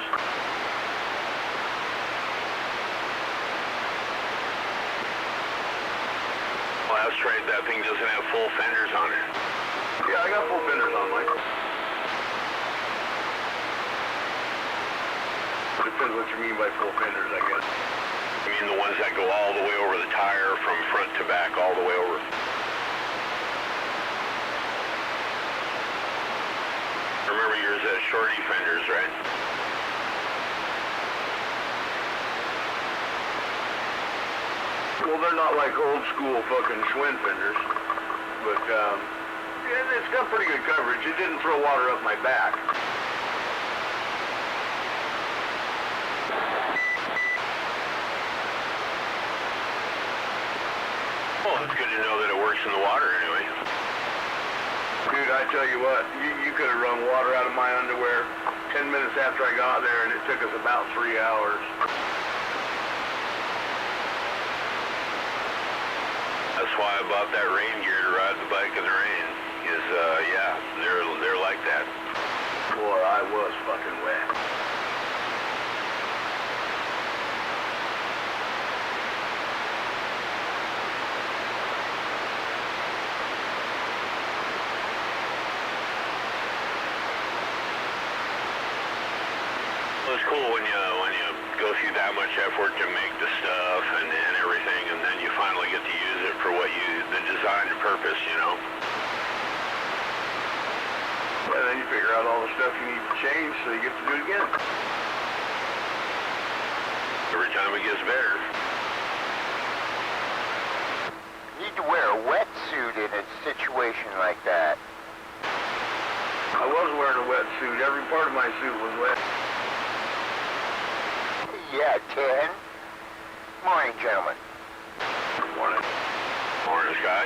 Well, that's right. That thing doesn't have full fenders on it. Yeah, I got full fenders on mine. Depends what you mean by full fenders, I guess. I mean the ones that go all the way over the tire from front to back, all the way over. Remember yours had shorty fenders, right? Well, they're not like old school fucking Schwinn fenders, but it's got pretty good coverage. It didn't throw water up my back. Well, it's good to know that it works in the water anyway. Dude, I tell you what, you could have run water out of my underwear 10 minutes after I got there, and it took us about 3 hours. That's why I bought that rain gear to ride the bike in the rain. Yeah, they're like that. Boy, I was fucking wet. Well, it's cool when you go through that much effort to make the stuff and everything, and then you finally get to use it for the design and purpose, you know. And then you figure out all the stuff you need to change so you get to do it again. Every time it gets better. You need to wear a wetsuit in a situation like that. I was wearing a wetsuit. Every part of my suit was wet. Yeah, 10. Morning, gentlemen. Morning. Morning, Sky.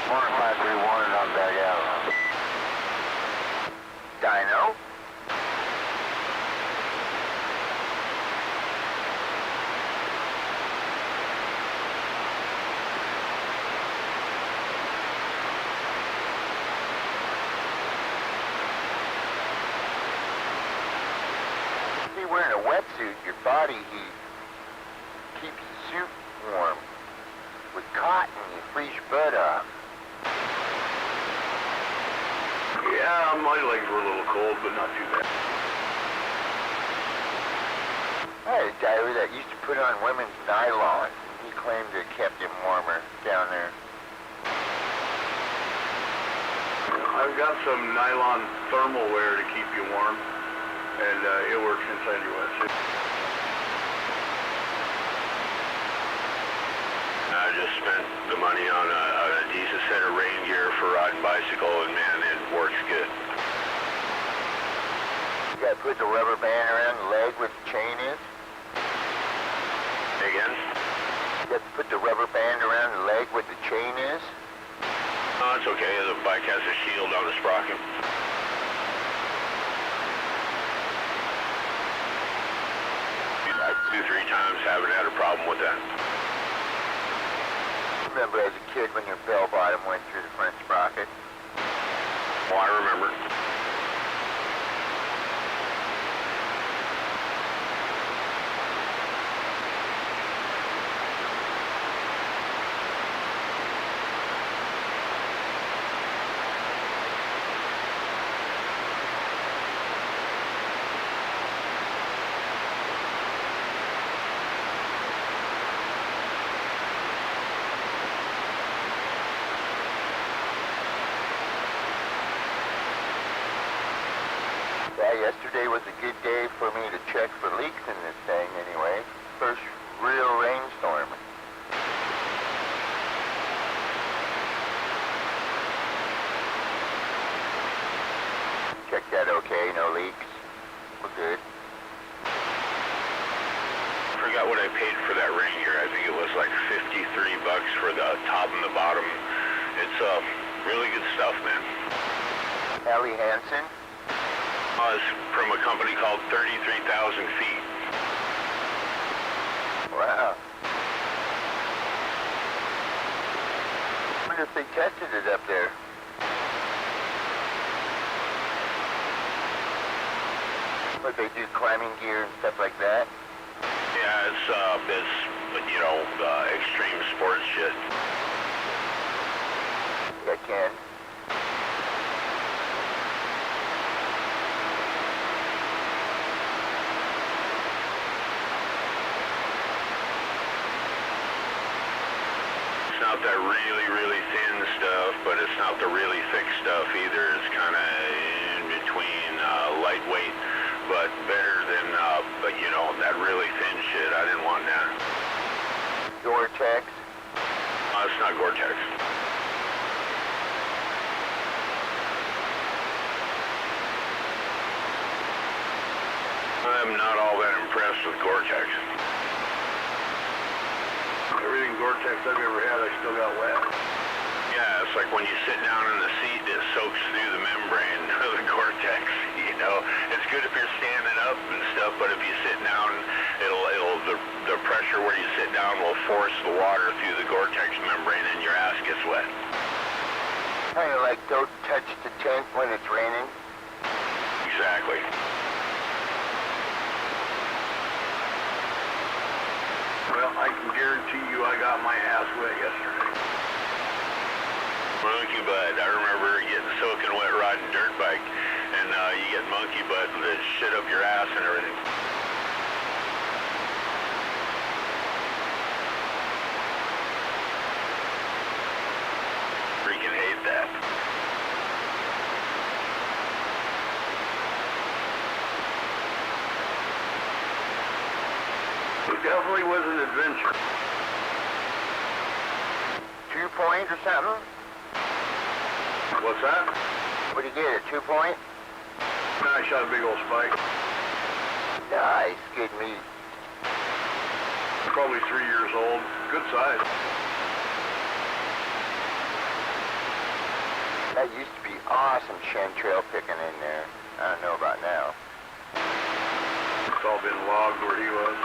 Morning, 531, and I'm back out. Dino? Wearing a wetsuit, your body heat keeps the suit warm. With cotton, you freeze your butt off. Yeah, my legs were a little cold, but not too bad. I had a diver that used to put on women's nylon. He claimed it kept him warmer down there. I've got some nylon thermal wear to keep you warm. And it works inside your wetsuit. I just spent the money on a decent set of rain gear for riding bicycle, and man, it works good. You gotta put the rubber band around the leg where the chain is. Again? You gotta put the rubber band around the leg where the chain is. No, it's okay. The bike has a shield on the sprocket. problem with that. Remember as a kid when your bell bottom went through the front sprocket? Well, I remember. Yeah, yesterday was a good day for me to check for leaks in this thing anyway. First real rainstorm. Check that okay, no leaks. We're good. Forgot what I paid for that rain gear. I think it was like $53 for the top and the bottom. It's really good stuff, man. Allie Hansen? It's from a company called 33,000 Feet. Wow. I wonder if they tested it up there. But they do climbing gear and stuff like that? Yeah, it's you know, extreme sports shit. Yeah, Ken. It's not that really, really thin stuff, but it's not the really thick stuff either. It's kind of in between, lightweight, but better than, but you know, that really thin shit. I didn't want that. Gore-Tex? It's not Gore-Tex. I'm not all that impressed with Gore-Tex. Everything Gore-Tex I've ever had, I still got wet. Yeah, it's like when you sit down in the seat, it soaks through the membrane of the Gore-Tex, you know. It's good if you're standing up and stuff, but if you sit down, the pressure where you sit down will force the water through the Gore-Tex membrane and your ass gets wet. Kind of like don't touch the tent when it's raining. Exactly. Well, I can guarantee you I got my ass wet yesterday. Monkey butt. I remember getting soaking wet riding dirt bike, and you get monkey butt that shit up your ass and everything. Freaking hate that. It definitely was an adventure. 2 point or something? What's that? What do you get, a 2 point? No, I shot a big old spike. Nice, good meat. Probably 3 years old. Good size. That used to be awesome chantrail picking in there. I don't know about now. It's all been logged where he was.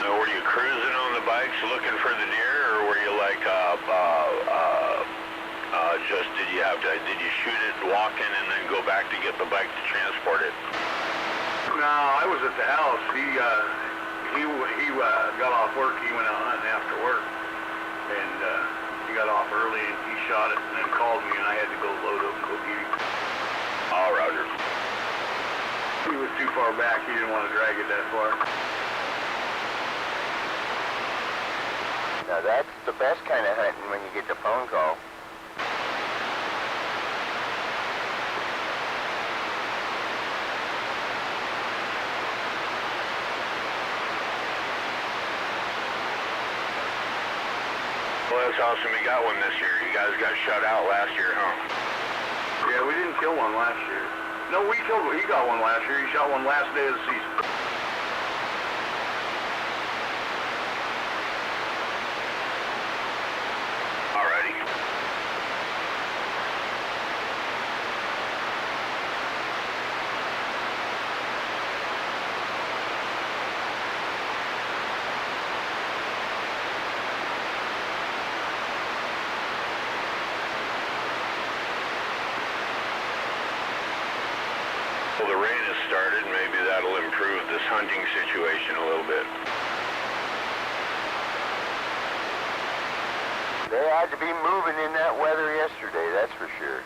Were you cruising on the bikes looking for the deer, or were you like, just did you shoot it walking and then go back to get the bike to transport it? No, I was at the house. He got off work. He went out hunting after work, and he got off early and he shot it and then called me, and I had to go load up and go get him. Oh, Roger. He was too far back. He didn't want to drag it that far. Now that's the best kind of hunting when you get the phone call. Well, that's awesome. You got one this year. You guys got shut out last year, huh? Yeah, we didn't kill one last year. No, he got one last year. He shot one last day of the season. the rain has started, maybe that'll improve this hunting situation a little bit. They had to be moving in that weather yesterday, that's for sure.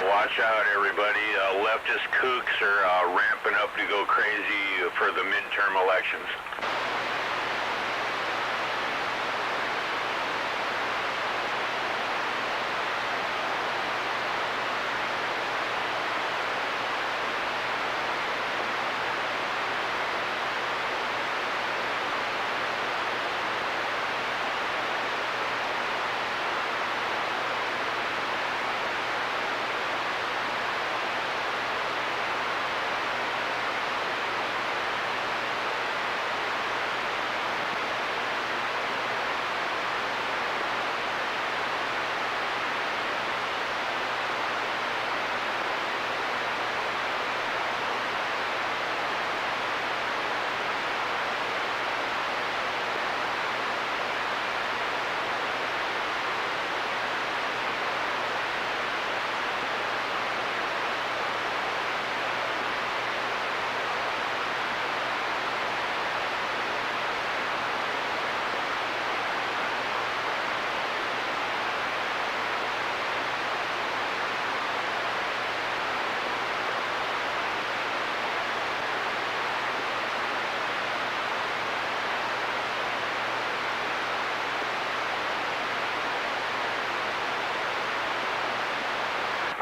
Watch out, everybody. Leftist kooks are ramping up to go crazy for the midterm elections.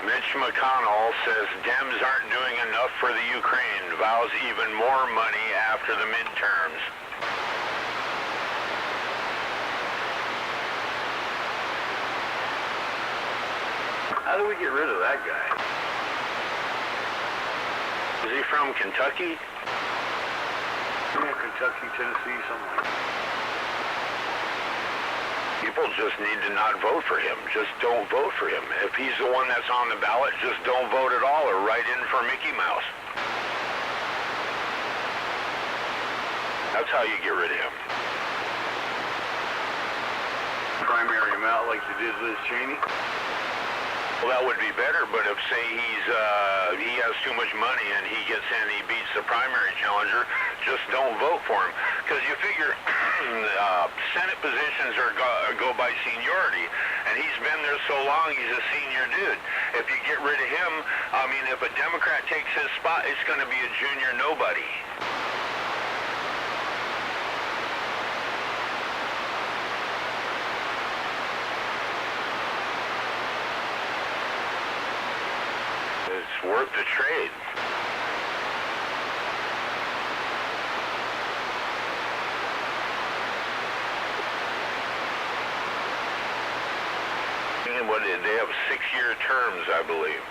Mitch McConnell says Dems aren't doing enough for the Ukraine, vows even more money after the midterms. How do we get rid of that guy? Is he from Kentucky? Yeah, Kentucky, Tennessee, something like that. People just need to not vote for him. Just don't vote for him. If he's the one that's on the ballot, just don't vote at all or write in for Mickey Mouse. That's how you get rid of him. Primary him out like you did Liz Cheney? Well, that would be better, but if, say, he has too much money and he gets in, he beats the primary challenger, just don't vote for him. Because you figure Senate positions go by seniority, and he's been there so long, he's a senior dude. If you get rid of him, I mean, if a Democrat takes his spot, it's going to be a junior nobody. It's worth the trade. And what they have 6-year terms, I believe.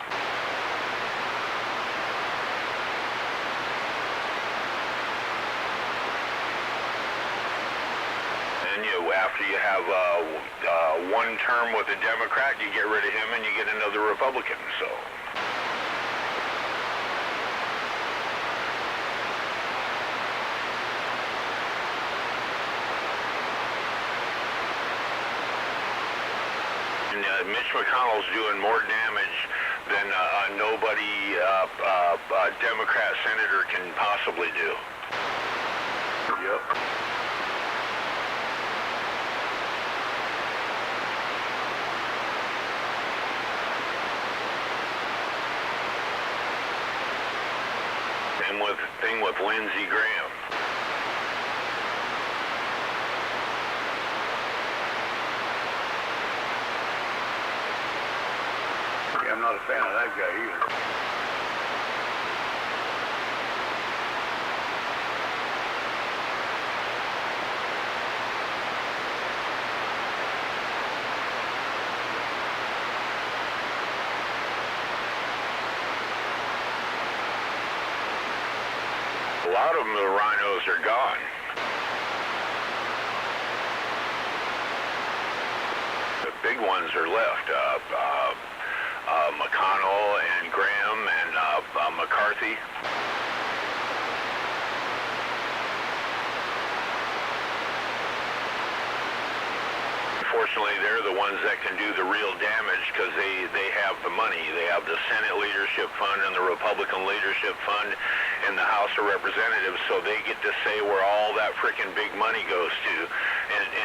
And after you have one term with a Democrat, you get rid of him and you get another Republican. So. Mitch McConnell's doing more damage than a nobody Democrat senator can possibly do. Yep. Same thing with Lindsey Graham. I'm not a fan of that guy either. A lot of them, the rhinos are gone. The big ones are left. McConnell and Graham and McCarthy. Fortunately, they're the ones that can do the real damage because they have the money. They have the Senate Leadership Fund and the Republican Leadership Fund in the House of Representatives, so they get to say where all that frickin' big money goes to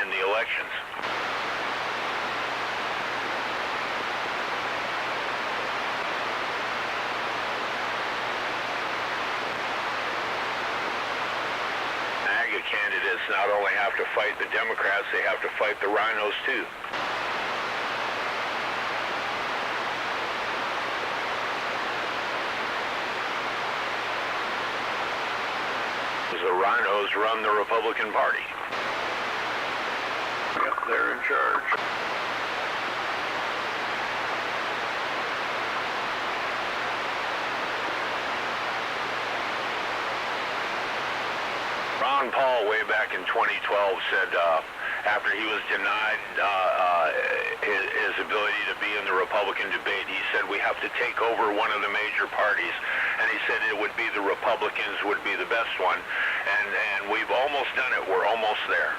in the elections. not only have to fight the Democrats, they have to fight the rhinos too. The rhinos run the Republican Party. Yep, they're in charge. Ron Paul, way back in 2012, said after he was denied his ability to be in the Republican debate, he said we have to take over one of the major parties, and he said it would be the Republicans would be the best one, and we've almost done it. We're almost there.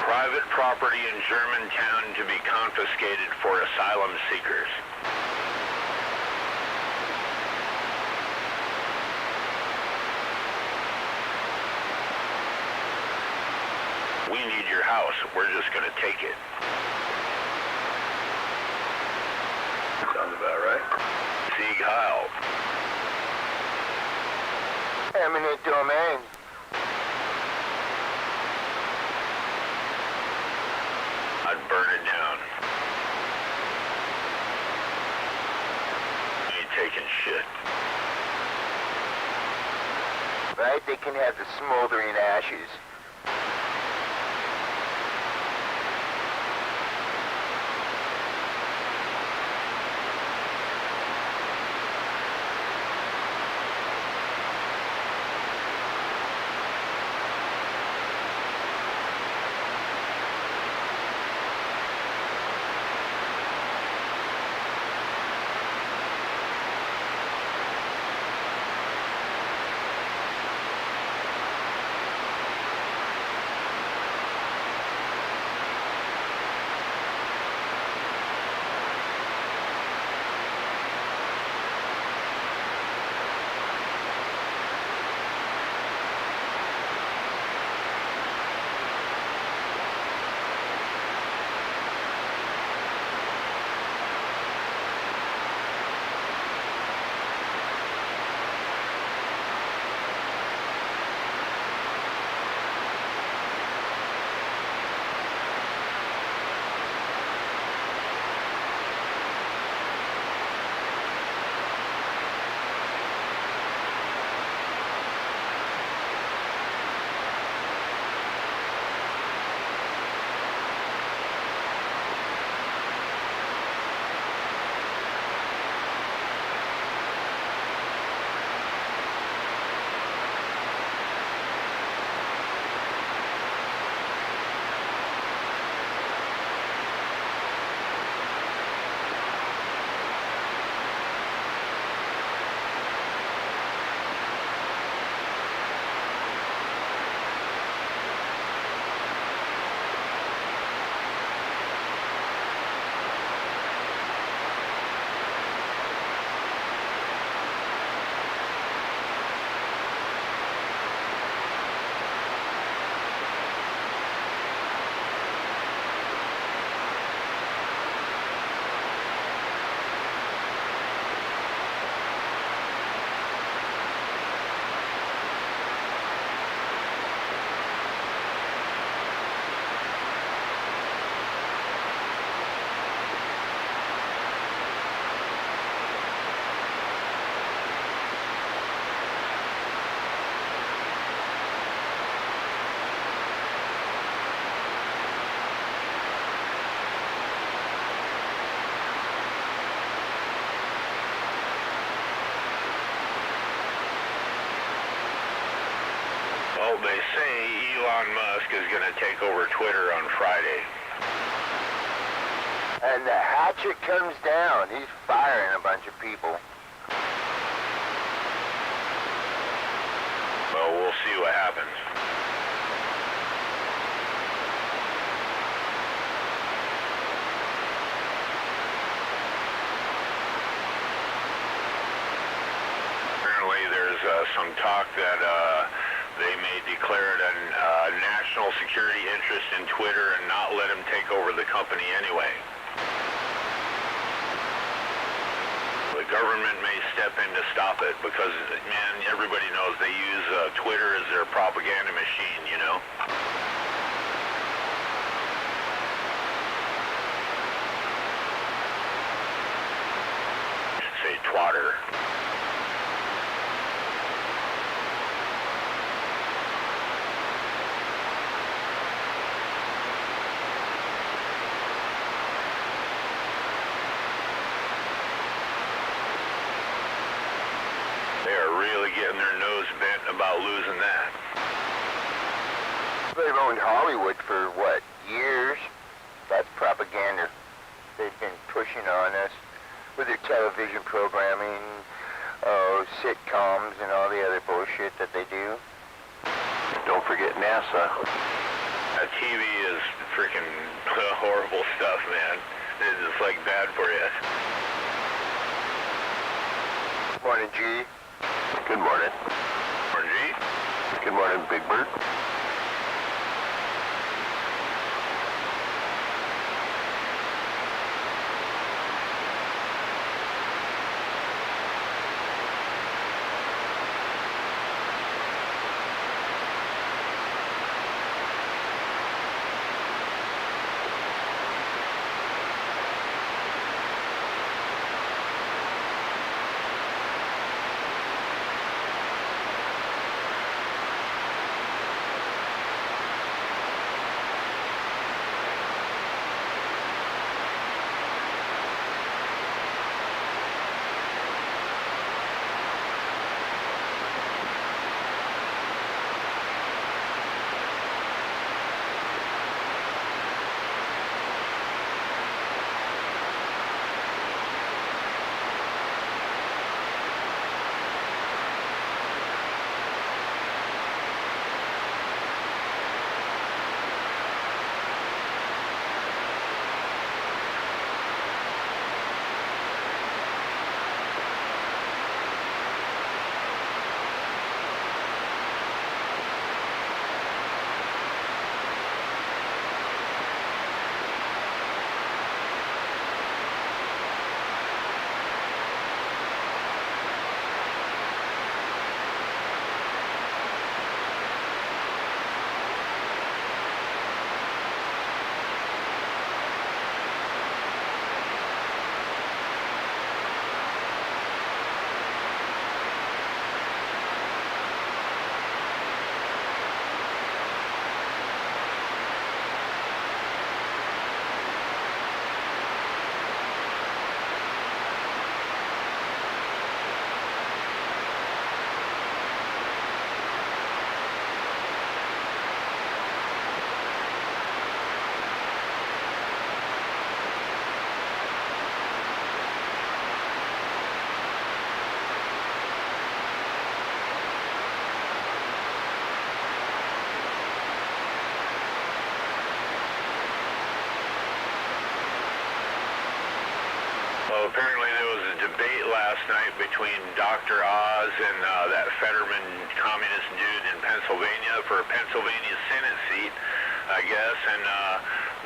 Private property in Germantown to be confiscated for asylum seekers. We need your house. We're just going to take it. Sounds about right. Sieg Heil. Eminent domain. I'd burn it down. Ain't taking shit. Right? They can have the smoldering ashes. Well, they say Elon Musk is going to take over Twitter on Friday. And the hatchet comes down. He's firing a bunch of people. Well, we'll see see what happens. Apparently there's some talk that they may declare it a national security interest in Twitter and not let him take over the company anyway. The government may step in to stop it because, man, everybody knows they use Twitter as their propaganda machine, you know? Say twatter. They are really getting their nose bent about losing that. They've owned Hollywood for, what, years? That's propaganda they've been pushing on us with their television programming, sitcoms, and all the other bullshit that they do. Don't forget NASA. TV is freaking horrible stuff, man. It's just like bad for you. Morning, G. Good morning. Morning, G. Good morning, Big Bird. Well, apparently there was a debate last night between Dr. Oz and that Fetterman communist dude in Pennsylvania for a Pennsylvania Senate seat, I guess, and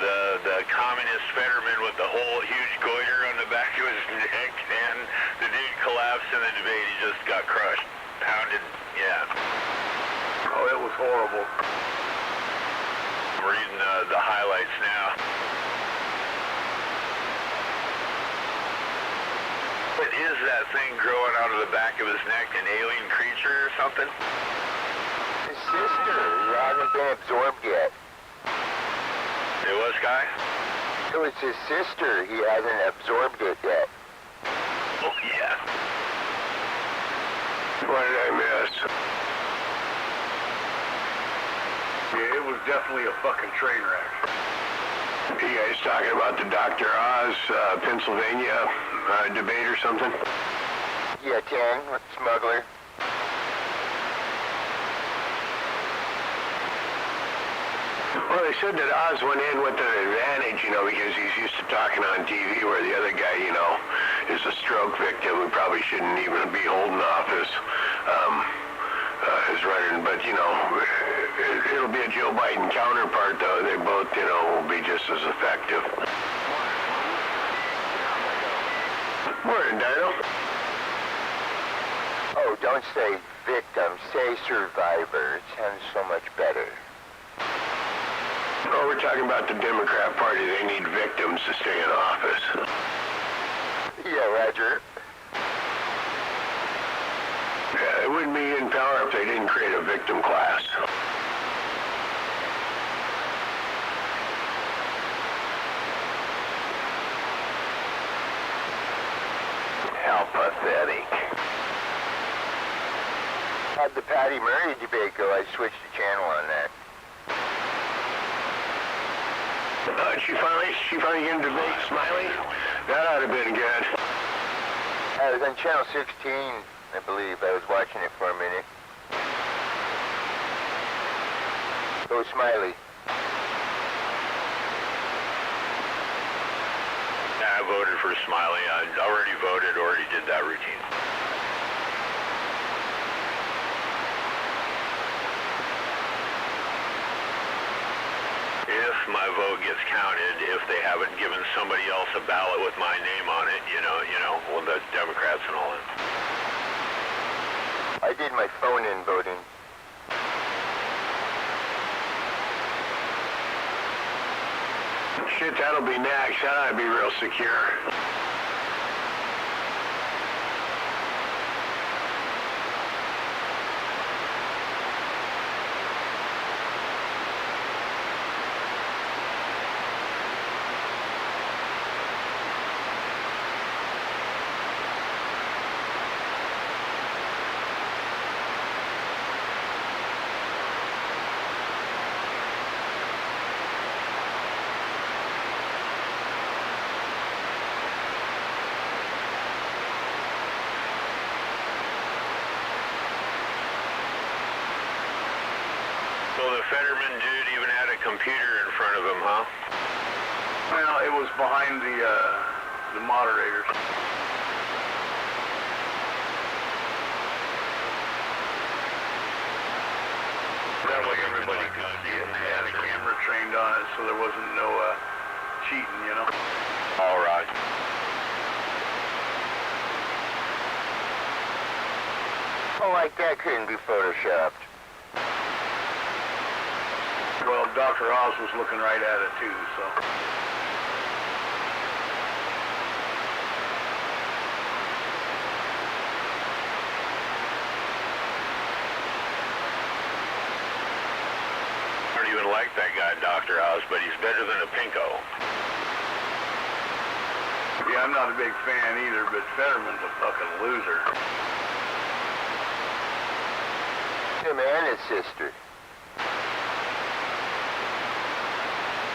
the communist Fetterman with the whole huge goiter on the back of his neck, and the dude collapsed in the debate. He just got crushed, pounded, yeah. Oh, it was horrible. I'm reading the highlights now. What is that thing growing out of the back of his neck? An alien creature or something? His sister. He hasn't been absorbed yet. It was, Guy? It was his sister. He hasn't absorbed it yet. Oh, yeah. What did I miss? Yeah, it was definitely a fucking train wreck. You guys talking about the Dr. Oz, Pennsylvania debate or something? Yeah, 10, smuggler. Well, they said that Oz went in with an advantage, you know, because he's used to talking on TV, where the other guy, you know, is a stroke victim who probably shouldn't even be holding office, is running. But, you know, it'll be a Joe Biden counterpart, though. They both, you know, will be just as effective. Morning, Dino. Oh, don't say victim, say survivor. It sounds so much better. Oh, we're talking about the Democrat Party. They need victims to stay in office. Yeah, Roger. Yeah, they wouldn't be in power if they didn't create a victim class. How pathetic. How'd the Patty Murray debate go? I switched the channel on that. She finally getting debate Smiley? That ought to have been good. I was on channel 16, I believe. I was watching it for a minute. Go Smiley. I voted for Smiley. I already voted, already did that routine. If my vote gets counted, if they haven't given somebody else a ballot with my name on it, you know, well, the Democrats and all that. I did my phone-in voting. Shit, that'll be next. That ought to be real secure. So the Fetterman dude even had a computer in front of him, huh? Well, it was behind the moderators. That way everybody could see it. They had a camera trained on it, so there wasn't no cheating, you know. All right. Oh, like that couldn't be photoshopped. Well, Dr. Oz was looking right at it too, so. I don't even like that guy, Dr. Oz, but he's better than a pinko. Yeah, I'm not a big fan either, but Fetterman's a fucking loser. Him and his sister.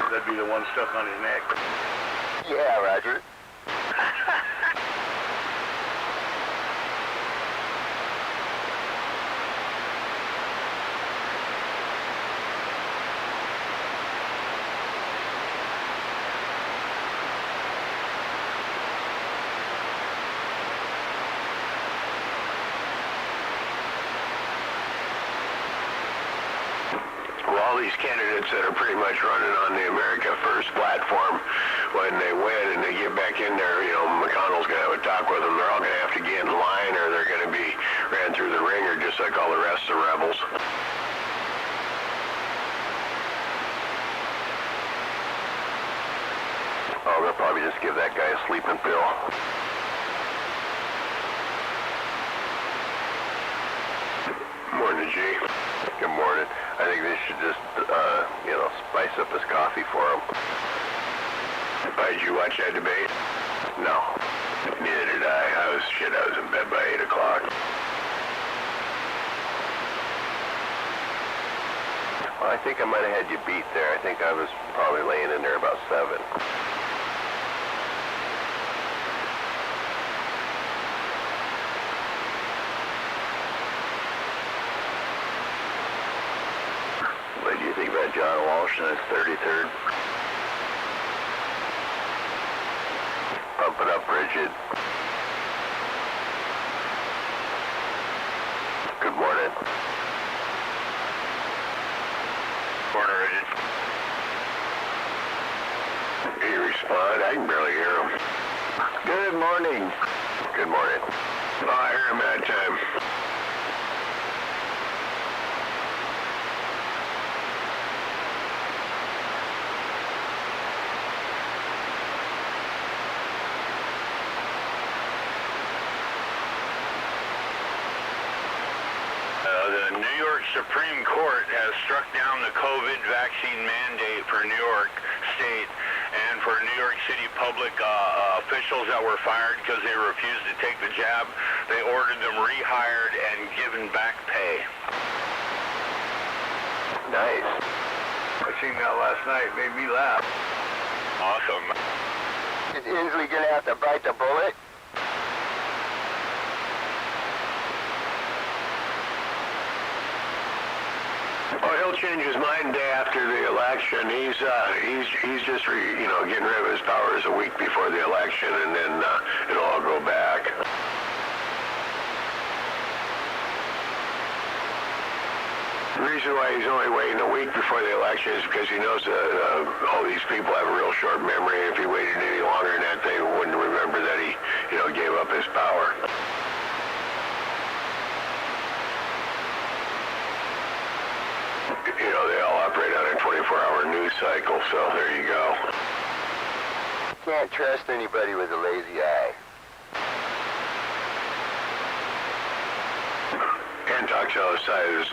That'd be the one stuck on his neck. Yeah, Roger. All these candidates that are pretty much running on the America First platform, when they win and they get back in there, you know, McConnell's going to have a talk with them. They're all going to have to get in line, or they're going to be ran through the ringer just like all the rest of the rebels. Oh, they'll probably just give that guy a sleeping pill. Morning, G. Good morning. I think they should just, you know, spice up his coffee for him. Did you watch that debate? No. Neither did I. I was in bed by 8 o'clock. Well, I think I might have had you beat there. I think I was probably laying in there about 7. What do you think about John Walsh Jefferson is 33rd. Pump it up, Bridget. Good morning. Morning, Bridget. Can you respond? I can barely hear him. Good morning. Good morning. Oh, I hear him that time. The New York Supreme Court has struck down the COVID vaccine mandate for New York State and for New York City public officials that were fired because they refused to take the jab. They ordered them rehired and given back pay. Nice. I seen that last night. Made me laugh. Awesome. Is Inslee gonna have to bite the bullet? Oh, he'll change his mind day after the election. He's just getting rid of his powers a week before the election, and then it'll all go back. The reason why he's only waiting a week before the election is because he knows all these people have a real short memory. If he waited any longer than that, they wouldn't remember that he, gave up his power. They all operate on a 24-hour news cycle, so there you go. Can't trust anybody with a lazy eye. And talks outside his